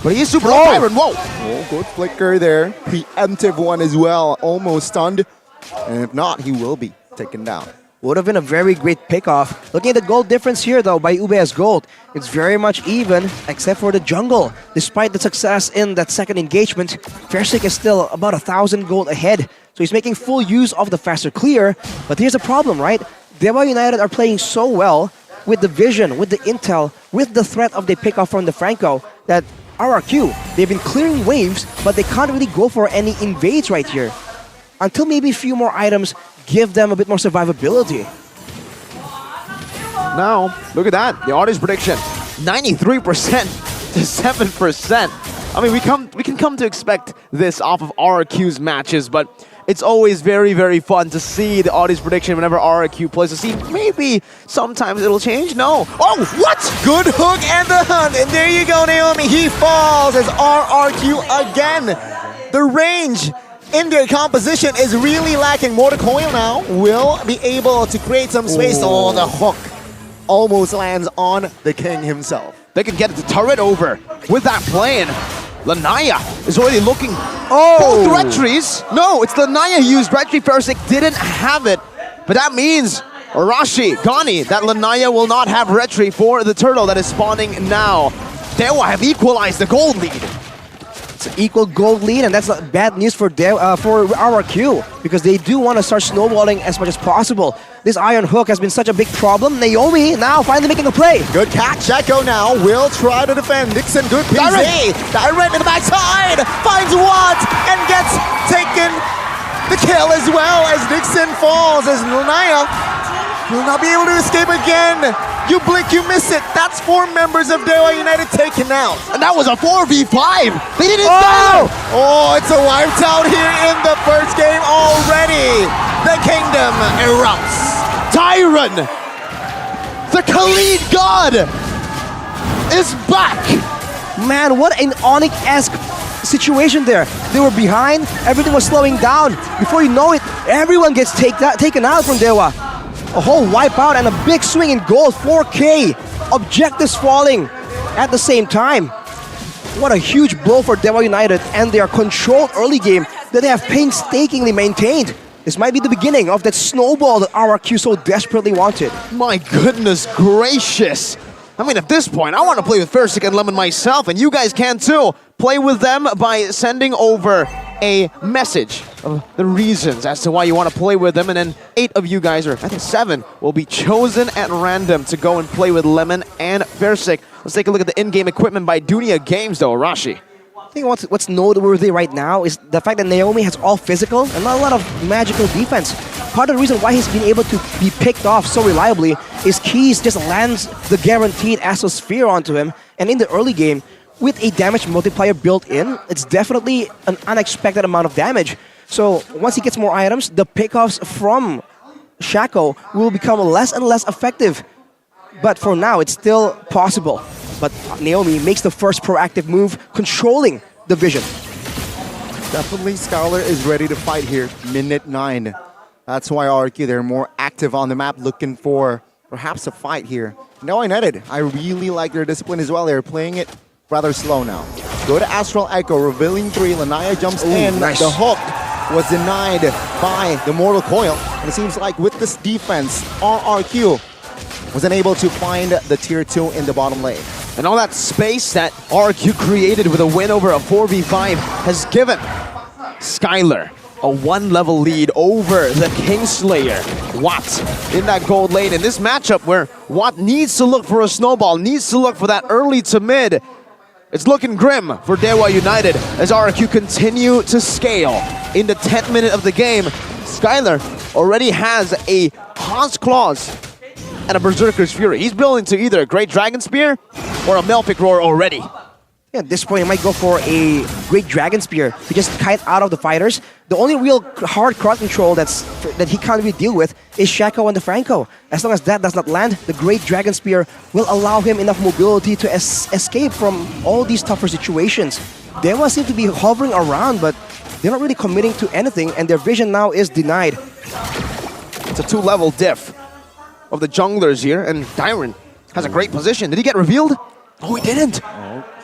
Speaker 5: But he is super low. Byron, whoa!
Speaker 18: Oh, good flicker there. Preemptive one as well. Almost stunned. And if not, he will be taken down.
Speaker 19: Would have been a very great pickoff. Looking at the gold difference here though by UBS Gold, it's very much even except for the jungle. Despite the success in that second engagement, Fersik is still about 1,000 gold ahead. So he's making full use of the faster clear. But here's the problem, right? Dewa United are playing so well with the vision, with the intel, with the threat of the pickoff from the Franco that RRQ, they've been clearing waves, but they can't really go for any invades right here. Until maybe a few more items give them a bit more survivability.
Speaker 5: Now, look at that. The audience prediction, 93% to 7%. I mean, we can come to expect this off of RRQ's matches, but it's always very, very fun to see the audience prediction whenever RRQ plays. To see maybe sometimes it'll change. No. Oh, what?
Speaker 18: Good hook and the hunt. And there you go, Naomi. He falls as RRQ again. The range in their composition is really lacking. Mortal now will be able to create some space. Oh, the hook almost lands on the king himself.
Speaker 5: They can get the turret over with that plan. Lanaya is already looking. Both retries. No, it's Lanaya who used retry. Fersik didn't have it. But that means Arashi, Gani, that Lanaya will not have retry for the turtle that is spawning now. Dewa have equalized the gold lead.
Speaker 19: It's an equal gold lead, and that's bad news for RRQ because they do want to start snowballing as much as possible. This Iron Hook has been such a big problem. Naomi now finally making a play.
Speaker 18: Good catch. Echo now will try to defend. Dixon, good PC. Direct in the backside. Finds Watt and gets taken the kill as well as Dixon falls as Lanaya will not be able to escape again. You blink, you miss it. That's 4 members of Dewa United taken out.
Speaker 5: And that was a 4v5. They didn't
Speaker 18: Oh, it's a wiped out here in the first game already. The kingdom erupts.
Speaker 5: Tyron, the Khalid god, is back.
Speaker 19: Man, what an Onyx-esque situation there. They were behind, everything was slowing down. Before you know it, everyone gets taken out from Dewa. A whole wipeout and a big swing in gold, 4K. Objectives falling at the same time. What a huge blow for Dewa United and their controlled early game that they have painstakingly maintained. This might be the beginning of that snowball that RRQ so desperately wanted.
Speaker 5: My goodness gracious. I mean, at this point, I want to play with Versick and Lemon myself, and you guys can too. Play with them by sending over a message of the reasons as to why you want to play with them, and then 8 of you guys, or I think 7, will be chosen at random to go and play with Lemon and Versick. Let's take a look at the in-game equipment by Dunia Games, though, Rashi.
Speaker 19: I think what's noteworthy right now is the fact that Naomi has all physical and not a lot of magical defense. Part of the reason why he's been able to be picked off so reliably is Keys just lands the guaranteed Astrosphere onto him, and in the early game, with a damage multiplier built in, it's definitely an unexpected amount of damage. So once he gets more items, the pickoffs from Shaco will become less and less effective. But for now, it's still possible. But Naomi makes the first proactive move, controlling the vision.
Speaker 18: Definitely Scholar is ready to fight here. Minute 9. That's why RRQ, they're more active on the map, looking for perhaps a fight here. No, United, I really like their discipline as well. They're playing it rather slow now. Go to Astral Echo, revealing 3. Lanaya jumps in.
Speaker 19: Nice.
Speaker 18: The hook was denied by the Mortal Coil. And it seems like with this defense, RRQ was unable to find the tier 2 in the bottom lane.
Speaker 5: And all that space that RQ created with a win over a 4v5 has given Skylar a 1-level lead over the Kingslayer, Watt, in that gold lane. In this matchup where Watt needs to look for a snowball, needs to look for that early to mid, it's looking grim for Dewa United as RQ continue to scale. In the 10th minute of the game, Skylar already has a Haun's Claws and a Berserker's Fury. He's building to either a Great Dragon Spear or a Melpic Roar already.
Speaker 19: Yeah, at this point, he might go for a Great Dragon Spear to just kite out of the fighters. The only real hard crowd control that he can't really deal with is Shaco and the Franco. As long as that does not land, the Great Dragon Spear will allow him enough mobility to escape from all these tougher situations. Dewa seem to be hovering around, but they're not really committing to anything, and their vision now is denied.
Speaker 5: It's a 2-level diff of the junglers here, and Dyron has a great position. Did he get revealed? Oh, he didn't.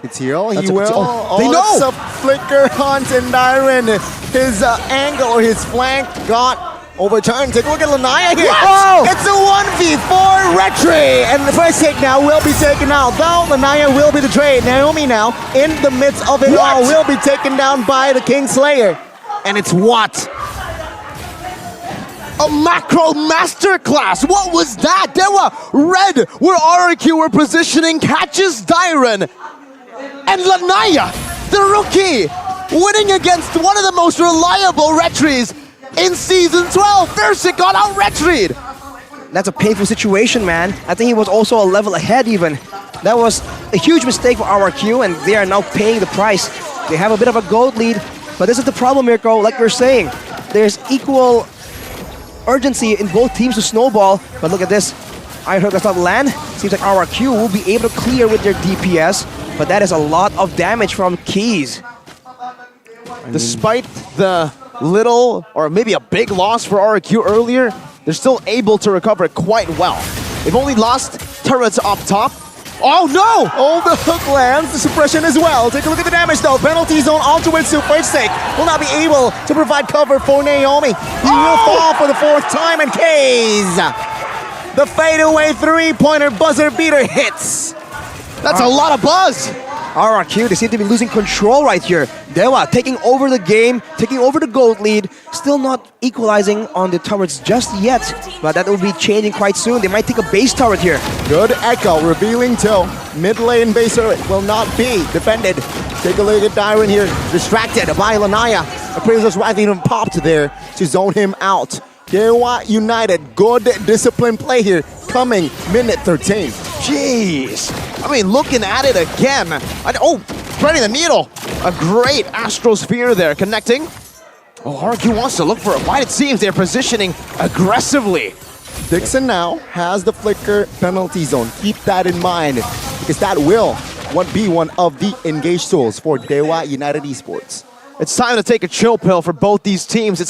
Speaker 18: It's here. He
Speaker 5: That's a-
Speaker 18: will.
Speaker 5: oh, they know!
Speaker 18: It's a flicker hunt, and Dyron, his angle or his flank got overturned. Take a look at Lanaya here.
Speaker 5: What?
Speaker 18: It's a 1v4 Retry, and the first take now will be taken out. Though Lanaya will be the trade. Naomi now, in the midst of it all, will be taken down by the Kingslayer. And it's Watt.
Speaker 5: A macro masterclass! What was that? Dewa red, where RRQ were positioning, catches Dyron. And Lanaya, the rookie, winning against one of the most reliable Retries in Season 12. Versick got out Retried.
Speaker 19: That's a painful situation, man. I think he was also a level ahead even. That was a huge mistake for RRQ, and they are now paying the price. They have a bit of a gold lead, but this is the problem, Mirko. Like you're saying, there's equal urgency in both teams to snowball, but look at this. Iron Hook does not land. Seems like RRQ will be able to clear with their DPS, but that is a lot of damage from Keys.
Speaker 5: Despite the little, or maybe a big loss for RRQ earlier, they're still able to recover quite well. They've only lost turrets up top. Oh no!
Speaker 18: Oh, the hook lands, the suppression as well. Take a look at the damage though. Penalty zone onto it, Super Sake will not be able to provide cover for Naomi. He will fall for the 4th time, and Kays, the fadeaway 3-pointer buzzer beater hits.
Speaker 5: That's a lot of buzz.
Speaker 19: RRQ, they seem to be losing control right here. Dewa taking over the game, taking over the gold lead, still not equalizing on the turrets just yet, but that will be changing quite soon. They might take a base turret here.
Speaker 18: Good echo, revealing till mid lane base turret will not be defended. Take a look at Dyron here, distracted by Lanaya. Appraiser's right even popped there to zone him out. Dewa United, good disciplined play here, coming minute 13.
Speaker 5: Jeez. I mean, looking at it again. Threading the needle. A great Astrosphere there, connecting. Oh, RRQ wants to look for a fight. It seems they're positioning aggressively.
Speaker 18: Dixon now has the flicker penalty zone. Keep that in mind, because that will be one of the engaged tools for Dewa United Esports.
Speaker 5: It's time to take a chill pill for both these teams.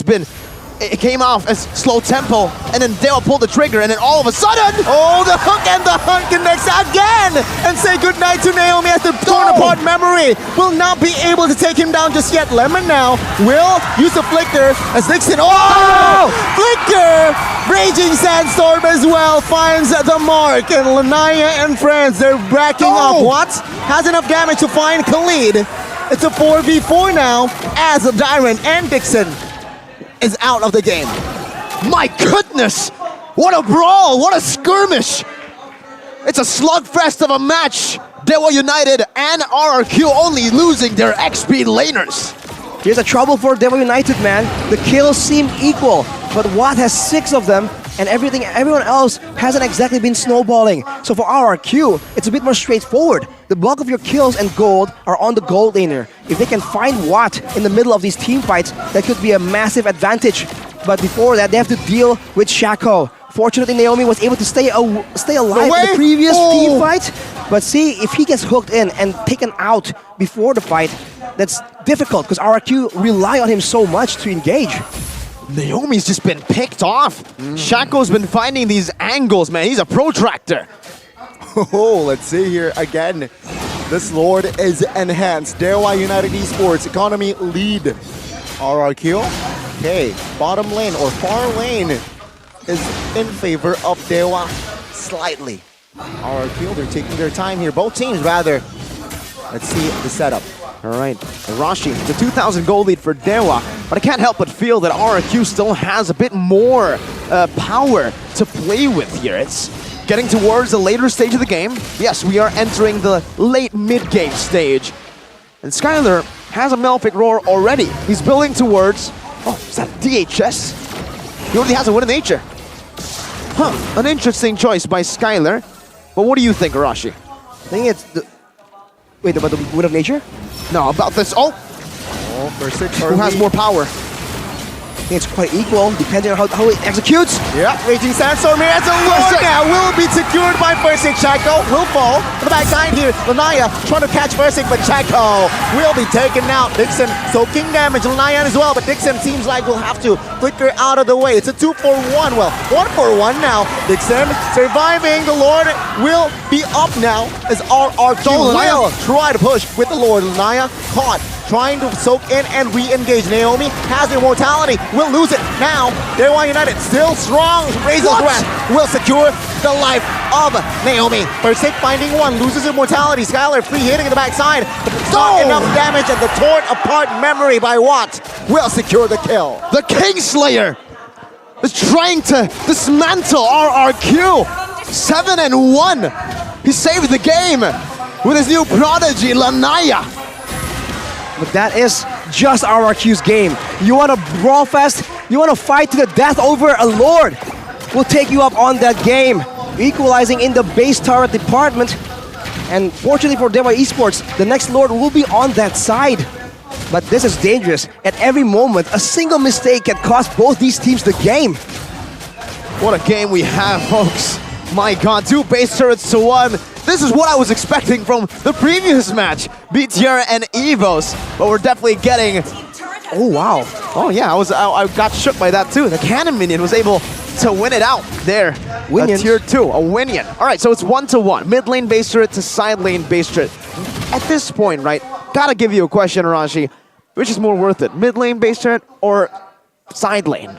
Speaker 5: It came off as slow tempo, and then Dewa pulled the trigger, and then all of a sudden,
Speaker 18: the hook and the hunt connects again, and say goodnight to Naomi as the torn apart memory will not be able to take him down just yet. Lemon now will use the flicker as Dixon. Flicker! Raging Sandstorm as well finds the mark, and Lanaya and friends, they're backing up. What? Has enough damage to find Khalid. It's a 4v4 now as Dyron and Dixon is out of the game.
Speaker 5: My goodness! What a brawl! What a skirmish! It's a slugfest of a match. Dewa United and RRQ only losing their XP laners.
Speaker 19: Here's a trouble for Dewa United, man. The kills seem equal, but Watt has 6 of them, and everyone else hasn't exactly been snowballing. So for RRQ, it's a bit more straightforward. The bulk of your kills and gold are on the gold laner. If they can find Watt in the middle of these team fights, that could be a massive advantage. But before that, they have to deal with Shaco. Fortunately, Naomi was able to stay alive in the previous team fight. But see, if he gets hooked in and taken out before the fight, that's difficult because RRQ rely on him so much to engage.
Speaker 5: Naomi's just been picked off. Shaco's been finding these angles, man. He's a protractor.
Speaker 18: Let's see here again. This Lord is enhanced. Dewa United Esports economy lead. RRQ. Okay, bottom lane or far lane is in favor of Dewa slightly. RRQ, they're taking their time here. Both teams, rather. Let's see the setup.
Speaker 5: All right, Rashi, the 2,000 gold lead for Dewa, but I can't help but feel that RRQ still has a bit more power to play with here. It's getting towards the later stage of the game. Yes, we are entering the late mid-game stage. And Skylar has a Malefic Roar already. He's building towards... Oh, is that DHS? He already has a Wind of Nature. An interesting choice by Skylar. But what do you think, Arashi?
Speaker 19: I think it's the... Wait, about the Wind of Nature?
Speaker 5: No, about this... Oh,
Speaker 18: for 6
Speaker 5: who has more power?
Speaker 19: I think it's quite equal, depending on how it executes.
Speaker 18: Yeah, Raging Sandstorm here as a Lord now will be secured by Versik. Chaco will fall to the backside here. Lanaya trying to catch Versik, but Chaco will be taken out. Dixon soaking damage. Lanaya as well, but Dixon seems like we'll have to flicker out of the way. It's a 2-for-1. Well, 1-for-1 now. Dixon surviving. The Lord will be up now as RRQ will try to push with the Lord. Lanaya caught, trying to soak in and re-engage. Naomi has immortality, will lose it now. Dewa United still strong. Razor's Wrath will secure the life of Naomi. Versik finding one, loses immortality. Skylar free hitting in the backside, but it's not enough damage, and the torn apart memory by Watt will secure the kill.
Speaker 5: The Kingslayer is trying to dismantle RRQ. 7-1. He saved the game with his new prodigy, Lanaya.
Speaker 19: But that is just RRQ's game. You want to brawl fast? You want to fight to the death over a Lord? We'll take you up on that game. Equalizing in the base turret department. And fortunately for Dewa Esports, the next Lord will be on that side. But this is dangerous. At every moment, a single mistake can cost both these teams the game.
Speaker 5: What a game we have, folks. My God, 2 base turrets to 1. This is what I was expecting from the previous match, BTR and Evos, but we're definitely getting...
Speaker 19: Oh, wow.
Speaker 5: Oh, yeah, I got shook by that, too. The Cannon Minion was able to win it out there.
Speaker 19: Winions.
Speaker 5: Tier 2, a Winion. All right, so it's 1-1. Mid lane base turret to side lane base turret. At this point, right, gotta give you a question, Arashi. Which is more worth it, mid lane base turret or side lane?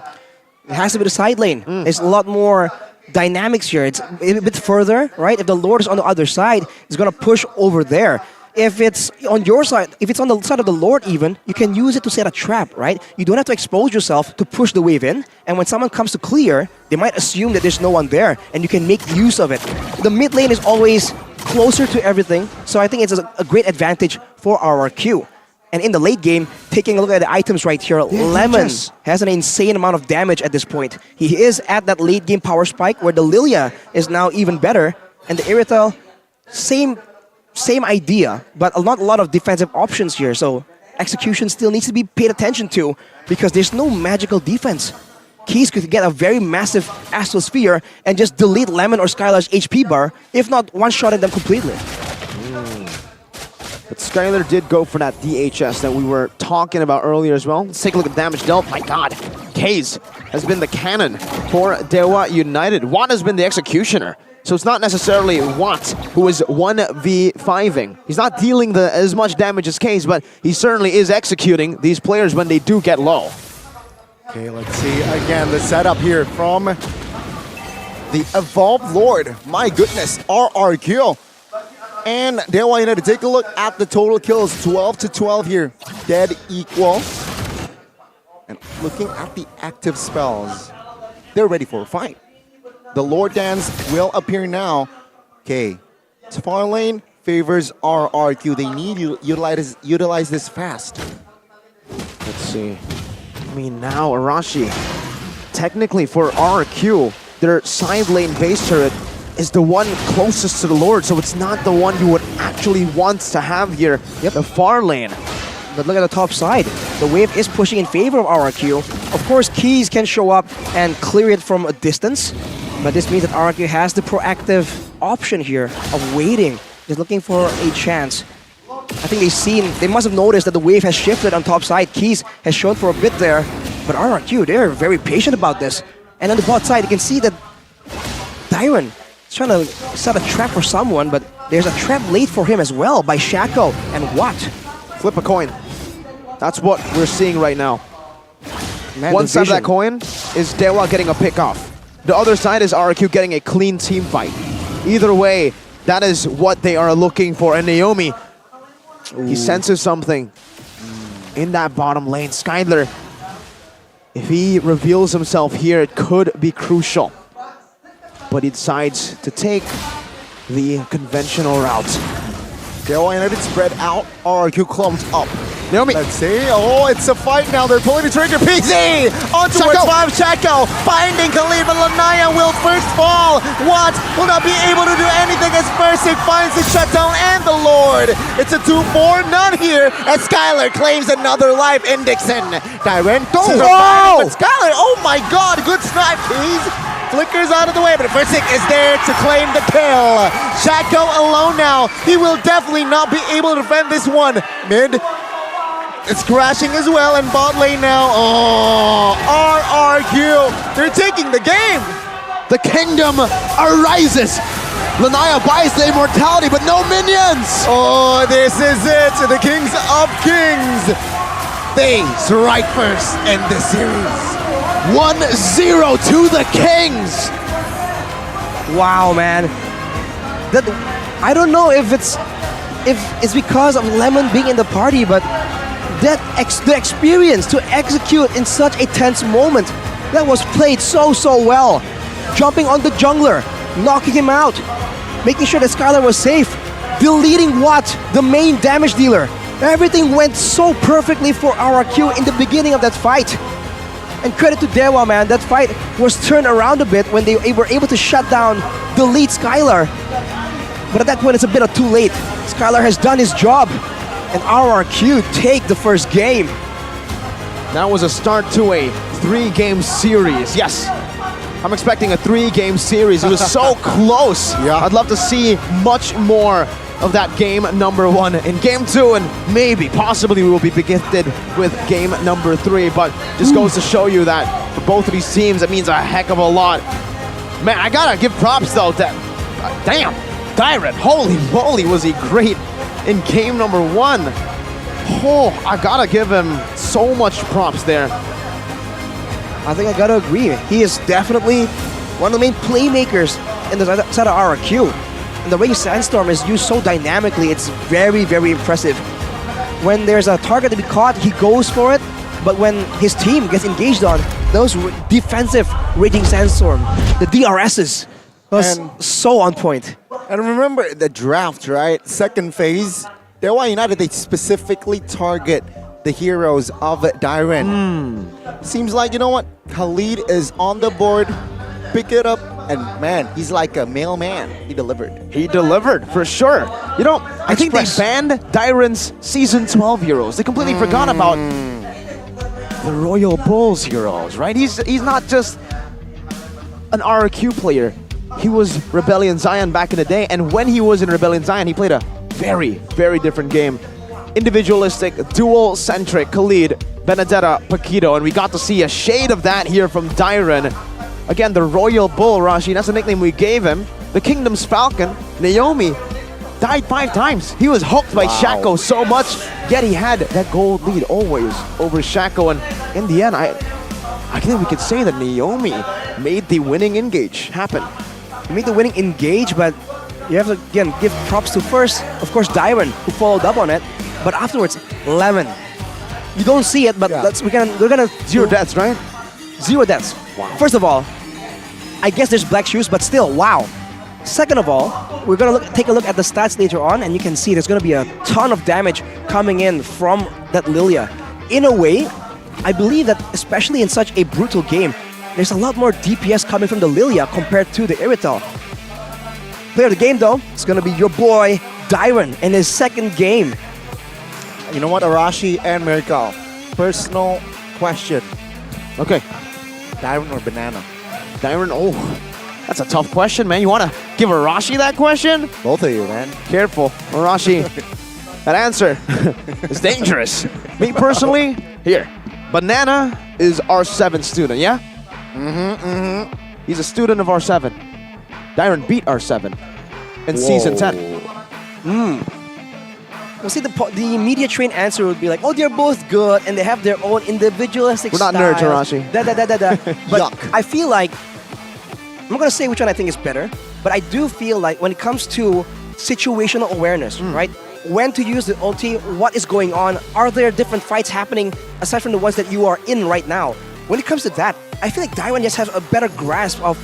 Speaker 19: It has to be the side lane. There's a lot more dynamics here. It's a bit further, right? If the Lord is on the other side, it's gonna push over there. if it's on your side, if it's on the side of the Lord even, you can use it to set a trap, right? You don't have to expose yourself to push the wave in, and when someone comes to clear, they might assume that there's no one there, and you can make use of it. The mid lane is always closer to everything, so I think it's a great advantage for RRQ. And in the late game, taking a look at the items right here, Lemon has an insane amount of damage at this point. He is at that late game power spike where the Lilia is now even better, and the Irithel, same idea, but a lot of defensive options here, so execution still needs to be paid attention to because there's no magical defense. Keys could get a very massive Astral Sphere and just delete Lemon or Skylar's HP bar, if not one-shotting them completely.
Speaker 5: But Skylar did go for that DHS that we were talking about earlier as well. Let's take a look at the damage dealt. My god, Kaze has been the cannon for Dewa United. Watt has been the executioner. So it's not necessarily Watt who is 1v5ing. He's not dealing as much damage as Kaze, but he certainly is executing these players when they do get low.
Speaker 18: Okay, let's see again the setup here from the Evolved Lord. My goodness, RRQ. And Dewa United, take a look at the total kills, 12-12 here, dead equal. And looking at the active spells, they're ready for a fight. The Lord Dance will appear now. Okay, far lane favors RRQ. They need to utilize this fast.
Speaker 5: Let's see. I mean, now Arashi, technically for RRQ, their side lane base turret is the one closest to the Lord, so it's not the one you would actually want to have here. Yep, the far lane.
Speaker 19: But look at the top side. The wave is pushing in favor of RRQ. Of course, Keys can show up and clear it from a distance, but this means that RRQ has the proactive option here of waiting, just looking for a chance. I think they must have noticed that the wave has shifted on top side. Keys has shown for a bit there, but RRQ, they're very patient about this. And on the bot side, you can see that Dyron is trying to set a trap for someone, but there's a trap laid for him as well by Shaco and Watt.
Speaker 5: Flip a coin. That's what we're seeing right now.
Speaker 19: Man,
Speaker 5: one side of that coin is Dewa getting a pick off. The other side is RRQ getting a clean team fight. Either way, that is what they are looking for. And Naomi, he senses something in that bottom lane. Skylar, if he reveals himself here, it could be crucial. But he decides to take the conventional route.
Speaker 18: Dewa United spread out, RRQ clumped up. Naomi. Let's see. Oh, it's a fight now. They're pulling the trigger. PZ onto towards 5. Shaco finding Khalid, but Lanaya will first fall. Watt will not be able to do anything as Versik finds the shutdown and the Lord. It's a 2-4, none here as Skylar claims another life. Indixon. Dyron to survive, but Skylar, oh my god, good snipe, Keys. Flickers out of the way, but Versik is there to claim the kill. Shaco alone now. He will definitely not be able to defend this one. Mid. It's crashing as well, and bot lane now. Oh, RRQ. They're taking the game.
Speaker 5: The kingdom arises. Lanaya buys the immortality, but no minions.
Speaker 18: Oh, this is it. The Kings of Kings. They strike first in the series.
Speaker 5: 1-0 to the Kings.
Speaker 19: Wow, man. I don't know if it's because of Lemon being in the party, but the experience to execute in such a tense moment, that was played so well. Jumping on the jungler, knocking him out, making sure that Skylar was safe, deleting Watt, the main damage dealer. Everything went so perfectly for RRQ in the beginning of that fight. And credit to Dewa, man, that fight was turned around a bit when they were able to shut down the lead Skylar. But at that point, it's a bit too late. Skylar has done his job, and RRQ take the first game.
Speaker 5: That was a start to a 3-game series. Yes, I'm expecting a 3-game series. It was so close.
Speaker 18: Yeah.
Speaker 5: I'd love to see much more of that game number 1 in game 2, and maybe, possibly, we will be gifted with game number 3. But just goes to show you that for both of these teams, it means a heck of a lot. Man, I gotta give props though. Damn, Dyron, holy moly, was he great in game number 1. Oh, I gotta give him so much props there.
Speaker 19: I think I gotta agree. He is definitely one of the main playmakers in the side of RRQ. And the way Sandstorm is used so dynamically, it's very, very impressive. When there's a target to be caught, he goes for it. But when his team gets engaged on, those defensive Raging Sandstorm, the DRSs, was so on point.
Speaker 18: And remember the draft, right? Second phase, Dewa United, they specifically target the heroes of Dairen. Seems like, you know what? Khalid is on the board, pick it up, and man, he's like a mailman. He delivered.
Speaker 5: He delivered, for sure. You know, I think they banned Dairen's Season 12 heroes. They completely forgot about the Royal Bulls heroes, right? He's not just an RRQ player. He was Rebellion Zion back in the day, and when he was in Rebellion Zion, he played a very, very different game. Individualistic, dual-centric Khalid, Benedetta, Paquito, and we got to see a shade of that here from Dairen. Again, the Royal Bull, Rashi, that's the nickname we gave him. The Kingdom's Falcon, Naomi, died 5 times. He was hooked by Shaco so much, yet he had that gold lead always over Shaco, and in the end, I think we could say that Naomi made the winning engage happen.
Speaker 19: He made the winning engage, but you have to, again, give props to first, of course, Dairen, who followed up on it, but afterwards, Lemon. You don't see it, but we're gonna
Speaker 5: 0 deaths, right?
Speaker 19: 0 deaths. Wow. First of all, I guess there's black shoes, but still, wow. Second of all, we're gonna take a look at the stats later on, and you can see there's gonna be a ton of damage coming in from that Lilia. In a way, I believe that especially in such a brutal game, there's a lot more DPS coming from the Lilia compared to the Irital. Player of the game, though, it's gonna be your boy Dairen in his second game.
Speaker 18: You know what, Arashi and Miracle? Personal question.
Speaker 5: Okay.
Speaker 18: Dairen or Banana?
Speaker 5: Dairen, oh, that's a tough question, man. You want to give Arashi that question?
Speaker 18: Both of you, man.
Speaker 5: Careful, Arashi. That answer is dangerous. Me personally, here, Banana is our 7th student, yeah? He's a student of R7. Dairen beat R7 in Season 10.
Speaker 19: Well, see, the media train answer would be like, oh, they're both good and they have their own individualistic
Speaker 5: We're not nerds, Arashi.
Speaker 19: But I feel like, I'm not going to say which one I think is better, but I do feel like when it comes to situational awareness, right? When to use the ulti, what is going on, are there different fights happening aside from the ones that you are in right now? When it comes to that, I feel like Dairen just has a better grasp of,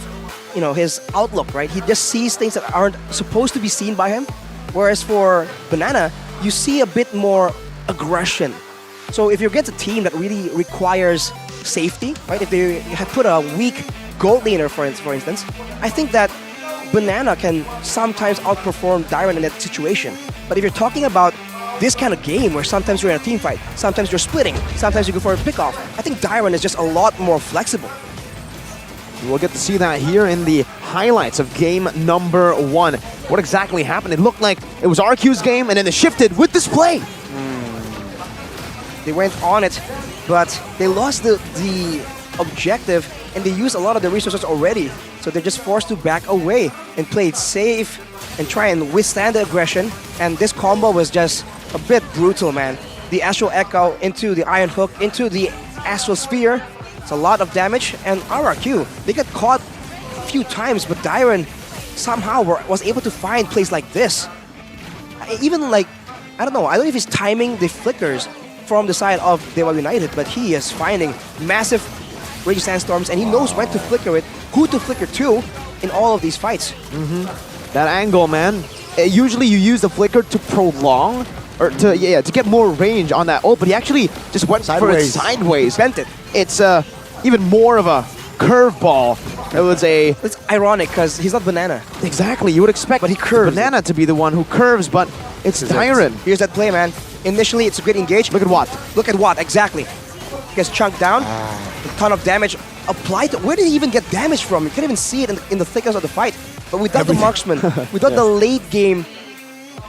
Speaker 19: you know, his outlook, right? He just sees things that aren't supposed to be seen by him. Whereas for Banana, you see a bit more aggression. So if you get a team that really requires safety, right? If they have put a weak gold laner, for instance, I think that Banana can sometimes outperform Dairen in that situation. But if you're talking about this kind of game where sometimes you're in a team fight, sometimes you're splitting, sometimes you go for a pick-off, I think Dairen is just a lot more flexible.
Speaker 5: We'll get to see that here in the highlights of game number 1. What exactly happened? It looked like it was RQ's game, and then they shifted with this play.
Speaker 19: They went on it, but they lost the objective, and they used a lot of the resources already. So they're just forced to back away and play it safe and try and withstand the aggression. And this combo was just a bit brutal, man. The Astral Echo into the Iron Hook, into the Astral Sphere. It's a lot of damage, and RRQ, they got caught a few times, but Dairen somehow was able to find plays like this. Even like, I don't know if he's timing the flickers from the side of Dewa United, but he is finding massive Raging Sandstorms, and he knows when to flicker it, who to flicker to in all of these fights.
Speaker 5: That angle, man. Usually you use the flicker to prolong, or to get more range on that ult, but he actually just went sideways.
Speaker 19: Bent it.
Speaker 5: It's even more of a curveball.
Speaker 19: It's ironic because he's not Banana.
Speaker 5: Exactly, you would expect Banana to be the one who curves, but it's Dairen.
Speaker 19: Here's that play, man. Initially, it's a great engage.
Speaker 5: Look at Watt.
Speaker 19: Look at Watt, exactly. Gets chunked down. A ton of damage applied. Where did he even get damage from? You can't even see it in the thickness of the fight. But without the marksman, without the late game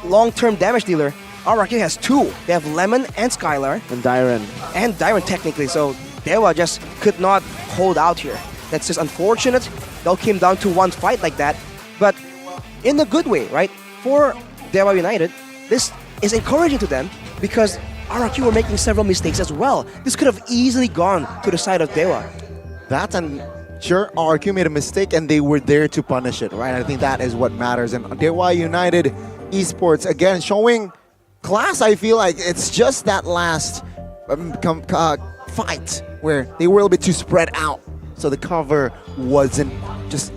Speaker 19: long-term damage dealer, RRQ has 2. They have Lemon and Skylar.
Speaker 5: And Dairen.
Speaker 19: And Dairen, technically. So Dewa just could not hold out here. That's just unfortunate. It all came down to one fight like that. But in a good way, right? For Dewa United, this is encouraging to them because RRQ were making several mistakes as well. This could have easily gone to the side of Dewa.
Speaker 18: That and Sure, RQ made a mistake and they were there to punish it, right? I think that is what matters. And Dewa United Esports, again, showing class. I feel like it's just that last fight where they were a little bit too spread out. So the cover wasn't just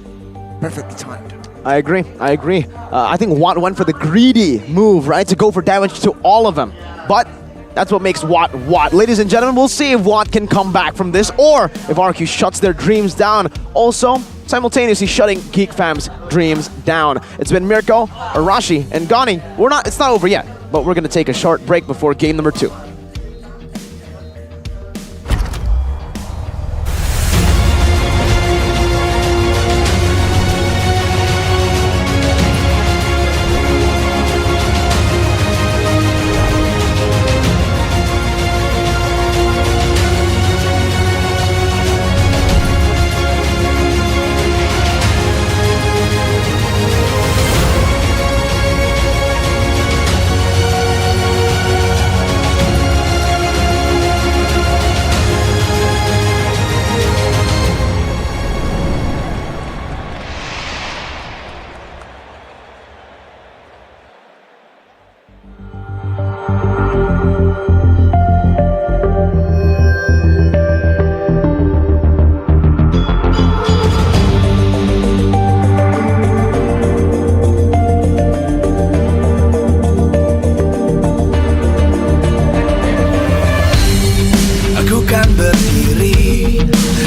Speaker 18: perfectly timed.
Speaker 5: I agree. I think Watt went for the greedy move, right? To go for damage to all of them. But that's what makes Watt Watt. Ladies and gentlemen, we'll see if Watt can come back from this or if RQ shuts their dreams down. Also, simultaneously shutting Geek Fam's dreams down. It's been Mirko, Arashi, and Gani. It's not over yet, but we're going to take a short break before game number 2.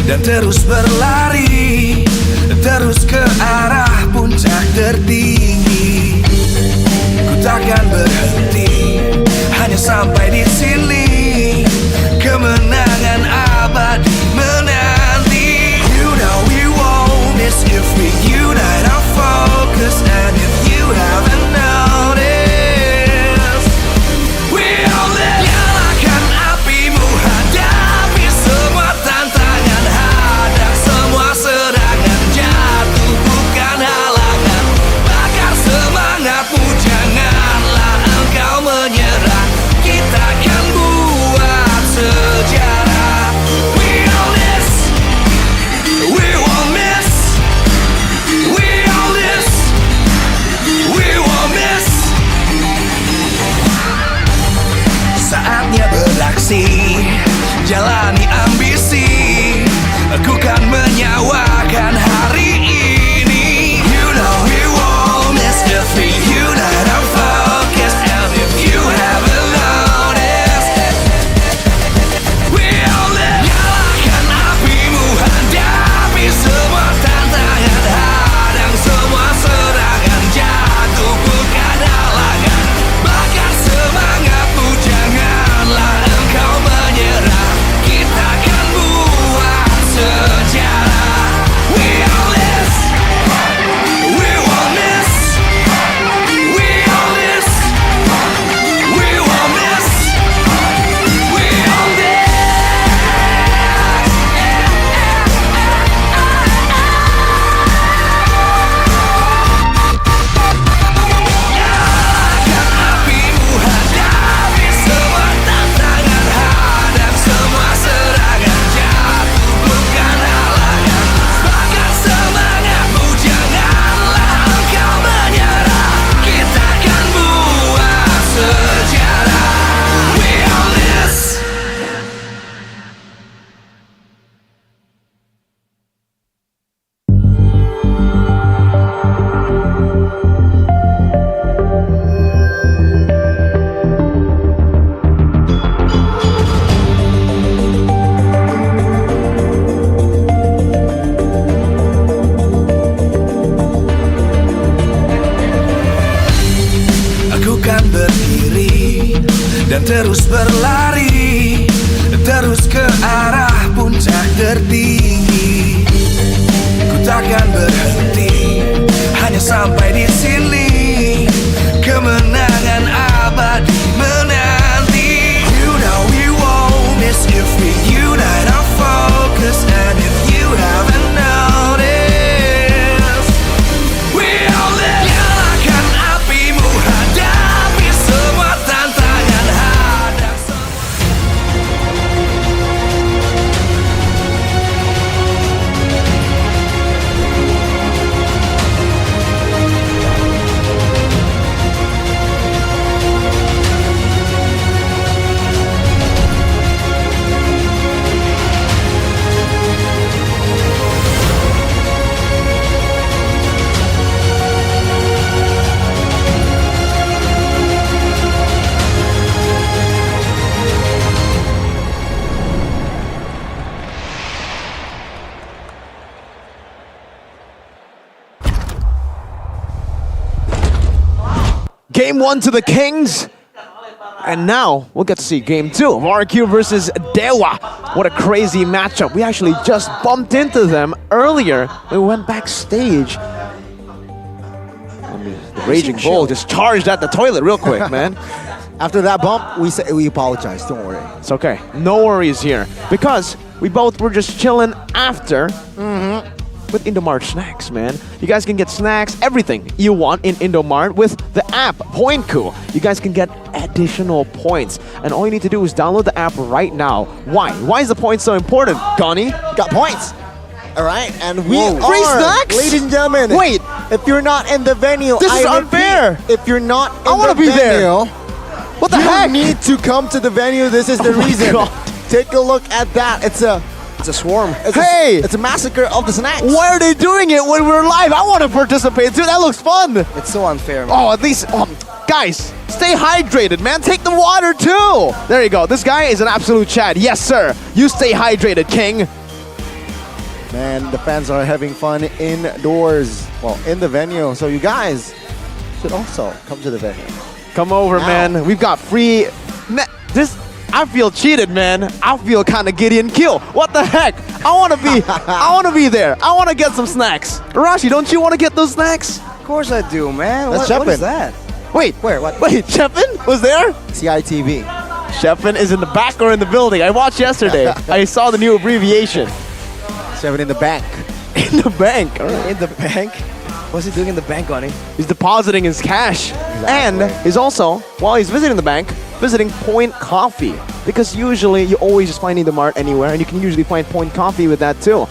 Speaker 7: Dan terus berlari, terus ke arah puncak tertinggi. Ku takkan berhenti, hanya sampai di sini. Kemenangan abadi menanti. You know we won't miss if we unite our focus. And if you haven't noticed, we'll nyalakan apimu, hadapi semua tantangan, hadang semua serangan, jatuh bukan halangan. Bakar semangatmu, janganlah engkau menyerah. Kita akan buat sejarah.
Speaker 5: Game 1 to the Kings. And now we'll get to see Game 2 of RQ versus Dewa. What a crazy matchup. We actually just bumped into them earlier. We went backstage. The Raging Bull just charged at the toilet real quick, man.
Speaker 18: After that bump, we apologize. Don't worry.
Speaker 5: It's okay. No worries here. Because we both were just chilling after with Indomart snacks, man. You guys can get snacks, everything you want in Indomart with the app Pointku. You guys can get additional points. And all you need to do is download the app right now. Why? Why is the point so important, Connie?
Speaker 18: Got points. All right, and we
Speaker 5: Whoa.
Speaker 18: are,
Speaker 5: Free snacks?
Speaker 18: ladies and gentlemen.
Speaker 5: Wait.
Speaker 18: If you're not in the venue,
Speaker 5: This is
Speaker 18: I
Speaker 5: unfair.
Speaker 18: repeat, if you're not in
Speaker 5: I wanna
Speaker 18: the
Speaker 5: be
Speaker 18: venue,
Speaker 5: there. What the
Speaker 18: you
Speaker 5: heck?
Speaker 18: need to come to the venue. This is the
Speaker 5: my
Speaker 18: reason.
Speaker 5: God.
Speaker 18: Take a look at that. It's a swarm. It's a massacre of the snacks.
Speaker 5: Why are they doing it when we're live? I want to participate too. That looks fun.
Speaker 19: It's so unfair, man.
Speaker 5: Oh, at least, guys, stay hydrated, man. Take the water too. There you go. This guy is an absolute Chad. Yes, sir. You stay hydrated, King.
Speaker 18: Man, the fans are having fun indoors. Well, in the venue. So you guys should also come to the venue.
Speaker 5: Come over, man. We've got free. I feel cheated, man. I feel kind of Gideon Kill. What the heck? I want to be. I want to be there. I want to get some snacks. Rashi, don't you want to get those snacks?
Speaker 19: Of course I do, man.
Speaker 18: That's
Speaker 19: What is
Speaker 18: Shepin.
Speaker 19: that?
Speaker 5: Wait,
Speaker 19: Where? What?
Speaker 5: wait. Shepin was there?
Speaker 18: CITV.
Speaker 5: Shepin is in the back or in the building. I watched yesterday. I saw the new abbreviation.
Speaker 18: 7 in the bank.
Speaker 5: In the bank. All right.
Speaker 19: In the bank? What's he doing in the bank, Connie?
Speaker 5: He's depositing his cash. And he's also, while he's visiting the bank, visiting Point Coffee. Because usually you always just find Indomart anywhere, and you can usually find Point Coffee with that too.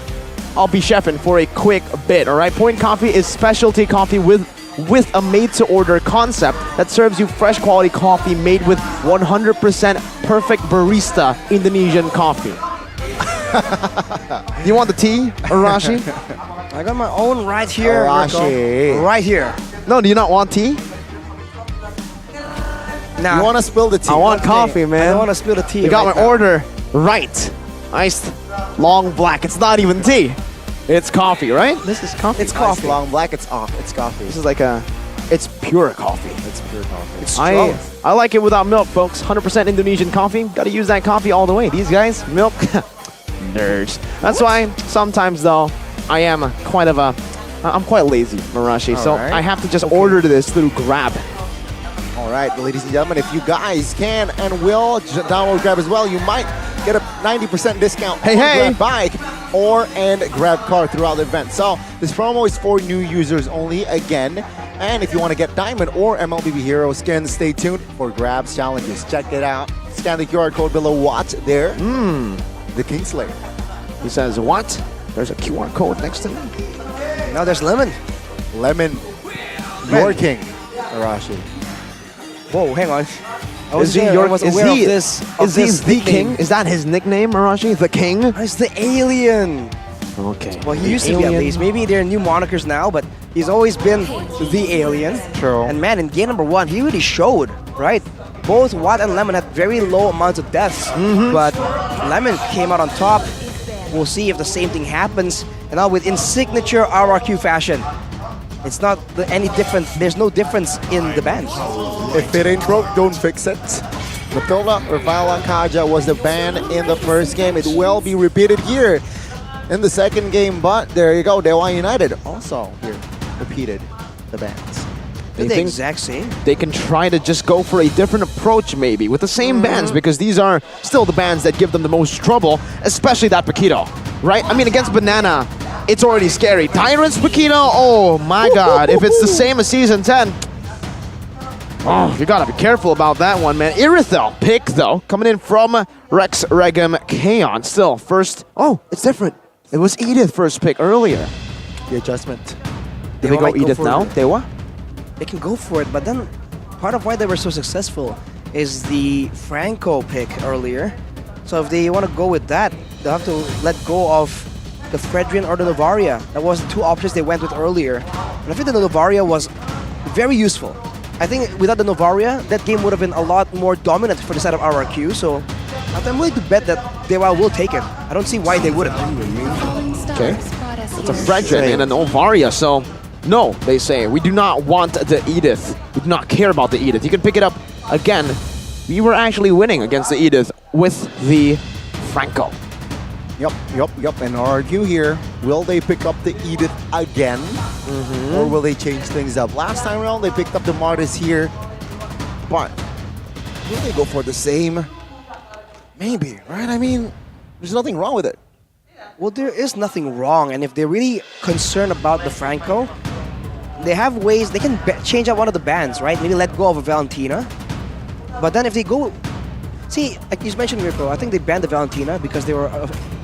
Speaker 5: I'll be chefing for a quick bit, all right? Point Coffee is specialty coffee with a made-to-order concept that serves you fresh quality coffee made with 100% perfect barista Indonesian coffee. You want the tea, Arashi?
Speaker 19: I got my own right here.
Speaker 18: Arashi.
Speaker 19: Mirko. Right here.
Speaker 5: No, do you not want tea?
Speaker 19: Nah.
Speaker 18: You want to spill the tea?
Speaker 5: I want coffee, man.
Speaker 19: I don't want to spill the tea.
Speaker 5: You got
Speaker 19: right
Speaker 5: my
Speaker 19: now.
Speaker 5: order right. Iced long black. It's not even tea. It's coffee, right? This is coffee.
Speaker 19: It's coffee.
Speaker 18: Long black, it's off. It's coffee.
Speaker 5: This is like it's pure coffee.
Speaker 18: It's pure coffee.
Speaker 19: It's strong.
Speaker 5: I like it without milk, folks. 100% Indonesian coffee. Got to use that coffee all the way. These guys, milk, nerds. That's why sometimes though, I'm quite lazy, Marashi. So
Speaker 18: Alright.
Speaker 5: I have to just order this through Grab.
Speaker 18: All right, ladies and gentlemen, if you guys can and will download Grab as well, you might get a 90% discount on
Speaker 5: hey.
Speaker 18: Grab Bike and Grab Car throughout the event. So this promo is for new users only again. And if you want to get Diamond or MLBB Hero skins, stay tuned for Grab's challenges. Check it out. Scan the QR code below. Watch there. The Kingslayer.
Speaker 5: He says, what? There's a QR code next to me.
Speaker 19: Now there's Lemon.
Speaker 18: Lemon, your king, Arashi.
Speaker 19: Whoa, hang on.
Speaker 5: Is he the king? Is that his nickname, Marashi? The king?
Speaker 19: It's the alien.
Speaker 5: Okay.
Speaker 19: Well, he used to be at least. Maybe they're new monikers now, but he's always been the alien.
Speaker 18: True.
Speaker 19: And man, in game number 1, he really showed, right? Both Watt and Lemon had very low amounts of deaths, but Lemon came out on top. We'll see if the same thing happens. And now within signature RRQ fashion, it's not any different. There's no difference in the bans.
Speaker 18: If it ain't broke, don't fix it. Matilda or Kaja was the ban in the first game. It will be repeated here in the second game, but there you go. Dewa United also here repeated the bans.
Speaker 19: They're the exact same.
Speaker 5: They can try to just go for a different approach maybe with the same bans, because these are still the bans that give them the most trouble, especially that Paquito, right? I mean, against Banana, it's already scary. Tyrant's Paquito, oh my god. If it's the same as Season 10, oh, you gotta be careful about that one, man. Irithel pick, though, coming in from Rex Regum Kaon. Still, first, oh, it's different. It was Edith first pick earlier.
Speaker 18: The adjustment.
Speaker 5: Did they go Edith now, Dewa?
Speaker 19: They can go for it, but then part of why they were so successful is the Franco pick earlier. So if they want to go with that, they'll have to let go of the Fredrian or the Novaria. That was the two options they went with earlier. And I think the Novaria was very useful. I think without the Novaria, that game would have been a lot more dominant for the side of RRQ. So I'm willing to bet that Dewa will take it. I don't see why they wouldn't.
Speaker 5: Okay. It's a Fredrian and an Novaria, so no, they say, we do not want the Edith. We do not care about the Edith. You can pick it up again. We were actually winning against the Edith with the Franco.
Speaker 18: Yep. And RRQ here, will they pick up the Edith again? Or will they change things up? Last time around, they picked up the Martis here. But will they go for the same? Maybe, right? I mean, there's nothing wrong with it.
Speaker 19: Well, there is nothing wrong, and if they're really concerned about the Franco, they have ways, they can change out one of the bans, right? Maybe let go of a Valentina. But then if they go... See, like you mentioned, Mirko, I think they banned the Valentina because they were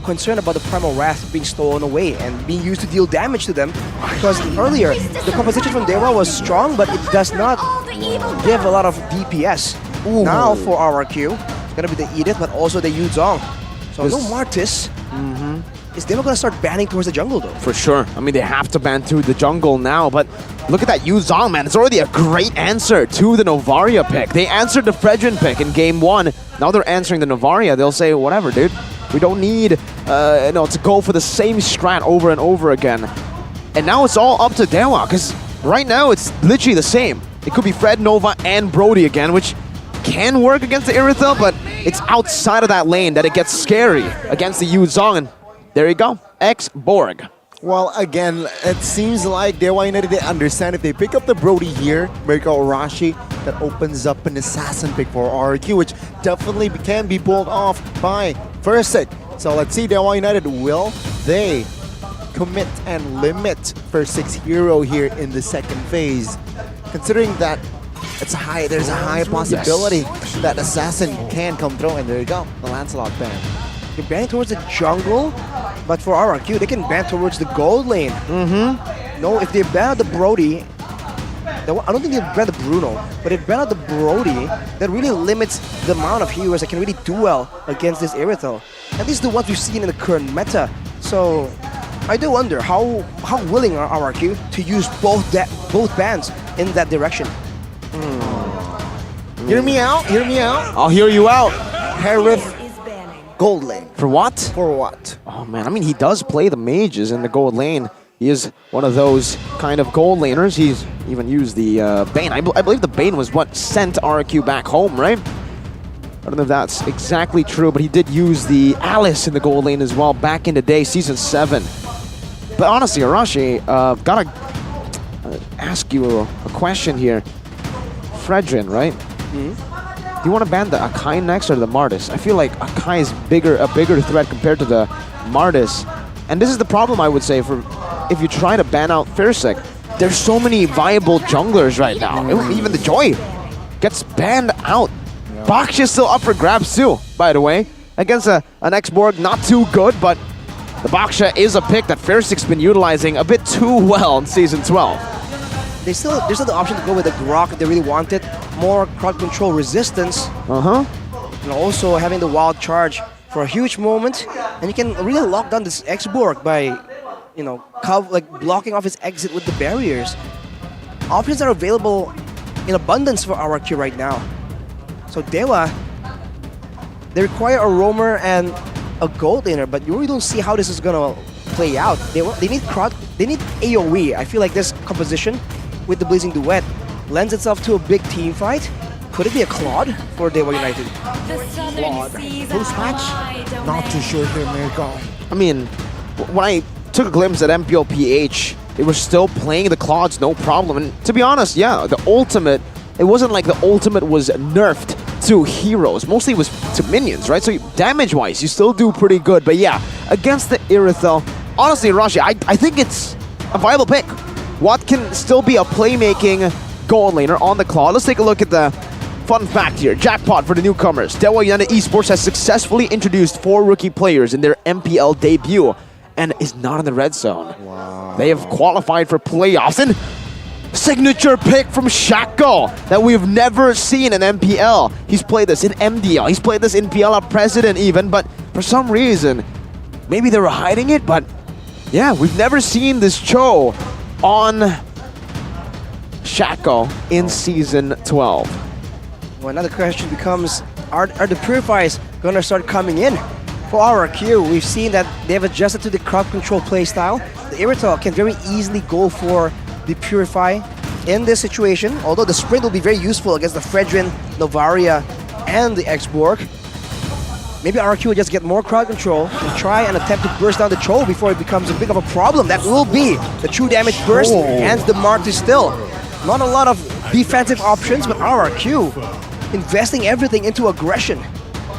Speaker 19: concerned about the Primal Wrath being stolen away and being used to deal damage to them. Because earlier, the composition from Dewa was strong, but it does not give a lot of DPS. Now for RRQ, it's gonna be the Edith, but also the Yuzong. So no Martis. Is Dewa gonna start banning towards the jungle though?
Speaker 5: For sure. I mean, they have to ban through the jungle now, but look at that Yuzong, man. It's already a great answer to the Novaria pick. They answered the Fredrin pick in game 1. Now they're answering the Novaria. They'll say, whatever, dude. We don't need to go for the same strat over and over again. And now it's all up to Dewa, because right now it's literally the same. It could be Fred, Nova, and Brody again, which can work against the Irithel, but it's outside of that lane that it gets scary against the Yuzong. And there you go, X-Borg.
Speaker 18: Well, again, it seems like Dewa United, they understand if they pick up the Brody here, Mirko Arashi, that opens up an assassin pick for RRQ, which definitely can be pulled off by Versik. So let's see, Dewa United, will they commit and limit Versik's hero here in the second phase? Considering that there's a high possibility that assassin can come through, and there you go, the Lancelot ban.
Speaker 19: They're banning towards the jungle, but for RRQ, they can ban towards the gold lane. No, if they ban out the Brody, I don't think they ban the Bruno, but if they ban out the Brody, that really limits the amount of heroes that can really do well against this Irithel. At least the ones we've seen in the current meta. So I do wonder how willing are RRQ to use both bans in that direction.
Speaker 18: Hear me out, hear me out.
Speaker 5: I'll hear you out.
Speaker 18: Harith gold lane.
Speaker 5: For what?
Speaker 18: For what?
Speaker 5: Oh man, I mean, he does play the mages in the gold lane. He is one of those kind of gold laners. He's even used the Bane. I believe the Bane was what sent RQ back home, right? I don't know if that's exactly true, but he did use the Alice in the gold lane as well back in the day, Season 7. But honestly, Arashi, gotta ask you a question here. Fredrin, right? Do you want to ban the Akai next or the Martis? I feel like Akai is a bigger threat compared to the Martis. And this is the problem, I would say, for if you try to ban out Versik. There's so many viable junglers right now. Even the Joy gets banned out. Baksh is still up for grabs too, by the way. Against an X-Borg, not too good, but the Baksha is a pick that Versik's been utilizing a bit too well in Season 12.
Speaker 19: There's still the option to go with the Grok if they really want it. More crowd control resistance. And also having the wild charge for a huge moment. And you can really lock down this X-Borg by, blocking off his exit with the barriers. Options are available in abundance for RRQ right now. So Dewa, they require a roamer and a gold laner, but you really don't see how this is gonna play out. They need AoE. I feel like this composition with the Blazing Duet lends itself to a big team fight. Could it be a Claude for Dewa United?
Speaker 18: Claude. Post-match? Not too sure here, Mirko.
Speaker 5: I mean, when I took a glimpse at MPL PH, they were still playing the Claudes, no problem. And to be honest, yeah, the ultimate, it wasn't like the ultimate was nerfed to heroes. Mostly it was to minions, right? So damage-wise, you still do pretty good. But yeah, against the Irithel, honestly, Rashi, I think it's a viable pick. What can still be a playmaking gold laner on the Claw? Let's take a look at the fun fact here. Jackpot for the newcomers. Dewa United Esports has successfully introduced 4 rookie players in their MPL debut and is not in the red zone. Wow. They have qualified for playoffs, and signature pick from Shaco that we've never seen in MPL. He's played this in MDL. He's played this in PL President even, but for some reason, maybe they were hiding it, but yeah, we've never seen this Cho on Shaco in Season 12.
Speaker 19: Well, another question becomes, are the Purifiers going to start coming in? For RRQ, we've seen that they have adjusted to the crowd control playstyle. The Irithel can very easily go for the Purify in this situation. Although the sprint will be very useful against the Fredrin, Novaria, and the X-Borg. Maybe RRQ will just get more crowd control and try and attempt to burst down the Cho before it becomes a bit of a problem. That will be the true damage burst and the Marty still. Not a lot of defensive options, but RRQ investing everything into aggression.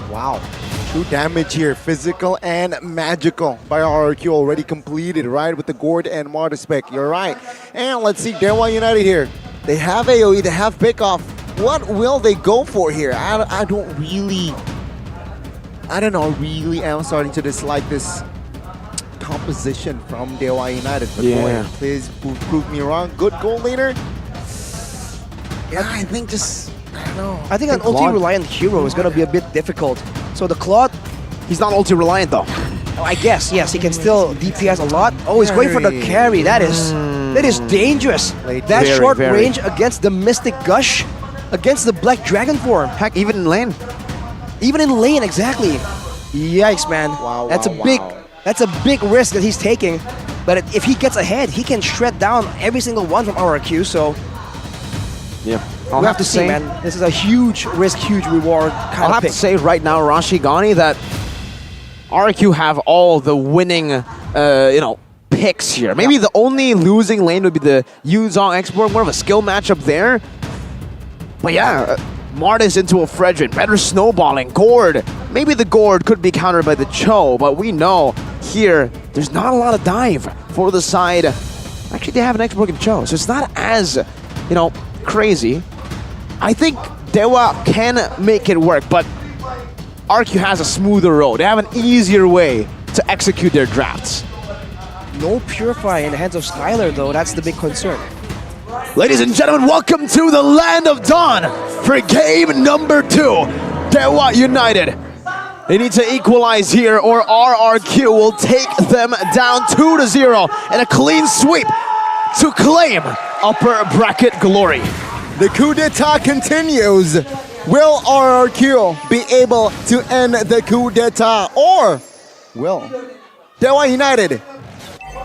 Speaker 18: Wow. True damage here, physical and magical by RRQ already completed, right? With the Gord and Marta spec, you're right. And let's see Dewa United here. They have AoE, they have pickoff. What will they go for here? I don't know, really am starting to dislike this composition from Dewa United. But boy, please prove me wrong. Good goal later. Yeah, I think just, I don't know.
Speaker 19: I think an ulti-reliant hero is going to be a bit difficult. So the Claude,
Speaker 5: he's not ulti-reliant though.
Speaker 19: I guess, yes, he can still DPS a lot. Oh, he's going for the carry. That is dangerous. That short range against the Mystic Gush, against the Black Dragon form.
Speaker 5: Heck, even in lane.
Speaker 19: Even in lane, exactly. Yikes, man.
Speaker 18: Wow,
Speaker 19: that's a big risk that he's taking. But if he gets ahead, he can shred down every single one from RRQ. So
Speaker 5: yeah,
Speaker 19: we'll have to see, man. This is a huge risk, huge reward kind of pick.
Speaker 5: I'll have to say right now, Rashigani, that RRQ have all the winning, picks here. Maybe the only losing lane would be the Yuzong X-Borg, more of a skill matchup there. But yeah, Martis into a Fredrin, better snowballing, Gord. Maybe the Gord could be countered by the Cho, but we know here there's not a lot of dive for the side. Actually, they have an X-Borg and Cho, so it's not as, crazy. I think Dewa can make it work, but RQ has a smoother road. They have an easier way to execute their drafts.
Speaker 19: No Purify in the hands of Skylar, though. That's the big concern.
Speaker 5: Ladies and gentlemen, welcome to the Land of Dawn for game number 2. Dewa United. They need to equalize here or RRQ will take them down 2-0 and a clean sweep to claim upper bracket glory.
Speaker 18: The coup d'etat continues. Will RRQ be able to end the coup d'etat, or will Dewa United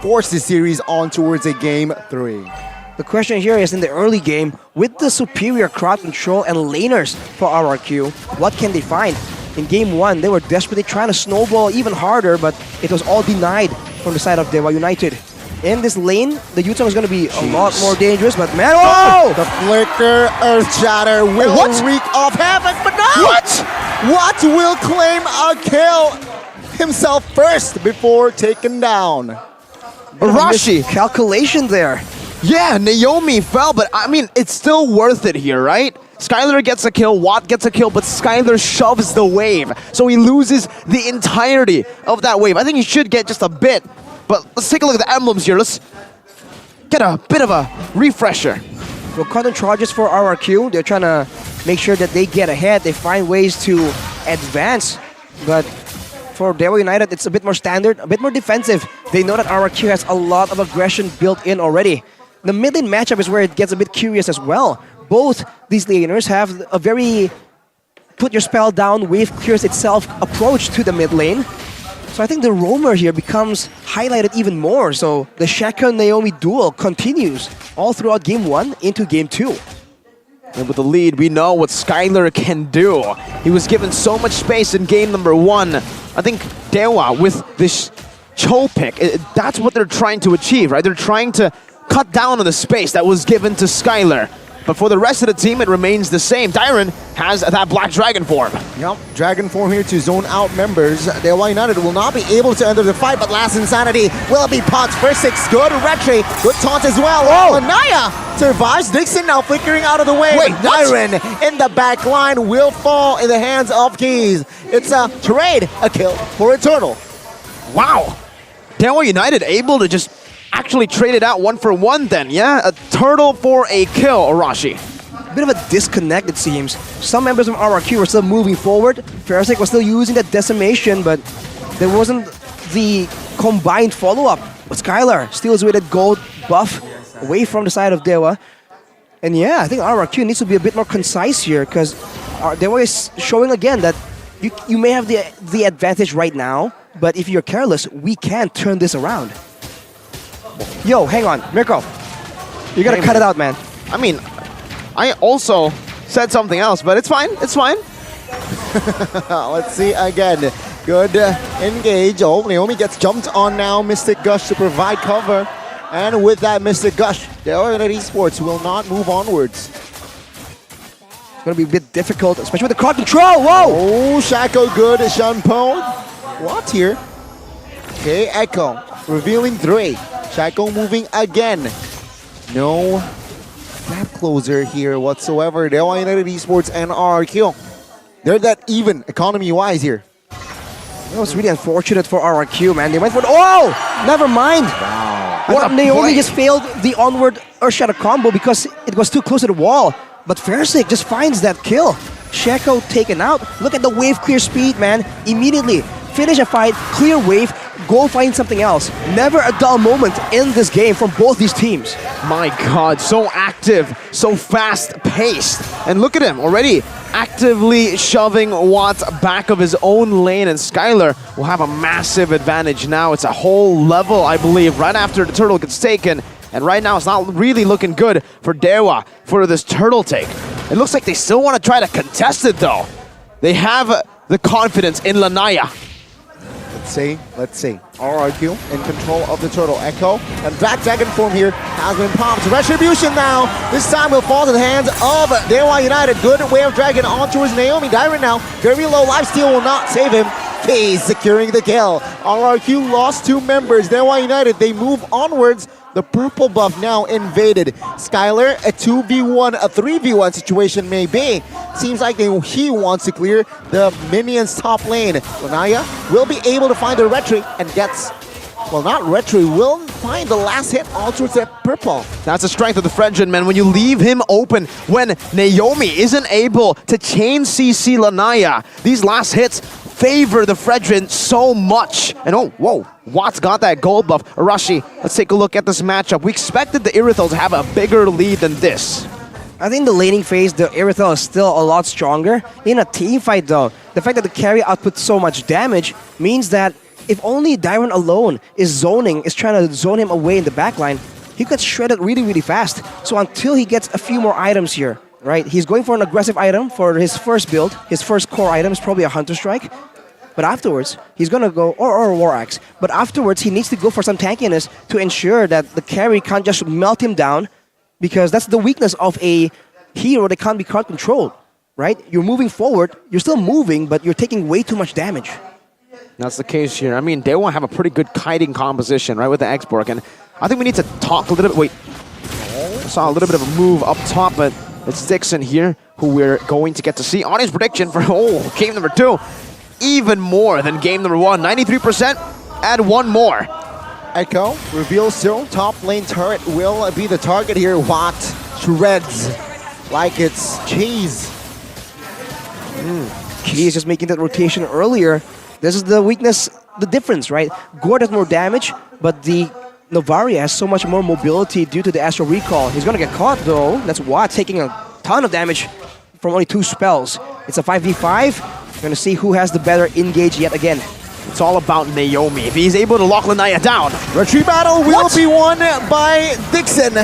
Speaker 18: force the series on towards a game 3?
Speaker 19: The question here is, in the early game, with the superior crowd control and laners for RRQ, what can they find? In game 1, they were desperately trying to snowball even harder, but it was all denied from the side of Dewa United. In this lane, the Yuzong is going to be a lot more dangerous, but man, oh!
Speaker 18: The Flicker Earth Shatter will wreak off havoc, but no! What will claim a kill himself first before taken down?
Speaker 5: Arashi.
Speaker 19: Calculation there.
Speaker 5: Yeah, Naomi fell, but I mean, it's still worth it here, right? Skylar gets a kill, Watt gets a kill, but Skylar shoves the wave. So he loses the entirety of that wave. I think he should get just a bit, but let's take a look at the emblems here. Let's get a bit of a refresher.
Speaker 19: So content charges for RRQ, they're trying to make sure that they get ahead. They find ways to advance, but for Dewa United, it's a bit more standard, a bit more defensive. They know that RRQ has a lot of aggression built in already. The mid lane matchup is where it gets a bit curious as well. Both these laners have a very put your spell down, wave clears itself approach to the mid lane. So I think the roamer here becomes highlighted even more. So the Shaka-Naomi duel continues all throughout game 1 into game 2.
Speaker 5: And with the lead, we know what Skylar can do. He was given so much space in game number 1. I think Dewa, with this Cho pick, that's what they're trying to achieve, right? They're trying to cut down on the space that was given to Skylar. But for the rest of the team, it remains the same. Tyron has that Black Dragon form.
Speaker 18: Yep, Dragon form here to zone out members. Dewa United will not be able to enter the fight, but Last Insanity will be popped for 6. Good retry, good taunt as well. Oh, Anaya survives. Dixon now flickering out of the way.
Speaker 5: Wait,
Speaker 18: Tyron in the back line will fall in the hands of Keys. It's a trade, a kill for Eternal.
Speaker 5: Wow. Dewa United able to just actually trade it out 1-for-1 then, yeah? A turtle for a kill, Arashi.
Speaker 19: A bit of a disconnect, it seems. Some members of RRQ were still moving forward. Ferasek was still using that decimation, but there wasn't the combined follow-up. But Skylar steals with a gold buff away from the side of Dewa. And yeah, I think RRQ needs to be a bit more concise here, because Dewa is showing again that you may have the advantage right now, but if you're careless, we can turn this around. Yo, hang on, Mirko. You gotta cut it out, man.
Speaker 5: I mean, I also said something else, but it's fine. It's fine.
Speaker 18: Let's see again. Good engage. Oh, Naomi gets jumped on now. Mystic Gush to provide cover. And with that Mystic Gush, the United Esports will not move onwards.
Speaker 19: It's gonna be a bit difficult, especially with the crowd control. Whoa!
Speaker 18: Oh, Shaco good. Shanpo. What here? Okay, Echo revealing 3. Shaco moving again. No gap closer here whatsoever. The United Esports and RRQ. They're that even economy-wise here.
Speaker 19: That was really unfortunate for RRQ, man. They went for never mind.
Speaker 18: Wow.
Speaker 19: I thought Naomi just failed the onward Earthshatter combo because it was too close to the wall. But Fairsick just finds that kill. Sheko taken out. Look at the wave clear speed, man. Immediately finish a fight, clear wave, go find something else. Never a dull moment in this game from both these teams.
Speaker 5: My God, so active, so fast-paced. And look at him already actively shoving Watt back of his own lane, and Skylar will have a massive advantage now. It's a whole level, I believe, right after the turtle gets taken. And right now, it's not really looking good for Dewa for this turtle take. It looks like they still want to try to contest it, though. They have the confidence in Lanaya.
Speaker 18: Let's see. RRQ in control of the turtle. Echo and back dragon form here has been popped. Retribution now. This time will fall to the hands of Dewa United. Good wave dragon on towards Naomi. Dyron now. Very low lifesteal will not save him. Phase securing the kill. RRQ lost 2 members. Dewa United, they move onwards. The purple buff now invaded. Skylar, a 2v1, a 3v1 situation may be. Seems like he wants to clear the minions top lane. Lanaya will be able to find the retry and gets, well, not retry, will find the last hit all towards that purple.
Speaker 5: That's the strength of the Frenchman, man. When you leave him open, when Naomi isn't able to chain CC Lanaya, these last hits favor the Fredrin so much. And oh, whoa, Watt's got that gold buff. Arashi, let's take a look at this matchup. We expected the Irithel to have a bigger lead than this.
Speaker 19: I think the laning phase, the Irithel is still a lot stronger. In a team fight though, the fact that the carry outputs so much damage means that if only Dyron alone is trying to zone him away in the backline, he gets shredded really, really fast. So until he gets a few more items here, right? He's going for an aggressive item for his first build. His first core item is probably a Hunter Strike. But afterwards, he's gonna go, or a War Axe. But afterwards, he needs to go for some tankiness to ensure that the carry can't just melt him down, because that's the weakness of a hero that can't be crowd controlled, right? You're moving forward, you're still moving, but you're taking way too much damage.
Speaker 5: That's the case here. I mean, they will have a pretty good kiting composition, right, with the Exborg. And I think we need to talk a little bit. Wait, I saw a little bit of a move up top, but it's Dixon here who we're going to get to see on his prediction for game number 2. Even more than game number 1. 93%, add 1 more.
Speaker 18: Echo reveals still. Top lane turret will be the target here. Watt shreds like it's cheese.
Speaker 19: Key is just making that rotation earlier. This is the weakness, the difference, right? Gord has more damage, but the Novaria has so much more mobility due to the Astral Recall. He's gonna get caught though. That's Watt taking a ton of damage from only 2 spells. It's a 5v5. We're gonna see who has the better engage yet again.
Speaker 5: It's all about Naomi. If he's able to lock Lanaya down.
Speaker 18: Retreat battle will be won by Dixon.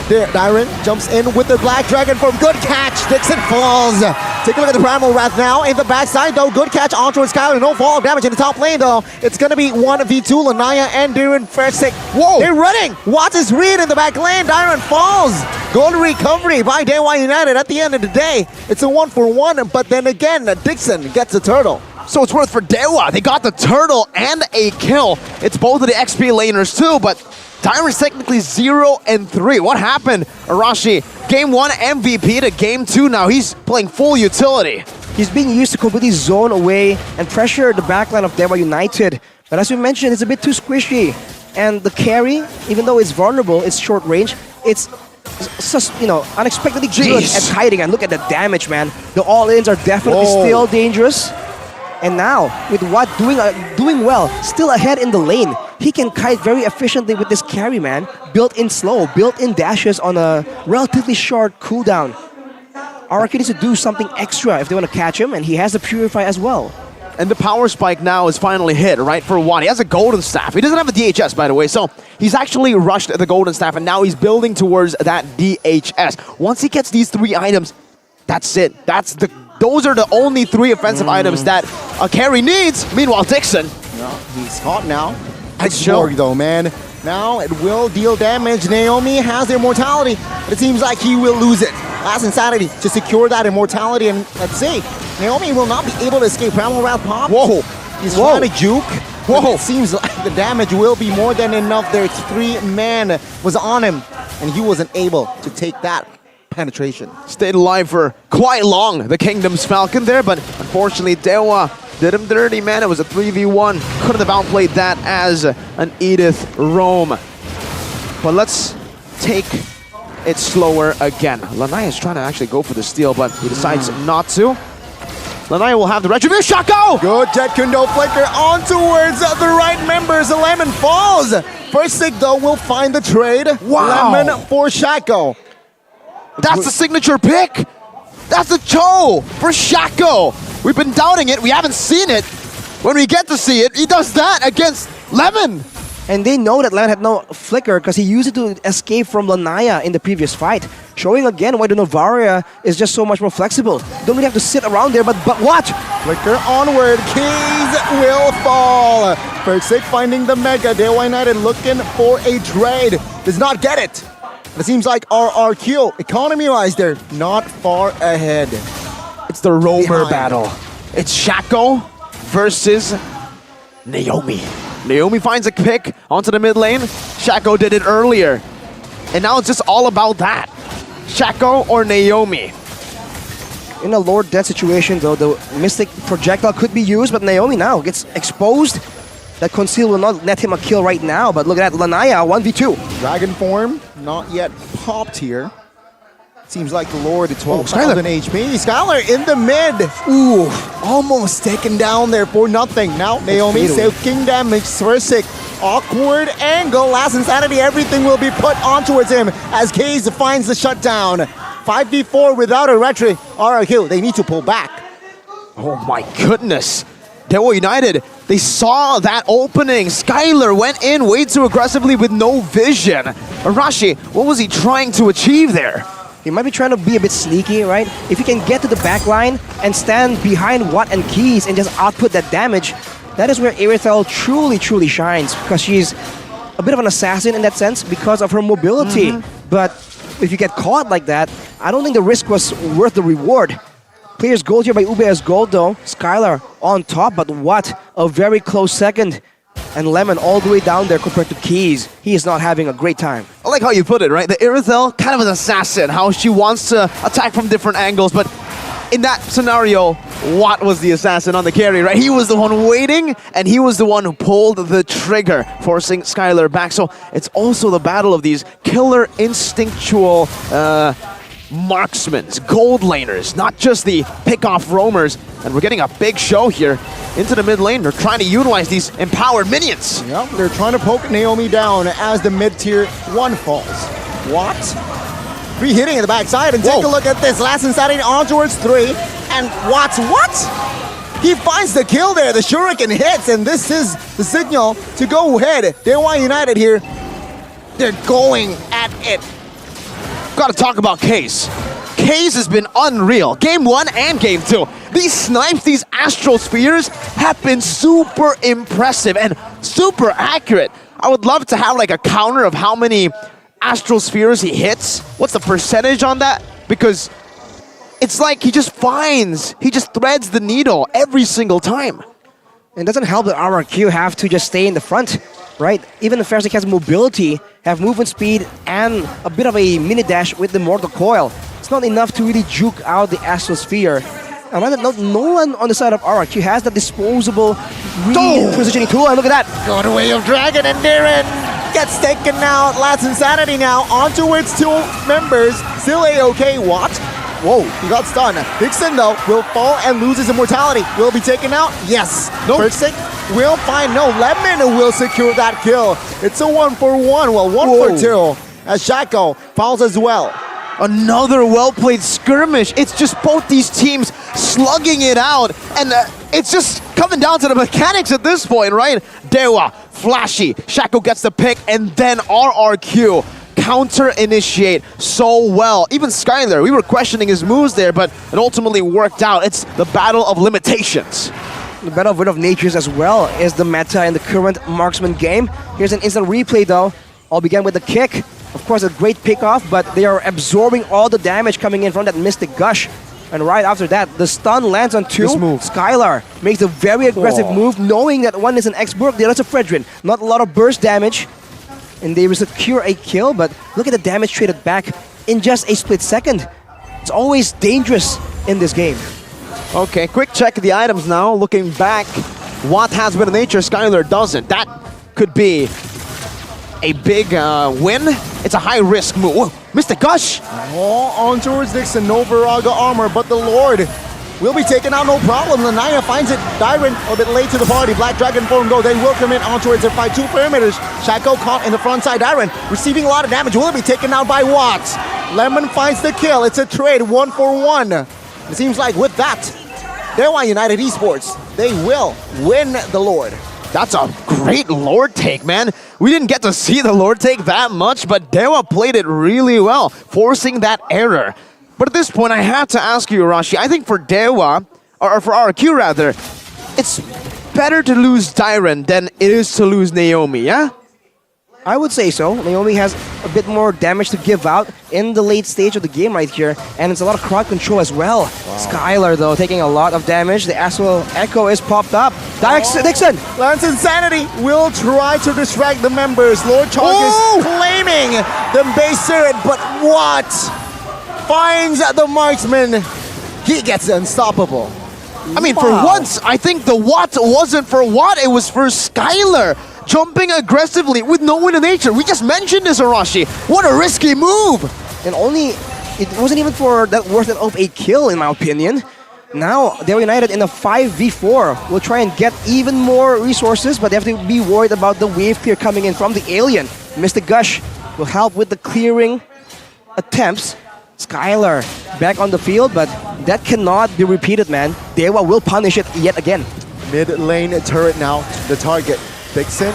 Speaker 18: There, Dyron jumps in with the Black Dragon form. Good catch. Dixon falls. Take a look at the Primal Wrath now. In the backside, though, good catch on towards Skylar. No fall damage in the top lane, though. It's going to be 1v2. Lanaya and Dyron Fairsick. Whoa! They're running. What is read in the back lane? Dyron falls. Golden recovery by Dewa United. At the end of the day, it's a 1-for-1. But then again, Dixon gets a turtle.
Speaker 5: So it's worth for Dewa. They got the turtle and a kill. It's both of the XP laners too, but Dyron's technically 0-3. What happened, Arashi? Game 1 MVP to game 2 now. He's playing full utility.
Speaker 19: He's being used to completely zone away and pressure the backline of Dewa United. But as we mentioned, it's a bit too squishy. And the carry, even though it's vulnerable, it's short range, it's just, unexpectedly good at kiting. And look at the damage, man. The all-ins are definitely still dangerous. And now, with Watt doing well, still ahead in the lane, he can kite very efficiently with this carry, man. Built-in slow, built-in dashes on a relatively short cooldown. RRQ needs to do something extra if they want to catch him, and he has the Purify as well.
Speaker 5: And the power spike now is finally hit, right, for one. He has a golden staff. He doesn't have a DHS, by the way, so he's actually rushed the golden staff, and now he's building towards that DHS. Once he gets these 3 items, that's it. Those are the only 3 offensive items that a carry needs. Meanwhile, Dixon.
Speaker 18: No, he's caught now. Iceborg though, man. Now it will deal damage. Naomi has the immortality, but it seems like he will lose it. Last Insanity to secure that immortality, and let's see. Naomi will not be able to escape Primal Wrath pop.
Speaker 5: Whoa.
Speaker 18: He's trying to juke. Whoa. It seems like the damage will be more than enough. Their 3-man was on him, and he wasn't able to take that penetration.
Speaker 5: Stayed alive for quite long, the Kingdom's Falcon there, but unfortunately Dewa did him dirty, man. It was a 3v1. Couldn't have outplayed that as an Edith Rome. But let's take it slower again. Lanai is trying to actually go for the steal, but he decides not to. Lanai will have the retribution. Shako!
Speaker 18: Good Jet Kundo flicker on towards the right members. The Lemon falls. First Sig though will find the trade.
Speaker 5: Wow.
Speaker 18: Lemon for Shako.
Speaker 5: That's the signature pick. That's the Cho for Shako. We've been doubting it. We haven't seen it. When we get to see it, he does that against Lemon.
Speaker 19: And they know that Lemon had no flicker because he used it to escape from Lanaya in the previous fight. Showing again why the Novaria is just so much more flexible. Don't really have to sit around there, but watch!
Speaker 18: Flicker onward, Keys will fall. First Sig finding the Mega. Dewa United looking for a trade. Does not get it. It seems like RRQ, economy-wise, they're not far ahead.
Speaker 5: It's the Roamer battle. It's Shako versus Naomi. Naomi finds a pick onto the mid lane. Shako did it earlier. And now it's just all about that. Shako or Naomi.
Speaker 19: In a Lord Death situation though, the Mystic projectile could be used, but Naomi now gets exposed. That Conceal will not let him a kill right now, but look at that, Lanaya 1v2.
Speaker 18: Dragon form, not yet popped here. Seems like the Lord at 12,000 HP. Skylar in the mid. Ooh, almost taken down there for nothing. Now Naomi soaking damage. Sversik, awkward angle. Last Insanity, everything will be put on towards him as Kaze finds the shutdown. 5v4 without a retry. RRQ, they need to pull back.
Speaker 5: Oh my goodness. Dewa United, they saw that opening. Skylar went in way too aggressively with no vision. Arashi, what was he trying to achieve there?
Speaker 19: He might be trying to be a bit sneaky, right? If he can get to the back line and stand behind Watt and Keys and just output that damage, that is where Irithel truly shines, because she's a bit of an assassin in that sense because of her mobility. But if you get caught like that, I don't think the risk was worth the reward. Players gold here by Ube as gold though. Skylar on top, but what a very close second. And Lemon all the way down there compared to Keys. He is not having a great time.
Speaker 5: I like how you put it, right? The Irithel, kind of an assassin, how she wants to attack from different angles, but in that scenario, Watt was the assassin on the carry, right? He was the one waiting, and he was the one who pulled the trigger, forcing Skylar back. So it's also the battle of these killer instinctual marksmen, gold laners, not just the pick-off roamers. And we're getting a big show here into the mid lane. They're trying to utilize these empowered minions.
Speaker 18: Yep, they're trying to poke Naomi down as the mid-tier 1 falls. What? 3 hitting in the backside, and take a look at this. Last Insanity on towards 3, and Watts, what? He finds the kill there. The Shuriken hits, and this is the signal to go ahead. Dewa United here. They're going at it.
Speaker 5: Gotta talk about Case. Case has been unreal. Game 1 and Game 2. These snipes, these Astral Spheres have been super impressive and super accurate. I would love to have like a counter of how many Astral Spheres he hits. What's the percentage on that? Because it's like he just threads the needle every single time.
Speaker 19: It doesn't help that RRQ have to just stay in the front, right? Even if Fersik has mobility, have movement speed, and a bit of a mini dash with the Mortal Coil, it's not enough to really juke out the Astral Sphere. And on that note, no one on the side of RRQ has that disposable repositioning tool, and look at that!
Speaker 18: Go the way of Dragon, and Darren gets taken out. Last Insanity now on towards 2 members. Still A-OK. What? Whoa, he got stunned. Dixon, though, will fall and lose his immortality. Will be taken out? Yes.
Speaker 5: Nope.
Speaker 18: First will find no. Lemon will secure that kill. It's a 1-for-1. Well, 1-for-2. As Shako falls as well.
Speaker 5: Another well-played skirmish. It's just both these teams slugging it out. And it's just coming down to the mechanics at this point, right? Dewa, flashy, Shaco gets the pick, and then RRQ counter-initiate so well. Even Skylar, we were questioning his moves there, but it ultimately worked out. It's the battle of limitations.
Speaker 19: The battle of Wind of Natures as well is the meta in the current marksman game. Here's an instant replay though. All began with the kick. Of course, a great pick-off, but they are absorbing all the damage coming in from that Mystic Gush. And right after that, the stun lands on two. Skylar makes a very aggressive move, knowing that one is an X-Borg, the other is a Fredrin. Not a lot of burst damage, and they secure a kill, but look at the damage traded back in just a split second. It's always dangerous in this game.
Speaker 5: Okay, quick check of the items now. Looking back, Watt has Wind of Nature, Skylar doesn't. That could be a big win. It's a high-risk move. Whoa, Mr. Gush!
Speaker 18: All on towards Dixon, no Viraga armor, but the Lord will be taken out, no problem. Lanaya finds it. Dyron a bit late to the party. Black Dragon form go. They will commit on towards their fight. 2 perimeters. Shaco caught in the front side. Dyron receiving a lot of damage. Will be taken out by Watts. Lemon finds the kill. It's a trade, 1-for-1. It seems like with that, Dewa United Esports, they will win the Lord.
Speaker 5: That's a great Lord take, man. We didn't get to see the Lord take that much, but Dewa played it really well, forcing that error. But at this point, I have to ask you, Rashi, I think for Dewa, or for RQ rather, it's better to lose Dyron than it is to lose Naomi, yeah?
Speaker 19: I would say so. Naomi has a bit more damage to give out in the late stage of the game right here, and it's a lot of crowd control as well. Wow. Skylar, though, taking a lot of damage. The Astral Echo is popped up. Dixon!
Speaker 18: Lance Insanity will try to distract the members. Lord Chalk is claiming the base turret, but what? Finds the marksman. He gets unstoppable.
Speaker 5: I mean, for once, I think the Watt wasn't for Watt, it was for Skylar. Jumping aggressively with no Wind of Nature. We just mentioned this, Arashi. What a risky move!
Speaker 19: And it wasn't even for that worth of a kill, in my opinion. Now, they're united in a 5v4. We'll try and get even more resources, but they have to be worried about the wave clear coming in from the alien. Mr. Gush will help with the clearing attempts. Skylar back on the field, but that cannot be repeated, man. Dewa will punish it yet again.
Speaker 18: Mid lane turret now, the target. Dixon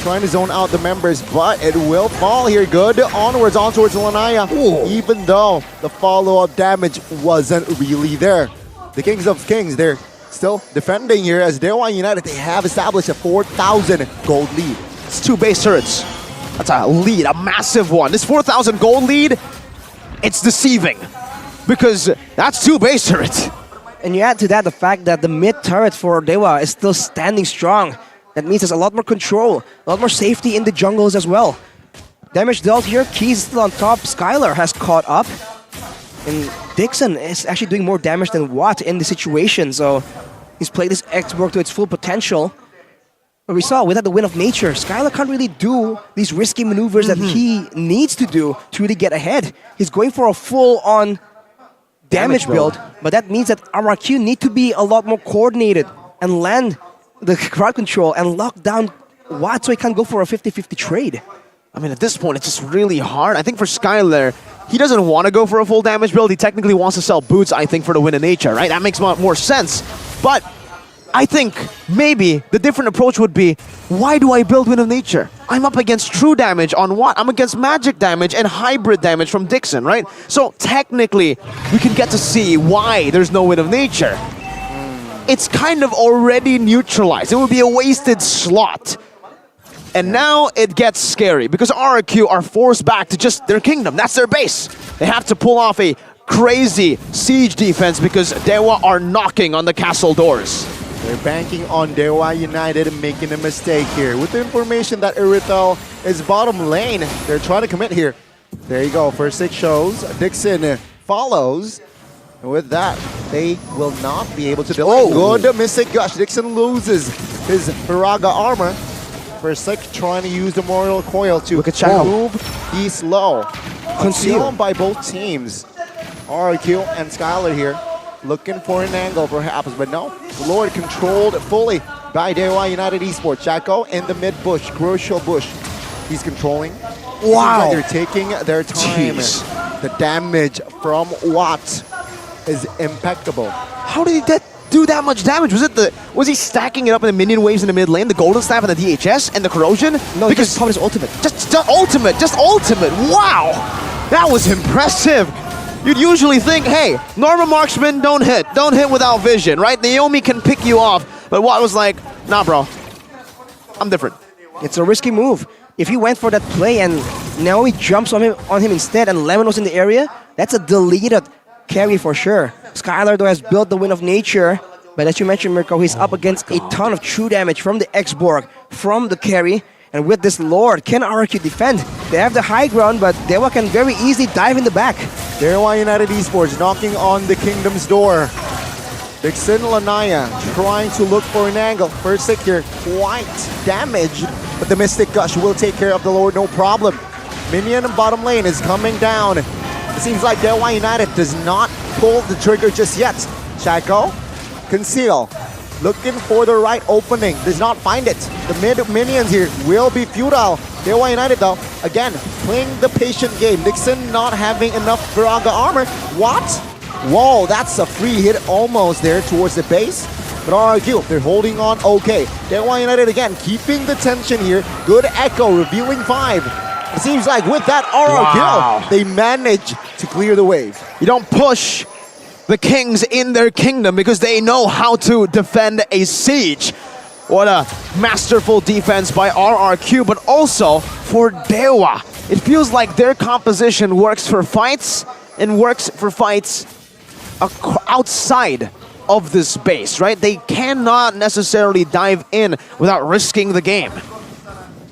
Speaker 18: trying to zone out the members, but it will fall here. Good onwards, on towards Lanaya. Even though the follow-up damage wasn't really there. The Kings of Kings, they're still defending here as Dewa United, they have established a 4,000 gold lead.
Speaker 5: It's 2 base turrets. That's a lead, a massive one. This 4,000 gold lead, it's deceiving because that's 2 base turrets.
Speaker 19: And you add to that the fact that the mid turret for Dewa is still standing strong. That means there's a lot more control, a lot more safety in the jungles as well. Damage dealt here, Keys is still on top, Skylar has caught up. And Dixon is actually doing more damage than Watt in the situation, so he's played this X-Borg to its full potential. But we saw, without the Wind of Nature, Skylar can't really do these risky maneuvers that he needs to do to really get ahead. He's going for a full-on damage build, but that means that RRQ need to be a lot more coordinated and land the crowd control and lock down Watt so he can't go for a 50-50 trade.
Speaker 5: I mean, at this point, it's just really hard. I think for Skylar, he doesn't want to go for a full damage build. He technically wants to sell boots, I think, for the Wind of Nature, right? That makes more sense. But I think maybe the different approach would be, why do I build Wind of Nature? I'm up against true damage on Watt. I'm against magic damage and hybrid damage from Dixon, right? So technically, we can get to see why there's no Wind of Nature. It's kind of already neutralized. It would be a wasted slot. And now it gets scary because RRQ are forced back to just their kingdom. That's their base. They have to pull off a crazy siege defense because Dewa are knocking on the castle doors.
Speaker 18: They're banking on Dewa United and making a mistake here. With the information that Irithel is bottom lane, they're trying to commit here. There you go, first 6 shows. Dixon follows. And with that, they will not be able to delay. Good Mystic Gush. Dixon loses his Viraga armor. First 6 trying to use the Memorial Coil to move the slow. Concealed by both teams. RQ and Skylar here. Looking for an angle perhaps, but no. The Lord controlled fully by Dewa United Esports. Shaco in the mid bush, crucial bush. He's controlling.
Speaker 19: Wow.
Speaker 18: Like they're taking their time. The damage from Watt is impeccable.
Speaker 5: How did do that much damage? Was he stacking it up in the minion waves in the mid lane, the golden staff and the DHS and the corrosion?
Speaker 19: No, because his ultimate.
Speaker 5: Just ultimate. Wow, that was impressive. You'd usually think, hey, normal marksman don't hit without vision, right? Naomi can pick you off, but Watt was like, nah, bro, I'm different.
Speaker 19: It's a risky move. If he went for that play and Naomi jumps on him instead and Lemon was in the area, that's a deleted carry for sure. Skylar though has built the Wind of Nature, but as you mentioned, Mirko, he's up against a ton of true damage from the X-Borg, from the carry, and with this Lord, can RRQ defend? They have the high ground, but Dewa can very easily dive in the back.
Speaker 18: Dewa United Esports knocking on the Kingdom's door. Dixon Lanaya trying to look for an angle. First stick here, quite damaged, but the Mystic Gush will take care of the Lord, no problem. Minion bottom lane is coming down. It seems like Dewa United does not pull the trigger just yet. Shaco, conceal, looking for the right opening, does not find it. The mid minions here will be futile. Dewa United though, again, playing the patient game. Dixon not having enough Viraga armor. What? Whoa, that's a free hit almost there towards the base. But RRQ, they're holding on okay. Dewa United again, keeping the tension here. Good echo, revealing 5. It seems like with that RRQ, they manage to clear the wave.
Speaker 5: You don't push the kings in their kingdom because they know how to defend a siege. What a masterful defense by RRQ, but also for Dewa. It feels like their composition works for fights and works for fights outside of this base, right? They cannot necessarily dive in without risking the game.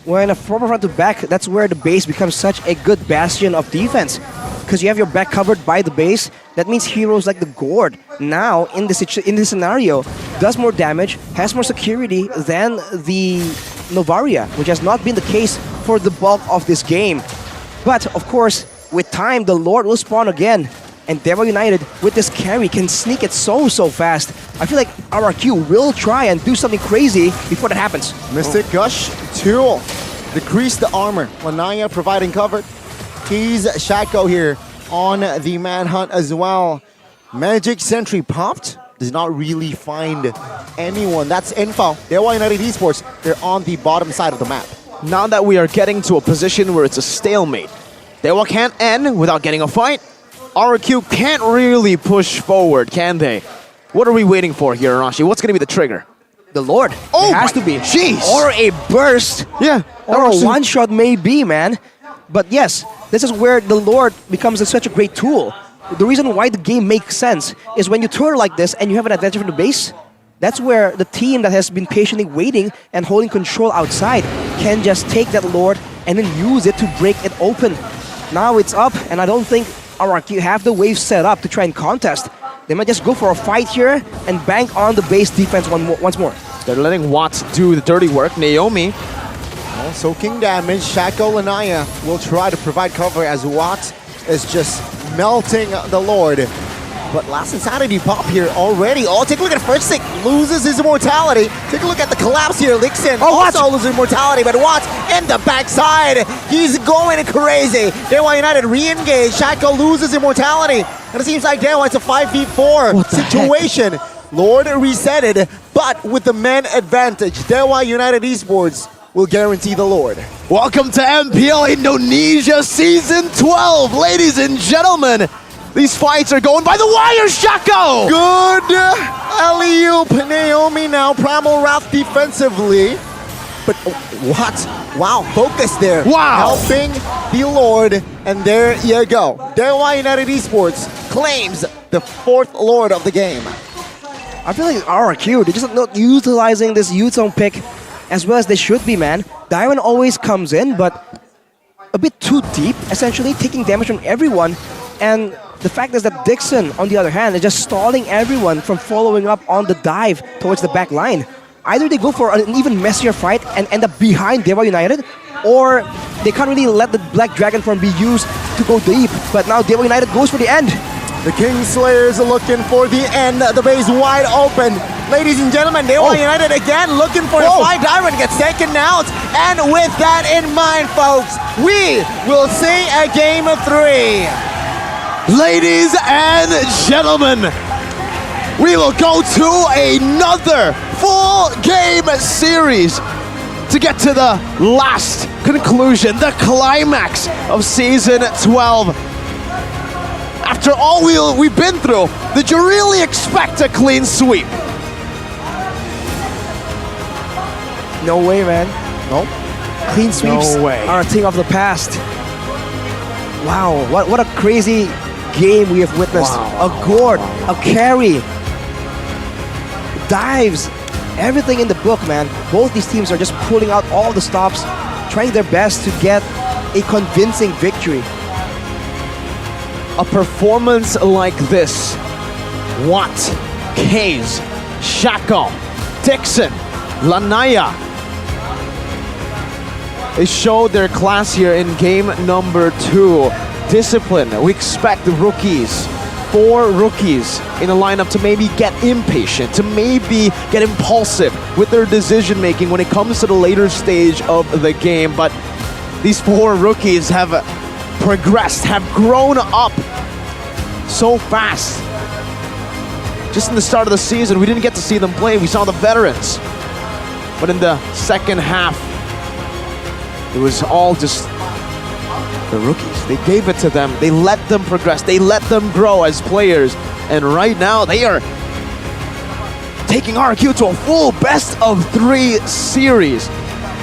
Speaker 19: When a proper front to back, that's where the base becomes such a good bastion of defense. Because you have your back covered by the base, that means heroes like the Gord now in this scenario does more damage, has more security than the Novaria, which has not been the case for the bulk of this game. But of course, with time, the Lord will spawn again. And Dewa United, with this carry, can sneak it so fast. I feel like RRQ will try and do something crazy before that happens.
Speaker 18: Mystic Gush, 2. Decrease the armor. Lanaya providing cover. Tease Shaco here on the manhunt as well. Magic Sentry popped. Does not really find anyone. That's info. Dewa United Esports, they're on the bottom side of the map.
Speaker 5: Now that we are getting to a position where it's a stalemate, Dewa can't end without getting a fight. RRQ can't really push forward, can they? What are we waiting for here, Arashi? What's going to be the trigger?
Speaker 19: The Lord.
Speaker 5: Oh,
Speaker 19: it has to be.
Speaker 5: Jeez.
Speaker 19: Or a burst.
Speaker 5: Yeah.
Speaker 19: Or a one-shot maybe, man. But yes, this is where the Lord becomes such a great tool. The reason why the game makes sense is when you turn like this and you have an advantage from the base, that's where the team that has been patiently waiting and holding control outside can just take that Lord and then use it to break it open. Now it's up, and I don't think RRQ have the wave set up to try and contest. They might just go for a fight here and bank on the base defense once more.
Speaker 5: They're letting Watts do the dirty work. Naomi
Speaker 18: soaking damage. Shaco Lanaya will try to provide cover as Watt is just melting the Lord. But Last Insanity pop here already. Oh, take a look at first stick. Loses his immortality. Take a look at the collapse here. Lixin also loses immortality, but Watts in the backside. He's going crazy. Dewa United re-engage. Shaco loses immortality. And it seems like Dewa, it's a 5v4 situation. Lord resetted, but with the men advantage. Dewa United Esports will guarantee the Lord.
Speaker 5: Welcome to MPL Indonesia Season 12, ladies and gentlemen. These fights are going by the wire, Shaco!
Speaker 18: Good alley-oop. Naomi now Primal Wrath defensively. But what? Wow, focus there.
Speaker 5: Wow.
Speaker 18: Helping the Lord, and there you go. Dewa United Esports claims the 4th Lord of the game.
Speaker 19: I feel like RRQ, they're just not utilizing this Yuzong pick as well as they should be, man. Diamond always comes in, but a bit too deep, essentially, taking damage from everyone. And the fact is that Dixon, on the other hand, is just stalling everyone from following up on the dive towards the back line. Either they go for an even messier fight and end up behind Dewa United, or they can't really let the Black Dragon form be used to go deep. But now Dewa United goes for the end.
Speaker 18: The Kingslayers are looking for the end. The base wide open. Ladies and gentlemen, Dewa United again looking for the fight. Diamond gets taken out. And with that in mind, folks, we will see a game of 3.
Speaker 5: Ladies and gentlemen, we will go to another full game series to get to the last conclusion, the climax of Season 12. After all we've been through, did you really expect a clean sweep?
Speaker 19: No way, man.
Speaker 5: No?
Speaker 19: Clean sweeps are a thing of the past. Wow, what a crazy game we have witnessed. A gourd, a carry, dives, everything in the book, man. Both these teams are just pulling out all the stops, trying their best to get a convincing victory.
Speaker 5: A performance like this, Watt, Kays, Shako, Dixon, Lanaya, they showed their class here in game number 2. Discipline. We expect the rookies, 4 rookies in the lineup to maybe get impatient, to maybe get impulsive with their decision making when it comes to the later stage of the game. But these 4 rookies have progressed, have grown up so fast. Just in the start of the season, we didn't get to see them play. We saw the veterans. But in the second half, it was all just the rookies. They gave it to them. They let them progress. They let them grow as players. And right now, they are taking RQ to a full best-of-3 series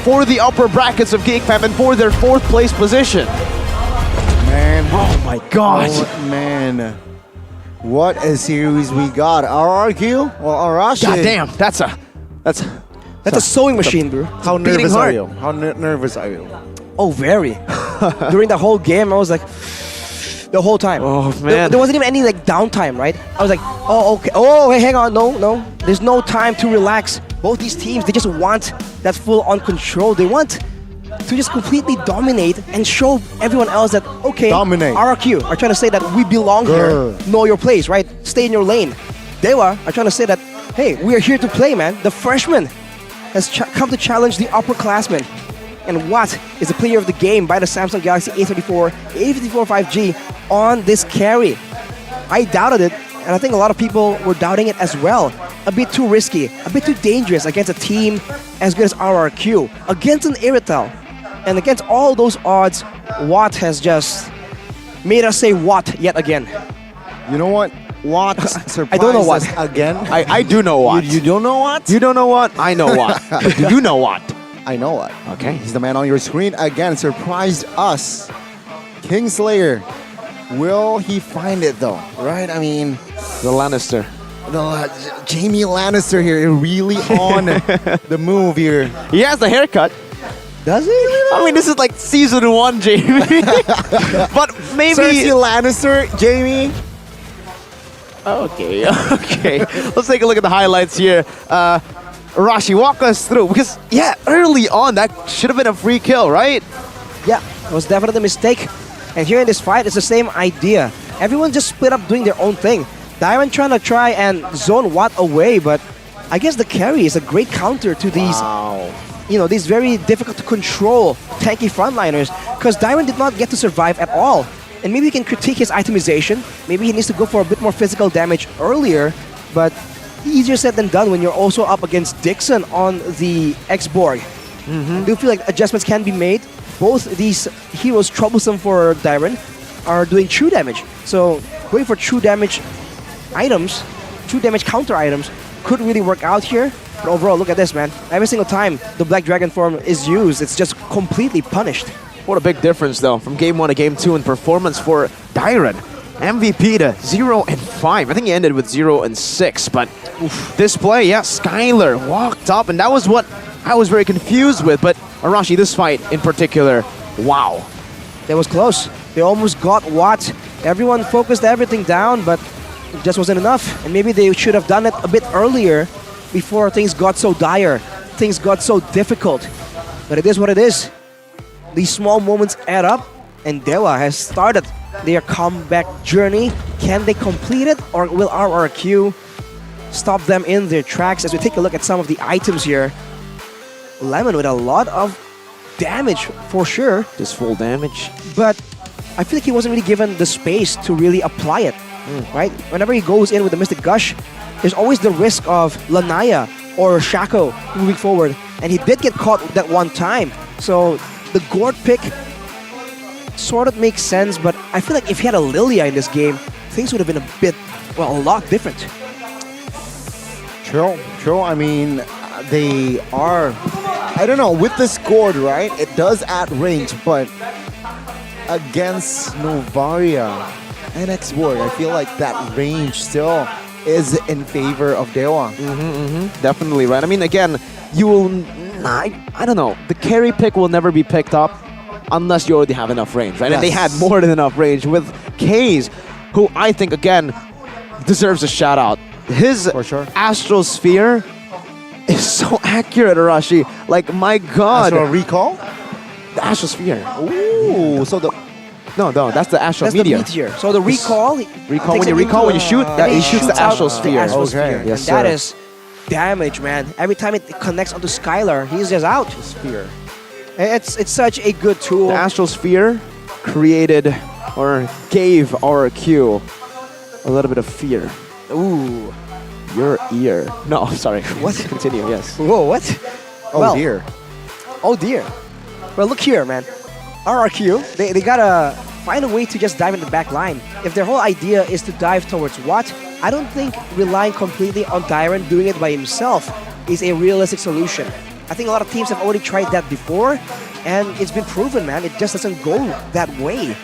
Speaker 5: for the upper brackets of GeekFam and for their 4th place position.
Speaker 18: Man,
Speaker 5: oh my God.
Speaker 18: Oh, man. What a series we got. RRQ? Well, Arashi.
Speaker 5: God damn, that's
Speaker 19: a sewing machine, bro.
Speaker 18: How nervous are you? How nervous are you?
Speaker 19: Oh, very. During the whole game, I was like, the whole time.
Speaker 5: Oh, man.
Speaker 19: There wasn't even any like downtime, right? I was like, oh, okay. Oh, hey, hang on. No. There's no time to relax. Both these teams, they just want that full-on control. They want to just completely dominate and show everyone else that, okay,
Speaker 18: dominate.
Speaker 19: RRQ are trying to say that we belong here. Know your place, right? Stay in your lane. Dewa are trying to say that, hey, we are here to play, man. The freshman has come to challenge the upperclassmen. And Watt is the player of the game by the Samsung Galaxy A34, A54 5G on this carry. I doubted it, and I think a lot of people were doubting it as well. A bit too risky, a bit too dangerous against a team as good as RRQ, against an Iritel. And against all those odds, Watt has just made us say what yet again.
Speaker 18: You know what? Watt surprised
Speaker 19: I don't know what.
Speaker 18: us again.
Speaker 5: I do know what.
Speaker 18: You don't know what?
Speaker 5: You don't know what? I know what. Do you know what?
Speaker 18: I know what.
Speaker 5: Okay.
Speaker 18: He's the man on your screen again. Surprised us. Kingslayer. Will he find it though? Right? I mean,
Speaker 5: the Lannister.
Speaker 18: Jamie Lannister here, really on the move here.
Speaker 5: He has the haircut.
Speaker 18: Does he?
Speaker 5: I mean, this is like season 1, Jamie. But maybe
Speaker 18: Cersei Lannister, Jamie.
Speaker 5: Okay. Let's take a look at the highlights here. Rashi, walk us through, because early on that should have been a free kill, right?
Speaker 19: Yeah, it was definitely a mistake. And here in this fight, it's the same idea. Everyone just split up doing their own thing. Diamond trying to try and zone Watt away, but I guess the carry is a great counter to these, these very difficult to control tanky frontliners, because Diamond did not get to survive at all. And maybe we can critique his itemization. Maybe he needs to go for a bit more physical damage earlier, but easier said than done when you're also up against Dixon on the X-Borg. I do feel like adjustments can be made. Both these heroes, troublesome for Diamond, are doing true damage. So going for true damage items, true damage counter items, could really work out here. But overall, look at this, man. Every single time the Black Dragon form is used, it's just completely punished.
Speaker 5: What a big difference, though, from Game 1 to Game 2 in performance for Dyron. MVP to 0-5. I think he ended with 0-6, but this play, Skylar walked up, and that was what I was very confused with. But Arashi, this fight in particular, wow.
Speaker 19: That was close. They almost got Watt. Everyone focused everything down, but it just wasn't enough. And maybe they should have done it a bit earlier before things got so dire, things got so difficult. But it is what it is. These small moments add up, and Dewa has started their comeback journey. Can they complete it, or will RRQ stop them in their tracks? As we take a look at some of the items here, Lemon with a lot of damage for sure.
Speaker 5: Just full damage.
Speaker 19: But I feel like he wasn't really given the space to really apply it, right? Whenever he goes in with the Mystic Gush, there's always the risk of Lanaya or Shaco moving forward. And he did get caught that one time. So the Gord pick sort of makes sense, but I feel like if he had a Lilia in this game, things would have been a lot different.
Speaker 18: True. I mean, they are, I don't know, with this Gord, right? It does add range, but against Novaria and X-Ward, I feel like that range still is in favor of Dewa.
Speaker 5: Definitely, right? I mean, again, you will, I don't know, the carry pick will never be picked up unless you already have enough range, right? And they had more than enough range with Kaze, who I think, again, deserves a shout out. His Astral Sphere is so accurate, Arashi. Like, my God.
Speaker 18: Astral Recall?
Speaker 5: The Astral Sphere.
Speaker 18: Ooh, so the...
Speaker 5: No, that's the Astral
Speaker 19: That's
Speaker 5: Meteor.
Speaker 19: the Meteor. So the recall...
Speaker 5: When you shoot, he shoots the Astral Sphere.
Speaker 19: Okay.
Speaker 5: Yes,
Speaker 19: and that is damage, man. Every time it connects onto Skylar, he's just out.
Speaker 18: Sphere.
Speaker 19: It's such a good tool.
Speaker 5: The Astral Sphere created or gave RQ a little bit of fear.
Speaker 19: Ooh.
Speaker 5: Your ear. No, I'm sorry. What? Continue, yes.
Speaker 19: Whoa, what?
Speaker 18: Oh, dear.
Speaker 19: Oh, dear. Well, look here, man. RRQ, they gotta find a way to just dive in the back line. If their whole idea is to dive towards Watt, I don't think relying completely on Dyron doing it by himself is a realistic solution. I think a lot of teams have already tried that before, and it's been proven, man. It just doesn't go that way.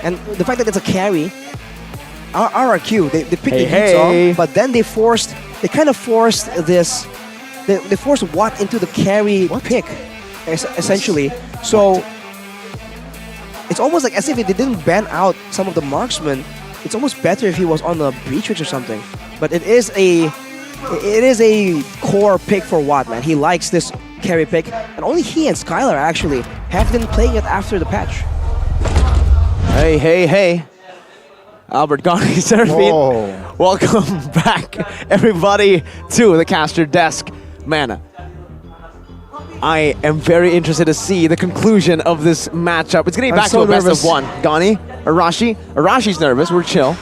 Speaker 19: And the fact that it's a carry, RRQ, they picked the heat off, but then they kind of forced this, they forced Watt into the carry pick, essentially. So it's almost like as if they didn't ban out some of the marksmen. It's almost better if he was on the Breachwitch or something. But it is a core pick for Watt, man. He likes this carry pick, and only he and Skylar actually have been playing it after the patch.
Speaker 5: Hey. Albert Gani Seraphine. Welcome back, everybody, to the caster desk. Man, I am very interested to see the conclusion of this matchup. It's getting back to a best of one. Gani, Arashi's nervous. We're chill.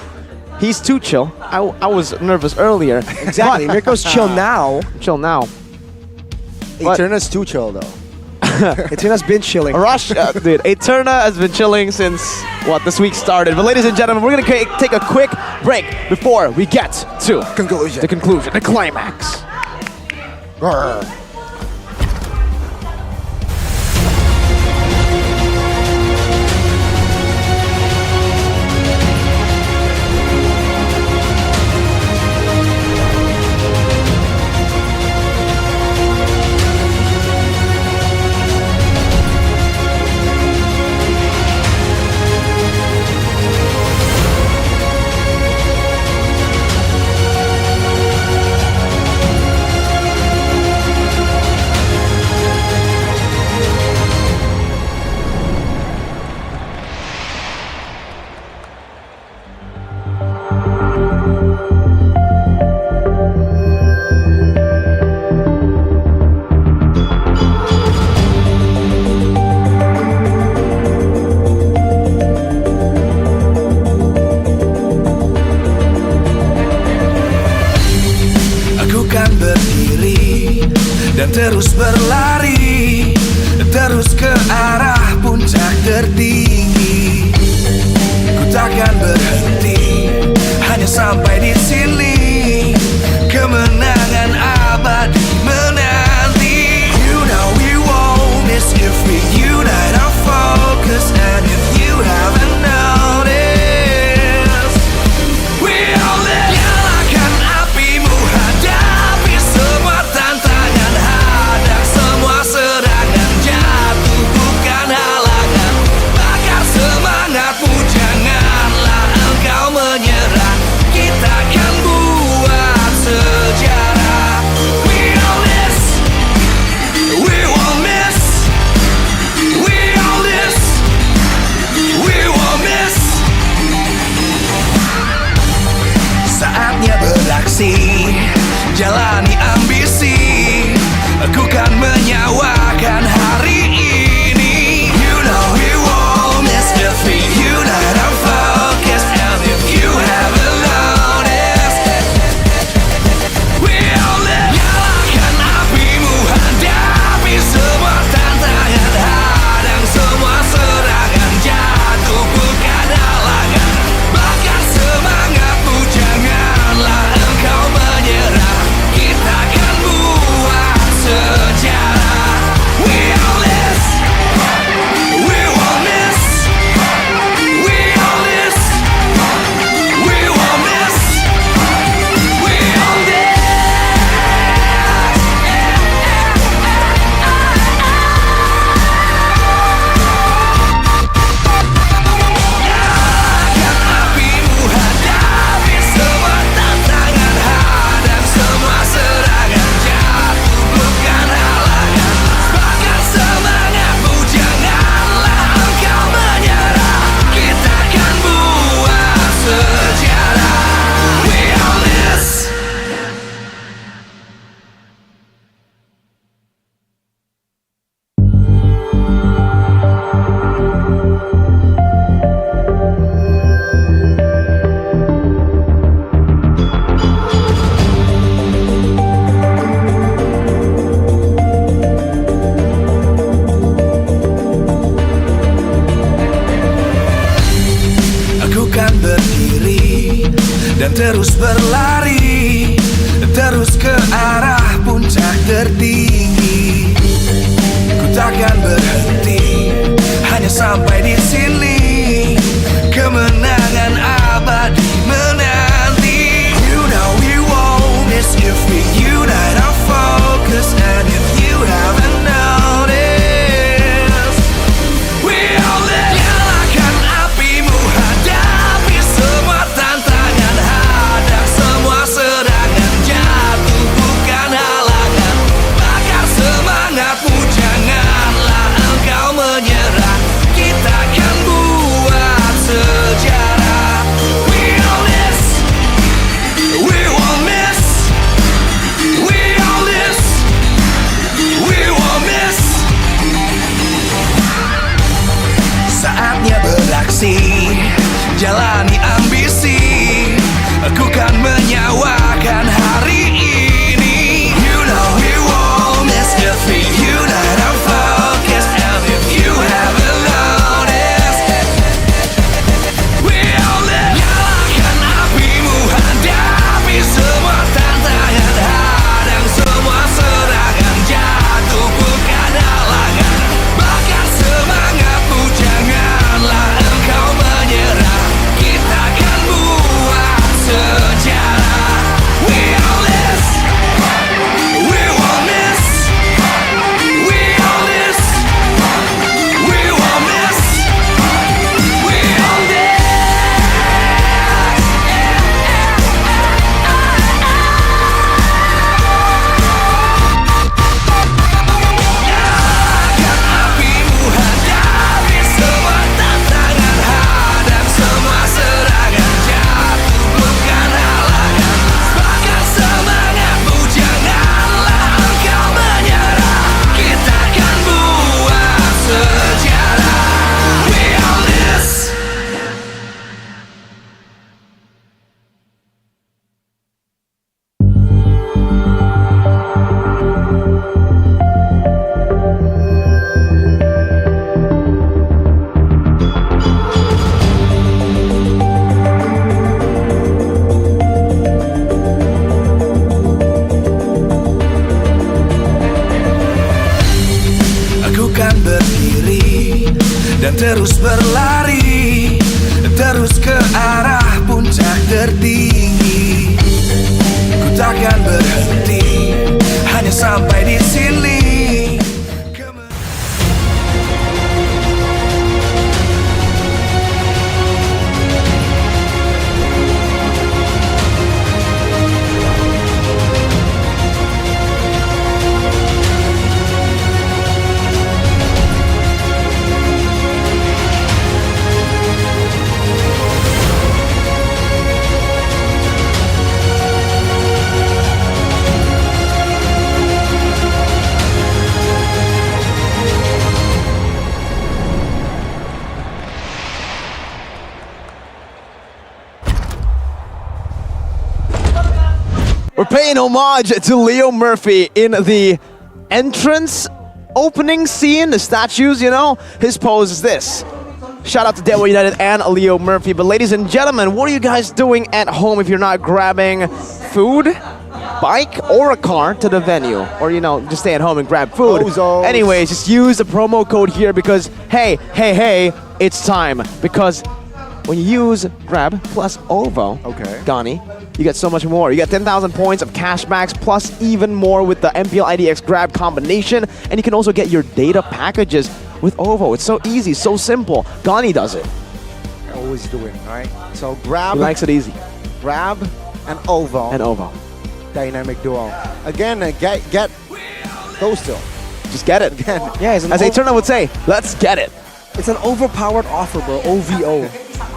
Speaker 5: He's too chill. I was nervous earlier.
Speaker 19: Exactly. Mirko's chill now.
Speaker 5: Chill now.
Speaker 18: Eterna's too chill, though.
Speaker 19: Eterna's been chilling.
Speaker 5: Dude, Eterna has been chilling since, this week started. But ladies and gentlemen, we're going to take a quick break before we get to the conclusion, the climax.
Speaker 7: dan terus berlari, terus ke arah puncak tertinggi. Ku takkan berhenti, hanya sampai di sini. Kemenangan abadi menanti. You know we won't miss if we unite our focus. And if you haven't noticed, we all live. Nyalakan apimu, hadapi semua tantangan, hadang semua serangan, jatuh bukan halangan. Bakar semangatmu, janganlah engkau menyerah. Kita akan buat sejarah. We all this, we won't miss. We all this, we won't miss. Saatnya beraksi, jalani ambisi. Aku kan menyawakan hari ini. You know we won't miss if we unite our focus. And if you haven't noticed, we all live. Nyalakan apimu, hadapi semua tantangan, hadang semua serangan, jatuh bukan halangan. Bakar semangatmu, janganlah engkau menyerah. Kita akan buat sejarah. We all this, we won't miss. We all this, we won't miss. We all this. Nyalakan apimu, hadapi semua tantangan, hadang semua serangan, jatuh bukan halangan. Bakar semangatmu, janganlah engkau menyerah. Kita akan buat sejarah. We all this. Aku kan berdiri dan terus berlari, terus ke arah puncak tertinggi. Ku takkan berhenti, hanya sampai di sini.
Speaker 5: We're paying homage to Leo Murphy in the entrance opening scene, the statues, you know. His pose is this. Shout out to Devil United and Leo Murphy. But ladies and gentlemen, what are you guys doing at home if you're not grabbing food, bike, or a car to the venue? Or, you know, just stay at home and grab food.
Speaker 18: Bozos.
Speaker 5: Anyways, just use the promo code here because, hey, it's time. Because when you use Grab plus OVO, Gani, you get so much more. You get 10,000 points of cashbacks plus even more with the MPL IDX Grab combination. And you can also get your data packages with OVO. It's so easy, so simple. Gani does it.
Speaker 18: I always do it, alright? So grab.
Speaker 5: He likes it easy.
Speaker 18: Grab and OVO.
Speaker 5: And OVO.
Speaker 18: Dynamic duo. Again, get those two.
Speaker 5: Just get it.
Speaker 19: Yeah, it's an
Speaker 5: as Eternal would say, let's get it.
Speaker 19: It's an overpowered offer, bro. OVO.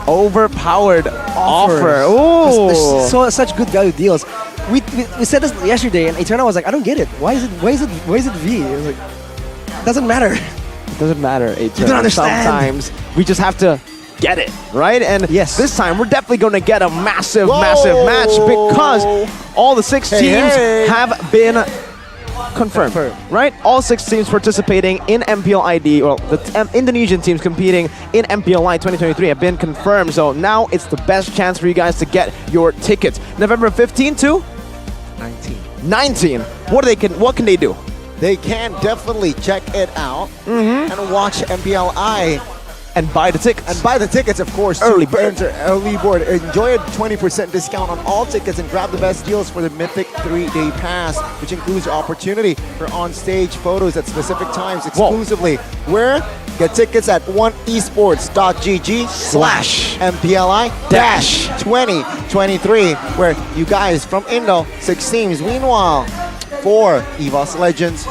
Speaker 5: Overpowered offer. Ooh.
Speaker 19: There's such good value deals. We said this yesterday, and Eternal was like, I don't get it. Why is it V? It was like, doesn't matter.
Speaker 5: It doesn't matter, Eternal.
Speaker 19: You don't understand.
Speaker 5: Sometimes we just have to get it, right? And
Speaker 19: yes,
Speaker 5: this time we're definitely going to get a massive match because all the 6 teams have been confirmed, right? All 6 teams participating in MPL ID, well, the Indonesian teams competing in MPL Light 2023 have been confirmed. So now it's the best chance for you guys to get your tickets. November 15 to 19. What can they do?
Speaker 18: They can definitely check it out and watch MPLI.
Speaker 5: And buy the tickets.
Speaker 18: And buy the tickets, of course.
Speaker 5: Early bird.
Speaker 18: Early board. Enjoy a 20% discount on all tickets and grab the best deals for the Mythic 3-day pass, which includes opportunity for on-stage photos at specific times exclusively. Where? Get tickets at oneesports.gg/MPLI-2023, where you guys from Indo, 6 teams. Meanwhile, for EVOS Legends,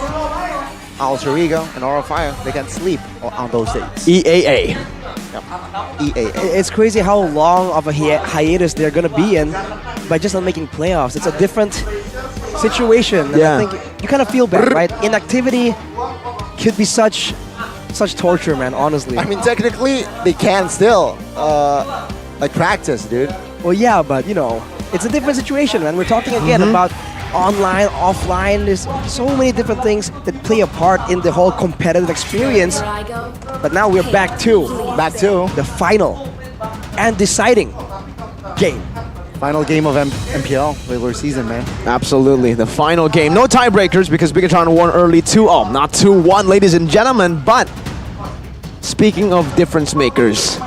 Speaker 18: Alter Ego, and Aura Fire, they can sleep on those dates.
Speaker 5: EAA.
Speaker 18: Yep. EAA.
Speaker 19: It's crazy how long of a hiatus they're gonna be in by just not making playoffs. It's a different situation. And I think you kind of feel bad, right? Inactivity could be such torture, man, honestly.
Speaker 18: I mean, technically, they can still practice, dude.
Speaker 19: Well, yeah, but you know, it's a different situation, man. We're talking again about online, offline. There's so many different things that play a part in the whole competitive experience. But now we're back to the final and deciding game.
Speaker 18: Final game of MPL regular season, man.
Speaker 5: Absolutely, the final game. No tiebreakers because Bigatron won early 2-0, not 2-1, ladies and gentlemen. But speaking of difference makers,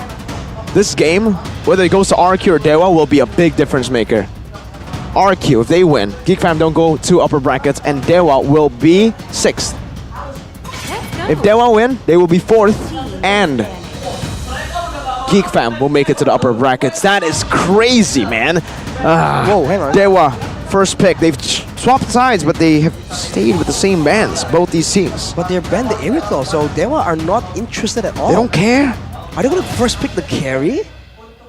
Speaker 5: this game, whether it goes to RQ or Dewa, will be a big difference maker. RQ, if they win, Geek Fam don't go to upper brackets, and Dewa will be 6th. If Dewa win, they will be 4th, and Geek Fam will make it to the upper brackets. That is crazy, man.
Speaker 19: Whoa, hang on.
Speaker 5: Dewa, first pick. They've swapped sides, but they have stayed with the same bands, both these teams.
Speaker 19: But they're banned the Irithel, so Dewa are not interested at all.
Speaker 5: They don't care.
Speaker 19: Are they going to first pick the carry?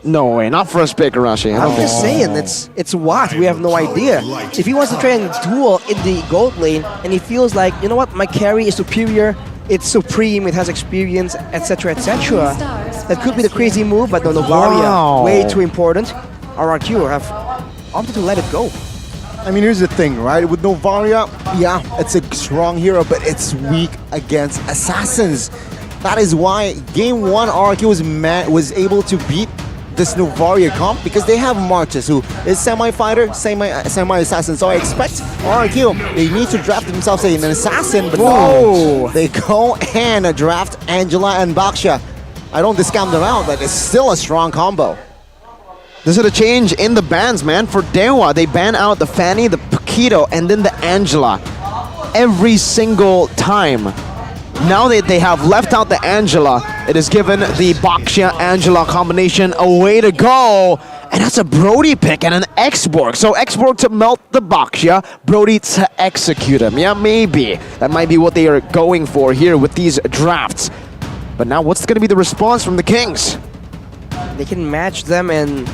Speaker 5: No way, not first pick, Arashi.
Speaker 19: I'm just saying, it's what? We have no idea. If he wants to try and duel in the gold lane, and he feels like, you know what, my carry is superior, it's supreme, it has experience, etc., etc., that could be the crazy move, but no, Novaria, way too important. RRQ have opted to let it go.
Speaker 18: I mean, here's the thing, right? With Novaria, yeah, it's a strong hero, but it's weak against assassins. That is why Game 1 RRQ was able to beat this Novaria comp, because they have Marchus, who is semi-fighter, semi-assassin. So I expect RRQ, they need to draft themselves an assassin, but no, they go and draft Angela and Baksha. I don't discount them out, but it's still a strong combo.
Speaker 5: This is a change in the bans, man. For Dewa, they ban out the Fanny, the Paquito, and then the Angela every single time. Now that they have left out the Angela, it has given the Baksha-Angela combination a way to go. And that's a Brody pick and an X-Borg. So X-Borg to melt the Baksha, Brody to execute him. Yeah, maybe. That might be what they are going for here with these drafts. But now what's going to be the response from the Kings?
Speaker 19: They can match them in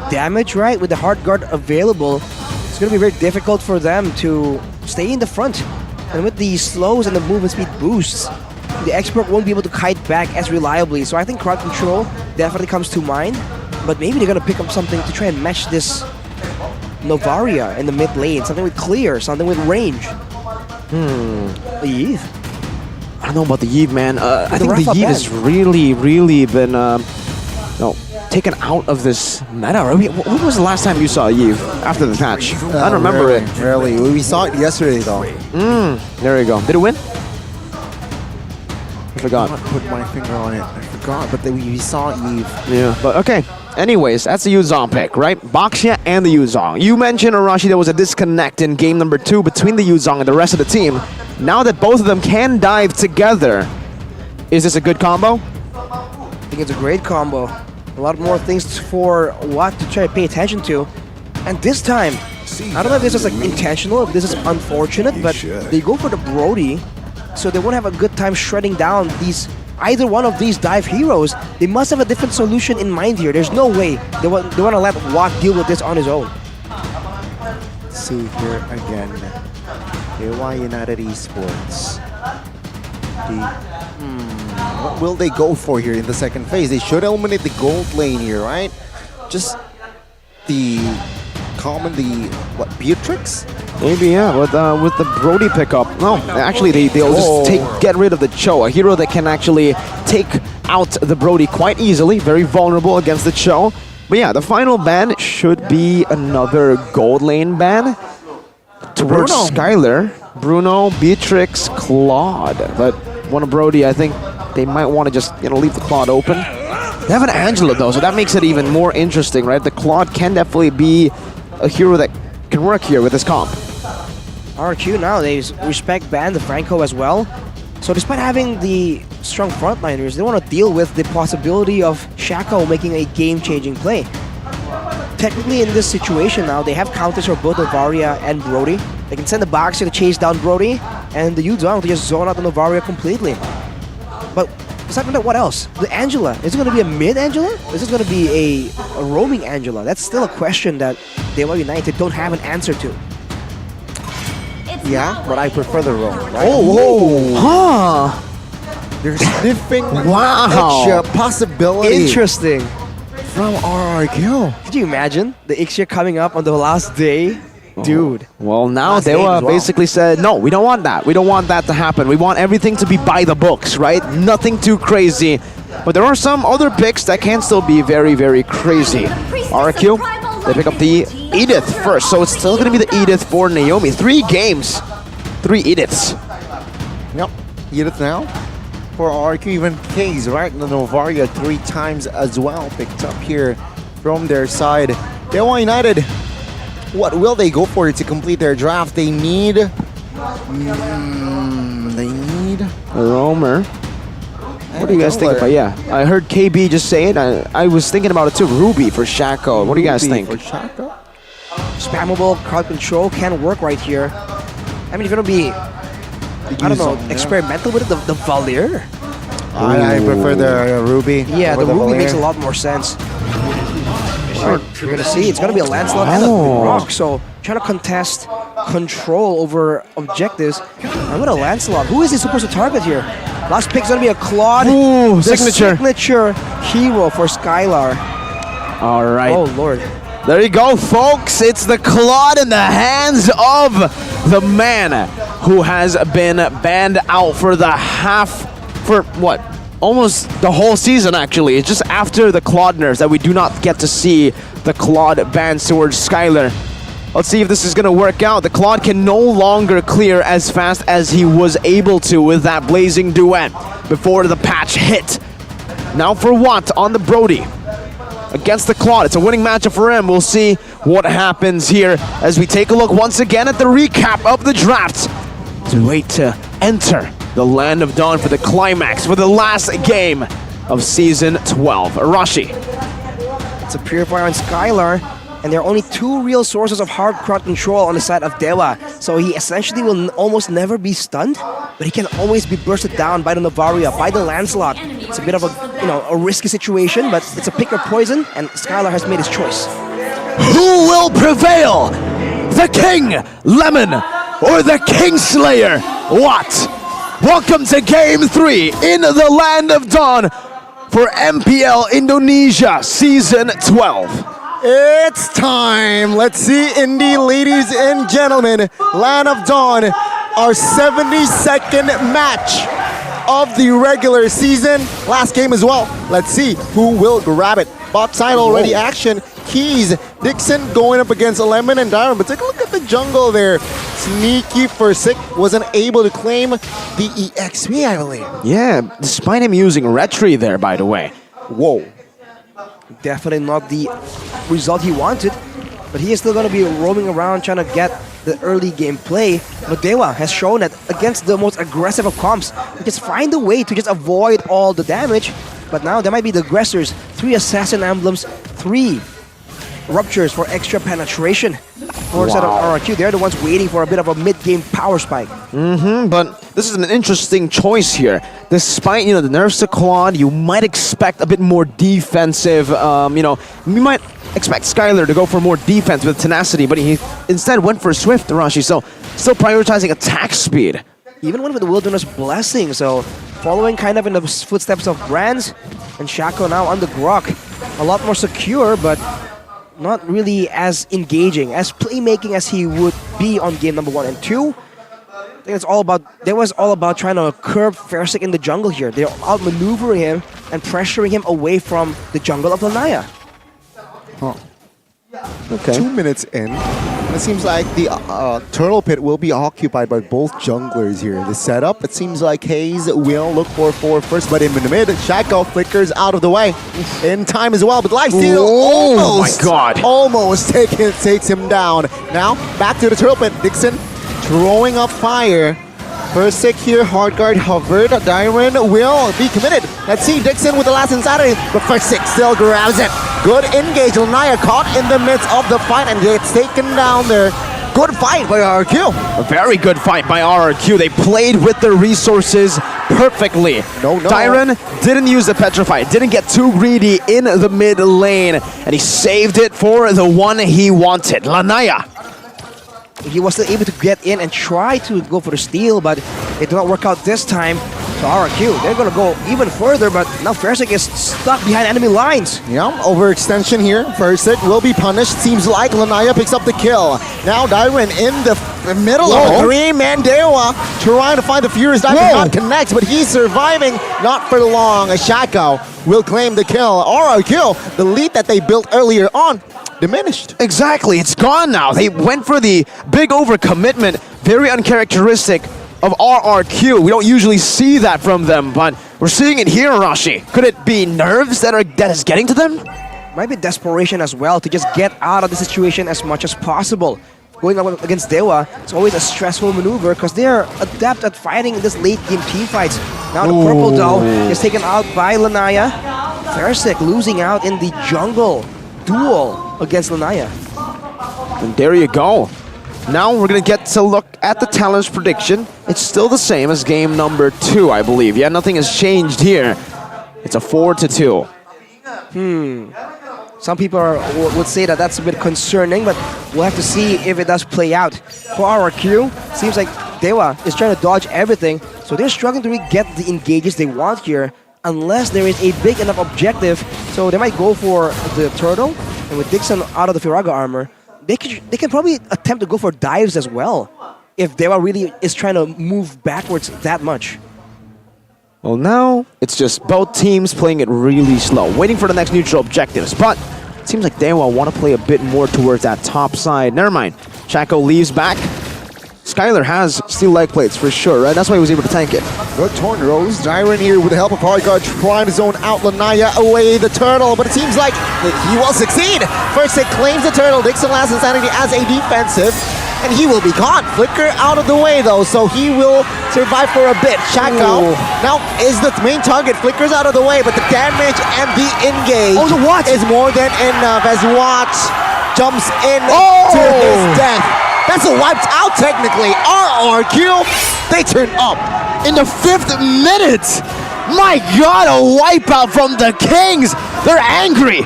Speaker 19: damage, right? With the hard guard available, it's going to be very difficult for them to stay in the front. And with the slows and the movement speed boosts, the expert won't be able to kite back as reliably. So I think crowd control definitely comes to mind. But maybe they're going to pick up something to try and match this Novaria in the mid lane. Something with clear, something with range. Eve?
Speaker 5: I don't know about the Eve, man. I think the Eve has really been taken out of this meta. When was the last time you saw Eve after the patch? I don't remember it.
Speaker 18: Rarely. We saw it yesterday, though.
Speaker 5: There we go. Did it win? I forgot.
Speaker 18: I put my finger on it. I forgot, but we saw Eve.
Speaker 5: Yeah, but okay. Anyways, that's the Yuzong pick, right? Baksha and the Yuzong. You mentioned, Arashi, there was a disconnect in game number 2 between the Yuzong and the rest of the team. Now that both of them can dive together, is this a good combo?
Speaker 19: I think it's a great combo. A lot more things for Watt to try to pay attention to. And this time, I don't know if this was like intentional, if this is unfortunate, but they go for the Brody, so they won't have a good time shredding down either one of these dive heroes. They must have a different solution in mind here. There's no way they want to let Watt deal with this on his own.
Speaker 18: Let's see here again. KY United Esports. What will they go for here in the second phase? They should eliminate the gold lane here, right? Just the common the Beatrix?
Speaker 5: Maybe, yeah, with the Brody pickup. No, actually, they'll just get rid of the Cho, a hero that can actually take out the Brody quite easily, very vulnerable against the Cho. But yeah, the final ban should be another gold lane ban towards Skylar, Bruno, Beatrix, Claude. But one of Brody, I think they might want to just leave the Claude open. They have an Angela though, so that makes it even more interesting, right? The Claude can definitely be a hero that can work here with this comp.
Speaker 19: RQ now, they respect ban the Franco as well. So despite having the strong frontliners, they want to deal with the possibility of Shaco making a game-changing play. Technically in this situation now, they have counters for both Novaria and Brody. They can send the Boxer to chase down Brody, and the Yuzong to just zone out the Novaria completely. But aside from that, what else? The Angela, is it going to be a mid-Angela? Is it going to be a roaming Angela? That's still a question that Dewa United don't have an answer to.
Speaker 18: Yeah, but I prefer the roam, right? They're sniffing extra possibility.
Speaker 19: Interesting.
Speaker 18: From RRQ.
Speaker 19: Could you imagine the Ixia coming up on the last day? Dude.
Speaker 5: Well, now
Speaker 19: Last
Speaker 5: Dewa
Speaker 19: game as well.
Speaker 5: basically said, no, we don't want that. We don't want that to happen. We want everything to be by the books, right? Nothing too crazy. But there are some other picks that can still be very, very crazy. RRQ, they pick up the Edith first, so it's still going to be the Edith for Naomi. 3 games, 3 Ediths.
Speaker 18: Yep, Edith now. For RQ, even K's, right? The Novaria 3 times as well picked up here from their side. Dewa United, what will they go for to complete their draft? They need... they need...
Speaker 5: A roamer. What do you guys think about? Yeah, I heard KB just say it. I was thinking about it too. Ruby for Shaco. What do you guys think?
Speaker 18: For Shaco?
Speaker 19: Spammable crowd control can work right here. I mean, if you're gonna be, I don't know, experimental with it, the Valir.
Speaker 18: I prefer the Ruby.
Speaker 19: Yeah, the Ruby makes a lot more sense. Alright, you're gonna see, it's gonna be a Lancelot and a Rock, so trying to contest control over objectives. And with a Lancelot, who is he supposed to target here? Last pick's gonna be a Claude.
Speaker 5: Ooh,
Speaker 19: the
Speaker 5: signature
Speaker 19: hero for Skylar.
Speaker 5: Alright.
Speaker 19: Oh, Lord.
Speaker 5: There you go, folks. It's the Claude in the hands of the man who has been banned out for almost the whole season, actually. It's just after the Claude nerfs that we do not get to see the Claude bans towards Skylar. Let's see if this is going to work out. The Claude can no longer clear as fast as he was able to with that Blazing Duet before the patch hit. Now for Watt on the Brody against the Claude. It's a winning matchup for him. We'll see what happens here as we take a look once again at the recap of the draft. To wait to enter the Land of Dawn for the climax, for the last game of Season 12. Arashi.
Speaker 19: It's a Purifier on Skylar, and there are only 2 real sources of hard crowd control on the side of Dewa. So he essentially will almost never be stunned, but he can always be bursted down by the Novaria, by the Lancelot. It's a bit of a risky situation, but it's a pick or poison, and Skylar has made his choice.
Speaker 5: Who will prevail? The King Lemon or the Kingslayer? What? Welcome to Game 3 in the Land of Dawn for MPL Indonesia Season 12.
Speaker 18: It's time! Let's see, Indie, ladies and gentlemen, Land of Dawn, our 72nd match of the regular season. Last game as well. Let's see who will grab it. Bot side already action. Keys, Dixon going up against Lemon and Dyron, but take a look at the jungle there. Sneaky for Sick wasn't able to claim the EXP, I believe.
Speaker 5: Yeah, despite him using Retry there, by the way.
Speaker 19: Whoa. Definitely not the result he wanted, but he is still going to be roaming around trying to get the early game play. But Dewa has shown that against the most aggressive of comps, they just find a way to just avoid all the damage. But now there might be the aggressors, 3 Assassin Emblems, 3 Ruptures for extra penetration. For side of RRQ, they're the ones waiting for a bit of a mid-game power spike.
Speaker 5: But this is an interesting choice here. Despite, the nerfs to Claude, you might expect a bit more defensive, you might expect Skylar to go for more defense with tenacity, but he instead went for Swift, Rashi, so still prioritizing attack speed.
Speaker 19: Even went with the Wilderness Blessing, so following kind of in the footsteps of Brands, and Shaco now on the Grok. A lot more secure, but not really as engaging, as playmaking as he would be on game number 1 and 2. I think it's all about, that was all about trying to curb Fersik in the jungle here. They're outmaneuvering him and pressuring him away from the jungle of Lanaya.
Speaker 18: Huh. Okay. 2 minutes in, and it seems like the turtle pit will be occupied by both junglers here. The setup, it seems like Hayes will look for 4 first, but in the mid, Shaco flickers out of the way in time as well. But lifesteal almost takes him down. Now back to the turtle pit. Dixon throwing up fire. Fersik here, hard guard hovered. Dyron will be committed. Let's see Dixon with the last insanity, but Fersik still grabs it. Good engage. Lanaya caught in the midst of the fight and gets taken down there. Good fight by RRQ.
Speaker 5: A very good fight by RRQ. They played with their resources perfectly.
Speaker 18: No.
Speaker 5: Dyron didn't use the Petrify, didn't get too greedy in the mid lane, and he saved it for the one he wanted, Lanaya.
Speaker 19: He was still able to get in and try to go for the steal, but it did not work out this time. So RRQ, they're gonna go even further, but now Fersik is stuck behind enemy lines.
Speaker 18: Yeah, overextension here. Fersik will be punished. Seems like Lanaya picks up the kill. Now Dyron in the middle of a 3-man Dewa trying to find the Furious Dive. Not connects, but he's surviving. Not for long. Shaco will claim the kill. RRQ, the lead that they built earlier on, diminished.
Speaker 5: Exactly, it's gone now. They went for the big overcommitment, very uncharacteristic of RRQ. We don't usually see that from them, but we're seeing it here, Rashi. Could it be nerves that is getting to them?
Speaker 19: Might be desperation as well to just get out of the situation as much as possible. Going up against Dewa, it's always a stressful maneuver because they're adept at fighting in this late game team fights. Now the purple though is taken out by Lanaya. Fersik losing out in the jungle duel against Lanaya.
Speaker 5: And there you go. Now we're going to get to look at the talent's prediction. It's still the same as game number 2, I believe. Yeah, nothing has changed here. It's a 4-2.
Speaker 19: Some people would say that that's a bit concerning, but we'll have to see if it does play out. For RRQ, seems like Dewa is trying to dodge everything, so they're struggling to really get the engages they want here unless there is a big enough objective. So they might go for the turtle, and with Dixon out of the Firaga armor, they can probably attempt to go for dives as well if Dewa really is trying to move backwards that much.
Speaker 5: Well, now it's just both teams playing it really slow, waiting for the next neutral objectives. But it seems like Dewa want to play a bit more towards that top side. Never mind. Shaco leaves back. Skylar has steel leg plates for sure, right? That's why he was able to tank it.
Speaker 18: Good torn rose. Dyron here with the help of Hardguard trying to zone out Lanaya away the turtle, but it seems like he will succeed. Fersik claims the turtle. Dixon last insanity as a defensive, and he will be caught. Flicker out of the way though, so he will survive for a bit. Shaco now is the main target. Flickers out of the way, but the damage and the engage is more than enough as Watt jumps in to his death. That's a wiped out technically. RRQ, they turn up.
Speaker 5: In the 5th minute! My god, a wipeout from the Kings! They're angry!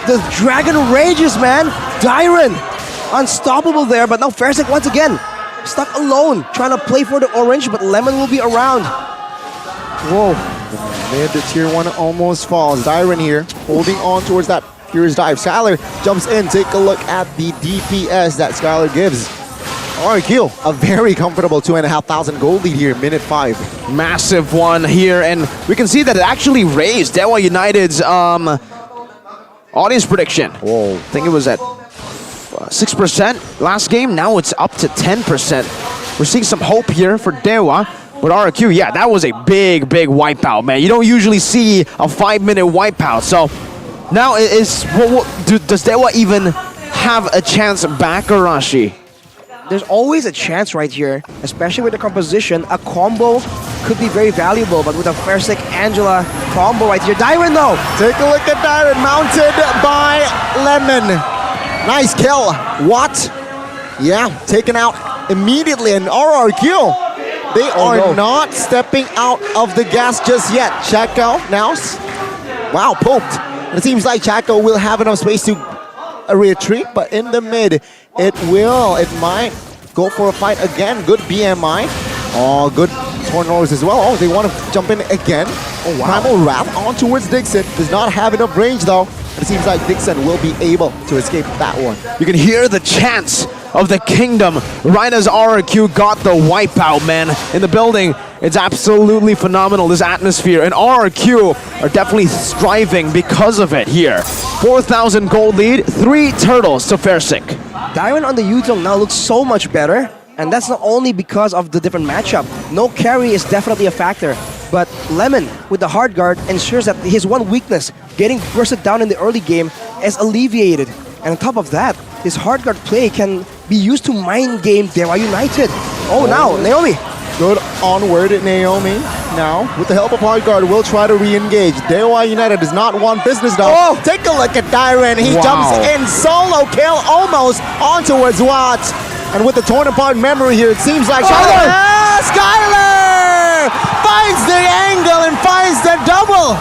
Speaker 19: The dragon rages, man. Dyron, unstoppable there, but now Fersik once again stuck alone, trying to play for the orange, but Lemon will be around.
Speaker 18: Whoa. The tier 1 almost falls. Dyron here holding on towards that Furious Dive. Skylar jumps in. Take a look at the DPS that Skylar gives. RRQ, a very comfortable 2,500 gold lead here, minute 5.
Speaker 5: Massive one here, and we can see that it actually raised Dewa United's audience prediction.
Speaker 18: Whoa.
Speaker 5: I think it was at 6% last game. Now it's up to 10%. We're seeing some hope here for Dewa. But RRQ, yeah, that was a big wipeout, man. You don't usually see a 5-minute wipeout. So now does Dewa even have a chance back, Arashi?
Speaker 19: There's always a chance right here, especially with the composition. A combo could be very valuable, but with a Fersik Angela combo right here. Dyron though!
Speaker 18: Take a look at Dyron, mounted by Lemon. Nice kill. What? Yeah, taken out immediately, and RRQ, they are not stepping out of the gas just yet. Shaco now, wow, poked. It seems like Shaco will have enough space to retreat, but in the mid, it might go for a fight again. Good BMI. Oh, good tornadoes as well. Oh, they want to jump in again. Oh, wow. Primal Wrath on towards Dixon. Does not have enough range though. And it seems like Dixon will be able to escape that one.
Speaker 5: You can hear the chants of the kingdom right as RRQ got the wipeout, man. In the building, it's absolutely phenomenal, this atmosphere. And RRQ are definitely striving because of it here. 4,000 gold lead, 3 turtles to Fairsick.
Speaker 19: Diamond on the Yuzong now looks so much better. And that's not only because of the different matchup. No carry is definitely a factor. But Lemon, with the hard guard, ensures that his one weakness, getting bursted down in the early game, is alleviated. And on top of that, his hard guard play can be used to mind game Dewa United. Oh, now, Naomi.
Speaker 18: Good onward, Naomi. Now, with the help of hard guard, will try to re-engage. Dewa United does not want business though.
Speaker 5: Oh!
Speaker 18: Take a look at Dyren. He
Speaker 5: Wow.
Speaker 18: jumps in solo kill almost on towards Watts. And with the torn apart memory here, it seems like Skyler finds the angle and finds the double.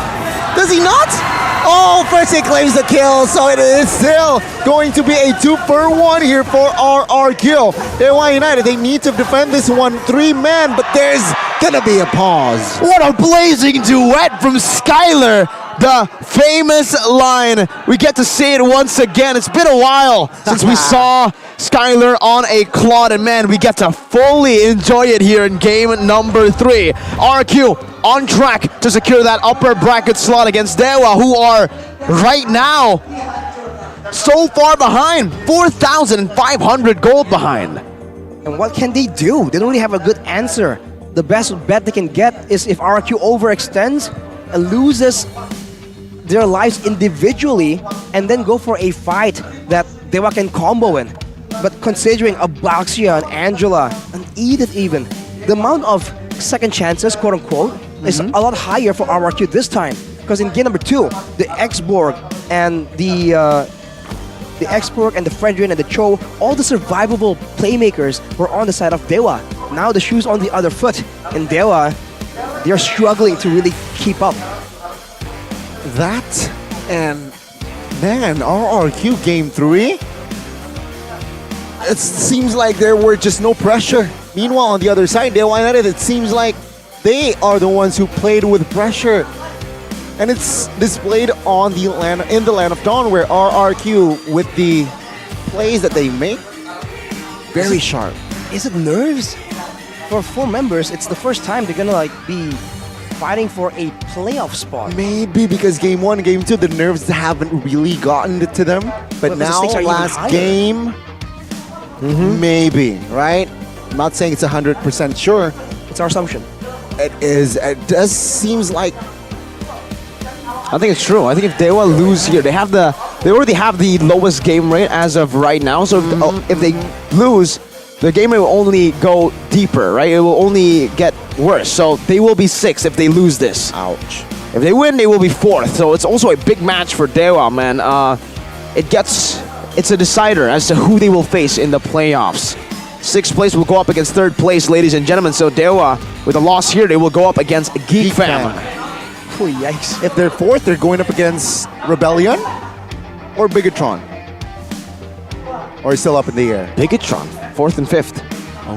Speaker 18: Does he not? Oh, first he claims the kill, so it is still going to be a 2-for-1 here for RRQ. Dewa United, they need to defend this one 3-man, but there's gonna be a pause.
Speaker 5: What a blazing duet from Skyler. The famous line. We get to see it once again. It's been a while since we saw Skyler on a Claude, and man, we get to fully enjoy it here in game number 3. RQ on track to secure that upper bracket slot against Dewa, who are right now so far behind, 4,500 gold behind.
Speaker 19: And what can they do? They don't really have a good answer. The best bet they can get is if RQ overextends and loses their lives individually and then go for a fight that Dewa can combo in. But considering a Baxia, an Angela, an Edith even, the amount of second chances, quote unquote, is a lot higher for RRQ this time. Because in game number 2, the X-Borg and the X-Borg and the Fredrin and the Cho, all the survivable playmakers were on the side of Dewa. Now the shoe's on the other foot, and Dewa, they're struggling to really keep up.
Speaker 18: That and man, RRQ game 3. It seems like there were just no pressure. Meanwhile, on the other side, Dewa United, it seems like they are the ones who played with pressure. And it's displayed on the land, in the Land of Dawn, where RRQ, with the plays that they make, very sharp.
Speaker 19: Is it nerves? For 4 members, it's the first time they're gonna be fighting for a playoff spot.
Speaker 18: Maybe because game 1, game 2, the nerves haven't really gotten to them. But now, last game, maybe, right? I'm not saying it's 100% sure.
Speaker 19: It's our assumption.
Speaker 18: It is. It does seems like.
Speaker 5: I think it's true. I think if Dewa lose here, they already have the lowest game rate as of right now. So if they lose, the game rate will only go deeper, right? It will only get worse. So they will be 6th if they lose this.
Speaker 18: Ouch.
Speaker 5: If they win, they will be 4th. So it's also a big match for Dewa, man. It's a decider as to who they will face in the playoffs. 6th place will go up against 3rd place, ladies and gentlemen. So Dewa, with a loss here, they will go up against Geek Fam.
Speaker 19: Oh, yikes.
Speaker 18: If they're 4th, they're going up against Rebellion or Bigatron. Or still up in the air.
Speaker 5: Bigatron, 4th and 5th.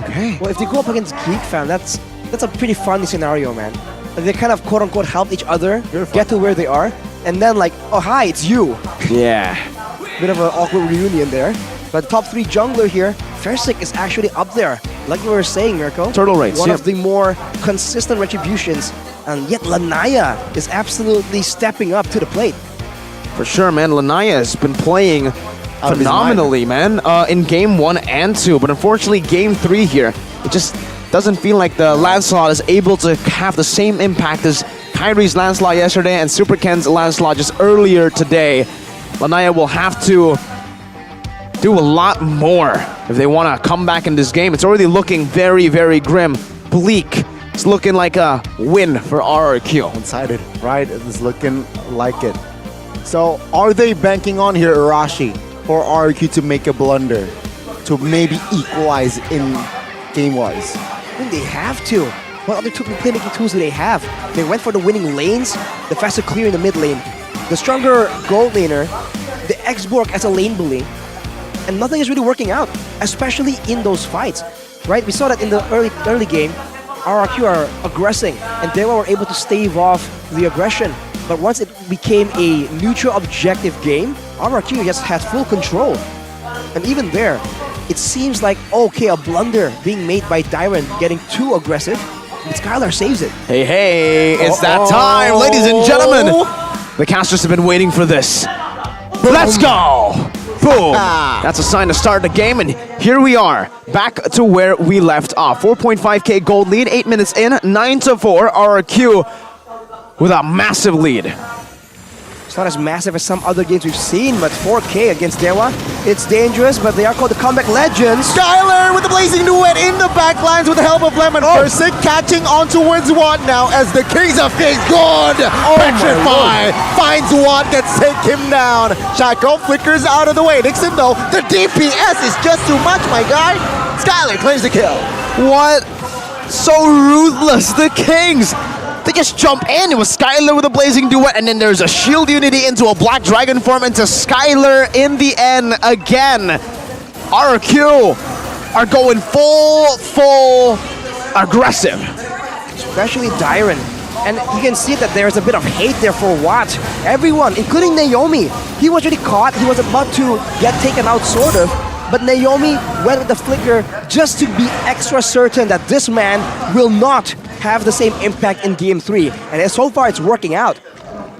Speaker 18: Okay.
Speaker 19: Well, if they go up against Geek Fam, that's a pretty funny scenario, man. They kind of quote unquote helped each other get to where they are, and then oh hi, it's you.
Speaker 5: Yeah.
Speaker 19: Bit of an awkward reunion there. But top 3 jungler here, Fairsick is actually up there. Like we were saying, Mirko.
Speaker 5: Turtle rates,
Speaker 19: one of the more consistent retributions. And yet Lanaya is absolutely stepping up to the plate.
Speaker 5: For sure, man. Lanaya has been playing phenomenally, man, in game 1 and 2. But unfortunately, game 3 here, it just doesn't feel like the Lancelot is able to have the same impact as Kyrie's Lancelot yesterday and Super Ken's Lancelot just earlier today. Lanaya will have to do a lot more if they want to come back in this game. It's already looking very, very grim, bleak. It's looking like a win for RRQ.
Speaker 18: One-sided, right? It's looking like it. So, are they banking on here, Arashi, for RRQ to make a blunder, to maybe equalize in game-wise?
Speaker 19: I think they have to. What other playmaking tools do they have? They went for the winning lanes, the faster clear in the mid lane, the stronger gold laner, the X-Borg as a lane bully, and nothing is really working out, especially in those fights, right? We saw that in the early game, RRQ are aggressing, and Dewa were able to stave off the aggression. But once it became a neutral objective game, RRQ just had full control. And even there, it seems like, okay, a blunder being made by Dyron getting too aggressive, but Skylar saves it.
Speaker 5: Hey, it's that time, ladies and gentlemen. The casters have been waiting for this. Let's go! Boom! That's a sign to start the game, and here we are, back to where we left off. 4.5k gold lead, 8 minutes in, 9-4, RRQ with a massive lead.
Speaker 19: It's not as massive as some other games we've seen, but 4K against Dewa, it's dangerous, but they are called the comeback legends.
Speaker 18: Skylar with the blazing duet in the backlines with the help of Lemon. Versick catching on towards Watt now as the Kings of Kings good. Petrify finds Watt, gets take him down. Shaco flickers out of the way. Dixon though, the DPS is just too much, my guy. Skylar claims the kill.
Speaker 5: What? So ruthless, the Kings! They just jump in. It was Skylar with a blazing duet, and then there's a shield unity into a black dragon form into Skylar in the end again. RRQ are going full aggressive.
Speaker 19: Especially Dyron. And you can see that there's a bit of hate there for Watt. Everyone, including Naomi, he was already caught. He was about to get taken out, sort of. But Naomi went with the flicker just to be extra certain that this man will not have the same impact in Game 3. And so far, it's working out.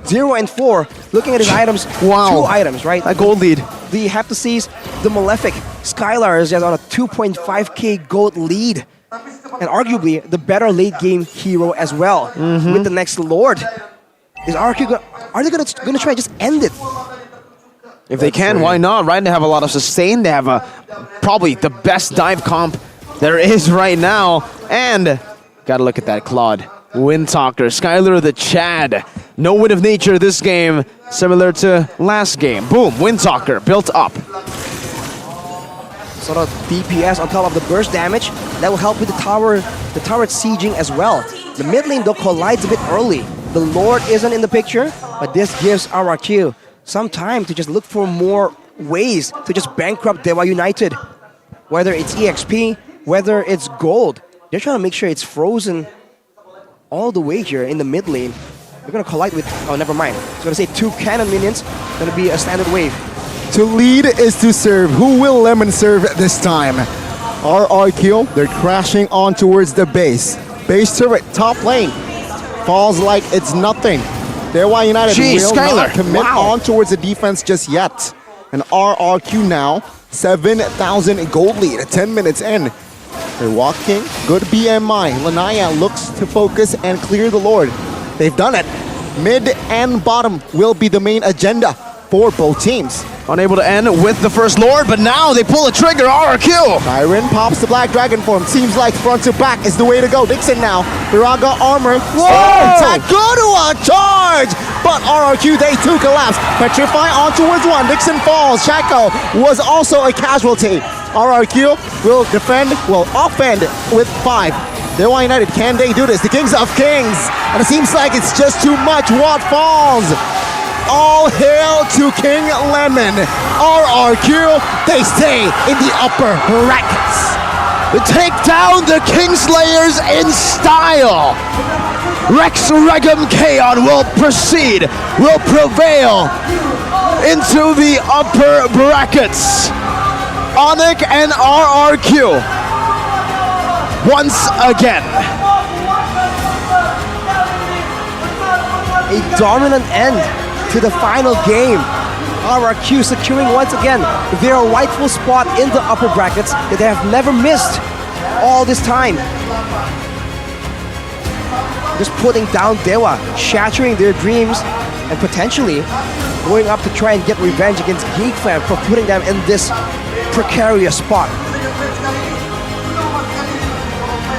Speaker 19: 0 and 4, looking at his items,
Speaker 5: wow.
Speaker 19: 2 items, right?
Speaker 5: A gold lead.
Speaker 19: The Heptases, the Malefic, Skylar is just on a 2.5k gold lead. And arguably, the better late game hero as well. With the next Lord. Is RQ are they gonna try and just end it?
Speaker 5: If they can, why not, right? They have a lot of sustain. They have probably the best dive comp there is right now. And gotta look at that Claude. Windtalker, Skylar the Chad. No Wind of Nature this game, similar to last game. Boom, Windtalker built up.
Speaker 19: Sort of DPS on top of the burst damage. That will help with the turret sieging as well. The mid lane though collides a bit early. The Lord isn't in the picture, but this gives RRQ some time to just look for more ways to just bankrupt Dewa United. Whether it's EXP, whether it's gold. They're trying to make sure it's frozen all the way here in the mid lane. They're going to collide with... Oh, never mind. It's going to say 2 cannon minions. Going to be a standard wave.
Speaker 18: To lead is to serve. Who will Lemon serve this time? RRQ, they're crashing on towards the base. Base turret, top lane. Falls like it's nothing. Dewa United will not commit on towards the defense just yet. And RRQ now, 7,000 gold lead, 10 minutes in. They're walking, good BMI. Lanaya looks to focus and clear the Lord. They've done it. Mid and bottom will be the main agenda for both teams.
Speaker 5: Unable to end with the first Lord, but now they pull a trigger, RRQ!
Speaker 18: Tyron pops the black dragon form. Seems like front to back is the way to go. Dixon now, Viraga armor. Takudua charge! But RRQ, they too collapse. Petrify on towards 1. Dixon falls. Shaco was also a casualty. RRQ will defend, will offend with 5. Dewa United, can they do this? The Kings of Kings! And it seems like it's just too much. Watt falls! All hail to King Lemon. RRQ, they stay in the upper brackets.
Speaker 5: They take down the Kingslayers in style. Rex Regum Kaon will proceed, will prevail into the upper brackets. Onyx and RRQ once again.
Speaker 19: A dominant end to the final game. RRQ securing once again their rightful spot in the upper brackets that they have never missed all this time. Just putting down Dewa, shattering their dreams, and potentially going up to try and get revenge against Geekfam for putting them in this precarious spot.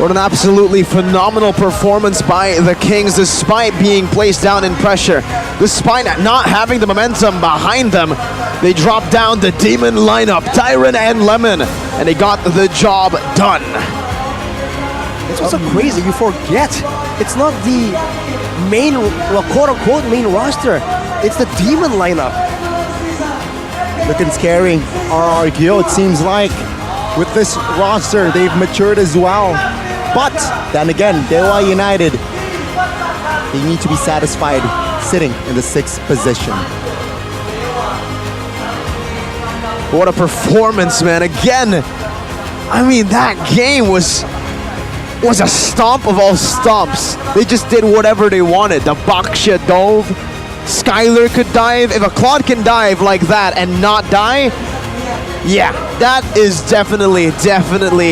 Speaker 5: What an absolutely phenomenal performance by the Kings, despite being placed down in pressure. Despite not having the momentum behind them, they dropped down the Demon lineup, Tyron and Lemon, and they got the job done.
Speaker 19: It's also crazy, you forget. It's not the main, well, quote-unquote main roster. It's the Demon lineup.
Speaker 18: Looking scary. RRQ, it seems like. With this roster, they've matured as well. But then again, Dewa United, they need to be satisfied sitting in the 6th position.
Speaker 5: What a performance, man. Again, I mean, that game was a stomp of all stomps. They just did whatever they wanted. The Baksha dove. Skylar could dive. If a Claude can dive like that and not die, yeah, that is definitely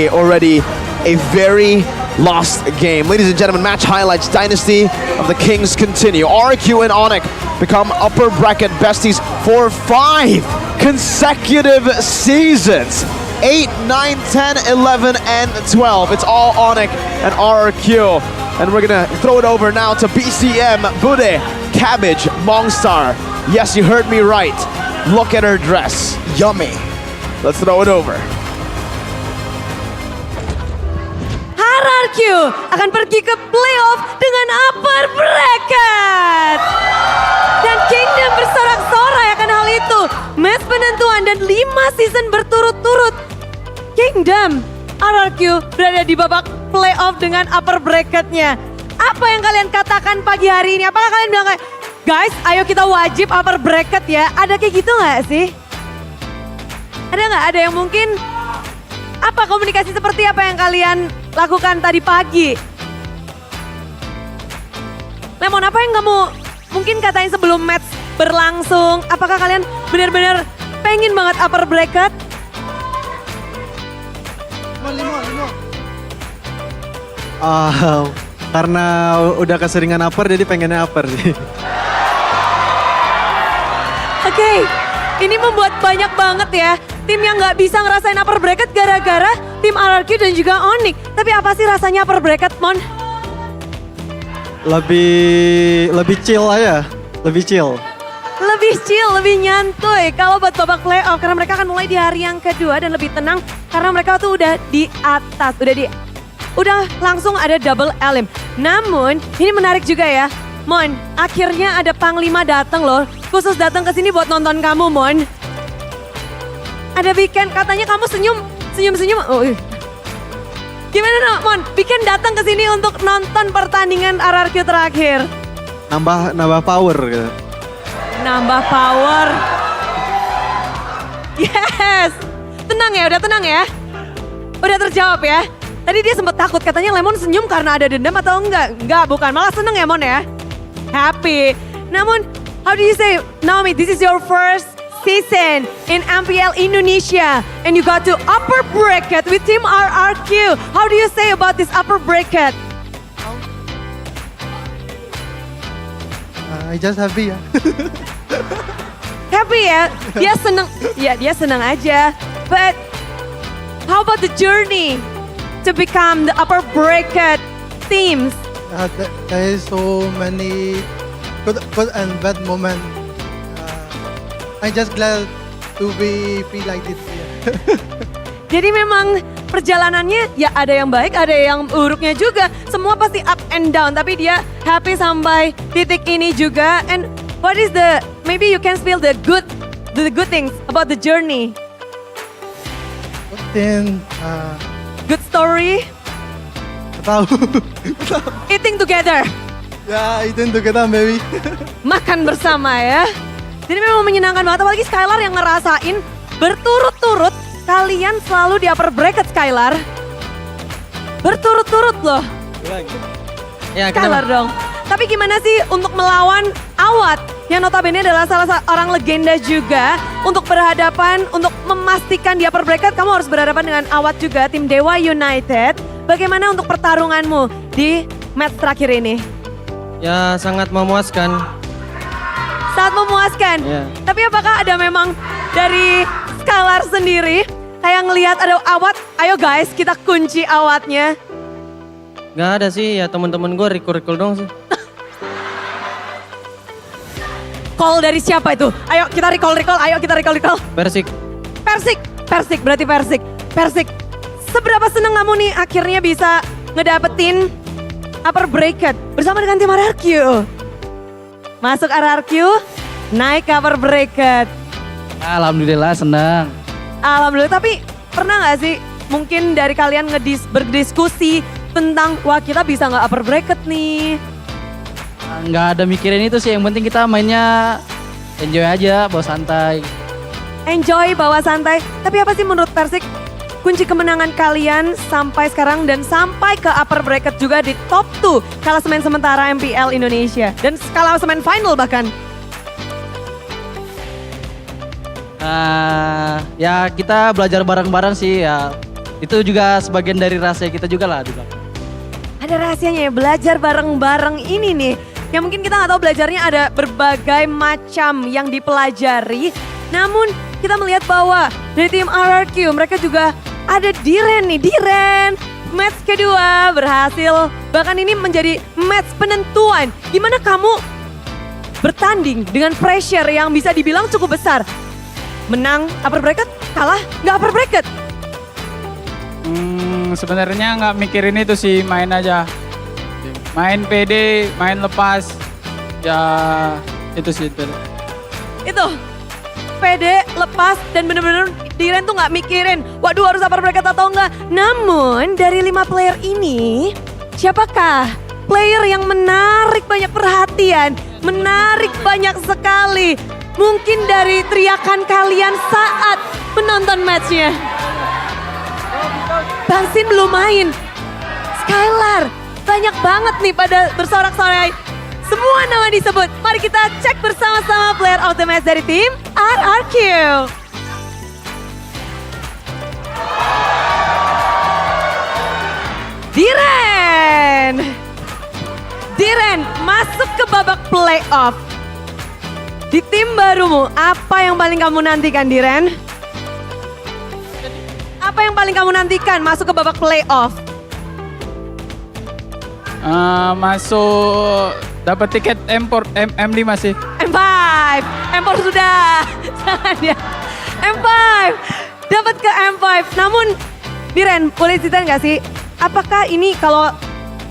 Speaker 5: already a very lost game. Ladies and gentlemen, match highlights. Dynasty of the Kings continue. RQ and Onyx become upper bracket besties for 5 consecutive seasons. 8, 9, 10, 11, and 12. It's all Onyx and RQ. And we're gonna throw it over now to BCM, Bude, Cabbage, Mongstar. Yes, you heard me right. Look at her dress. Yummy. Let's throw it over.
Speaker 21: RRQ akan pergi ke playoff dengan upper bracket. Dan Kingdom bersorak-sorai akan hal itu. Match penentuan dan 5 season berturut-turut. Kingdom, RRQ berada di babak playoff dengan upper bracketnya. Apa yang kalian katakan pagi hari ini? Apakah kalian bilang kayak, guys, ayo kita wajib upper bracket ya? Ada kayak gitu nggak sih? Ada nggak? Ada yang mungkin, apa komunikasi seperti apa yang kalian lakukan tadi pagi? Lemon, apa yang kamu mungkin katain sebelum match berlangsung? Apakah kalian benar-benar pengen banget upper bracket?
Speaker 8: Karena udah keseringan upper jadi pengennya upper sih.
Speaker 21: Oke, ini membuat banyak banget ya tim yang nggak bisa ngerasain upper bracket gara-gara tim RRQ dan juga Onyx. Tapi apa sih rasanya upper bracket, Mon?
Speaker 8: Lebih chill aja, lebih chill.
Speaker 21: Lebih chill, lebih nyantuy kalau buat babak playoff karena mereka akan mulai di hari yang kedua dan lebih tenang karena mereka tuh udah di atas, udah langsung ada double elim. Namun ini menarik juga ya, Mon. Akhirnya ada Panglima datang loh, khusus datang ke sini buat nonton kamu, Mon. Ada weekend, katanya kamu senyum. Oh, gimana no, Mon? Weekend datang ke sini untuk nonton pertandingan RRQ terakhir.
Speaker 8: Nambah power gitu.
Speaker 21: Nambah power. Yes. Tenang ya, udah tenang ya. Udah terjawab ya. Tadi dia sempat takut, katanya Lemon senyum karena ada dendam atau enggak? Enggak, bukan. Malah seneng ya, Mon ya. Happy. Namun, how do you say, Naomi, this is your first season in MPL Indonesia and you got to upper bracket with Team RRQ. How do you say about this upper bracket?
Speaker 8: I just happy ya.
Speaker 21: Happy ya? Dia seneng, ya dia seneng aja. But how about the journey to become the upper bracket teams?
Speaker 8: There is so many good and bad moments. I just glad to be like this.
Speaker 21: Jadi memang perjalanannya ya ada yang baik, ada yang buruknya juga. Semua pasti up and down, tapi dia happy sampai titik ini juga. And what is maybe you can spill the good things about the journey. Good story.
Speaker 8: Tahu.
Speaker 21: Eating together.
Speaker 8: Ya, eating together maybe.
Speaker 21: Makan bersama ya. Jadi memang menyenangkan banget, apalagi Skylar yang ngerasain berturut-turut kalian selalu di upper bracket, Skylar. Berturut-turut loh.
Speaker 8: Ya,
Speaker 21: Skylar dong. Tapi gimana sih untuk melawan Awat yang notabene adalah salah orang legenda juga untuk berhadapan, untuk memastikan di upper bracket kamu harus berhadapan dengan Awat juga, tim Dewa United. Bagaimana untuk pertarunganmu di match terakhir ini?
Speaker 8: Ya, sangat memuaskan.
Speaker 21: Sangat memuaskan.
Speaker 8: Yeah.
Speaker 21: Tapi apakah ada memang dari Skylar sendiri kayak ngelihat ada Awat, ayo guys kita kunci Awatnya.
Speaker 8: Gak ada sih, ya teman-teman gue recall dong sih.
Speaker 21: Call dari siapa itu? Ayo kita recall, ayo kita recall. Persik, berarti Persik. Seberapa seneng kamu nih akhirnya bisa ngedapetin upper bracket bersama dengan tim RRQ? Masuk RRQ, naik ke upper bracket.
Speaker 8: Alhamdulillah senang.
Speaker 21: Alhamdulillah, tapi pernah gak sih mungkin dari kalian berdiskusi tentang wah kita bisa gak upper bracket nih?
Speaker 9: Nggak ada mikirin itu sih, yang penting kita mainnya enjoy aja, bawa santai.
Speaker 21: Enjoy, bawa santai. Tapi apa sih menurut Persik kunci kemenangan kalian sampai sekarang dan sampai ke upper bracket juga di top 2 klasemen sementara MPL Indonesia dan klasemen final bahkan?
Speaker 9: Ya kita belajar bareng-bareng sih ya. Itu juga sebagian dari rahasia kita juga lah di belakang.
Speaker 21: Ada rahasianya ya, belajar bareng-bareng ini nih. Yang mungkin kita nggak tahu belajarnya ada berbagai macam yang dipelajari. Namun kita melihat bahwa dari tim RRQ mereka juga ada Diren nih. Diren match kedua berhasil. Bahkan ini menjadi match penentuan. Gimana kamu bertanding dengan pressure yang bisa dibilang cukup besar? Menang upper bracket, kalah nggak upper bracket?
Speaker 12: Sebenarnya nggak mikirin itu sih, main aja. Main PD, main lepas. Ya itu sih.
Speaker 21: Itu pede, lepas, dan bener-bener Diren tuh nggak mikirin, waduh harus upper bracket atau enggak. Namun dari 5 player ini, siapakah player yang menarik banyak perhatian, menarik banyak sekali? Mungkin dari teriakan kalian saat menonton matchnya. Bangsin belum main, Skylar, banyak banget nih pada bersorak-sorai. Semua nama disebut. Mari kita cek bersama-sama player of the match dari tim RRQ. Diren masuk ke babak playoff. Di tim barumu, apa yang paling kamu nantikan, Diren? Apa yang paling kamu nantikan masuk ke babak playoff?
Speaker 12: Masuk dapat tiket M5 sih.
Speaker 21: M5 sudah. Jangan ya. M5 dapat ke M5. Namun Diren, boleh cerita nggak sih? Apakah ini kalau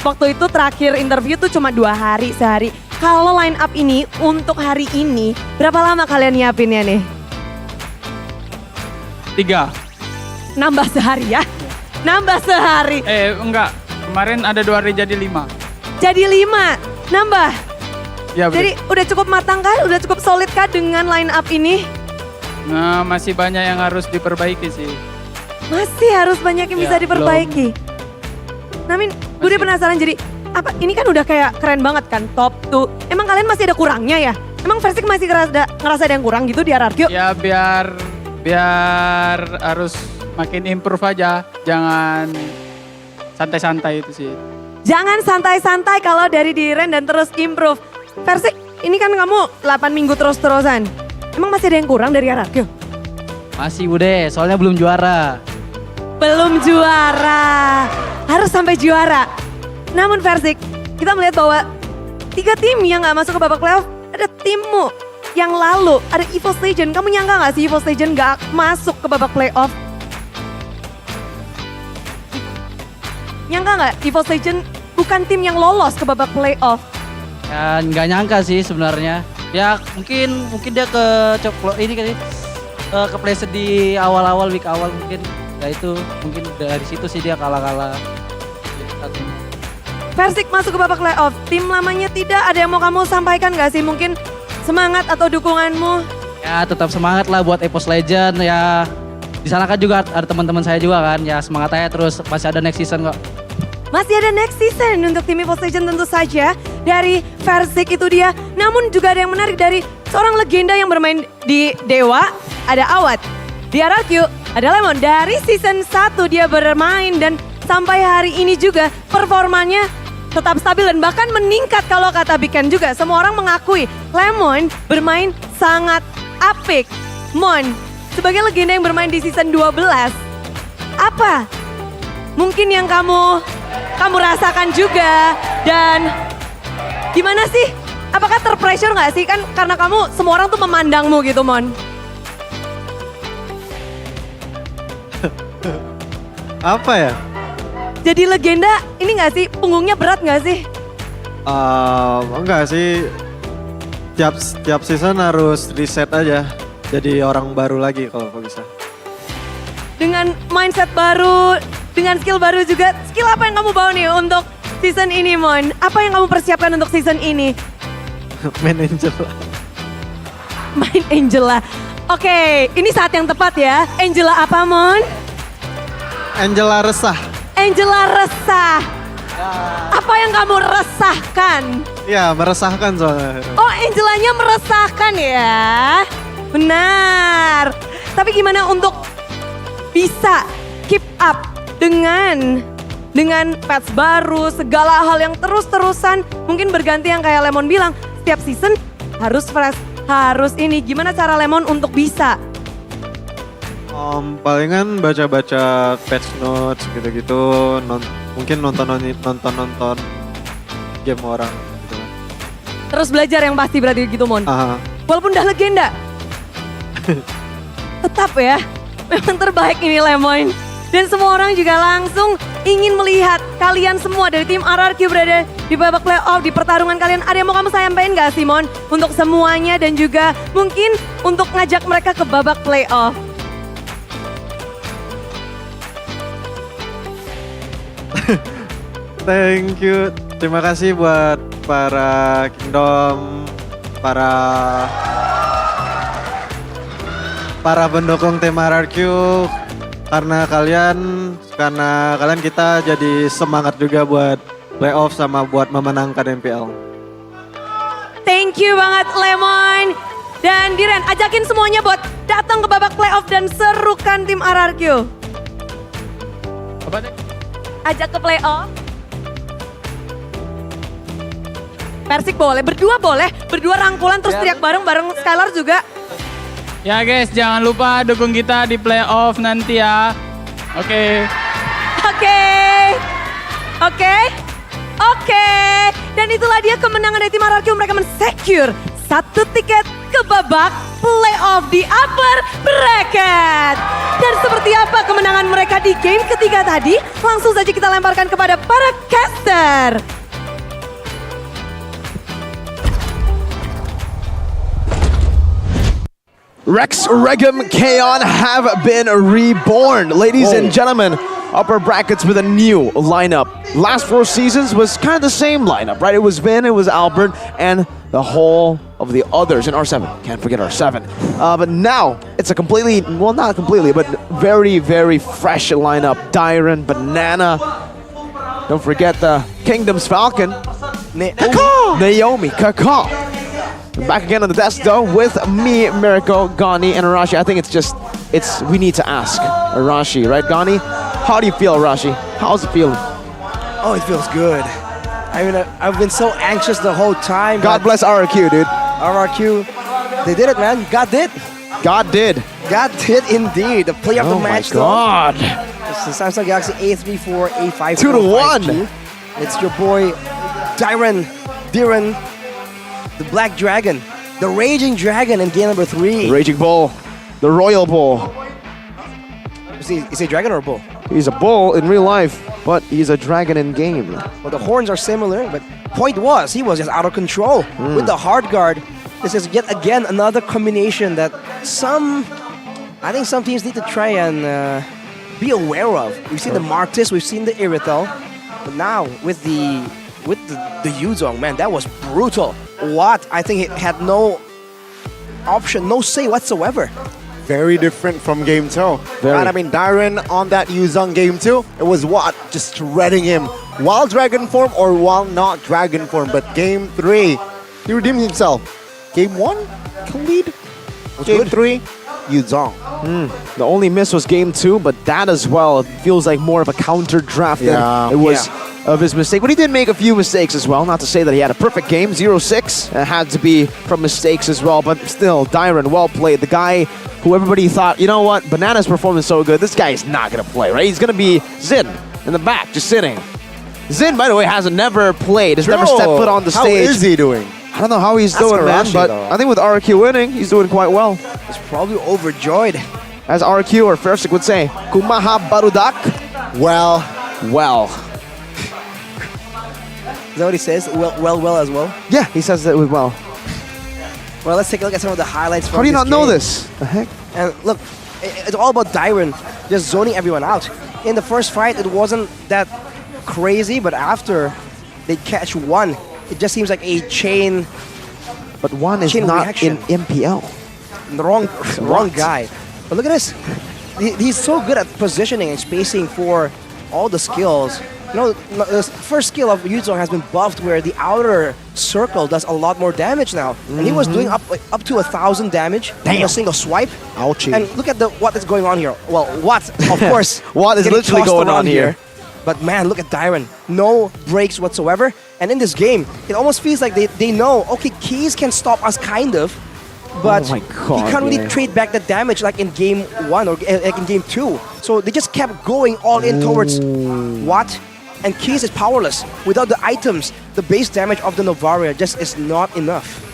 Speaker 21: waktu itu terakhir interview tuh cuma 2 hari sehari. Kalau line up ini untuk hari ini, berapa lama kalian nyiapinnya nih?
Speaker 12: 3.
Speaker 21: Nambah sehari ya? Nambah sehari.
Speaker 12: Enggak. Kemarin ada 2 hari jadi 5.
Speaker 21: Jadi 5, nambah.
Speaker 12: Ya, betul.
Speaker 21: Jadi udah cukup matang kah? Udah cukup solid kah dengan line up ini?
Speaker 12: Nah, masih banyak yang harus diperbaiki sih.
Speaker 21: Masih harus banyak yang bisa diperbaiki. Namun gue penasaran, jadi apa ini kan udah kayak keren banget kan, top 2. Emang kalian masih ada kurangnya ya? Emang Persik masih ngerasa ada yang kurang gitu di RRQ?
Speaker 12: Ya biar harus makin improve aja, jangan santai-santai itu sih.
Speaker 21: Jangan santai-santai kalau dari Diren dan terus improve. Persik, ini kan kamu 8 minggu terus-terusan. Emang masih ada yang kurang dari RRQ?
Speaker 9: Masih Bude, soalnya belum juara.
Speaker 21: Belum juara, harus sampai juara. Namun Persik, kita melihat bahwa 3 tim yang gak masuk ke babak playoff, ada timmu yang lalu, ada EVOS Legend. Kamu nyangka gak sih EVOS Legend gak masuk ke babak playoff? Nyangka gak EVOS Legend bukan tim yang lolos ke babak playoff?
Speaker 9: Ya nggak nyangka sih sebenarnya. Ya mungkin dia ke ini kali, kepleset di awal-awal week awal mungkin. Ya itu mungkin dari situ sih dia kalah-kalah.
Speaker 21: Persik masuk ke babak playoff, tim lamanya tidak. Ada yang mau kamu sampaikan gak sih? Mungkin semangat atau dukunganmu?
Speaker 9: Ya tetap semangat lah buat EVOS Legend ya. Di sana kan juga ada teman-teman saya juga kan. Ya semangat aja terus, masih ada next season kok.
Speaker 21: Masih ada next season untuk tim EVOS Legend tentu saja. Dari Persik itu dia. Namun juga ada yang menarik dari seorang legenda yang bermain di Dewa. Ada Awad. Di RRQ ada Lemon. Dari season 1 dia bermain dan sampai hari ini juga performanya tetap stabil dan bahkan meningkat kalau kata Biken juga. Semua orang mengakui Lemon bermain sangat apik. Mon, sebagai legenda yang bermain di season 12, apa mungkin yang kamu rasakan juga? Dan gimana sih? Apakah terpressure gak sih? Kan karena kamu, semua orang tuh memandangmu gitu, Mon.
Speaker 15: Apa ya?
Speaker 21: Jadi legenda, ini gak sih? Punggungnya berat gak sih?
Speaker 15: Enggak sih. Tiap season harus reset aja. Jadi orang baru lagi kalau bisa.
Speaker 21: Dengan mindset baru, dengan skill baru juga. Skill apa yang kamu bawa nih untuk season ini, Mon? Apa yang kamu persiapkan untuk season ini?
Speaker 15: Main Angela.
Speaker 21: Main Angela. Oke, ini saat yang tepat ya. Angela apa, Mon?
Speaker 15: Angela resah.
Speaker 21: Angela resah. Apa yang kamu resahkan?
Speaker 15: Ya, meresahkan soalnya.
Speaker 21: Oh, Angelanya meresahkan ya. Benar. Tapi gimana untuk bisa keep up dengan patch baru, segala hal yang terus-terusan, mungkin berganti yang kayak Lemon bilang, setiap season harus fresh, harus ini. Gimana cara Lemon untuk bisa?
Speaker 15: Palingan baca-baca patch notes gitu-gitu, mungkin nonton game orang gitu.
Speaker 21: Terus belajar yang pasti berarti gitu, Mon. Walaupun udah legenda. Tetap ya, memang terbaik ini Lemon. Dan semua orang juga langsung ingin melihat kalian semua dari tim RRQ berada di babak playoff, di pertarungan kalian. Ada yang mau kamu sampaikan gak Simon? Untuk semuanya dan juga mungkin untuk ngajak mereka ke babak playoff.
Speaker 15: Thank you. Terima kasih buat para Kingdom, para pendukung tim RRQ. Karena kalian kita jadi semangat juga buat playoff sama buat memenangkan MPL.
Speaker 21: Thank you banget Lemon. Dan Diren, ajakin semuanya buat datang ke babak playoff dan serukan tim RRQ.
Speaker 12: Apa nih?
Speaker 21: Ajak ke playoff. Persik boleh, berdua rangkulan terus teriak bareng Skylar juga.
Speaker 12: Ya guys, jangan lupa dukung kita di playoff nanti ya. Oke.
Speaker 21: Dan itulah dia kemenangan dari tim RRQ. Mereka men-secure 1 tiket ke babak playoff di upper bracket. Dan seperti apa kemenangan mereka di game ketiga tadi? Langsung saja kita lemparkan kepada para caster.
Speaker 5: Rex, Regum, Kaon have been reborn. Ladies and gentlemen, upper brackets with a new lineup. Last 4 seasons was kind of the same lineup, right? It was Vin, it was Albert, and the whole of the others in R7. Can't forget R7. But now, it's a completely, well not completely, but very, very fresh lineup. Dyron, Banana. Don't forget the Kingdom's Falcon. Naomi, Kaka. Back again on the desk though with me, Mirko, Gani, and Arashi. I think we need to ask Arashi, right Gani? How do you feel, Arashi? How's it feeling?
Speaker 19: Oh, it feels good. I mean, I've been so anxious the whole time.
Speaker 5: God bless RRQ, dude.
Speaker 19: RRQ, they did it, man. God did.
Speaker 5: God did.
Speaker 19: God did indeed. The play of the match,
Speaker 5: Oh my God.
Speaker 19: It's the Samsung Galaxy A34, A54.
Speaker 5: 2-1.
Speaker 19: It's your boy, Diren, the Black Dragon, the Raging Dragon in game number 3.
Speaker 5: The Raging Bull, the Royal Bull.
Speaker 19: Is he a dragon or a bull?
Speaker 5: He's a bull in real life, but he's a dragon in game.
Speaker 19: Well, the horns are similar, but point was, he was just out of control. With the hard guard, this is yet again another combination that I think some teams need to try and be aware of. We've seen the Martis, we've seen the Irithel, but now with the Yuzong, man, that was brutal. Watt, I think it had no option, no say whatsoever.
Speaker 18: Very different from game 2.
Speaker 5: Very.
Speaker 18: Right? I mean, Dyron on that Yuzong game 2, it was Watt just shredding him while dragon form or while not dragon form. But game 3, he redeemed himself. Game 1, Khalid. Game 3, Yuzong.
Speaker 5: The only miss was game 2, but that as well, it feels like more of a counter draft than it was of his mistake. But he did make a few mistakes as well. Not to say that he had a perfect game. 0-6. It had to be from mistakes as well. But still, Dyron, well played. The guy who everybody thought, you know what, Banana's performance so good, this guy is not going to play, right? He's going to be Zin in the back, just sitting. Zin, by the way, has never played. Has never stepped foot on the stage.
Speaker 18: How is he doing?
Speaker 5: I don't know how he's doing, man. But I think with RQ winning, he's doing quite well.
Speaker 19: He's probably overjoyed.
Speaker 5: As RQ or Fersik would say, Kumaha Barudak.
Speaker 18: Well.
Speaker 19: Is that what he says? Well as well?
Speaker 5: Yeah, he says that with well.
Speaker 19: Well, let's take a look at some of the highlights from
Speaker 5: How do you
Speaker 19: this
Speaker 5: not know
Speaker 19: game.
Speaker 5: this? The heck?
Speaker 19: And look, it's all about Dyron just zoning everyone out. In the first fight, it wasn't that crazy, but after they catch one, it just seems like a chain
Speaker 5: But one is
Speaker 19: chain
Speaker 5: not
Speaker 19: reaction.
Speaker 5: in MPL.
Speaker 19: The wrong guy. But look at this. He's so good at positioning and spacing for all the skills. You know, the first skill of Yuzong has been buffed where the outer circle does a lot more damage now. And he was doing up to 1,000 damage in a single swipe.
Speaker 5: Ouchie.
Speaker 19: And look at what is going on here. Well, what? Of course.
Speaker 5: What is
Speaker 19: getting
Speaker 5: literally
Speaker 19: tossed
Speaker 5: going on
Speaker 19: around
Speaker 5: here?
Speaker 19: But man, look at Dyron. No breaks whatsoever. And in this game, it almost feels like they know, okay, Keys can stop us kind of, but
Speaker 5: Oh my God,
Speaker 19: he can't really
Speaker 5: man.
Speaker 19: trade back the damage like in game 1 or like in game 2. So they just kept going all in towards Watt. And Keys is powerless. Without the items, the base damage of the Novaria just is not enough.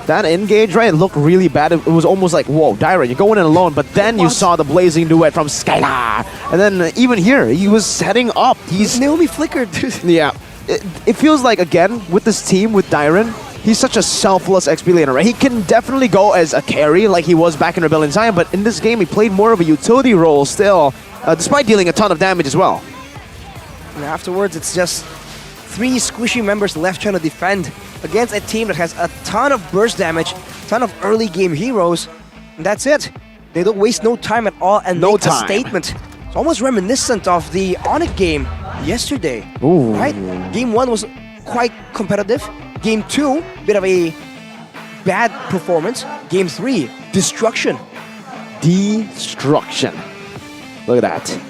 Speaker 5: That engage, right, looked really bad. It was almost like, whoa, Dyron, you're going in alone. But then you saw the blazing duet from Skylar. And then even here, he was setting up. He's
Speaker 19: Naomi flickered.
Speaker 5: Yeah. It feels like, again, with this team, with Dyron, he's such a selfless XP laner, right? He can definitely go as a carry like he was back in Rebellion Zion, but in this game, he played more of a utility role still, despite dealing a ton of damage as well.
Speaker 19: And afterwards, it's just 3 squishy members left trying to defend against a team that has a ton of burst damage, ton of early game heroes, and that's it. They don't waste no time at all and make a statement. It's almost reminiscent of the Onyx game yesterday, right? Game 1 was quite competitive. Game 2, bit of a bad performance. Game 3, destruction.
Speaker 5: Destruction. Look at that.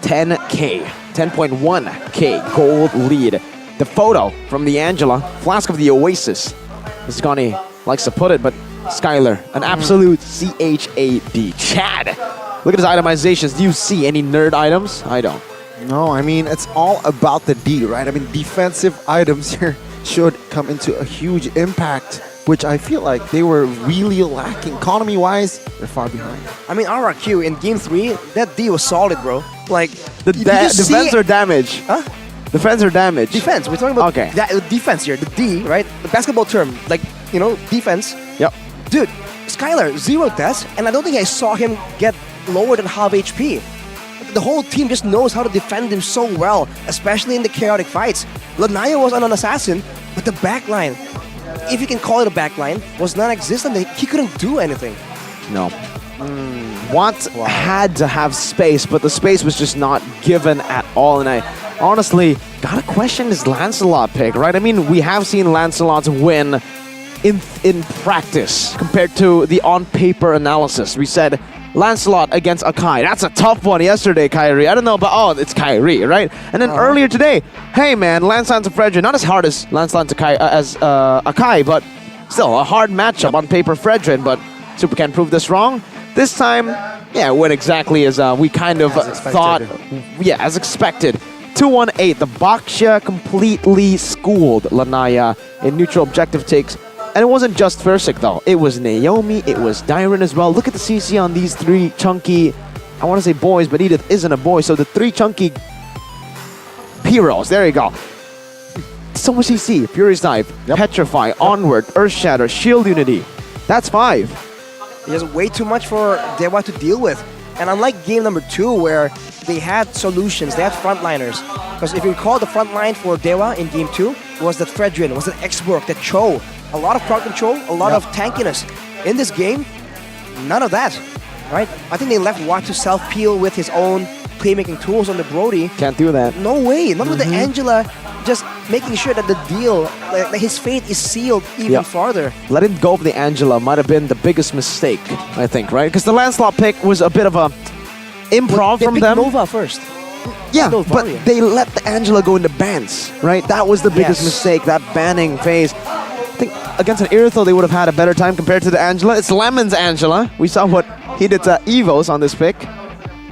Speaker 5: 10K. 10.1K gold lead. The photo from the Angela, Flask of the Oasis. As Gani likes to put it, but Skylar, an absolute CHAD. Chad. Look at his itemizations. Do you see any nerd items? I don't.
Speaker 18: No, I mean, it's all about the D, right? I mean, defensive items here should come into a huge impact, which I feel like they were really lacking. Economy-wise, they're far behind.
Speaker 19: I mean, RRQ in Game 3, that D was solid, bro. Like,
Speaker 5: The
Speaker 19: did you see
Speaker 5: defense or damage?
Speaker 19: Huh?
Speaker 5: Defense or damage?
Speaker 19: Defense. We're talking about
Speaker 5: Okay.
Speaker 19: that defense here. The D, right? The basketball term. Like, you know, defense.
Speaker 5: Yep.
Speaker 19: Dude, Skylar, 0 deaths, and I don't think I saw him get lower than half HP. The whole team just knows how to defend him so well, especially in the chaotic fights. Lanaya was an assassin, but the backline, if you can call it a backline, was non-existent. He couldn't do anything.
Speaker 5: No. Watt had to have space, but the space was just not given at all. And I honestly gotta question this Lancelot pick, right? I mean, we have seen Lancelot win in practice compared to the on-paper analysis. We said Lancelot against Akai. That's a tough one yesterday, Kyrie. I don't know, but it's Kyrie, right? And then earlier today, hey man, Lancelot to Fredrin, not as hard as Lancelot to Akai, but still a hard matchup on paper, Fredrin. But Super can prove this wrong. This time, yeah, it went exactly as we kind of thought. Yeah, as expected. 2-1-8. The Baksha completely schooled Lanaya in neutral objective takes. And it wasn't just Versik though. It was Naomi, it was Dyron as well. Look at the CC on these 3 chunky, I want to say boys, but Edith isn't a boy. So the 3 chunky heroes, there you go. So much CC, Fury's Dive, Petrify, Onward, Earth Shatter, Shield Unity. That's 5.
Speaker 19: There's way too much for Dewa to deal with. And unlike game number 2 where they had solutions, they had frontliners. Because if you recall, the front line for Dewa in game 2 was that Fredrin, was that X-Borg, that Cho. A lot of crowd control, a lot of tankiness. In this game, none of that, right? I think they left Watt to self-peel with his own playmaking tools on the Brody.
Speaker 5: Can't do that.
Speaker 19: No way. Not with the Angela just making sure that the deal, like his fate is sealed even farther.
Speaker 5: Letting go of the Angela might have been the biggest mistake, I think, right? Because the Lancelot pick was a bit of a improv from them.
Speaker 19: Nova first.
Speaker 5: Yeah, but they let the Angela go into bans, right? That was the biggest mistake, that banning phase. I think against an Iritho, they would have had a better time compared to the Angela. It's Lemon's Angela. We saw what he did to Evos on this pick.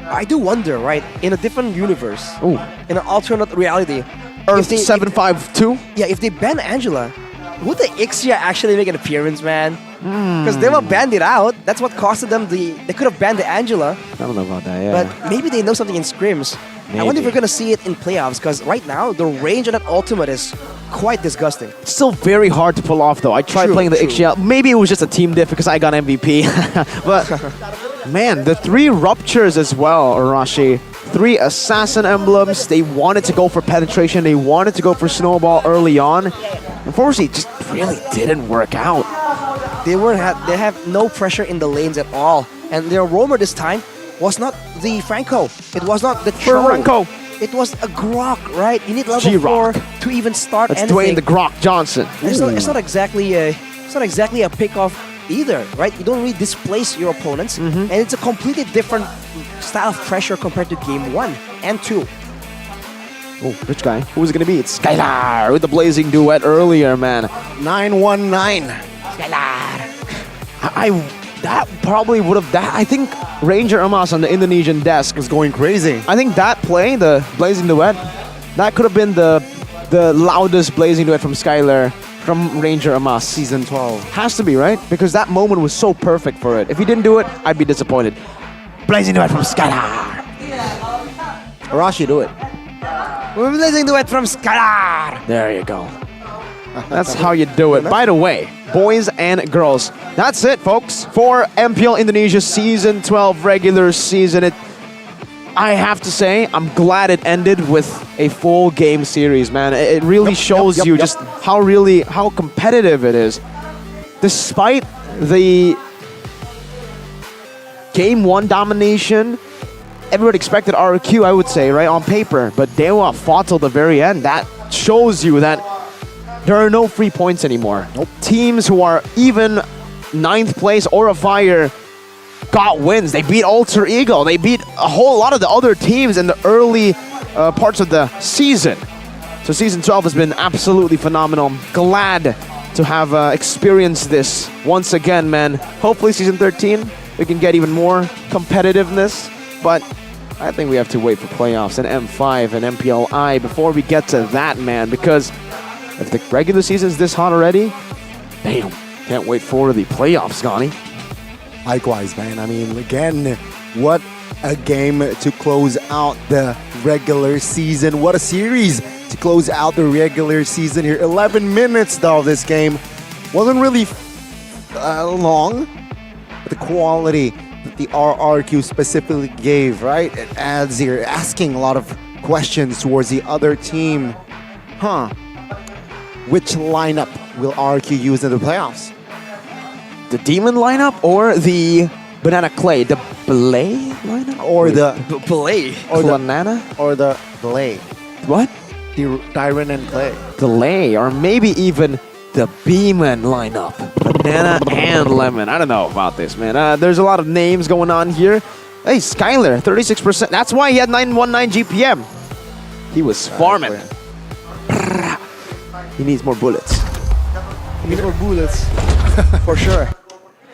Speaker 19: I do wonder, right? In a different universe, in an alternate reality,
Speaker 5: Earth 752.
Speaker 19: Yeah, if they ban Angela, would the Ixia actually make an appearance, man? Because they were banned it out. That's what costed them the. They could have banned the Angela.
Speaker 5: I don't know about that. Yeah.
Speaker 19: But maybe they know something in scrims. I wonder if we're gonna see it in playoffs. Because right now the range on that ultimate is quite disgusting.
Speaker 5: Still very hard to pull off though. I tried playing the Ixia. Maybe it was just a team diff because I got MVP. But man, the 3 ruptures as well, Arashi. 3 assassin emblems. They wanted to go for penetration. They wanted to go for snowball early on. Unfortunately, it just really didn't work out.
Speaker 19: They have no pressure in the lanes at all. And their roamer this time was not the Franco. It was not the
Speaker 5: Franco.
Speaker 19: It was a Grok, right? You need level
Speaker 5: G-Rock.
Speaker 19: 4 to even start
Speaker 5: That's
Speaker 19: anything.
Speaker 5: Dwayne the Grok Johnson.
Speaker 19: It's not exactly a pick off either, right? You don't really displace your opponents, and it's a completely different style of pressure compared to game 1 and 2.
Speaker 5: Oh, which guy? Who's it gonna be? It's Skylar with the blazing duet earlier, man.
Speaker 18: 919.
Speaker 5: That probably would have. I think Ranger Amas on the Indonesian desk
Speaker 18: was going crazy.
Speaker 5: I think that play, the blazing duet, that could have been the loudest blazing duet from Skylar from Ranger Amas.
Speaker 18: Season 12.
Speaker 5: Has to be, right? Because that moment was so perfect for it. If he didn't do it, I'd be disappointed. Blazing duet from Skylar. Arashi, do it.
Speaker 19: We're blazing duet from Skylar.
Speaker 5: There you go. That's how you do it. By the way, boys and girls, that's it, folks, for MPL Indonesia Season 12 regular season. I have to say, I'm glad it ended with a full game series, man. It really shows you just how competitive it is. Despite the Game 1 domination, everyone expected RQ, I would say, right, on paper. But Dewa fought till the very end. That shows you that there are no free points anymore. Teams who are even 9th place or a Fire got wins. They beat Alter Ego. They beat a whole lot of the other teams in the early parts of the season. So Season 12 has been absolutely phenomenal. Glad to have experienced this once again, man. Hopefully Season 13, we can get even more competitiveness. But I think we have to wait for playoffs and M5 and MPLI before we get to that, man. Because if the regular season's this hot already, damn, can't wait for the playoffs, Gani.
Speaker 18: Likewise, man. I mean, again, what a game to close out the regular season. What a series to close out the regular season here. 11 minutes, though, this game. Wasn't really long, but the quality that the RRQ specifically gave, right? It adds here, asking a lot of questions towards the other team. Which lineup will RRQ use in the playoffs?
Speaker 5: The Demon lineup or the Banana Clay? The Belay lineup?
Speaker 18: Or the
Speaker 19: Belay?
Speaker 5: Or the Banana?
Speaker 18: Or the Belay?
Speaker 5: What?
Speaker 18: The Tyron and Clay.
Speaker 5: Delay, or maybe even the Beeman lineup. Banana and Lemon. I don't know about this, man. There's a lot of names going on here. Hey, Skylar, 36%. That's why he had 919 GPM. He was farming. He needs more bullets.
Speaker 19: He needs more bullets. For sure.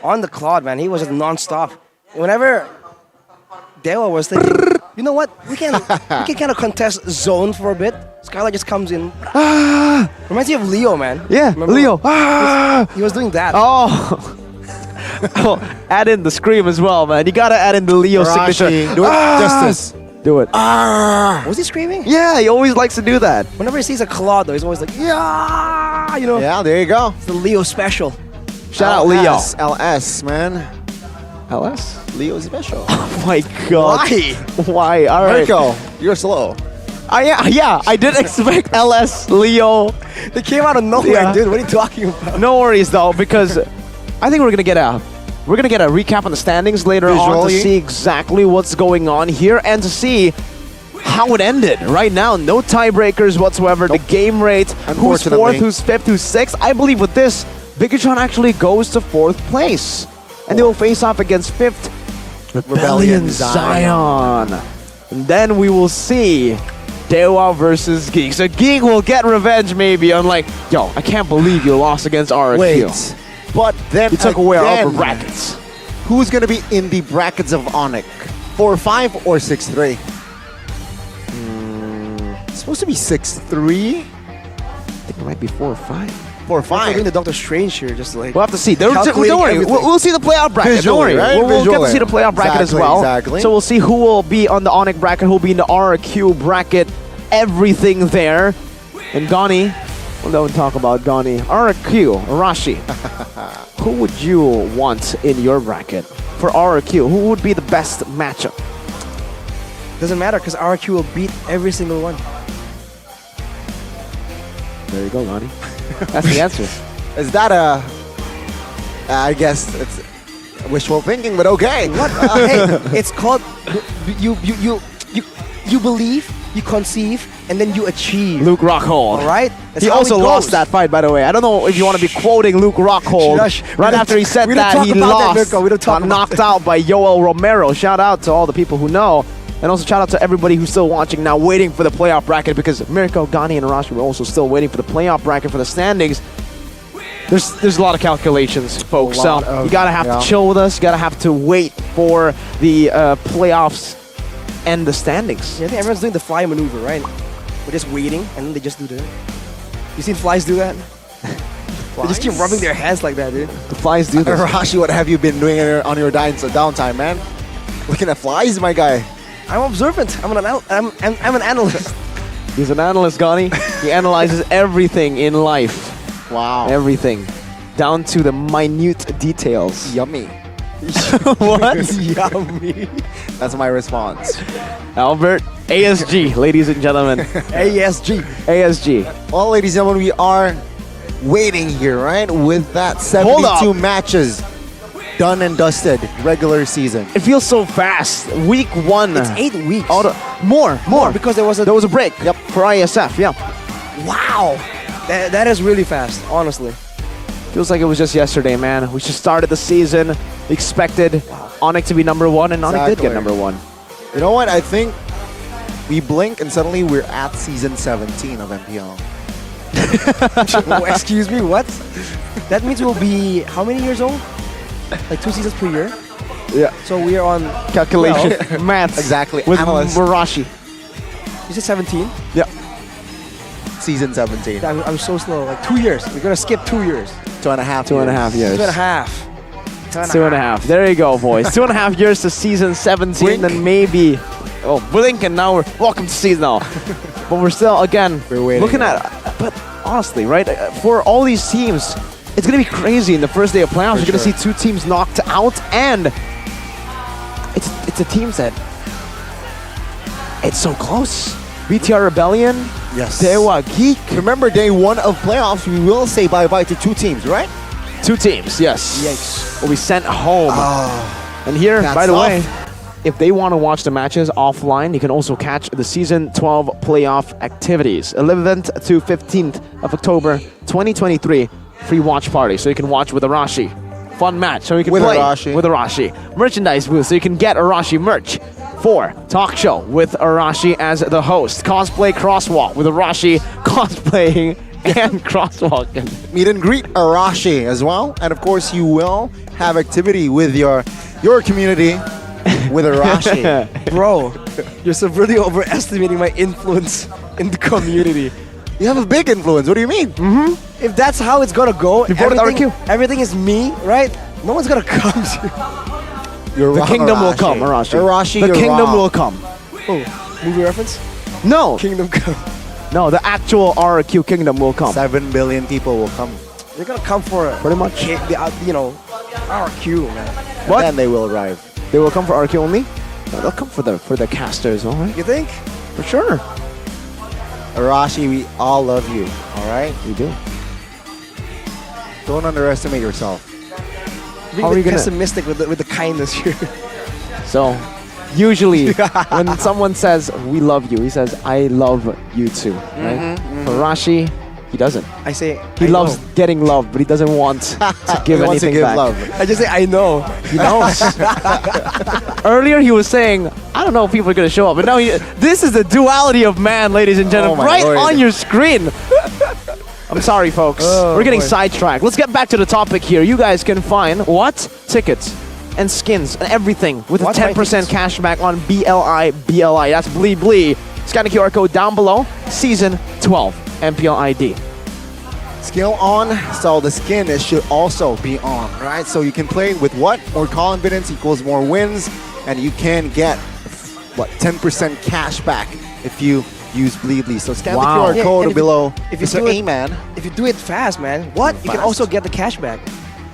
Speaker 19: On the cloud, man. He was just non-stop. Whenever Dewa was thinking, you know what? We can kind of contest zone for a bit. Skylar just comes in. Reminds me of Leo, man.
Speaker 5: Yeah,
Speaker 19: remember?
Speaker 5: Leo.
Speaker 19: He was doing that.
Speaker 5: Oh. Add in the scream as well, man. You gotta add in the Leo signature.
Speaker 18: Do it justice.
Speaker 5: Do it.
Speaker 19: Was he screaming?
Speaker 5: Yeah, he always likes to do that.
Speaker 19: Whenever he sees a Claude, though, he's always like, yeah, you know.
Speaker 18: Yeah, there you go.
Speaker 19: It's the Leo special.
Speaker 5: Shout out Leo.
Speaker 18: LS, man.
Speaker 5: LS?
Speaker 18: Leo special.
Speaker 5: Oh my god. Why? All right.
Speaker 18: Marco, you're slow.
Speaker 5: Yeah, I did expect LS, Leo.
Speaker 19: They came out of nowhere, dude. What are you talking about?
Speaker 5: No worries though, because I think we're gonna get a recap on the standings later on to see exactly what's going on here and to see how it ended. Right now, no tiebreakers whatsoever. The game rate, who's 4th, who's 5th, who's 6th. I believe with this, Bigatron actually goes to 4th place. And they will face off against 5th Rebellion Zion. And then we will see Dewa versus Geek. So Geek will get revenge maybe on like, yo, I can't believe you lost against RQ.
Speaker 18: Wait, but then
Speaker 5: you took away our upper brackets.
Speaker 18: Who's going to be in the brackets of Onyx? 4-5 or 6-3? It's supposed to be 6-3.
Speaker 5: I think it might be 4 or 5.
Speaker 18: 4 or 5.
Speaker 19: Doing the Doctor Strange here, just like.
Speaker 5: We'll have to see. Don't worry. We'll see the playoff bracket.
Speaker 18: Visually,
Speaker 5: don't worry.
Speaker 18: right?
Speaker 5: We'll get to see the playoff bracket as well.
Speaker 18: Exactly.
Speaker 5: So we'll see who will be on the Onyx bracket, who will be in the RQ bracket. Everything there. And Gani, well, don't talk about Gani. RQ, Arashi. Who would you want in your bracket for RQ? Who would be the best matchup?
Speaker 19: Doesn't matter because RQ will beat every single one.
Speaker 5: There you go, Gani. That's the answer.
Speaker 18: Is that a I guess it's wishful thinking, but okay.
Speaker 19: What? Hey, it's called you believe, you conceive, and then you achieve.
Speaker 5: Luke Rockhold.
Speaker 19: All right. That's
Speaker 5: He
Speaker 19: how
Speaker 5: also
Speaker 19: it
Speaker 5: lost
Speaker 19: goes.
Speaker 5: that fight, by the way. I don't know if you want to be quoting Luke Rockhold.
Speaker 19: Shush.
Speaker 5: Right after he said
Speaker 19: we don't
Speaker 5: that,
Speaker 19: talk
Speaker 5: he
Speaker 19: about that,
Speaker 5: lost.
Speaker 19: Mirko. We don't talk
Speaker 5: got
Speaker 19: about
Speaker 5: knocked out by Yoel Romero. Shout out to all the people who know. And also shout out to everybody who's still watching now, waiting for the playoff bracket, because Mirko, Gani, and Arashi were also still waiting for the playoff bracket for the standings. There's a lot of calculations, folks. So you gotta have to chill with us. You gotta have to wait for the playoffs and the standings.
Speaker 19: Yeah, I think everyone's doing the fly maneuver, right? We're just waiting, and then they just do that. You seen flies do that? They just keep rubbing their hands like that, dude.
Speaker 5: The flies do this.
Speaker 18: Arashi, what have you been doing on your downtime, man? Looking at flies, my guy.
Speaker 19: I'm observant. I'm an analyst.
Speaker 5: He's an analyst, Gani. He analyzes everything in life.
Speaker 18: Wow.
Speaker 5: Everything. Down to the minute details.
Speaker 18: Yummy.
Speaker 5: What?
Speaker 18: Yummy. That's my response.
Speaker 5: Albert, ASG, ladies and gentlemen.
Speaker 19: ASG.
Speaker 5: ASG.
Speaker 18: Well, ladies and gentlemen, we are waiting here, right? With that 72 matches done and dusted regular season.
Speaker 5: It feels so fast. Week 1.
Speaker 19: It's 8 weeks.
Speaker 5: More
Speaker 19: because there was a
Speaker 5: break. Yep. For ISF. Yeah.
Speaker 19: Wow. That is really fast, honestly.
Speaker 5: Feels like it was just yesterday, man. We just started the season. We expected Onyx to be number 1, and Onyx did get number 1.
Speaker 18: You know what? I think we blink and suddenly we're at season 17 of MPL.
Speaker 19: Oh, excuse me, what? That means we'll be how many years old? Like 2 seasons per year?
Speaker 5: Yeah.
Speaker 19: So we are on
Speaker 5: Calculation.
Speaker 19: 12.
Speaker 5: Maths.
Speaker 18: Exactly.
Speaker 5: With
Speaker 18: Analyst.
Speaker 5: Murashi.
Speaker 19: You said 17?
Speaker 5: Yeah.
Speaker 18: Season 17.
Speaker 19: I'm so slow. Like 2 years. We're going to skip 2 years.
Speaker 18: 2.5
Speaker 5: 2.5 years.
Speaker 19: 2.5.
Speaker 5: 2.5. There you go, boys. 2.5 years to season 17,
Speaker 18: Blink.
Speaker 5: then maybe. Oh, blink, and now we're welcome to season now. But we're still, again, looking at. But honestly, right? For all these teams, it's gonna be crazy in the first day of playoffs. You're gonna see 2 teams knocked out, and it's a teams that it's so close. BTR Rebellion,
Speaker 18: Yes.
Speaker 5: Dewa Geek.
Speaker 18: Remember, day 1 of playoffs, we will say bye-bye to 2 teams, right?
Speaker 5: 2 teams, yes.
Speaker 18: Yikes.
Speaker 5: Will be sent home. And here,
Speaker 18: That's
Speaker 5: by the
Speaker 18: tough.
Speaker 5: way, if they want to watch the matches offline, you can also catch the Season 12 playoff activities. 11th to 15th of October 2023, free watch party, so you can watch with Arashi. Fun match, so you can
Speaker 18: With
Speaker 5: play
Speaker 18: Arashi.
Speaker 5: with Arashi. Merchandise booth, so you can get Arashi merch. 4, talk show with Arashi as the host. Cosplay crosswalk with Arashi cosplaying and crosswalking.
Speaker 18: Meet and greet Arashi as well. And of course, you will have activity with your community with Arashi.
Speaker 19: Bro, you're severely overestimating my influence in the community.
Speaker 18: You have a big influence. What do you mean?
Speaker 19: Mm-hmm. If that's how it's gonna go,
Speaker 5: You voted
Speaker 19: everything is me, right? No one's gonna come to
Speaker 18: You're
Speaker 5: The
Speaker 18: wrong,
Speaker 5: kingdom will
Speaker 18: Arashi.
Speaker 5: come, Arashi.
Speaker 18: Arashi,
Speaker 5: The
Speaker 18: you're
Speaker 5: kingdom
Speaker 18: wrong.
Speaker 5: will come.
Speaker 19: Oh, movie reference?
Speaker 5: No,
Speaker 19: Kingdom come.
Speaker 5: no, the actual RQ kingdom will come.
Speaker 18: 7 billion people will come.
Speaker 19: They're gonna come for
Speaker 5: Pretty much.
Speaker 19: RQ, man.
Speaker 5: What?
Speaker 18: And then they will arrive.
Speaker 5: They will come for RQ only? No, they'll come for the casters, all right?
Speaker 19: You think?
Speaker 5: For sure.
Speaker 18: Arashi, we all love you. All right?
Speaker 5: We do.
Speaker 18: Don't underestimate yourself.
Speaker 19: Being
Speaker 5: How are you gonna-
Speaker 19: pessimistic with the kindness here.
Speaker 5: So, usually, when someone says, we love you, he says, I love you too, right? For Rashi, he doesn't.
Speaker 19: I say
Speaker 5: He
Speaker 19: I
Speaker 5: loves
Speaker 19: know.
Speaker 5: getting loved, but he doesn't want to give
Speaker 18: He wants to
Speaker 5: anything
Speaker 18: give
Speaker 5: back.
Speaker 18: love.
Speaker 19: I just say I know.
Speaker 5: He knows. Earlier he was saying, I don't know if people are going to show up, but now this is the duality of man, ladies and gentlemen,
Speaker 18: Oh my
Speaker 5: right
Speaker 18: Lord.
Speaker 5: on your screen. I'm sorry, folks.
Speaker 19: Oh,
Speaker 5: We're getting
Speaker 19: boy.
Speaker 5: sidetracked. Let's get back to the topic here. You guys can find what? Tickets and skins and everything with
Speaker 19: What?
Speaker 5: a 10% cash back on BLI. That's Blee Blee. Scan the QR code down below. Season 12 MPL ID.
Speaker 18: Skill on, so the skin should also be on, right? So you can play with what? More confidence equals more wins, and you can get, 10% cash back if you use Bleedly. So scan
Speaker 5: Wow.
Speaker 18: the QR
Speaker 19: Yeah,
Speaker 18: code
Speaker 19: and if
Speaker 18: below.
Speaker 19: if you
Speaker 18: Mr.
Speaker 19: do it-
Speaker 18: A-Man.
Speaker 19: If you do it fast, man, what? You can
Speaker 18: Fast.
Speaker 19: also get the cash back.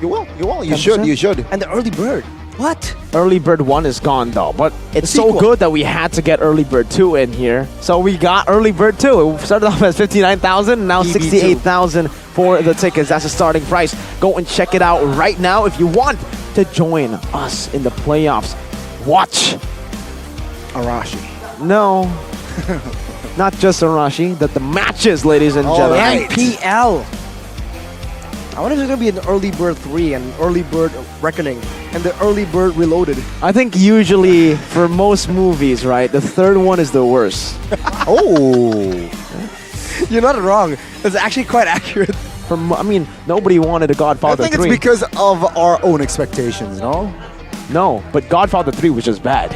Speaker 18: You will. You
Speaker 19: 10%?
Speaker 18: should.
Speaker 19: And the early bird. What?
Speaker 5: Early Bird 1 is gone though, but it's
Speaker 19: The
Speaker 5: so
Speaker 19: sequel.
Speaker 5: good that we had to get Early Bird 2 in here. So we got Early Bird 2. It started off as 59,000, now
Speaker 19: EB2.
Speaker 5: 68,000 for the tickets. That's the starting price. Go and check it out right now if you want to join us in the playoffs. Watch
Speaker 18: Arashi.
Speaker 5: No, not just Arashi. The matches, ladies and gentlemen.
Speaker 18: right.
Speaker 19: MPL. I wonder if there's gonna be an Early Bird 3 and Early Bird Reckoning and the Early Bird Reloaded.
Speaker 5: I think usually for most movies, right, the third one is the worst.
Speaker 18: Oh.
Speaker 19: You're not wrong. It's actually quite accurate.
Speaker 5: I mean, nobody wanted a
Speaker 18: I
Speaker 5: Godfather
Speaker 18: think
Speaker 5: 3.
Speaker 18: it's because of our own expectations, no?
Speaker 5: No, but Godfather 3 was just bad.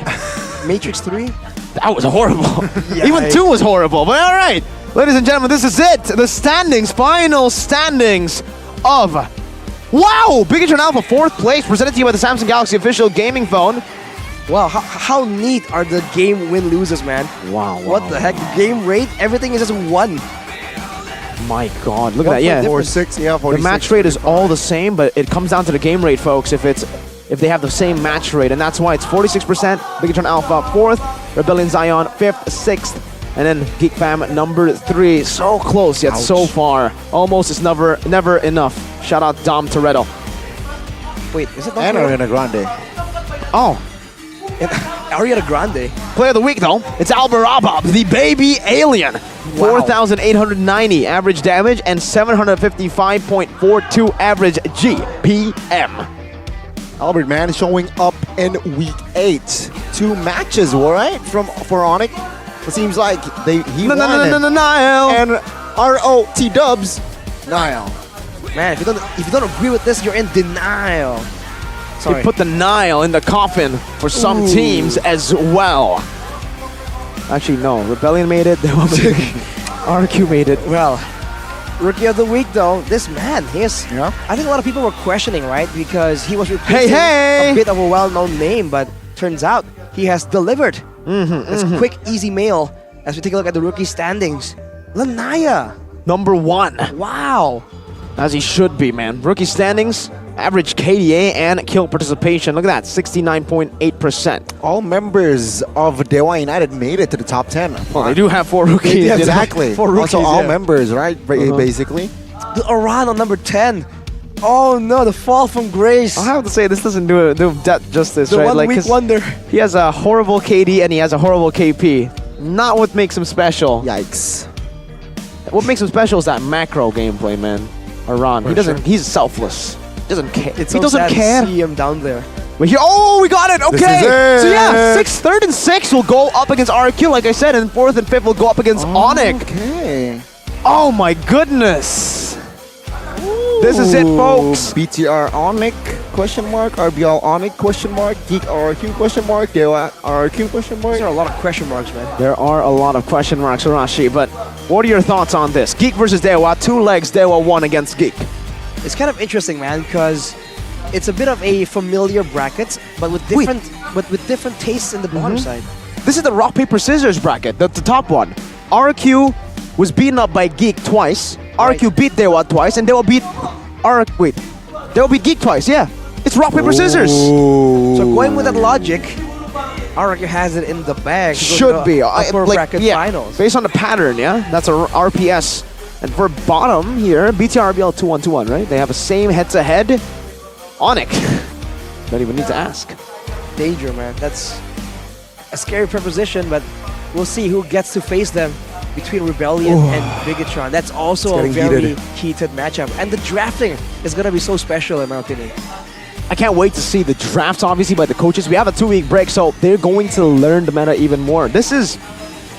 Speaker 19: Matrix 3?
Speaker 5: That was horrible.
Speaker 19: Yeah,
Speaker 5: Even 2 was horrible, but all right. Ladies and gentlemen, this is it. The standings, final standings of... Wow! Bigatron Alpha, 4th place, presented to you by the Samsung Galaxy official gaming phone.
Speaker 19: Wow, how neat are the game win-loses, man?
Speaker 5: Wow,
Speaker 19: What the heck? Game rate, everything is just 1.
Speaker 5: My God, look at that, yeah.
Speaker 18: 46, yeah, 46.
Speaker 5: The match rate is all the same, but it comes down to the game rate, folks, if they have the same match rate, and that's why it's 46%, Bigatron Alpha 4th, Rebellion Zion 5th, 6th, and then Geek Fam number 3. So close yet so far. Almost is never enough. Shout out Dom Toretto.
Speaker 19: Wait, is it Dom
Speaker 18: And
Speaker 19: Toretto?
Speaker 18: Ariana Grande.
Speaker 5: Oh,
Speaker 19: Ariana Grande.
Speaker 5: Player of the week though, it's Albarabab, the baby alien. 4,890 average damage and 755.42 average GPM.
Speaker 18: Albert, man, showing up in week 8. 2 matches, all right, for Onyx. It seems like he won.
Speaker 5: Nile.
Speaker 18: And ROT Dubs, Nile.
Speaker 19: Man, if you don't agree with this, you're in denial.
Speaker 5: They
Speaker 19: Sorry.
Speaker 5: put the Nile in the coffin for some teams as well. Actually, no. Rebellion made it. RQ made it.
Speaker 19: Well, Rookie of the Week, though, this man, I think a lot of people were questioning, right? Because he was replacing a bit of a well-known name, but turns out he has delivered. That's quick, easy mail as we take a look at the rookie standings. Lanaya.
Speaker 5: Number 1.
Speaker 19: Wow.
Speaker 5: As he should be, man. Rookie standings, average KDA and kill participation. Look at that, 69.8%.
Speaker 18: All members of Dewa United made it to the top 10.
Speaker 5: Well, they do have 4 rookies.
Speaker 18: Yeah, exactly.
Speaker 5: 4 rookies,
Speaker 18: also, all
Speaker 5: yeah.
Speaker 18: members, right? Basically.
Speaker 19: The Oran on number 10. Oh no, the fall from grace.
Speaker 5: I have to say, this doesn't do that justice,
Speaker 19: The
Speaker 5: right?
Speaker 19: 1 week
Speaker 5: 'cause
Speaker 19: wonder.
Speaker 5: He has a horrible KD and he has a horrible KP. Not what makes him special.
Speaker 18: Yikes.
Speaker 5: What makes him special is that macro gameplay, man. Aran, he doesn't.
Speaker 19: sure.
Speaker 5: He's selfless. Doesn't care.
Speaker 19: It's
Speaker 5: He
Speaker 19: so
Speaker 5: doesn't
Speaker 19: sad
Speaker 5: care.
Speaker 19: to see him down there.
Speaker 5: But here, oh, we got it.
Speaker 18: This
Speaker 5: Okay.
Speaker 18: is it.
Speaker 5: So yeah, 6th, 3rd, and 6th will go up against RQ, like I said, and 4th and 5th will go up against Onyx.
Speaker 18: Okay.
Speaker 5: Oh my goodness. This is it, folks.
Speaker 18: BTR Onyx question mark, RBL Onyx question mark, Geek RQ question mark, Dewa RQ question mark.
Speaker 19: There are a lot of question marks, man.
Speaker 5: There are a lot of question marks, Arashi, but what are your thoughts on this? Geek versus Dewa, 2 legs, Dewa 1 against Geek.
Speaker 19: It's kind of interesting, man, because it's a bit of a familiar bracket, but with different tastes in the bottom side.
Speaker 5: This is the rock, paper, scissors bracket, the top one. RQ was beaten up by Geek twice. RQ beat Dewa twice, and Dewa beat Dewa beat Geek twice, yeah. It's rock, paper, scissors.
Speaker 19: So going with that logic, RQ has it in the bag. to go to
Speaker 5: Should
Speaker 19: the
Speaker 5: be.
Speaker 19: upper bracket finals.
Speaker 5: Based on the pattern, yeah? That's a RPS. And for bottom here, BTRBL 2-1-2-1, right? They have the same head-to-head. Onyx. Don't even need to ask.
Speaker 19: Danger, man. That's a scary proposition, but we'll see who gets to face them between Rebellion and Bigatron. That's also a
Speaker 18: It's
Speaker 19: very
Speaker 18: getting
Speaker 19: heated matchup. And the drafting is going to be so special, in my opinion.
Speaker 5: I can't wait to see the drafts, obviously, by the coaches. We have a 2-week break, so they're going to learn the meta even more. This is,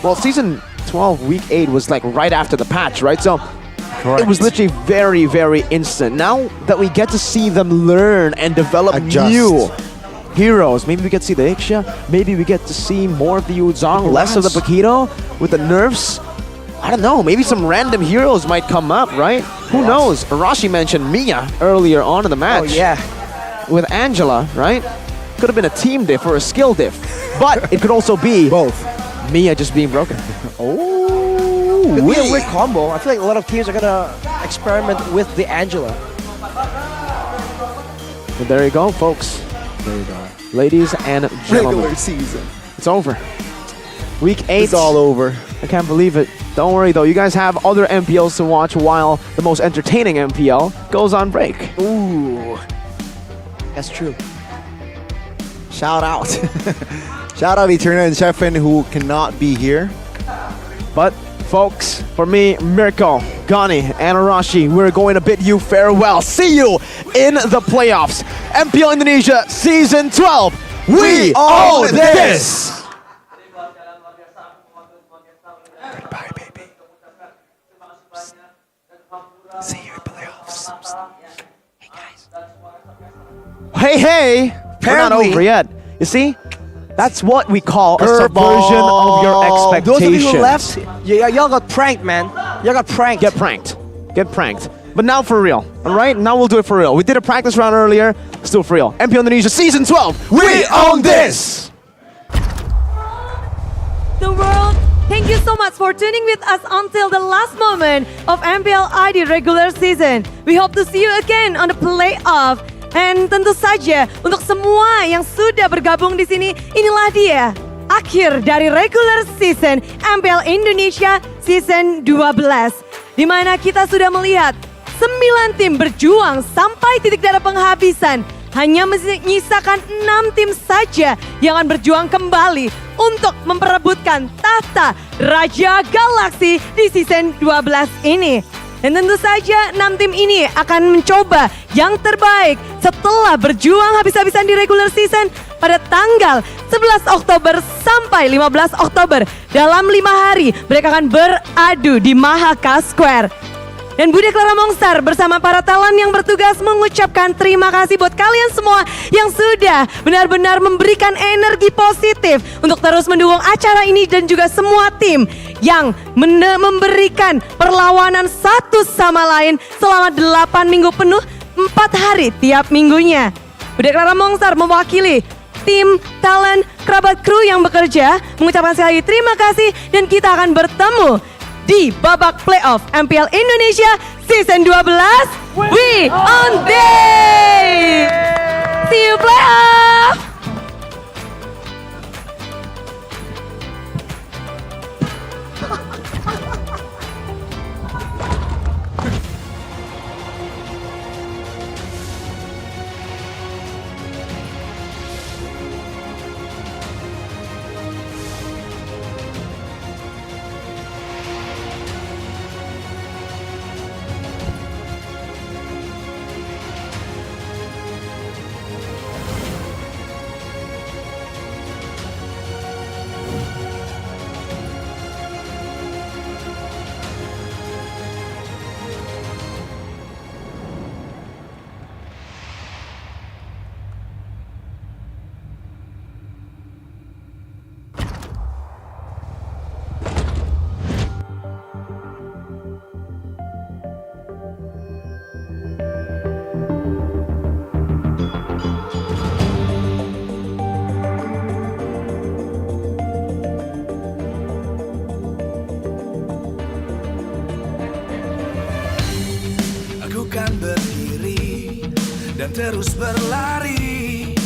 Speaker 5: well, Season 12, Week 8 was like right after the patch, right? So it was literally very, very instant. Now that we get to see them learn and develop new heroes, maybe we get to see the Ixia, maybe we get to see more of the Yuzong, less of the Paquito with the nerfs. I don't know, maybe some random heroes might come up, right? Who knows? Arashi mentioned Mia earlier on in the match.
Speaker 19: Oh, yeah.
Speaker 5: With Angela, right? Could have been a team diff or a skill diff. But it could also be
Speaker 18: both.
Speaker 5: Mia just being broken.
Speaker 19: Could be a weird combo. I feel like a lot of teams are going to experiment with the Angela.
Speaker 5: But there you go, folks. There you go. Ladies and gentlemen.
Speaker 18: Regular season.
Speaker 5: It's over. Week 8.
Speaker 18: It's all over.
Speaker 5: I can't believe it. Don't worry though, you guys have other MPLs to watch while the most entertaining MPL goes on break.
Speaker 19: Ooh. That's true.
Speaker 18: Shout out. Shout out Eterna and Shefin who cannot be here.
Speaker 5: But folks, for me, Mirko, Gani, and Arashi, we're going to bid you farewell. See you in the playoffs. MPL Indonesia Season 12. We own this!
Speaker 18: Goodbye, baby. See you in playoffs. Hey, guys.
Speaker 5: Hey! We're not
Speaker 19: Apparently-
Speaker 5: over yet. You see? That's what we call a
Speaker 18: Curveball.
Speaker 5: subversion of your expectations.
Speaker 19: Those of you who left, y'all got pranked, man. Y'all got pranked.
Speaker 5: Get pranked. Get pranked. But now for real, all right? Now we'll do it for real. We did a practice round earlier, still for real. MPL Indonesia Season 12, we own this!
Speaker 21: The world, thank you so much for tuning with us until the last moment of MPL ID regular season. We hope to see you again on the playoff. And tentu saja untuk semua yang sudah bergabung di sini, inilah dia akhir dari regular season MPL Indonesia Season 12. Di mana kita sudah melihat 9 tim berjuang sampai titik darah penghabisan. Hanya menyisakan 6 tim saja yang akan berjuang kembali untuk memperebutkan tahta Raja Galaksi di season 12 ini. Dan tentu saja 6 tim ini akan mencoba yang terbaik setelah berjuang habis-habisan di regular season pada tanggal 11 Oktober sampai 15 Oktober. Dalam 5 hari mereka akan beradu di Mahaka Square. Dan Bude Clara Mongstar bersama para talent yang bertugas mengucapkan terima kasih buat kalian semua yang sudah benar-benar memberikan energi positif untuk terus mendukung acara ini dan juga semua tim yang memberikan perlawanan satu sama lain selama 8 minggu penuh 4 hari tiap minggunya. Bude Clara Mongstar mewakili tim, talent, kerabat kru yang bekerja mengucapkan sekali lagi terima kasih dan kita akan bertemu di babak playoff MPL Indonesia Season 12. We on this! See you playoff!
Speaker 7: Kan berdiri dan terus berlari,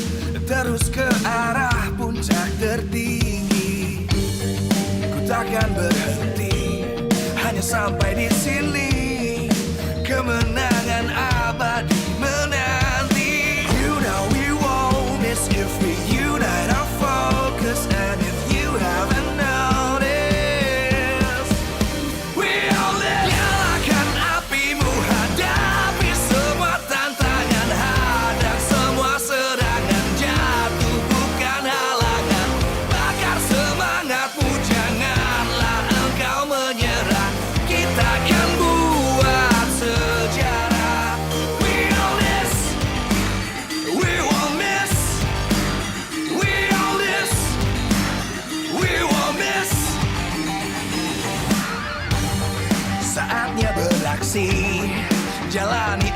Speaker 7: terus ke arah puncak tertinggi. Ku takkan berhenti hanya sampai di sini. Kemenangan abadi menanti. You know we won't miss if we unite our focus. And if you haven't noticed, we all live. Nyalakan apimu, hadapi semua tantangan, hadang semua serangan, jatuh bukan halangan. Bakar semangatmu, janganlah engkau menyerah. Kita akan buat sejarah. We all this, we won't miss. We all this, we won't miss. Saatnya beraksi, jalani